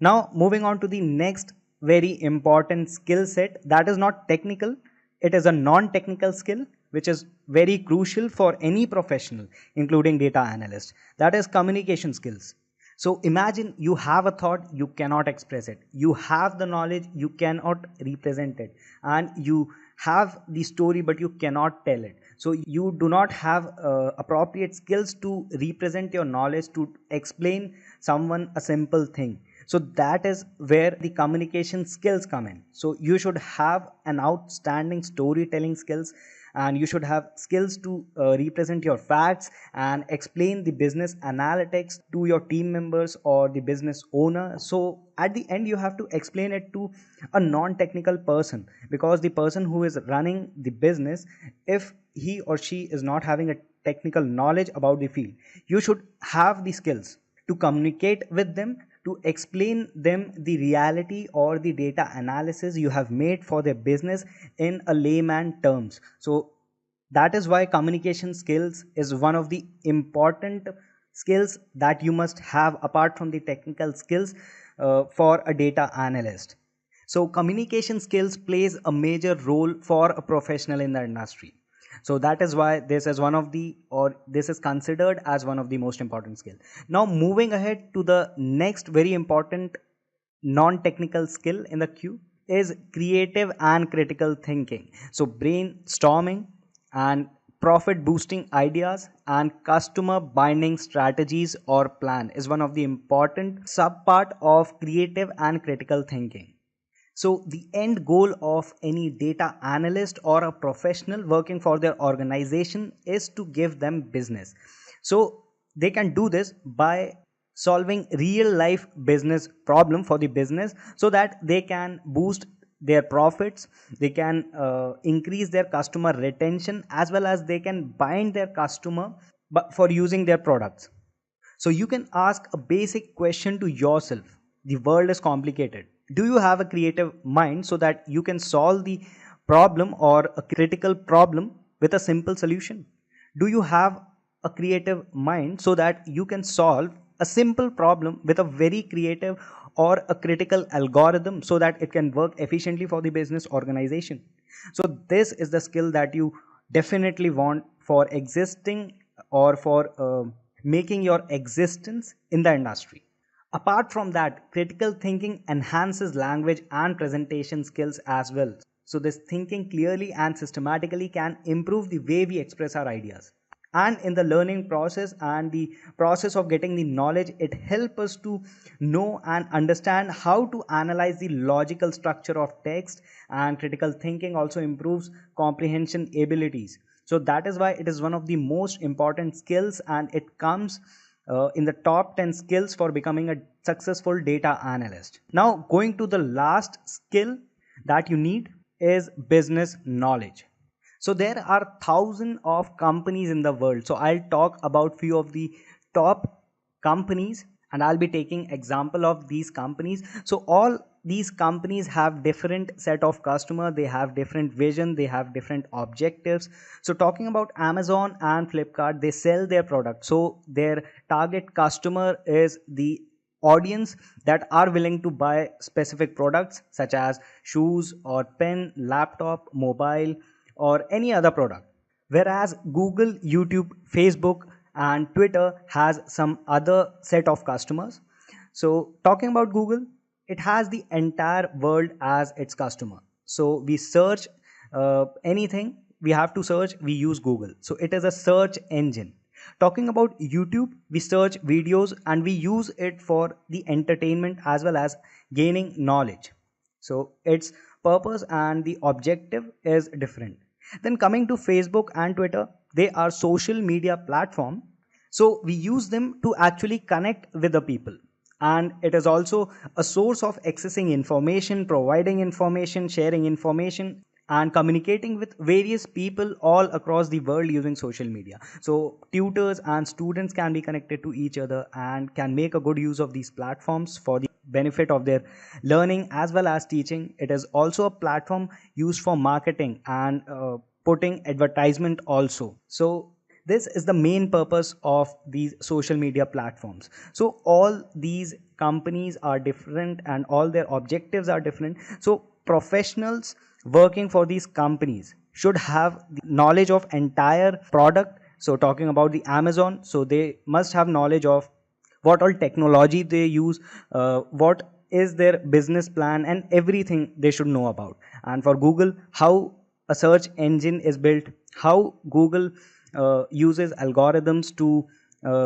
Now moving on to the next very important skill set, that is not technical, it is a non-technical skill which is very crucial for any professional including data analyst. That is communication skills. So imagine you have a thought, you cannot express it. You have the knowledge, you cannot represent it. And you have the story, but you cannot tell it. So you do not have appropriate skills to represent your knowledge, to explain someone a simple thing. So that is where the communication skills come in. So you should have an outstanding storytelling skills, and you should have skills to represent your facts and explain the business analytics to your team members or the business owner. So at the end you have to explain it to a non-technical person, because the person who is running the business, if he or she is not having a technical knowledge about the field, you should have the skills to communicate with them, to explain them the reality or the data analysis you have made for their business in a layman terms. So that is why communication skills is one of the important skills that you must have apart from the technical skills for a data analyst. So communication skills plays a major role for a professional in the industry. So that is why this is one of the, or this is considered as one of the most important skill. Now moving ahead to the next very important non-technical skill in the queue is creative and critical thinking. So brainstorming and profit boosting ideas and customer binding strategies or plan is one of the important subpart of creative and critical thinking. So the end goal of any data analyst or a professional working for their organization is to give them business. So they can do this by solving real life business problem for the business, so that they can boost their profits, they can increase their customer retention, as well as they can bind their customer for using their products. So you can ask a basic question to yourself. The world is complicated. Do you have a creative mind so that you can solve the problem or a critical problem with a simple solution? Do you have a creative mind so that you can solve a simple problem with a very creative or a critical algorithm so that it can work efficiently for the business organization. So this is the skill that you definitely want for existing or for making your existence in the industry. Apart from that, critical thinking enhances language and presentation skills as well. So this thinking clearly and systematically can improve the way we express our ideas. And in the learning process and the process of getting the knowledge, it helps us to know and understand how to analyze the logical structure of text, and critical thinking also improves comprehension abilities. So that is why it is one of the most important skills, and it comes in the top 10 skills for becoming a successful data analyst. Now going to the last skill that you need is business knowledge. So there are thousands of companies in the world. So I'll talk about few of the top companies and I'll be taking example of these companies. So all these companies have different set of customer, they have different vision, they have different objectives. So talking about Amazon and Flipkart, they sell their product. So their target customer is the audience that are willing to buy specific products such as shoes or pen, laptop, mobile, or any other product. Whereas Google, YouTube, Facebook and Twitter has some other set of customers. So talking about Google, it has the entire world as its customer. So we search anything we have to search, we use Google. So it is a search engine. Talking about YouTube, we search videos and we use it for the entertainment as well as gaining knowledge. So its purpose and the objective is different. Then coming to Facebook and Twitter, they are social media platform. So we use them to actually connect with the people. And it is also a source of accessing information, providing information, sharing information, and communicating with various people all across the world using social media. So tutors and students can be connected to each other and can make a good use of these platforms for the benefit of their learning as well as teaching. It is also a platform used for marketing and putting advertisement also. So this is the main purpose of these social media platforms. So all these companies are different and all their objectives are different. So professionals working for these companies should have the knowledge of entire product. So talking about the Amazon, so they must have knowledge of what all technology they use, what is their business plan, and everything they should know about. And for Google, how a search engine is built, how Google uses algorithms to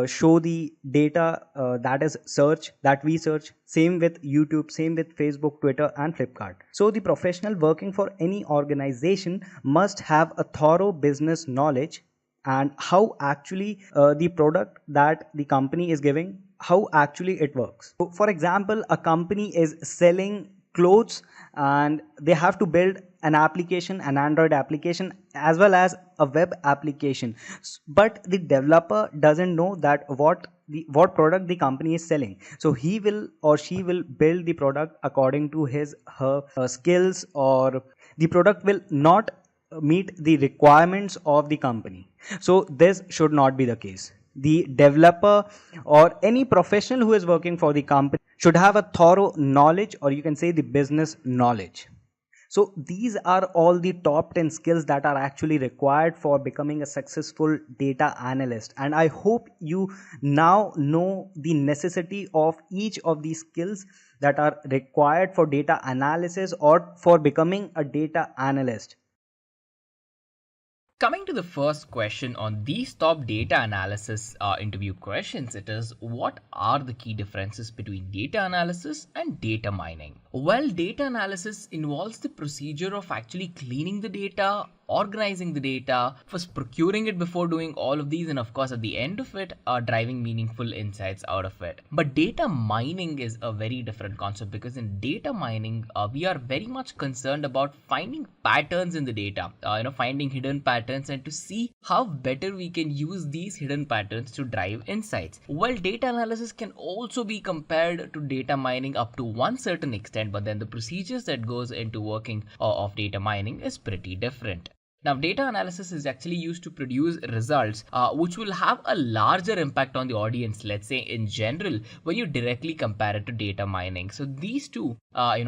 show the data that is search, that we search. Same with YouTube, same with Facebook, Twitter and Flipkart. So the professional working for any organization must have a thorough business knowledge and how actually the product that the company is giving, how actually it works. So for example, a company is selling clothes and they have to build an application, an Android application as well as a web application, but the developer doesn't know that what product the company is selling. So he will or she will build the product according to her skills, or the product will not meet the requirements of the company. So this should not be the case. The developer or any professional who is working for the company should have a thorough knowledge, or you can say the business knowledge. So these are all the top 10 skills that are actually required for becoming a successful data analyst. And I hope you now know the necessity of each of these skills that are required for data analysis or for becoming a data analyst. Coming to the first question on these top data analysis interview questions, it is, what are the key differences between data analysis and data mining? Well, data analysis involves the procedure of actually cleaning the data, organizing the data, first procuring it before doing all of these, and of course at the end of it driving meaningful insights out of it. But data mining is a very different concept, because in data mining we are very much concerned about finding patterns in the data, finding hidden patterns, and to see how better we can use these hidden patterns to drive insights. Well, data analysis can also be compared to data mining up to one certain extent, but then the procedures that goes into working of data mining is pretty different. Now, data analysis is actually used to produce results which will have a larger impact on the audience, let's say in general, when you directly compare it to data mining. So these two,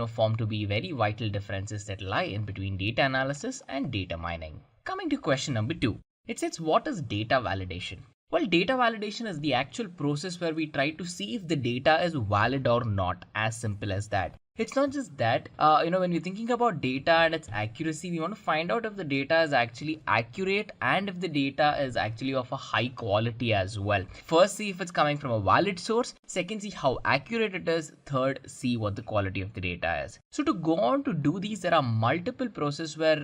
form to be very vital differences that lie in between data analysis and data mining. Coming to question number 2, it says, what is data validation? Well, data validation is the actual process where we try to see if the data is valid or not, as simple as that. It's not just that, when we're thinking about data and its accuracy, we want to find out if the data is actually accurate and if the data is actually of a high quality as well. First, see if it's coming from a valid source. Second, see how accurate it is. Third, see what the quality of the data is. So to go on to do these, there are multiple processes where,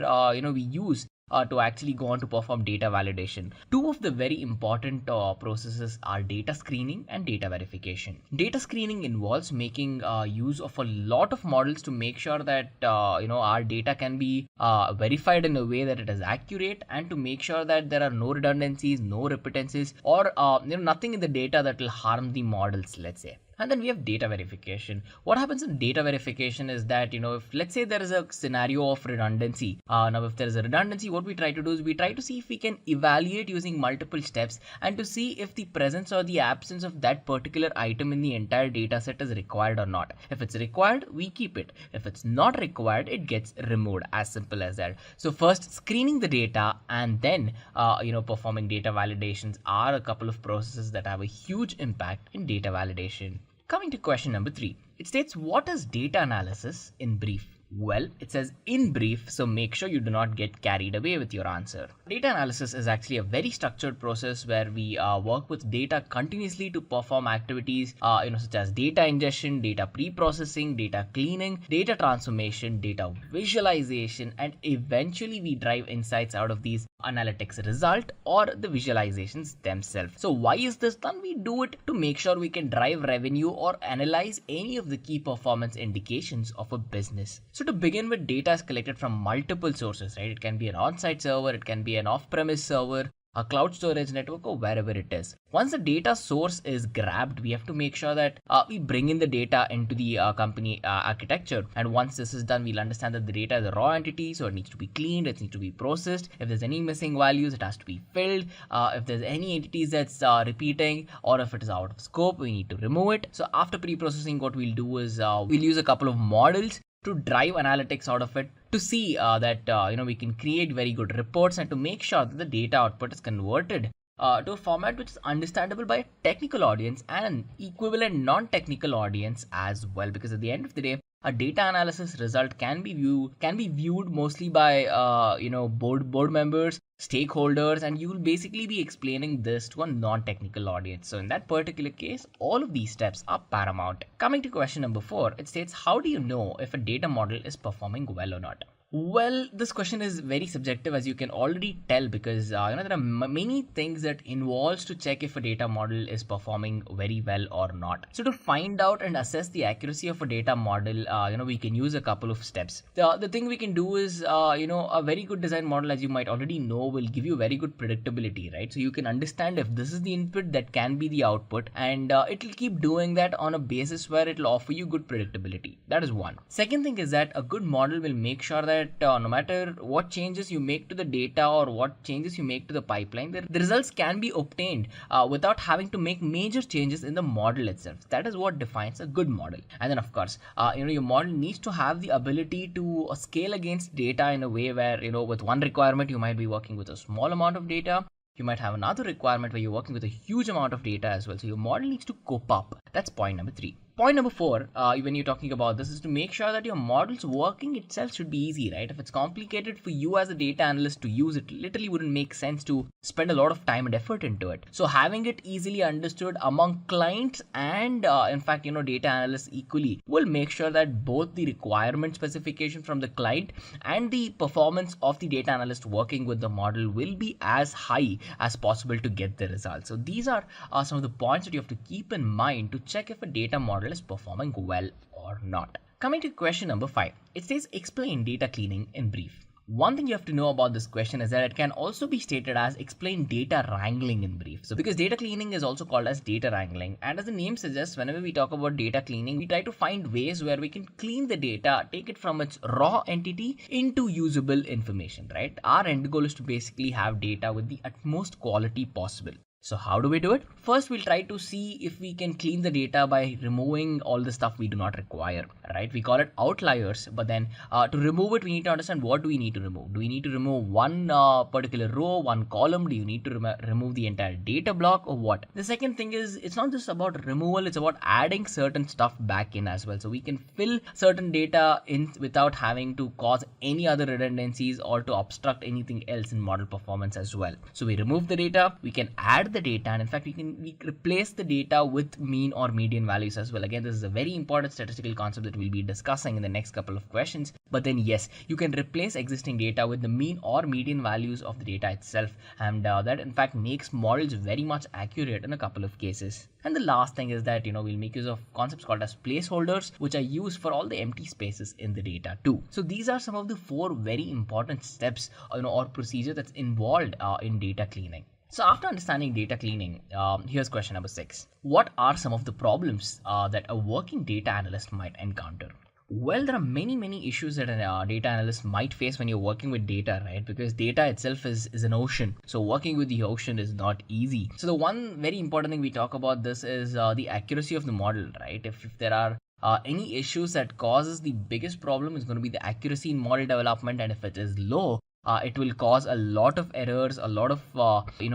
we use to actually go on to perform data validation. Two of the very important processes are data screening and data verification. Data screening involves making use of a lot of models to make sure that our data can be verified in a way that it is accurate, and to make sure that there are no redundancies, no repeatances, or nothing in the data that will harm the models, let's say. And then we have data verification. What happens in data verification is that, if let's say there is a scenario of redundancy. Now, if there is a redundancy, what we try to do is we try to see if we can evaluate using multiple steps and to see if the presence or the absence of that particular item in the entire data set is required or not. If it's required, we keep it. If it's not required, it gets removed. As simple as that. So first, screening the data and then, performing data validations are a couple of processes that have a huge impact in data validation. Coming to question number 3, it states, what is data analysis in brief? Well, it says in brief, so make sure you do not get carried away with your answer. Data analysis is actually a very structured process where we work with data continuously to perform activities, such as data ingestion, data pre-processing, data cleaning, data transformation, data visualization, and eventually we drive insights out of these analytics result or the visualizations themselves. So why is this done? We do it to make sure we can drive revenue or analyze any of the key performance indications of a business. So to begin with, data is collected from multiple sources, right? It can be an on-site server, it can be an off-premise server, a cloud storage network, or wherever it is. Once the data source is grabbed, we have to make sure that we bring in the data into the company architecture. And once this is done, we'll understand that the data is a raw entity, so it needs to be cleaned, it needs to be processed. If there's any missing values, it has to be filled. If there's any entities that's repeating, or if it is out of scope, we need to remove it. So after pre-processing, what we'll do is we'll use a couple of models to drive analytics out of it, to see that we can create very good reports, and to make sure that the data output is converted to a format which is understandable by a technical audience and an equivalent non-technical audience as well. Because at the end of the day, a data analysis result can be viewed mostly by board members, stakeholders, and you will basically be explaining this to a non-technical audience. So in that particular case, all of these steps are paramount. Coming to question number 4, it states, how do you know if a data model is performing well or not? Well, this question is very subjective, as you can already tell, because there are many things that involves to check if a data model is performing very well or not. So to find out and assess the accuracy of a data model, we can use a couple of steps. The thing we can do is, a very good design model, as you might already know, will give you very good predictability, right? So you can understand if this is the input, that can be the output, and it will keep doing that on a basis where it will offer you good predictability. That is one. Second thing is that a good model will make sure that no matter what changes you make to the data or what changes you make to the pipeline, the results can be obtained without having to make major changes in the model itself. That is what defines a good model. And then of course, your model needs to have the ability to scale against data in a way where, with one requirement, you might be working with a small amount of data. You might have another requirement where you're working with a huge amount of data as well. So your model needs to cope up. That's point number 3. Point number 4, when you're talking about this, is to make sure that your model's working itself should be easy, right? If it's complicated for you as a data analyst to use, it literally wouldn't make sense to spend a lot of time and effort into it. So having it easily understood among clients and in fact, data analysts equally will make sure that both the requirement specification from the client and the performance of the data analyst working with the model will be as high as possible to get the results. So these are some of the points that you have to keep in mind to check if a data model is performing well or not. Coming to question number 5, it says, explain data cleaning in brief. One thing you have to know about this question is that it can also be stated as explain data wrangling in brief. So because data cleaning is also called as data wrangling, and as the name suggests, whenever we talk about data cleaning, we try to find ways where we can clean the data, take it from its raw entity into usable information, right? Our end goal is to basically have data with the utmost quality possible. So how do we do it? First, we'll try to see if we can clean the data by removing all the stuff we do not require, right? We call it outliers, but then to remove it, we need to understand what do we need to remove. Do we need to remove one particular row, one column? Do you need to remove the entire data block or what? The second thing is, it's not just about removal, it's about adding certain stuff back in as well. So we can fill certain data in without having to cause any other redundancies or to obstruct anything else in model performance as well. So we remove the data, we can add the data, and in fact we replace the data with mean or median values as well. Again, this is a very important statistical concept that we'll be discussing in the next couple of questions. But then yes, you can replace existing data with the mean or median values of the data itself, and that in fact makes models very much accurate in a couple of cases. And the last thing is that we'll make use of concepts called as placeholders, which are used for all the empty spaces in the data too. So these are some of the 4 very important steps or procedure that's involved in data cleaning. So after understanding data cleaning, here's question number 6. What are some of the problems that a working data analyst might encounter? Well, there are many issues that a data analyst might face when you're working with data, right? Because data itself is an ocean. So working with the ocean is not easy. So the one very important thing we talk about this is the accuracy of the model, right? If there are any issues that causes the biggest problem is going to be the accuracy in model development, and if it is low, it will cause a lot of errors, a lot of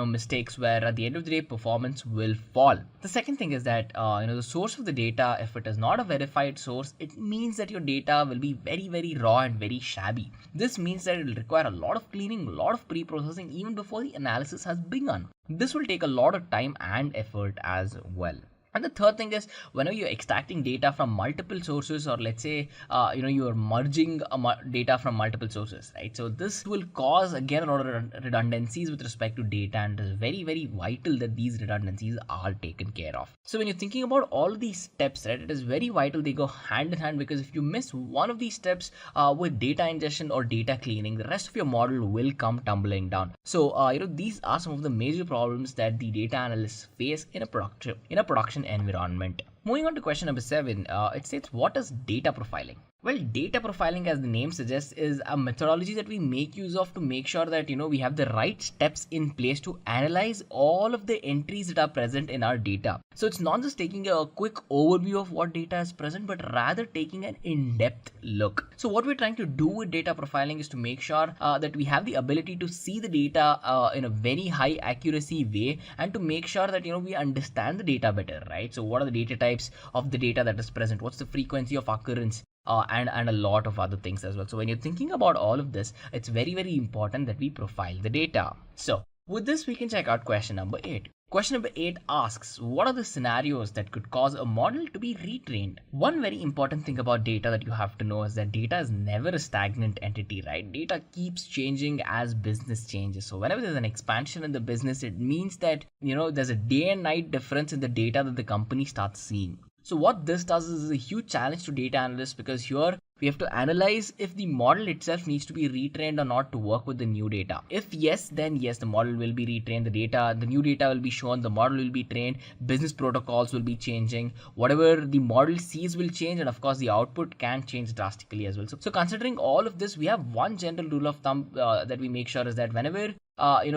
mistakes, where at the end of the day performance will fall. The second thing is that the source of the data, if it is not a verified source, it means that your data will be very raw and very shabby. This means that it will require a lot of cleaning, a lot of pre-processing even before the analysis has begun. This will take a lot of time and effort as well. And the third thing is, whenever you're extracting data from multiple sources, or let's say, you are merging data from multiple sources, right? So this will cause again a lot of redundancies with respect to data, and it is very vital that these redundancies are taken care of. So when you're thinking about all these steps, right, it is very vital they go hand in hand, because if you miss one of these steps with data ingestion or data cleaning, the rest of your model will come tumbling down. So these are some of the major problems that the data analysts face in a production environment. Moving on to question number 7, it states, what is data profiling? Well, data profiling, as the name suggests, is a methodology that we make use of to make sure that we have the right steps in place to analyze all of the entries that are present in our data. So it's not just taking a quick overview of what data is present, but rather taking an in-depth look. So what we're trying to do with data profiling is to make sure that we have the ability to see the data in a very high accuracy way, and to make sure that we understand the data better, right? So what are the data types of the data that is present? What's the frequency of occurrence? And a lot of other things as well. So when you're thinking about all of this, it's very important that we profile the data. So with this, we can check out question number 8. Question number 8 asks, what are the scenarios that could cause a model to be retrained? One very important thing about data that you have to know is that data is never a stagnant entity, right? Data keeps changing as business changes. So whenever there's an expansion in the business, it means that there's a day and night difference in the data that the company starts seeing. So what this does is a huge challenge to data analysts, because here we have to analyze if the model itself needs to be retrained or not to work with the new data. If yes, then yes, the model will be retrained, the new data will be shown, the model will be trained, business protocols will be changing, whatever the model sees will change, and of course the output can change drastically as well. So considering all of this, we have one general rule of thumb that we make sure is that whenever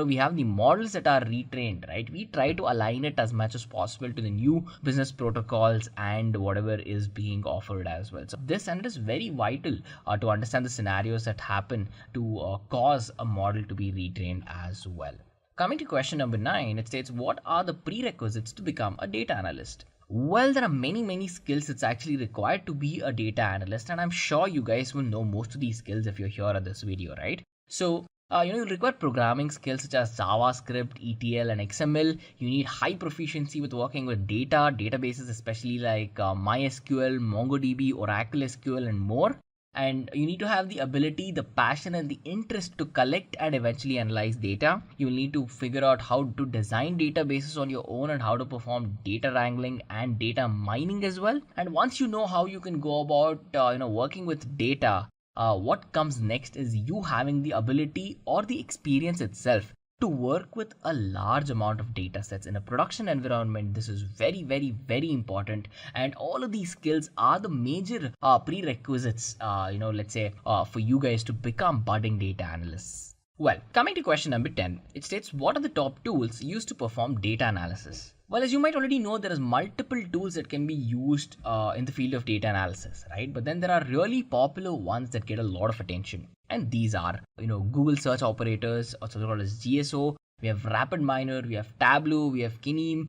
we have the models that are retrained, right, we try to align it as much as possible to the new business protocols and whatever is being offered as well. So this and it is very vital to understand the scenarios that happen to cause a model to be retrained as well. Coming to question number 9, it states, what are the prerequisites to become a data analyst? Well, there are many skills that's actually required to be a data analyst, and I'm sure you guys will know most of these skills if you're here at this video, right? So you'll require programming skills such as JavaScript, ETL, and XML. You need high proficiency with working with databases, especially like MySQL, MongoDB, Oracle SQL, and more. And you need to have the ability, the passion, and the interest to collect and eventually analyze data. You'll need to figure out how to design databases on your own and how to perform data wrangling and data mining as well. And once you know how you can go about working with data, what comes next is you having the ability or the experience itself to work with a large amount of data sets in a production environment. This is very, very, very important, and all of these skills are the major prerequisites, let's say, for you guys to become budding data analysts. Well, coming to question number 10, it states, what are the top tools used to perform data analysis? Well, as you might already know, there is multiple tools that can be used in the field of data analysis, right? But then there are really popular ones that get a lot of attention. And these are, Google search operators, also called as GSO. We have RapidMiner, we have Tableau, we have Kineem,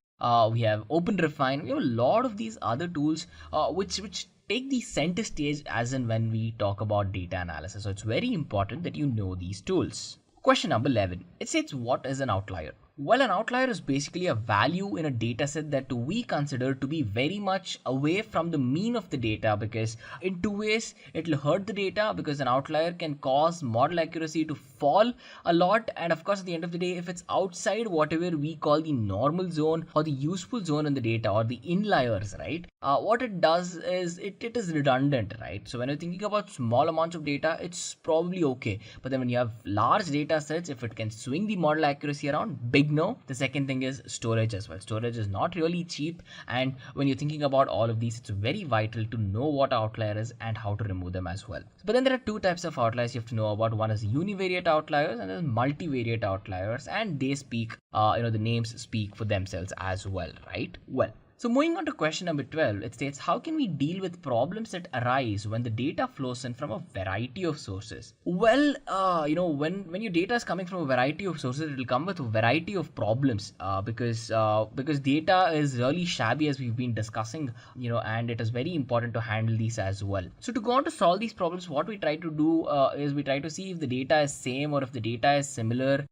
we have OpenRefine. We have a lot of these other tools which take the center stage as in when we talk about data analysis. So it's very important that you know these tools. Question number 11. It states, what is an outlier? Well, an outlier is basically a value in a data set that we consider to be very much away from the mean of the data, because in two ways it will hurt the data, because an outlier can cause model accuracy to fall a lot, and of course at the end of the day, if it's outside whatever we call the normal zone or the useful zone in the data or the inliers, right, what it does is it is redundant, right? So when you're thinking about small amounts of data, it's probably okay, but then when you have large data sets, if it can swing the model accuracy around, big no. The second thing is storage as well. Storage is not really cheap, and when you're thinking about all of these, it's very vital to know what outlier is and how to remove them as well. But then there are two types of outliers you have to know about. One is univariate outliers and then multivariate outliers, and they speak, the names speak for themselves as well, right? Well, so moving on to question number 12, it states, how can we deal with problems that arise when the data flows in from a variety of sources? Well, when your data is coming from a variety of sources, it will come with a variety of problems because data is really shabby, as we've been discussing, and it is very important to handle these as well. So to go on to solve these problems, what we try to do is we try to see if the data is same or if the data is similar,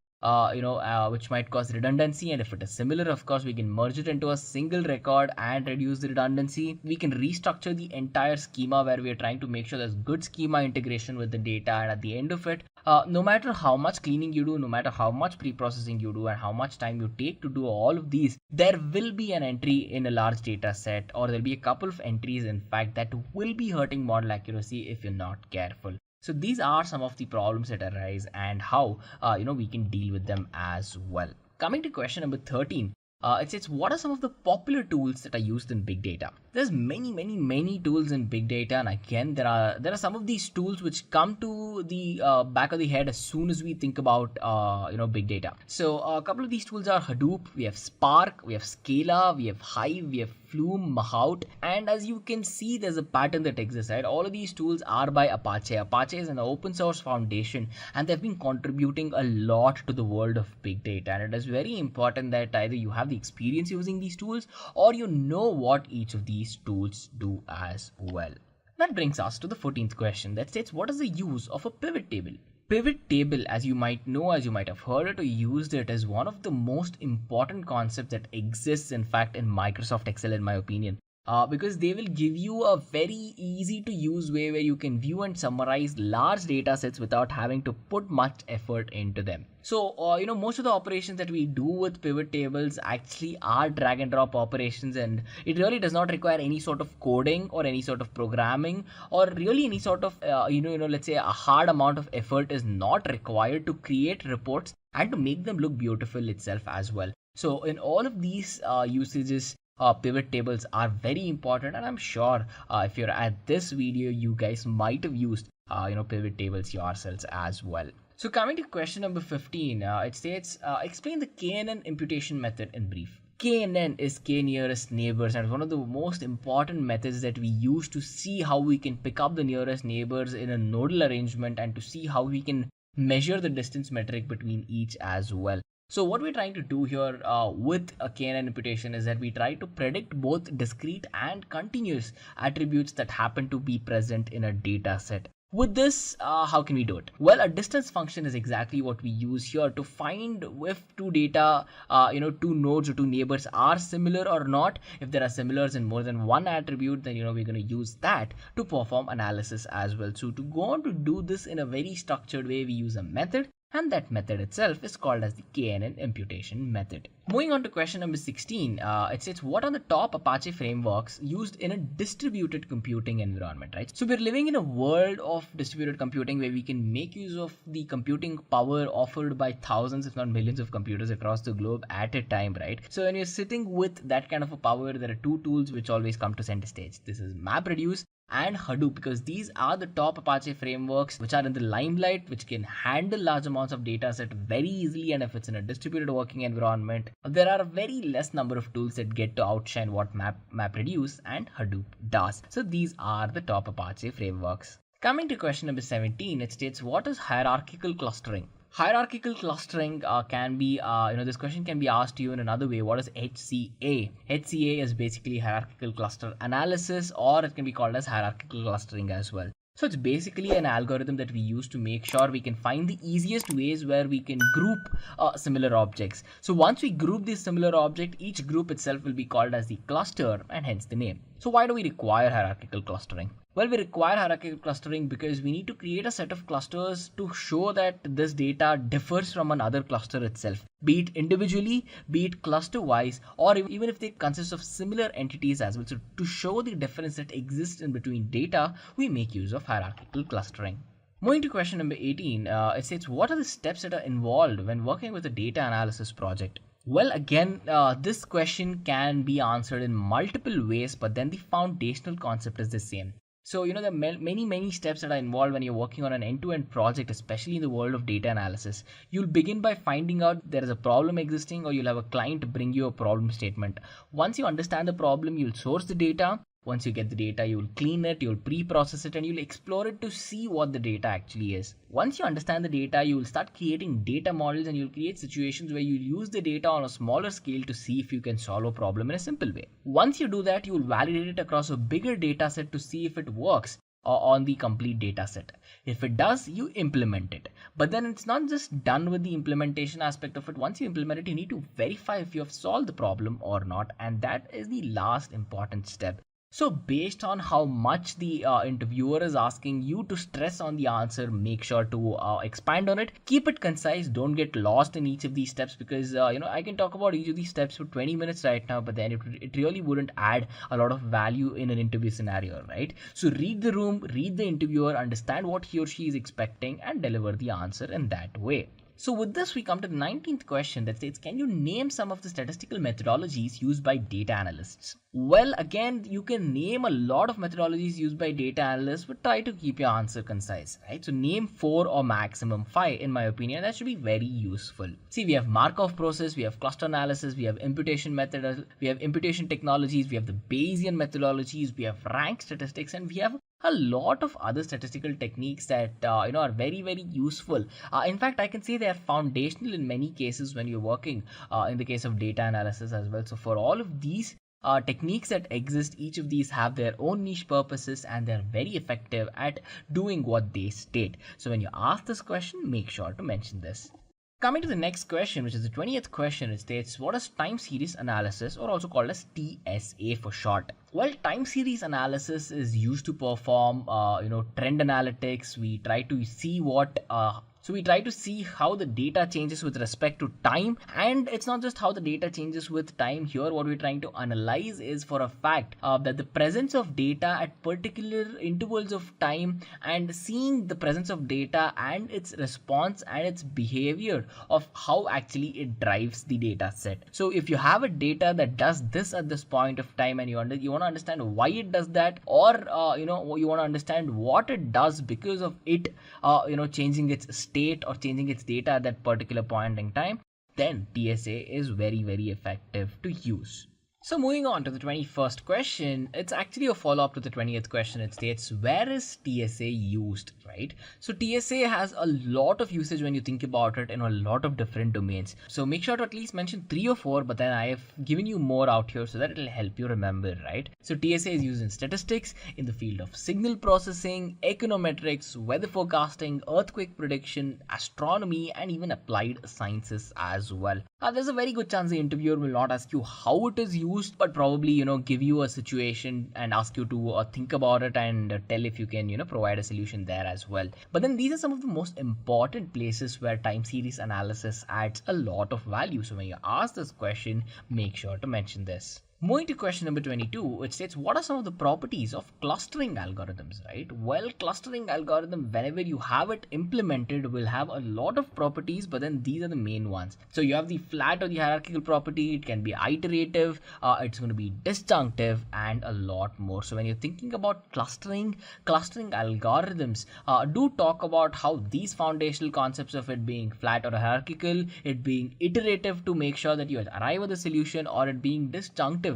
which might cause redundancy, and if it is similar, of course, we can merge it into a single record and reduce the redundancy. We can restructure the entire schema where we are trying to make sure there's good schema integration with the data, and at the end of it, no matter how much cleaning you do, no matter how much pre-processing you do and how much time you take to do all of these, there will be an entry in a large data set, or there'll be a couple of entries, in fact, that will be hurting model accuracy if you're not careful. So these are some of the problems that arise and how we can deal with them as well. Coming to question number 13, it says, what are some of the popular tools that are used in big data? There's many tools in big data, and again, there are some of these tools which come to the back of the head as soon as we think about big data. So a couple of these tools are Hadoop, we have Spark, we have Scala, we have Hive, we have Flume, Mahout, and as you can see, there's a pattern that exists, right? All of these tools are by Apache. Apache is an open source foundation, and they've been contributing a lot to the world of big data, and it is very important that either you have the experience using these tools or you know what each of these tools do as well. That brings us to the 14th question that states, what is the use of a pivot table? Pivot table, as you might know, as you might have heard it or used it, is one of the most important concepts that exists, in fact, in Microsoft Excel, in my opinion. Because they will give you a very easy to use way where you can view and summarize large data sets without having to put much effort into them. So, most of the operations that we do with pivot tables actually are drag and drop operations, and it really does not require any sort of coding or any sort of programming, or really any sort of, let's say a hard amount of effort is not required to create reports and to make them look beautiful itself as well. So in all of these usages, pivot tables are very important, and I'm sure if you're at this video, you guys might have used pivot tables yourselves as well. So coming to question number 15, it states, explain the KNN imputation method in brief. KNN is K nearest neighbors, and one of the most important methods that we use to see how we can pick up the nearest neighbors in a nodal arrangement and to see how we can measure the distance metric between each as well. So what we're trying to do here with a KNN imputation is that we try to predict both discrete and continuous attributes that happen to be present in a data set. With this, how can we do it? Well, a distance function is exactly what we use here to find if two data, two nodes or two neighbors are similar or not. If there are similars in more than one attribute, then we're going to use that to perform analysis as well. So to go on to do this in a very structured way, we use a method And that method itself is called as the KNN imputation method. Moving on to question number 16, it says what are the top Apache frameworks used in a distributed computing environment, right? So we're living in a world of distributed computing where we can make use of the computing power offered by thousands, if not millions of computers across the globe at a time, right? So when you're sitting with that kind of a power, there are two tools which always come to center stage. This is MapReduce and Hadoop, because these are the top Apache frameworks which are in the limelight, which can handle large amounts of data set very easily. And if it's in a distributed working environment, there are a very less number of tools that get to outshine what MapReduce and Hadoop does. So these are the top Apache frameworks. Coming to question number 17, it states what is hierarchical clustering? Hierarchical clustering can be, this question can be asked to you in another way. What is HCA? HCA is basically hierarchical cluster analysis, or it can be called as hierarchical clustering as well. So it's basically an algorithm that we use to make sure we can find the easiest ways where we can group similar objects. So once we group this similar object, each group itself will be called as the cluster, and hence the name. So why do we require hierarchical clustering? Well, we require hierarchical clustering because we need to create a set of clusters to show that this data differs from another cluster itself, be it individually, be it cluster wise, or even if they consist of similar entities as well. So to show the difference that exists in between data, we make use of hierarchical clustering. Moving to question number 18, it says what are the steps that are involved when working with a data analysis project? Well, again, this question can be answered in multiple ways, but then the foundational concept is the same. So, there are many steps that are involved when you're working on an end-to-end project, especially in the world of data analysis. You'll begin by finding out there is a problem existing, or you'll have a client bring you a problem statement. Once you understand the problem, you'll source the data. Once you get the data, you'll clean it, you'll pre-process it, and you'll explore it to see what the data actually is. Once you understand the data, you will start creating data models, and you'll create situations where you use the data on a smaller scale to see if you can solve a problem in a simple way. Once you do that, you'll validate it across a bigger data set to see if it works on the complete data set. If it does, you implement it. But then it's not just done with the implementation aspect of it. Once you implement it, you need to verify if you have solved the problem or not. And that is the last important step. So based on how much the interviewer is asking you to stress on the answer, make sure to expand on it. Keep it concise. Don't get lost in each of these steps, because I can talk about each of these steps for 20 minutes right now, but then it really wouldn't add a lot of value in an interview scenario, right? So read the room, read the interviewer, understand what he or she is expecting, and deliver the answer in that way. So with this, we come to the 19th question that states, can you name some of the statistical methodologies used by data analysts? Well, again, you can name a lot of methodologies used by data analysts, but try to keep your answer concise, right? So name 4 or maximum 5, in my opinion. That should be very useful. See, we have Markov process, we have cluster analysis, we have imputation method, we have imputation technologies, we have the Bayesian methodologies, we have rank statistics, and we have a lot of other statistical techniques that are very useful. In fact, I can say they are foundational in many cases when you're working in the case of data analysis as well. So for all of these techniques that exist, each of these have their own niche purposes, and they're very effective at doing what they state. So when you ask this question, make sure to mention this. Coming to the next question, which is the 20th question, it states, what is time series analysis, or also called as TSA for short? Well, time series analysis is used to perform, trend analytics. We try to see how the data changes with respect to time. And it's not just how the data changes with time. Here, what we're trying to analyze is for a fact that the presence of data at particular intervals of time, and seeing the presence of data and its response and its behavior of how actually it drives the data set. So if you have a data that does this at this point of time, and you want to understand why it does that, or you want to understand what it does because of it changing its state or changing its data at that particular point in time, then TSA is very effective to use. So moving on to the 21st question, it's actually a follow-up to the 20th question. It states, where is TSA used, right? So TSA has a lot of usage when you think about it in a lot of different domains. So make sure to at least mention 3 or 4, but then I have given you more out here so that it'll help you remember, right? So TSA is used in statistics, in the field of signal processing, econometrics, weather forecasting, earthquake prediction, astronomy, and even applied sciences as well. There's a very good chance the interviewer will not ask you how it is used, used, but probably, give you a situation and ask you to think about it and tell if you can, provide a solution there as well. But then these are some of the most important places where time series analysis adds a lot of value. So when you ask this question, make sure to mention this. Moving to question number 22, it states, what are some of the properties of clustering algorithms, right? Well, clustering algorithm, whenever you have it implemented, will have a lot of properties, but then these are the main ones. So you have the flat or the hierarchical property, it can be iterative, it's going to be disjunctive, and a lot more. So when you're thinking about clustering algorithms, do talk about how these foundational concepts of it being flat or hierarchical, it being iterative to make sure that you arrive at the solution, or it being disjunctive,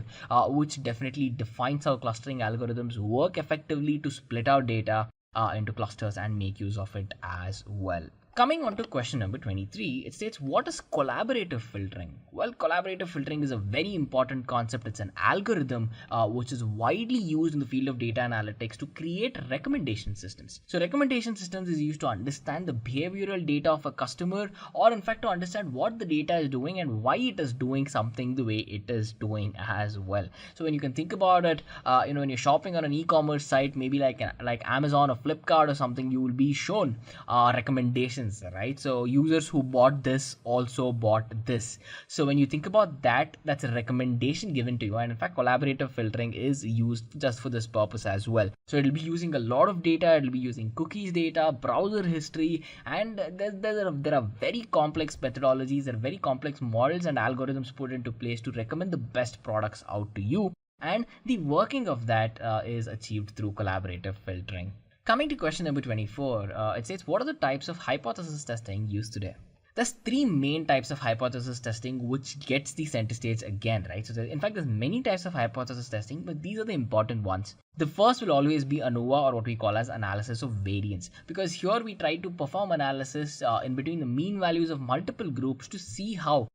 which definitely defines how clustering algorithms work effectively to split out data into clusters and make use of it as well. Coming on to question number 23, it states, what is collaborative filtering? Well, collaborative filtering is a very important concept. It's an algorithm which is widely used in the field of data analytics to create recommendation systems. So recommendation systems is used to understand the behavioral data of a customer, or in fact to understand what the data is doing and why it is doing something the way it is doing as well. So when you can think about it, when you're shopping on an e-commerce site, maybe like Amazon or Flipkart or something, you will be shown recommendations, right? So users who bought this also bought this. So when you think about that, that's a recommendation given to you. And in fact, collaborative filtering is used just for this purpose as well. So it'll be using a lot of data. It'll be using cookies data, browser history, and there are very complex methodologies, there are very complex models and algorithms put into place to recommend the best products out to you. And the working of that is achieved through collaborative filtering. Coming to question number 24, it says, what are the types of hypothesis testing used today? There's three main types of hypothesis testing which gets the center stage again, right? So in fact, there's many types of hypothesis testing, but these are the important ones. The first will always be ANOVA, or what we call as analysis of variance, because here we try to perform analysis in between the mean values of multiple groups to see how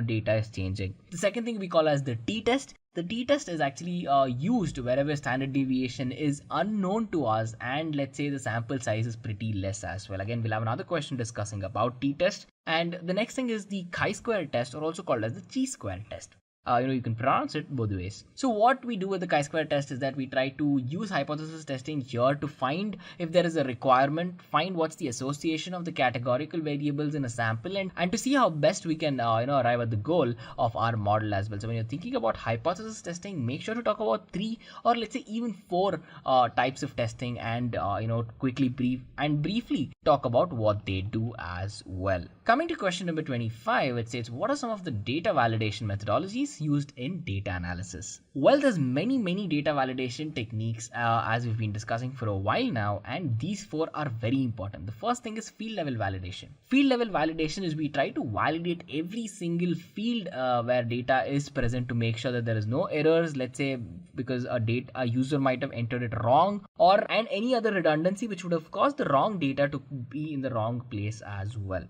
data is changing. The second thing we call as the t-test. The t-test is actually used wherever standard deviation is unknown to us, and let's say the sample size is pretty less as well. Again, we'll have another question discussing about t-test. And the next thing is the chi-square test, or also called as the chi-square test. You can pronounce it both ways. So what we do with the chi-square test is that we try to use hypothesis testing here to find if there is a requirement, find what's the association of the categorical variables in a sample, and to see how best we can arrive at the goal of our model as well. So when you're thinking about hypothesis testing, make sure to talk about 3 or let's say even 4 types of testing, and quickly briefly talk about what they do as well. Coming to question number 25, it says, what are some of the data validation methodologies used in data analysis? Well, there's many data validation techniques as we've been discussing for a while now, and these 4 are very important. The first thing is field level validation. Field level validation is we try to validate every single field where data is present to make sure that there is no errors, let's say because a user might have entered it wrong, and any other redundancy which would have caused the wrong data to be in the wrong place as well.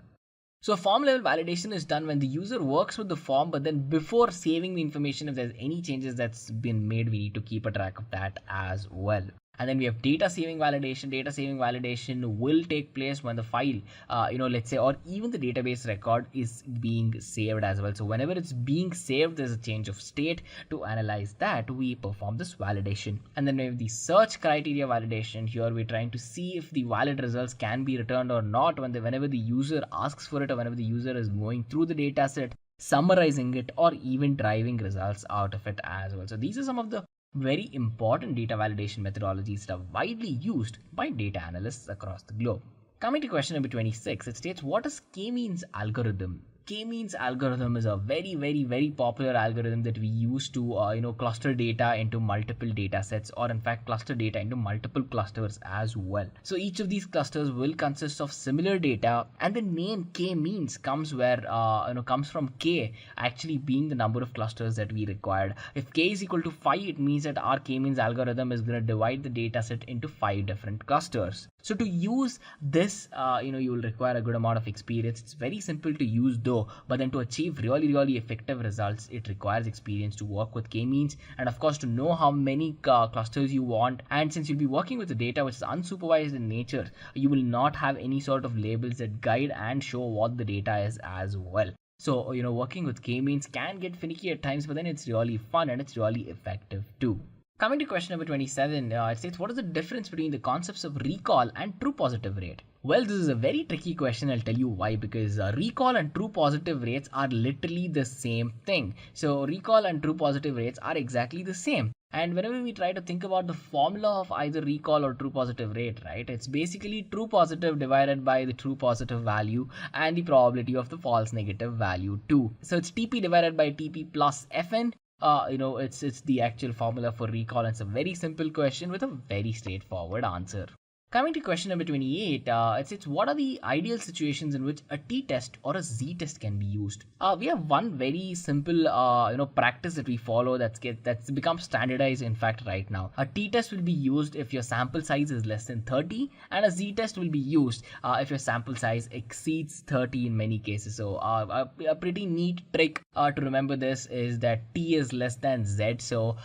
So form level validation is done when the user works with the form, but then before saving the information, if there's any changes that's been made, we need to keep a track of that as well. And then we have data saving validation. Data saving validation will take place when the file, let's say, or even the database record is being saved as well. So whenever it's being saved, there's a change of state. To analyze that, we perform this validation. And then we have the search criteria validation. Here we're trying to see if the valid results can be returned or not whenever the user asks for it, or whenever the user is going through the data set, summarizing it, or even driving results out of it as well. So these are some of the very important data validation methodologies that are widely used by data analysts across the globe. Coming to question number 26, it states, what is k-means algorithm? K-means algorithm is a very popular algorithm that we use to cluster data into multiple data sets, or in fact cluster data into multiple clusters as well. So each of these clusters will consist of similar data, and the name k-means comes comes from k actually being the number of clusters that we required. If k is equal to 5, it means that our k-means algorithm is going to divide the data set into 5 different clusters. So to use this, you will require a good amount of experience. It's very simple to use though, but then to achieve really effective results, it requires experience to work with k-means, and of course to know how many clusters you want. And since you'll be working with the data which is unsupervised in nature, you will not have any sort of labels that guide and show what the data is as well. So, working with k-means can get finicky at times, but then it's really fun and it's really effective too. Coming to question number 27, it states, what is the difference between the concepts of recall and true positive rate? Well, this is a very tricky question. I'll tell you why. Because recall and true positive rates are literally the same thing. So recall and true positive rates are exactly the same. And whenever we try to think about the formula of either recall or true positive rate, right, it's basically true positive divided by the true positive value and the probability of the false negative value too. So it's TP divided by TP plus FN. It's the actual formula for recall. And it's a very simple question with a very straightforward answer. Coming to question number 28, it says, what are the ideal situations in which a t-test or a z-test can be used? We have one very simple, practice that we follow that's become standardized. In fact, right now, a t-test will be used if your sample size is less than 30, and a z-test will be used if your sample size exceeds 30 in many cases. So, a pretty neat trick to remember this is that t is less than z. So,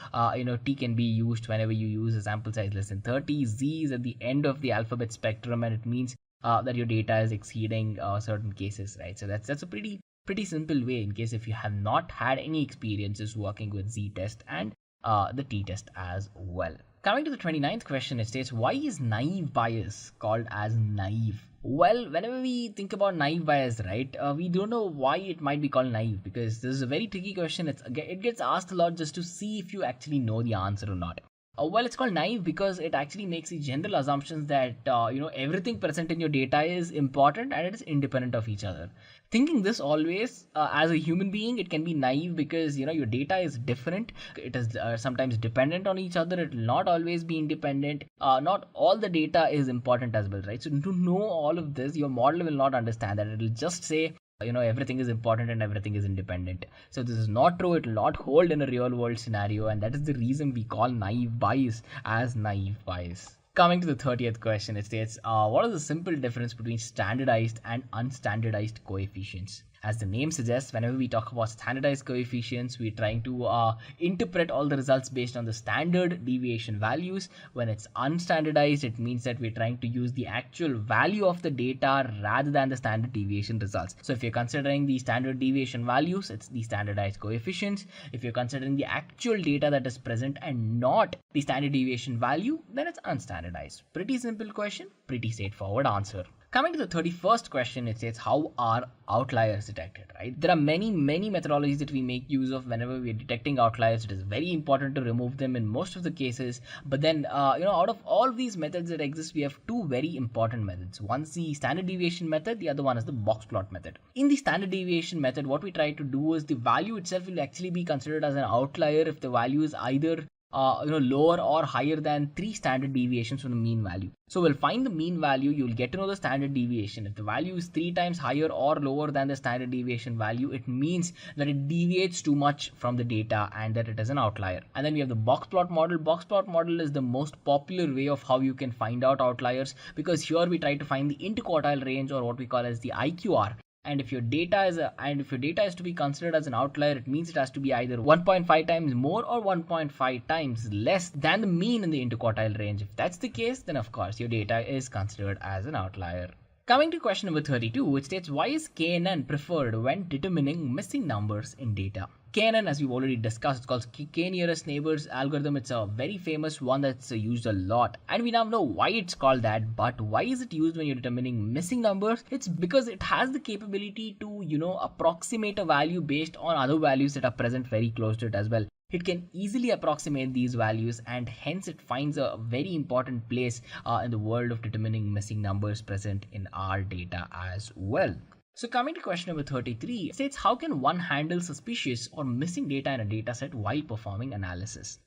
t can be used whenever you use a sample size less than 30. Z is at the end of the alphabet spectrum, and it means that your data is exceeding certain cases, right? So that's a pretty simple way in case if you have not had any experiences working with z-test and the t-test as well. Coming to the 29th question, it states, why is naive bias called as naive? Well, whenever we think about naive bias, right, we don't know why it might be called naive, because this is a very tricky question. It gets asked a lot just to see if you actually know the answer or not. Well, it's called naive because it actually makes the general assumptions that everything present in your data is important and it is independent of each other. Thinking this always as a human being, it can be naive because your data is different. It is sometimes dependent on each other. It will not always be independent. Not all the data is important as well, right? So to know all of this, your model will not understand that. It will just say everything is important and everything is independent. So this is not true. It will not hold in a real world scenario, and that is the reason we call naive bias as naive bias. Coming to the 30th question, it states, what is the simple difference between standardized and unstandardized coefficients? As the name suggests, whenever we talk about standardized coefficients, we're trying to interpret all the results based on the standard deviation values. When it's unstandardized, it means that we're trying to use the actual value of the data rather than the standard deviation results. So if you're considering the standard deviation values, it's the standardized coefficients. If you're considering the actual data that is present and not the standard deviation value, then it's unstandardized. Pretty simple question, pretty straightforward answer. Coming to the 31st question, it says, how are outliers detected, right? There are many methodologies that we make use of whenever we are detecting outliers. It is very important to remove them in most of the cases. But then, out of all these methods that exist, we have two very important methods. One's the standard deviation method. The other one is the box plot method. In the standard deviation method, what we try to do is the value itself will actually be considered as an outlier if the value is either lower or higher than 3 standard deviations from the mean value. So we'll find the mean value, you'll get to know the standard deviation. If the value is 3 times higher or lower than the standard deviation value, it means that it deviates too much from the data and that it is an outlier. And then we have the box plot model. Box plot model is the most popular way of how you can find out outliers, because here we try to find the interquartile range, or what we call as the IQR. And if your data is to be considered as an outlier, it means it has to be either 1.5 times more or 1.5 times less than the mean in the interquartile range. If that's the case, then of course your data is considered as an outlier. Coming to question number 32, which states, why is KNN preferred when determining missing numbers in data? KNN, as we've already discussed, it's called K nearest neighbors algorithm. It's a very famous one that's used a lot, and we now know why it's called that. But why is it used when you're determining missing numbers? It's because it has the capability to approximate a value based on other values that are present very close to it as well. It can easily approximate these values, and hence it finds a very important place in the world of determining missing numbers present in our data as well. So coming to question number 33, it states, how can one handle suspicious or missing data in a data set while performing analysis?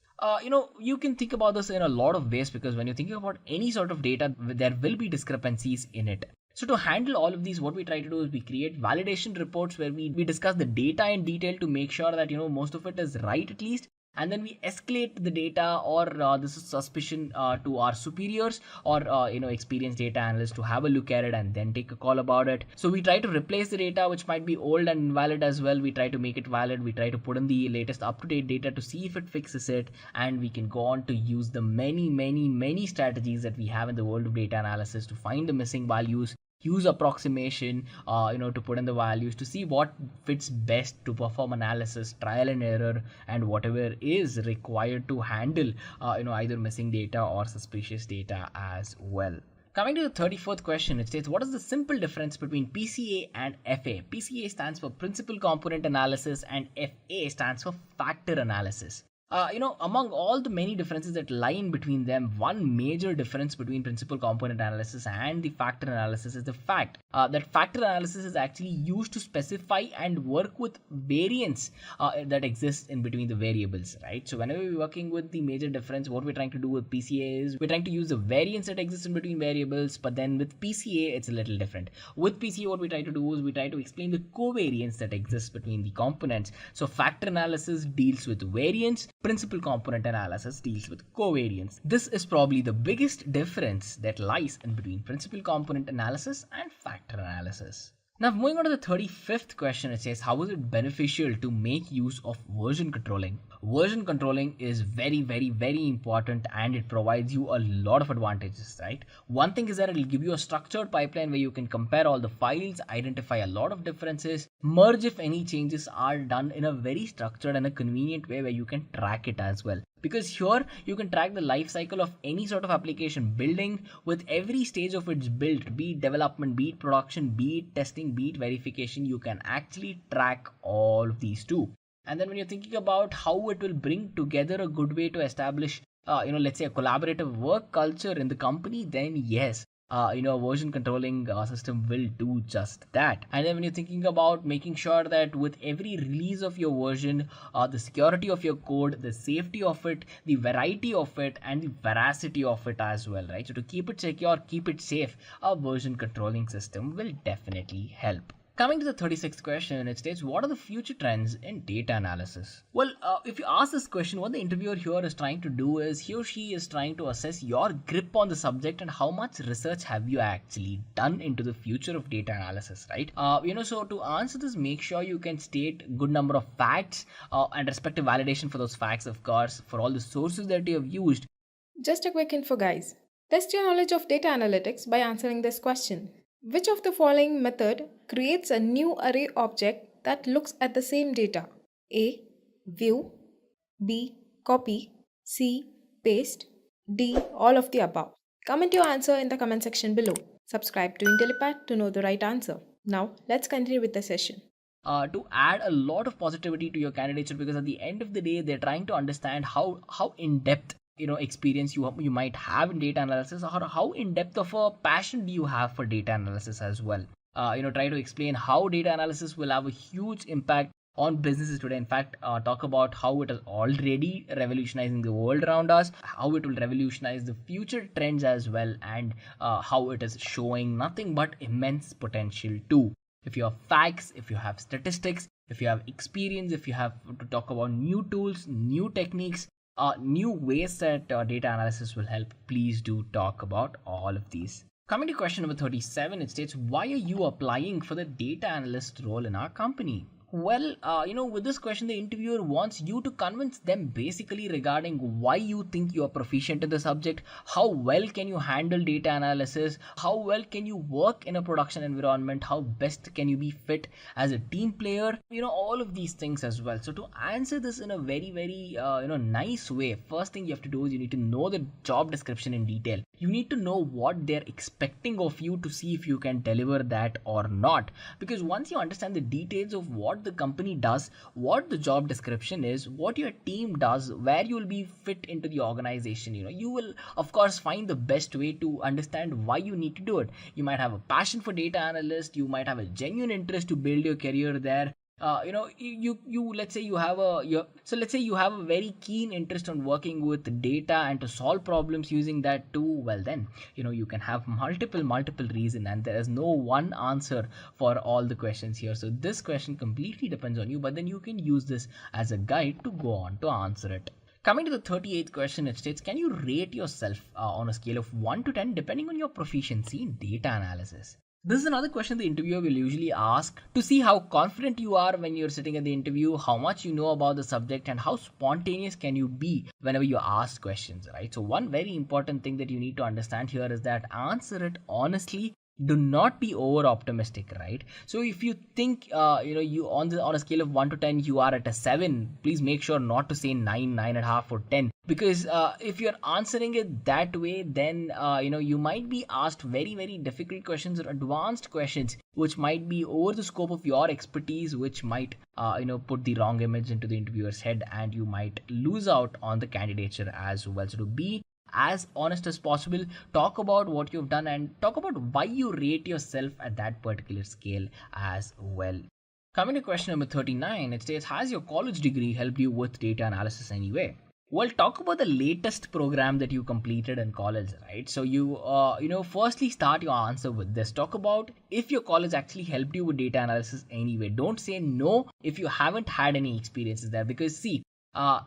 You can think about this in a lot of ways, because when you're thinking about any sort of data, there will be discrepancies in it. So to handle all of these, what we try to do is we create validation reports where we discuss the data in detail to make sure that most of it is right at least. And then we escalate the data or this is suspicion to our superiors or experienced data analysts to have a look at it and then take a call about it. So we try to replace the data which might be old and invalid as well. We try to make it valid. We try to put in the latest up-to-date data to see if it fixes it, and we can go on to use the many strategies that we have in the world of data analysis to find the missing values. use approximation, to put in the values to see what fits best to perform analysis, trial and error, and whatever is required to handle, either missing data or suspicious data as well. Coming to the 34th question, it states, what is the simple difference between PCA and FA? PCA stands for Principal Component Analysis and FA stands for Factor Analysis. Among all the many differences that lie in between them, one major difference between principal component analysis and the factor analysis is the fact that factor analysis is actually used to specify and work with variance that exists in between the variables, right? So whenever we're working with the major difference, what we're trying to do with PCA is we're trying to use the variance that exists in between variables, but then with PCA, it's a little different. With PCA, what we try to do is we try to explain the covariance that exists between the components. So factor analysis deals with variance, principal component analysis deals with covariance. This is probably the biggest difference that lies in between principal component analysis and factor analysis. Now, moving on to the 35th question, it says, how is it beneficial to make use of version controlling? Version controlling is very, very, very important and it provides you a lot of advantages, right? One thing is that it will give you a structured pipeline where you can compare all the files, identify a lot of differences, merge if any changes are done in a very structured and a convenient way where you can track it as well. Because here you can track the life cycle of any sort of application building with every stage of its build, be it development, be it production, be it testing, be it verification. You can actually track all of these too. And then when you're thinking about how it will bring together a good way to establish, let's say a collaborative work culture in the company, then yes, a version controlling system will do just that. And then when you're thinking about making sure that with every release of your version, the security of your code, the safety of it, the variety of it, and the veracity of it as well, right? So to keep it secure, keep it safe, a version controlling system will definitely help. Coming to the 36th question, it states, what are the future trends in data analysis? Well, if you ask this question, what the interviewer here is trying to do is he or she is trying to assess your grip on the subject and how much research have you actually done into the future of data analysis, right? So to answer this, make sure you can state good number of facts and respective validation for those facts, of course, for all the sources that you have used. Just a quick info, guys. Test your knowledge of data analytics by answering this question. Which of the following method creates a new array object that looks at the same data? A. View. B. Copy. C. Paste. D. All of the above. Comment your answer in the comment section below. Subscribe to Intellipaat to know the right answer. Now, let's continue with the session. To add a lot of positivity to your candidature, because at the end of the day, they're trying to understand how in-depth experience you might have in data analysis, or how in-depth of a passion do you have for data analysis as well. Try to explain how data analysis will have a huge impact on businesses today. In fact, talk about how it is already revolutionizing the world around us, how it will revolutionize the future trends as well, and how it is showing nothing but immense potential too. If you have facts, if you have statistics, if you have experience, if you have to talk about new tools, new techniques, new ways that data analysis will help, please do talk about all of these. Coming to question number 37, it states, why are you applying for the data analyst role in our company? Well, with this question, the interviewer wants you to convince them basically regarding why you think you are proficient in the subject, how well can you handle data analysis, how well can you work in a production environment, how best can you be fit as a team player, all of these things as well. So to answer this in a very, very, nice way, first thing you have to do is you need to know the job description in detail. You need to know what they're expecting of you to see if you can deliver that or not. Because once you understand the details of what the company does, what the job description is, what your team does, where you will be fit into the organization, you will of course find the best way to understand why you need to do it. You might have a passion for data analyst, you might have a genuine interest to build your career there. Let's say you have a very keen interest on working with data and to solve problems using that too. Well then, you can have multiple reasons, and there is no one answer for all the questions here. So this question completely depends on you, but then you can use this as a guide to go on to answer it. Coming to the 38th question, it states, can you rate yourself on a scale of 1 to 10 depending on your proficiency in data analysis? This is another question the interviewer will usually ask to see how confident you are when you're sitting at the interview, how much you know about the subject, and how spontaneous can you be whenever you ask questions, right? So one very important thing that you need to understand here is that answer it honestly do not be over optimistic, right? So if you think you on a scale of 1 to 10 you are at a 7, please make sure not to say 9, 9.5 or 10, because if you're answering it that way, then you might be asked very very difficult questions or advanced questions which might be over the scope of your expertise, which might put the wrong image into the interviewer's head, and you might lose out on the candidature as well. So to be as honest as possible, talk about what you've done and talk about why you rate yourself at that particular scale as well. Coming to question number 39, it states, has your college degree helped you with data analysis anyway? Well, talk about the latest program that you completed in college, right? So firstly start your answer with this. Talk about if your college actually helped you with data analysis anyway. Don't say no if you haven't had any experiences there, because see,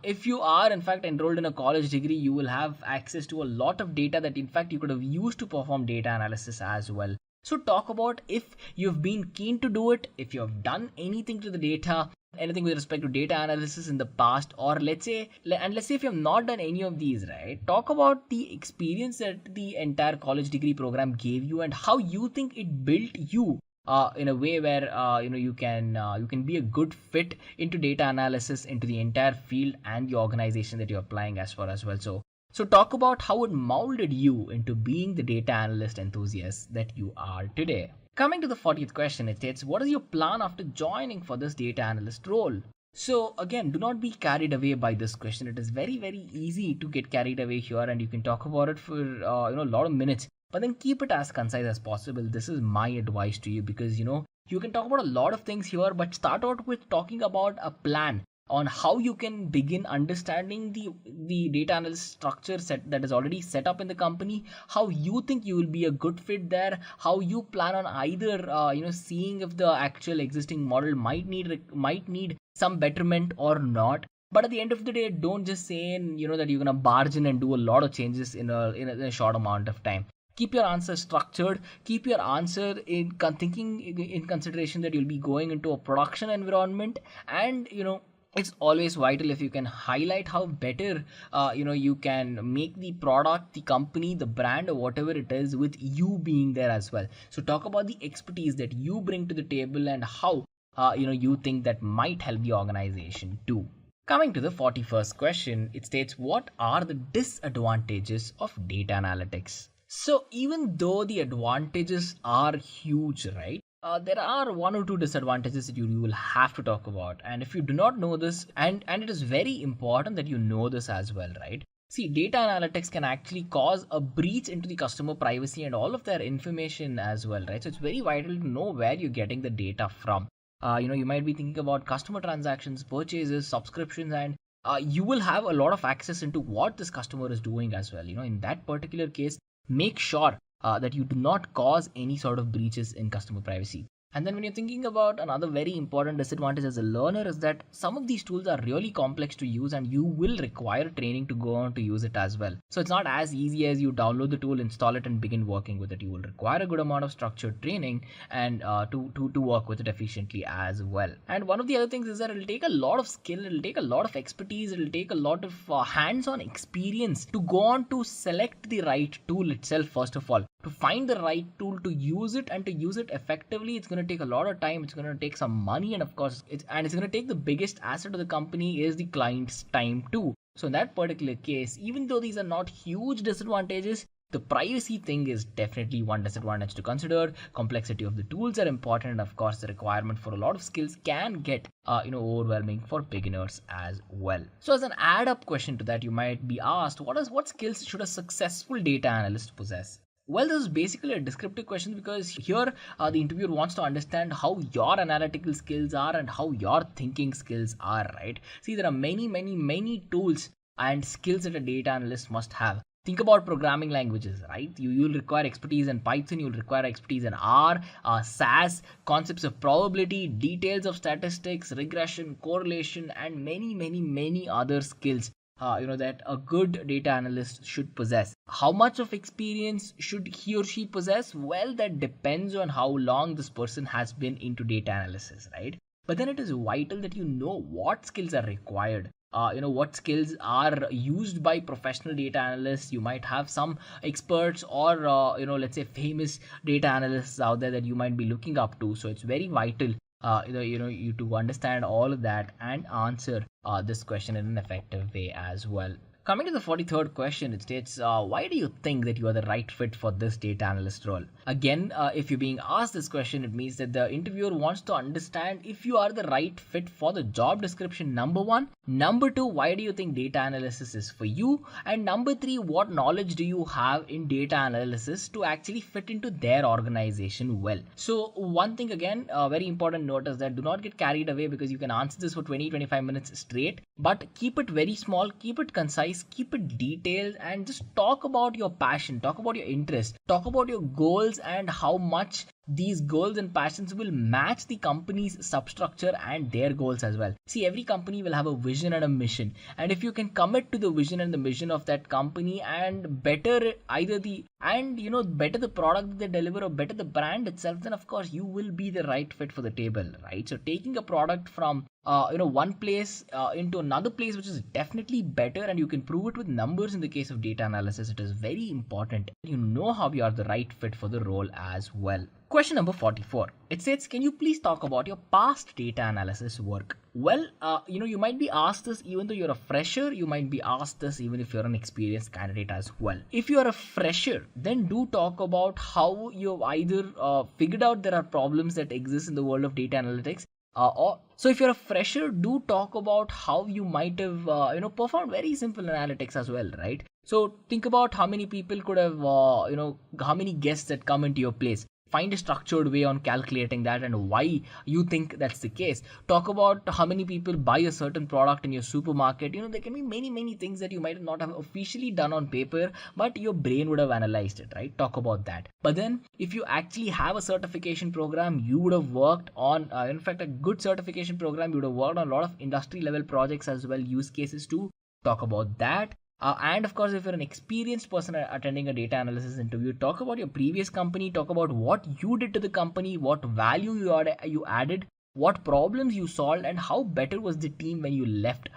if you are in fact enrolled in a college degree, you will have access to a lot of data that in fact you could have used to perform data analysis as well. So talk about if you've been keen to do it, if you have done anything to the data, anything with respect to data analysis in the past, or let's say if you have not done any of these, right? Talk about the experience that the entire college degree program gave you and how you think it built you in a way where you can be a good fit into data analysis, into the entire field and the organization that you're applying as far as well. So talk about how it molded you into being the data analyst enthusiast that you are today. Coming to the 40th question, it states, what is your plan after joining for this data analyst role? So again, do not be carried away by this question. It is very very easy to get carried away here, and you can talk about it for a lot of minutes. But then keep it as concise as possible. This is my advice to you, because you can talk about a lot of things here, but start out with talking about a plan on how you can begin understanding the data analysis structure set that is already set up in the company, how you think you will be a good fit there, how you plan on either seeing if the actual existing model might need some betterment or not. But at the end of the day, don't just say that you're gonna barge in and do a lot of changes in a short amount of time. Keep your answer structured. Keep your answer thinking in consideration that you'll be going into a production environment, and it's always vital if you can highlight how better you can make the product, the company, the brand, or whatever it is, with you being there as well. So talk about the expertise that you bring to the table and how you think that might help the organization too. Coming to the 41st question, it states, what are the disadvantages of data analytics? So even though the advantages are huge, right? There are one or two disadvantages that you will have to talk about. And if you do not know this, and it is very important that you know this as well, right? See, data analytics can actually cause a breach into the customer privacy and all of their information as well, right? So it's very vital to know where you're getting the data from. You might be thinking about customer transactions, purchases, subscriptions, and you will have a lot of access into what this customer is doing as well. In that particular case, make sure that you do not cause any sort of breaches in customer privacy. And then when you're thinking about another very important disadvantage as a learner, is that some of these tools are really complex to use and you will require training to go on to use it as well. So it's not as easy as you download the tool, install it, and begin working with it. You will require a good amount of structured training and to work with it efficiently as well. And one of the other things is that it'll take a lot of skill, it'll take a lot of expertise, it'll take a lot of hands-on experience to go on to select the right tool itself. First of all, to find the right tool, to use it, and to use it effectively, it's going to take a lot of time, it's going to take some money, and of course it's going to take the biggest asset of the company is the client's time too. So in that particular case, even though these are not huge disadvantages, the privacy thing is definitely one disadvantage to consider. Complexity of the tools are important, and of course the requirement for a lot of skills can get overwhelming for beginners as well. So as an add-up question to that, you might be asked, what skills should a successful data analyst possess? Well, this is basically a descriptive question, because here the interviewer wants to understand how your analytical skills are and how your thinking skills are, right? See, there are many tools and skills that a data analyst must have. Think about programming languages, right? You'll require expertise in Python, you'll require expertise in R, SAS, concepts of probability, details of statistics, regression, correlation, and many other skills that a good data analyst should possess. How much of experience should he or she possess? Well, that depends on how long this person has been into data analysis, right? But then it is vital that you know what skills are required what skills are used by professional data analysts. You might have some experts or let's say famous data analysts out there that you might be looking up to. So it's very vital you to understand all of that and answer this question in an effective way as well. Coming to the 43rd question, it states, why do you think that you are the right fit for this data analyst role? Again, if you're being asked this question, it means that the interviewer wants to understand if you are the right fit for the job description, number one. Number two, why do you think data analysis is for you? And number three, what knowledge do you have in data analysis to actually fit into their organization well? So one thing again, a very important note is that do not get carried away, because you can answer this for 20-25 minutes straight, but keep it very small, keep it concise, keep it detailed, and just talk about your passion, talk about your interest, talk about your goals and how much these goals and passions will match the company's substructure and their goals as well. See, every company will have a vision and a mission, and if you can commit to the vision and the mission of that company and better either the better the product that they deliver or better the brand itself, then of course you will be the right fit for the table, right? So taking a product from one place into another place which is definitely better, and you can prove it with numbers in the case of data analysis, it is very important you know how you are the right fit for the role as well. Question number 44. It says, can you please talk about your past data analysis work? Well, you might be asked this even though you're a fresher. You might be asked this even if you're an experienced candidate as well. If you are a fresher, then do talk about how you've either figured out there are problems that exist in the world of data analytics. So if you're a fresher, do talk about how you might have performed very simple analytics as well, right? So think about how many people could have how many guests that come into your place. Find a structured way on calculating that and why you think that's the case. Talk about how many people buy a certain product in your supermarket. There can be many things that you might not have officially done on paper, but your brain would have analyzed it, right? Talk about that. But then if you actually have a certification program, you would have worked on, in fact, a good certification program, you would have worked on a lot of industry level projects as well, use cases too. Talk about that. And of course, if you're an experienced person attending a data analysis interview, talk about your previous company, talk about what you did to the company, what value you added, what problems you solved, and how better was the team when you left,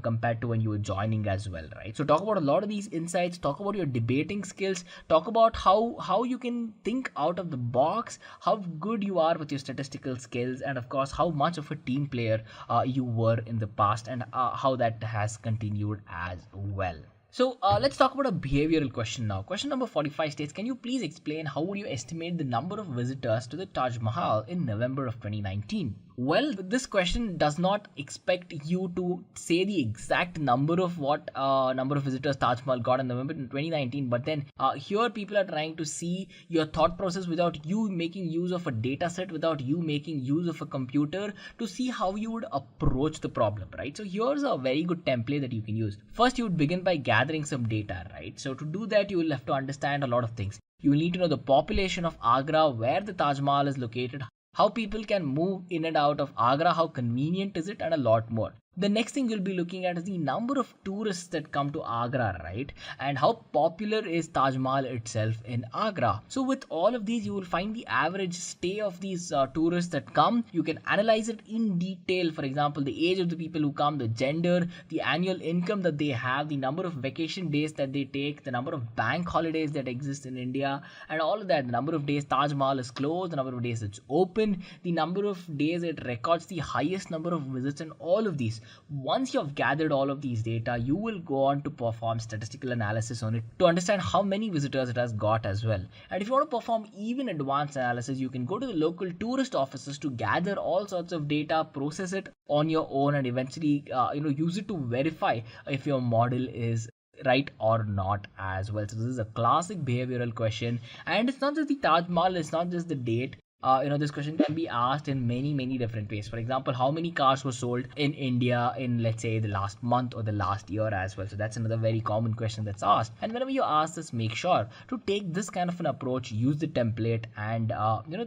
compared to when you were joining as well, right? So talk about a lot of these insights, talk about your debating skills, talk about how you can think out of the box, how good you are with your statistical skills, and of course, how much of a team player you were in the past, and how that has continued as well. So let's talk about a behavioral question now. Question number 45 states, can you please explain how would you estimate the number of visitors to the Taj Mahal in November of 2019? Well, this question does not expect you to say the exact number of what number of visitors Taj Mahal got in November 2019, but then here people are trying to see your thought process without you making use of a data set, without you making use of a computer, to see how you would approach the problem, right? So here's a very good template that you can use. First, you would begin by gathering some data, right? So to do that, you will have to understand a lot of things. You will need to know the population of Agra, where the Taj Mahal is located, how people can move in and out of Agra, how convenient is it, and a lot more. The next thing you'll be looking at is the number of tourists that come to Agra, right? And how popular is Taj Mahal itself in Agra. So with all of these, you will find the average stay of these tourists that come. You can analyze it in detail. For example, the age of the people who come, the gender, the annual income that they have, the number of vacation days that they take, the number of bank holidays that exist in India, and all of that. The number of days Taj Mahal is closed, the number of days it's open, the number of days it records the highest number of visits, and all of these. Once you have gathered all of these data, you will go on to perform statistical analysis on it to understand how many visitors it has got as well. And if you want to perform even advanced analysis, you can go to the local tourist offices to gather all sorts of data, process it on your own, and eventually use it to verify if your model is right or not as well. So this is a classic behavioral question, and it's not just the Taj Mahal, it's not just the date. This question can be asked in many different ways. For example, how many cars were sold in India in, let's say, the last month or the last year as well. So that's another very common question that's asked. And whenever you ask this, make sure to take this kind of an approach, use the template, and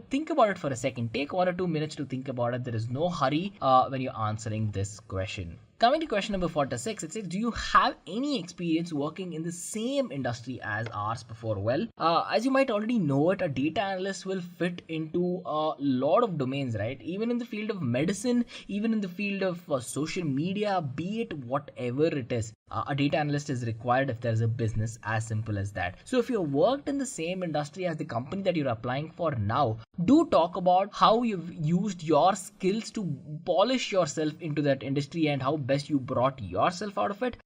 think about it for a second. Take 1 or 2 minutes to think about it. There is no hurry when you're answering this question. Coming to question number 46, it says, do you have any experience working in the same industry as ours before? Well, as you might already know it, a data analyst will fit into a lot of domains, right? Even in the field of medicine, even in the field of social media, be it whatever it is. A data analyst is required if there's a business, as simple as that. So if you've worked in the same industry as the company that you're applying for now, do talk about how you've used your skills to polish yourself into that industry and how best you brought yourself out of it.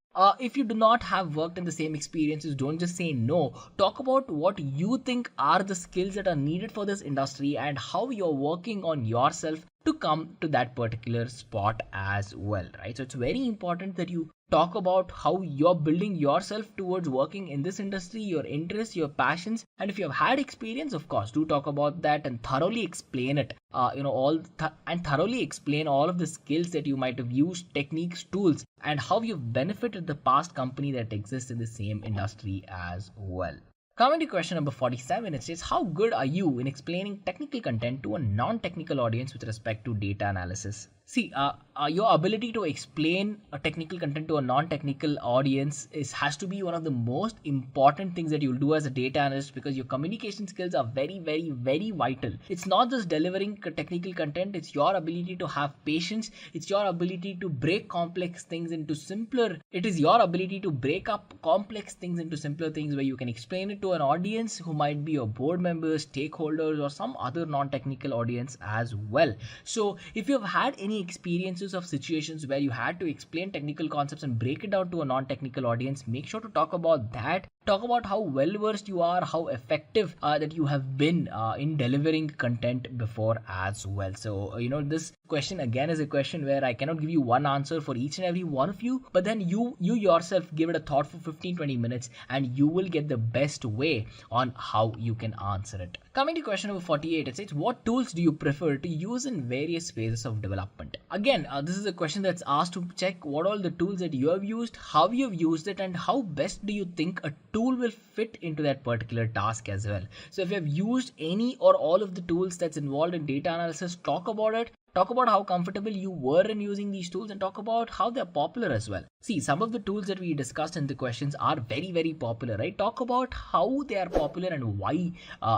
If you do not have worked in the same experiences, don't just say no. Talk about what you think are the skills that are needed for this industry and how you're working on yourself to come to that particular spot as well, right? So it's very important that you talk about how you're building yourself towards working in this industry, your interests, your passions, and if you've had experience, of course, do talk about that and thoroughly explain it. And thoroughly explain all of the skills that you might have used, techniques, tools, and how you've benefited the past company that exists in the same industry as well. Coming to question number 47, it says, how good are you in explaining technical content to a non-technical audience with respect to data analysis? See, your ability to explain a technical content to a non-technical audience has to be one of the most important things that you'll do as a data analyst, because your communication skills are very, very, very vital. It's not just delivering technical content, it's your ability to have patience, it's your ability to break complex things into simpler, it is your ability to break up complex things into simpler things where you can explain it to an audience who might be your board members, stakeholders, or some other non-technical audience as well. So if you've had any experiences of situations where you had to explain technical concepts and break it down to a non-technical audience, make sure to talk about that. Talk about how well versed you are, how effective that you have been in delivering content before as well. So this question again is a question where I cannot give you one answer for each and every one of you, but then you yourself give it a thought for 15-20 minutes and you will get the best way on how you can answer it. Coming to question number 48, it says, what tools do you prefer to use in various phases of development? Again, this is a question that's asked to check what all the tools that you have used, how you have used it, and how best do you think a tool will fit into that particular task as well. So if you have used any or all of the tools that's involved in data analysis, talk about it. Talk about how comfortable you were in using these tools and talk about how they're popular as well. See, some of the tools that we discussed in the questions are very, very popular, right? Talk about how they are popular and why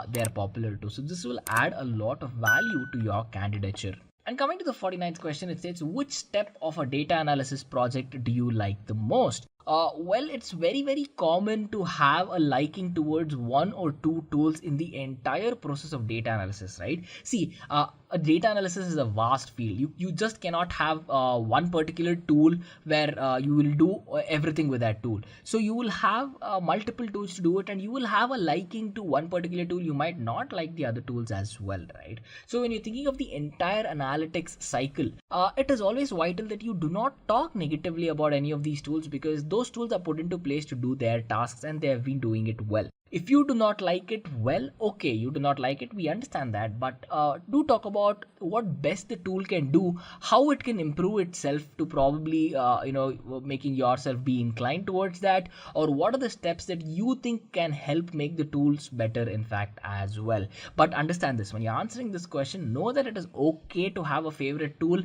they are popular too. So this will add a lot of value to your candidature. And coming to the 49th question, it says, which step of a data analysis project do you like the most? Well, it's very, very common to have a liking towards one or two tools in the entire process of data analysis, right? See, a data analysis is a vast field. You just cannot have one particular tool where you will do everything with that tool. So you will have multiple tools to do it, and you will have a liking to one particular tool. You might not like the other tools as well, right? So when you're thinking of the entire analytics cycle, it is always vital that you do not talk negatively about any of these tools, because those tools are put into place to do their tasks and they have been doing it well. If you do not like it, well, okay, you do not like it, we understand that, but do talk about what best the tool can do, how it can improve itself to probably, making yourself be inclined towards that, or what are the steps that you think can help make the tools better, in fact, as well. But understand this, when you're answering this question, know that it is okay to have a favorite tool,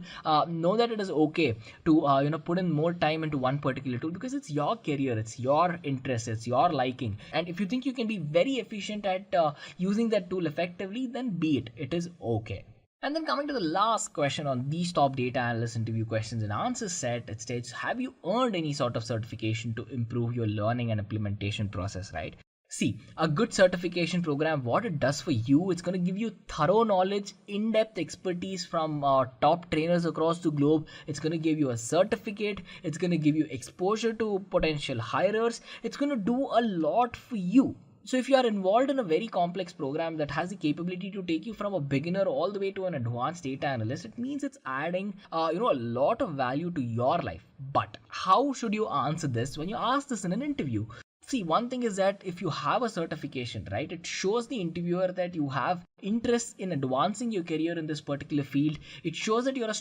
know that it is okay to, put in more time into one particular tool, because it's your career, it's your interest, it's your liking, and if you think you can be very efficient at using that tool effectively, then be it. It is okay. And then coming to the last question on these top data analyst interview questions and answers set, it states, have you earned any sort of certification to improve your learning and implementation process, right? See, a good certification program, what it does for you, it's going to give you thorough knowledge, in-depth expertise from top trainers across the globe. It's going to give you a certificate. It's going to give you exposure to potential hirers. It's going to do a lot for you. So if you are involved in a very complex program that has the capability to take you from a beginner all the way to an advanced data analyst, it means it's adding a lot of value to your life. But how should you answer this when you ask this in an interview? See, one thing is that if you have a certification, right, it shows the interviewer that you have interest in advancing your career in this particular field. It shows that you have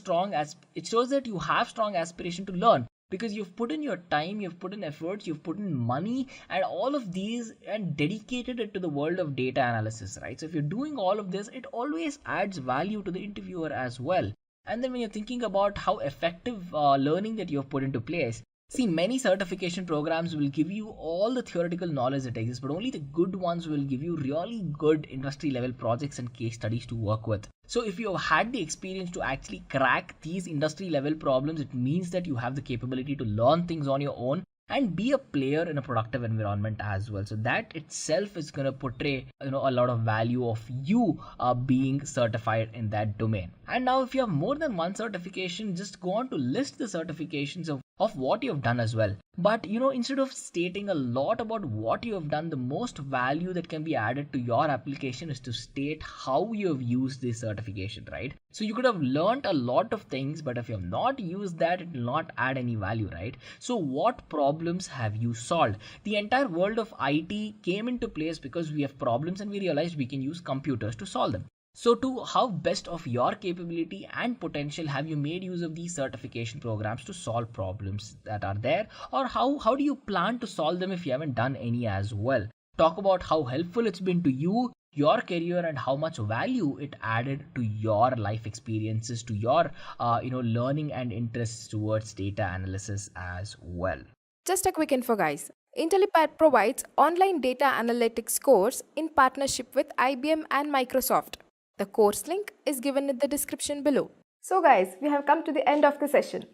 strong aspiration to learn, because you've put in your time, you've put in efforts, you've put in money and all of these and dedicated it to the world of data analysis, right? So if you're doing all of this, it always adds value to the interviewer as well. And then when you're thinking about how effective learning that you have put into place, see, many certification programs will give you all the theoretical knowledge that exists, but only the good ones will give you really good industry level projects and case studies to work with. So if you have had the experience to actually crack these industry level problems, it means that you have the capability to learn things on your own and be a player in a productive environment as well. So that itself is going to portray a lot of value of you being certified in that domain. And now if you have more than one certification, just go on to list the certifications of what you have done as well. But instead of stating a lot about what you have done, the most value that can be added to your application is to state how you have used this certification, right? So you could have learned a lot of things, but if you have not used that, it will not add any value, right? So what problems have you solved? The entire world of IT came into place because we have problems and we realized we can use computers to solve them. So to how best of your capability and potential have you made use of these certification programs to solve problems that are there, or how do you plan to solve them if you haven't done any as well? Talk about how helpful it's been to you, your career, and how much value it added to your life experiences, to your learning and interests towards data analysis as well. Just a quick info, guys. Intellipaat provides online data analytics course in partnership with IBM and Microsoft. The course link is given in the description below. So guys, we have come to the end of the session.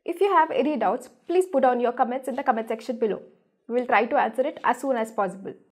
If you have any doubts, please put down your comments in the comment section below. We will try to answer it as soon as possible.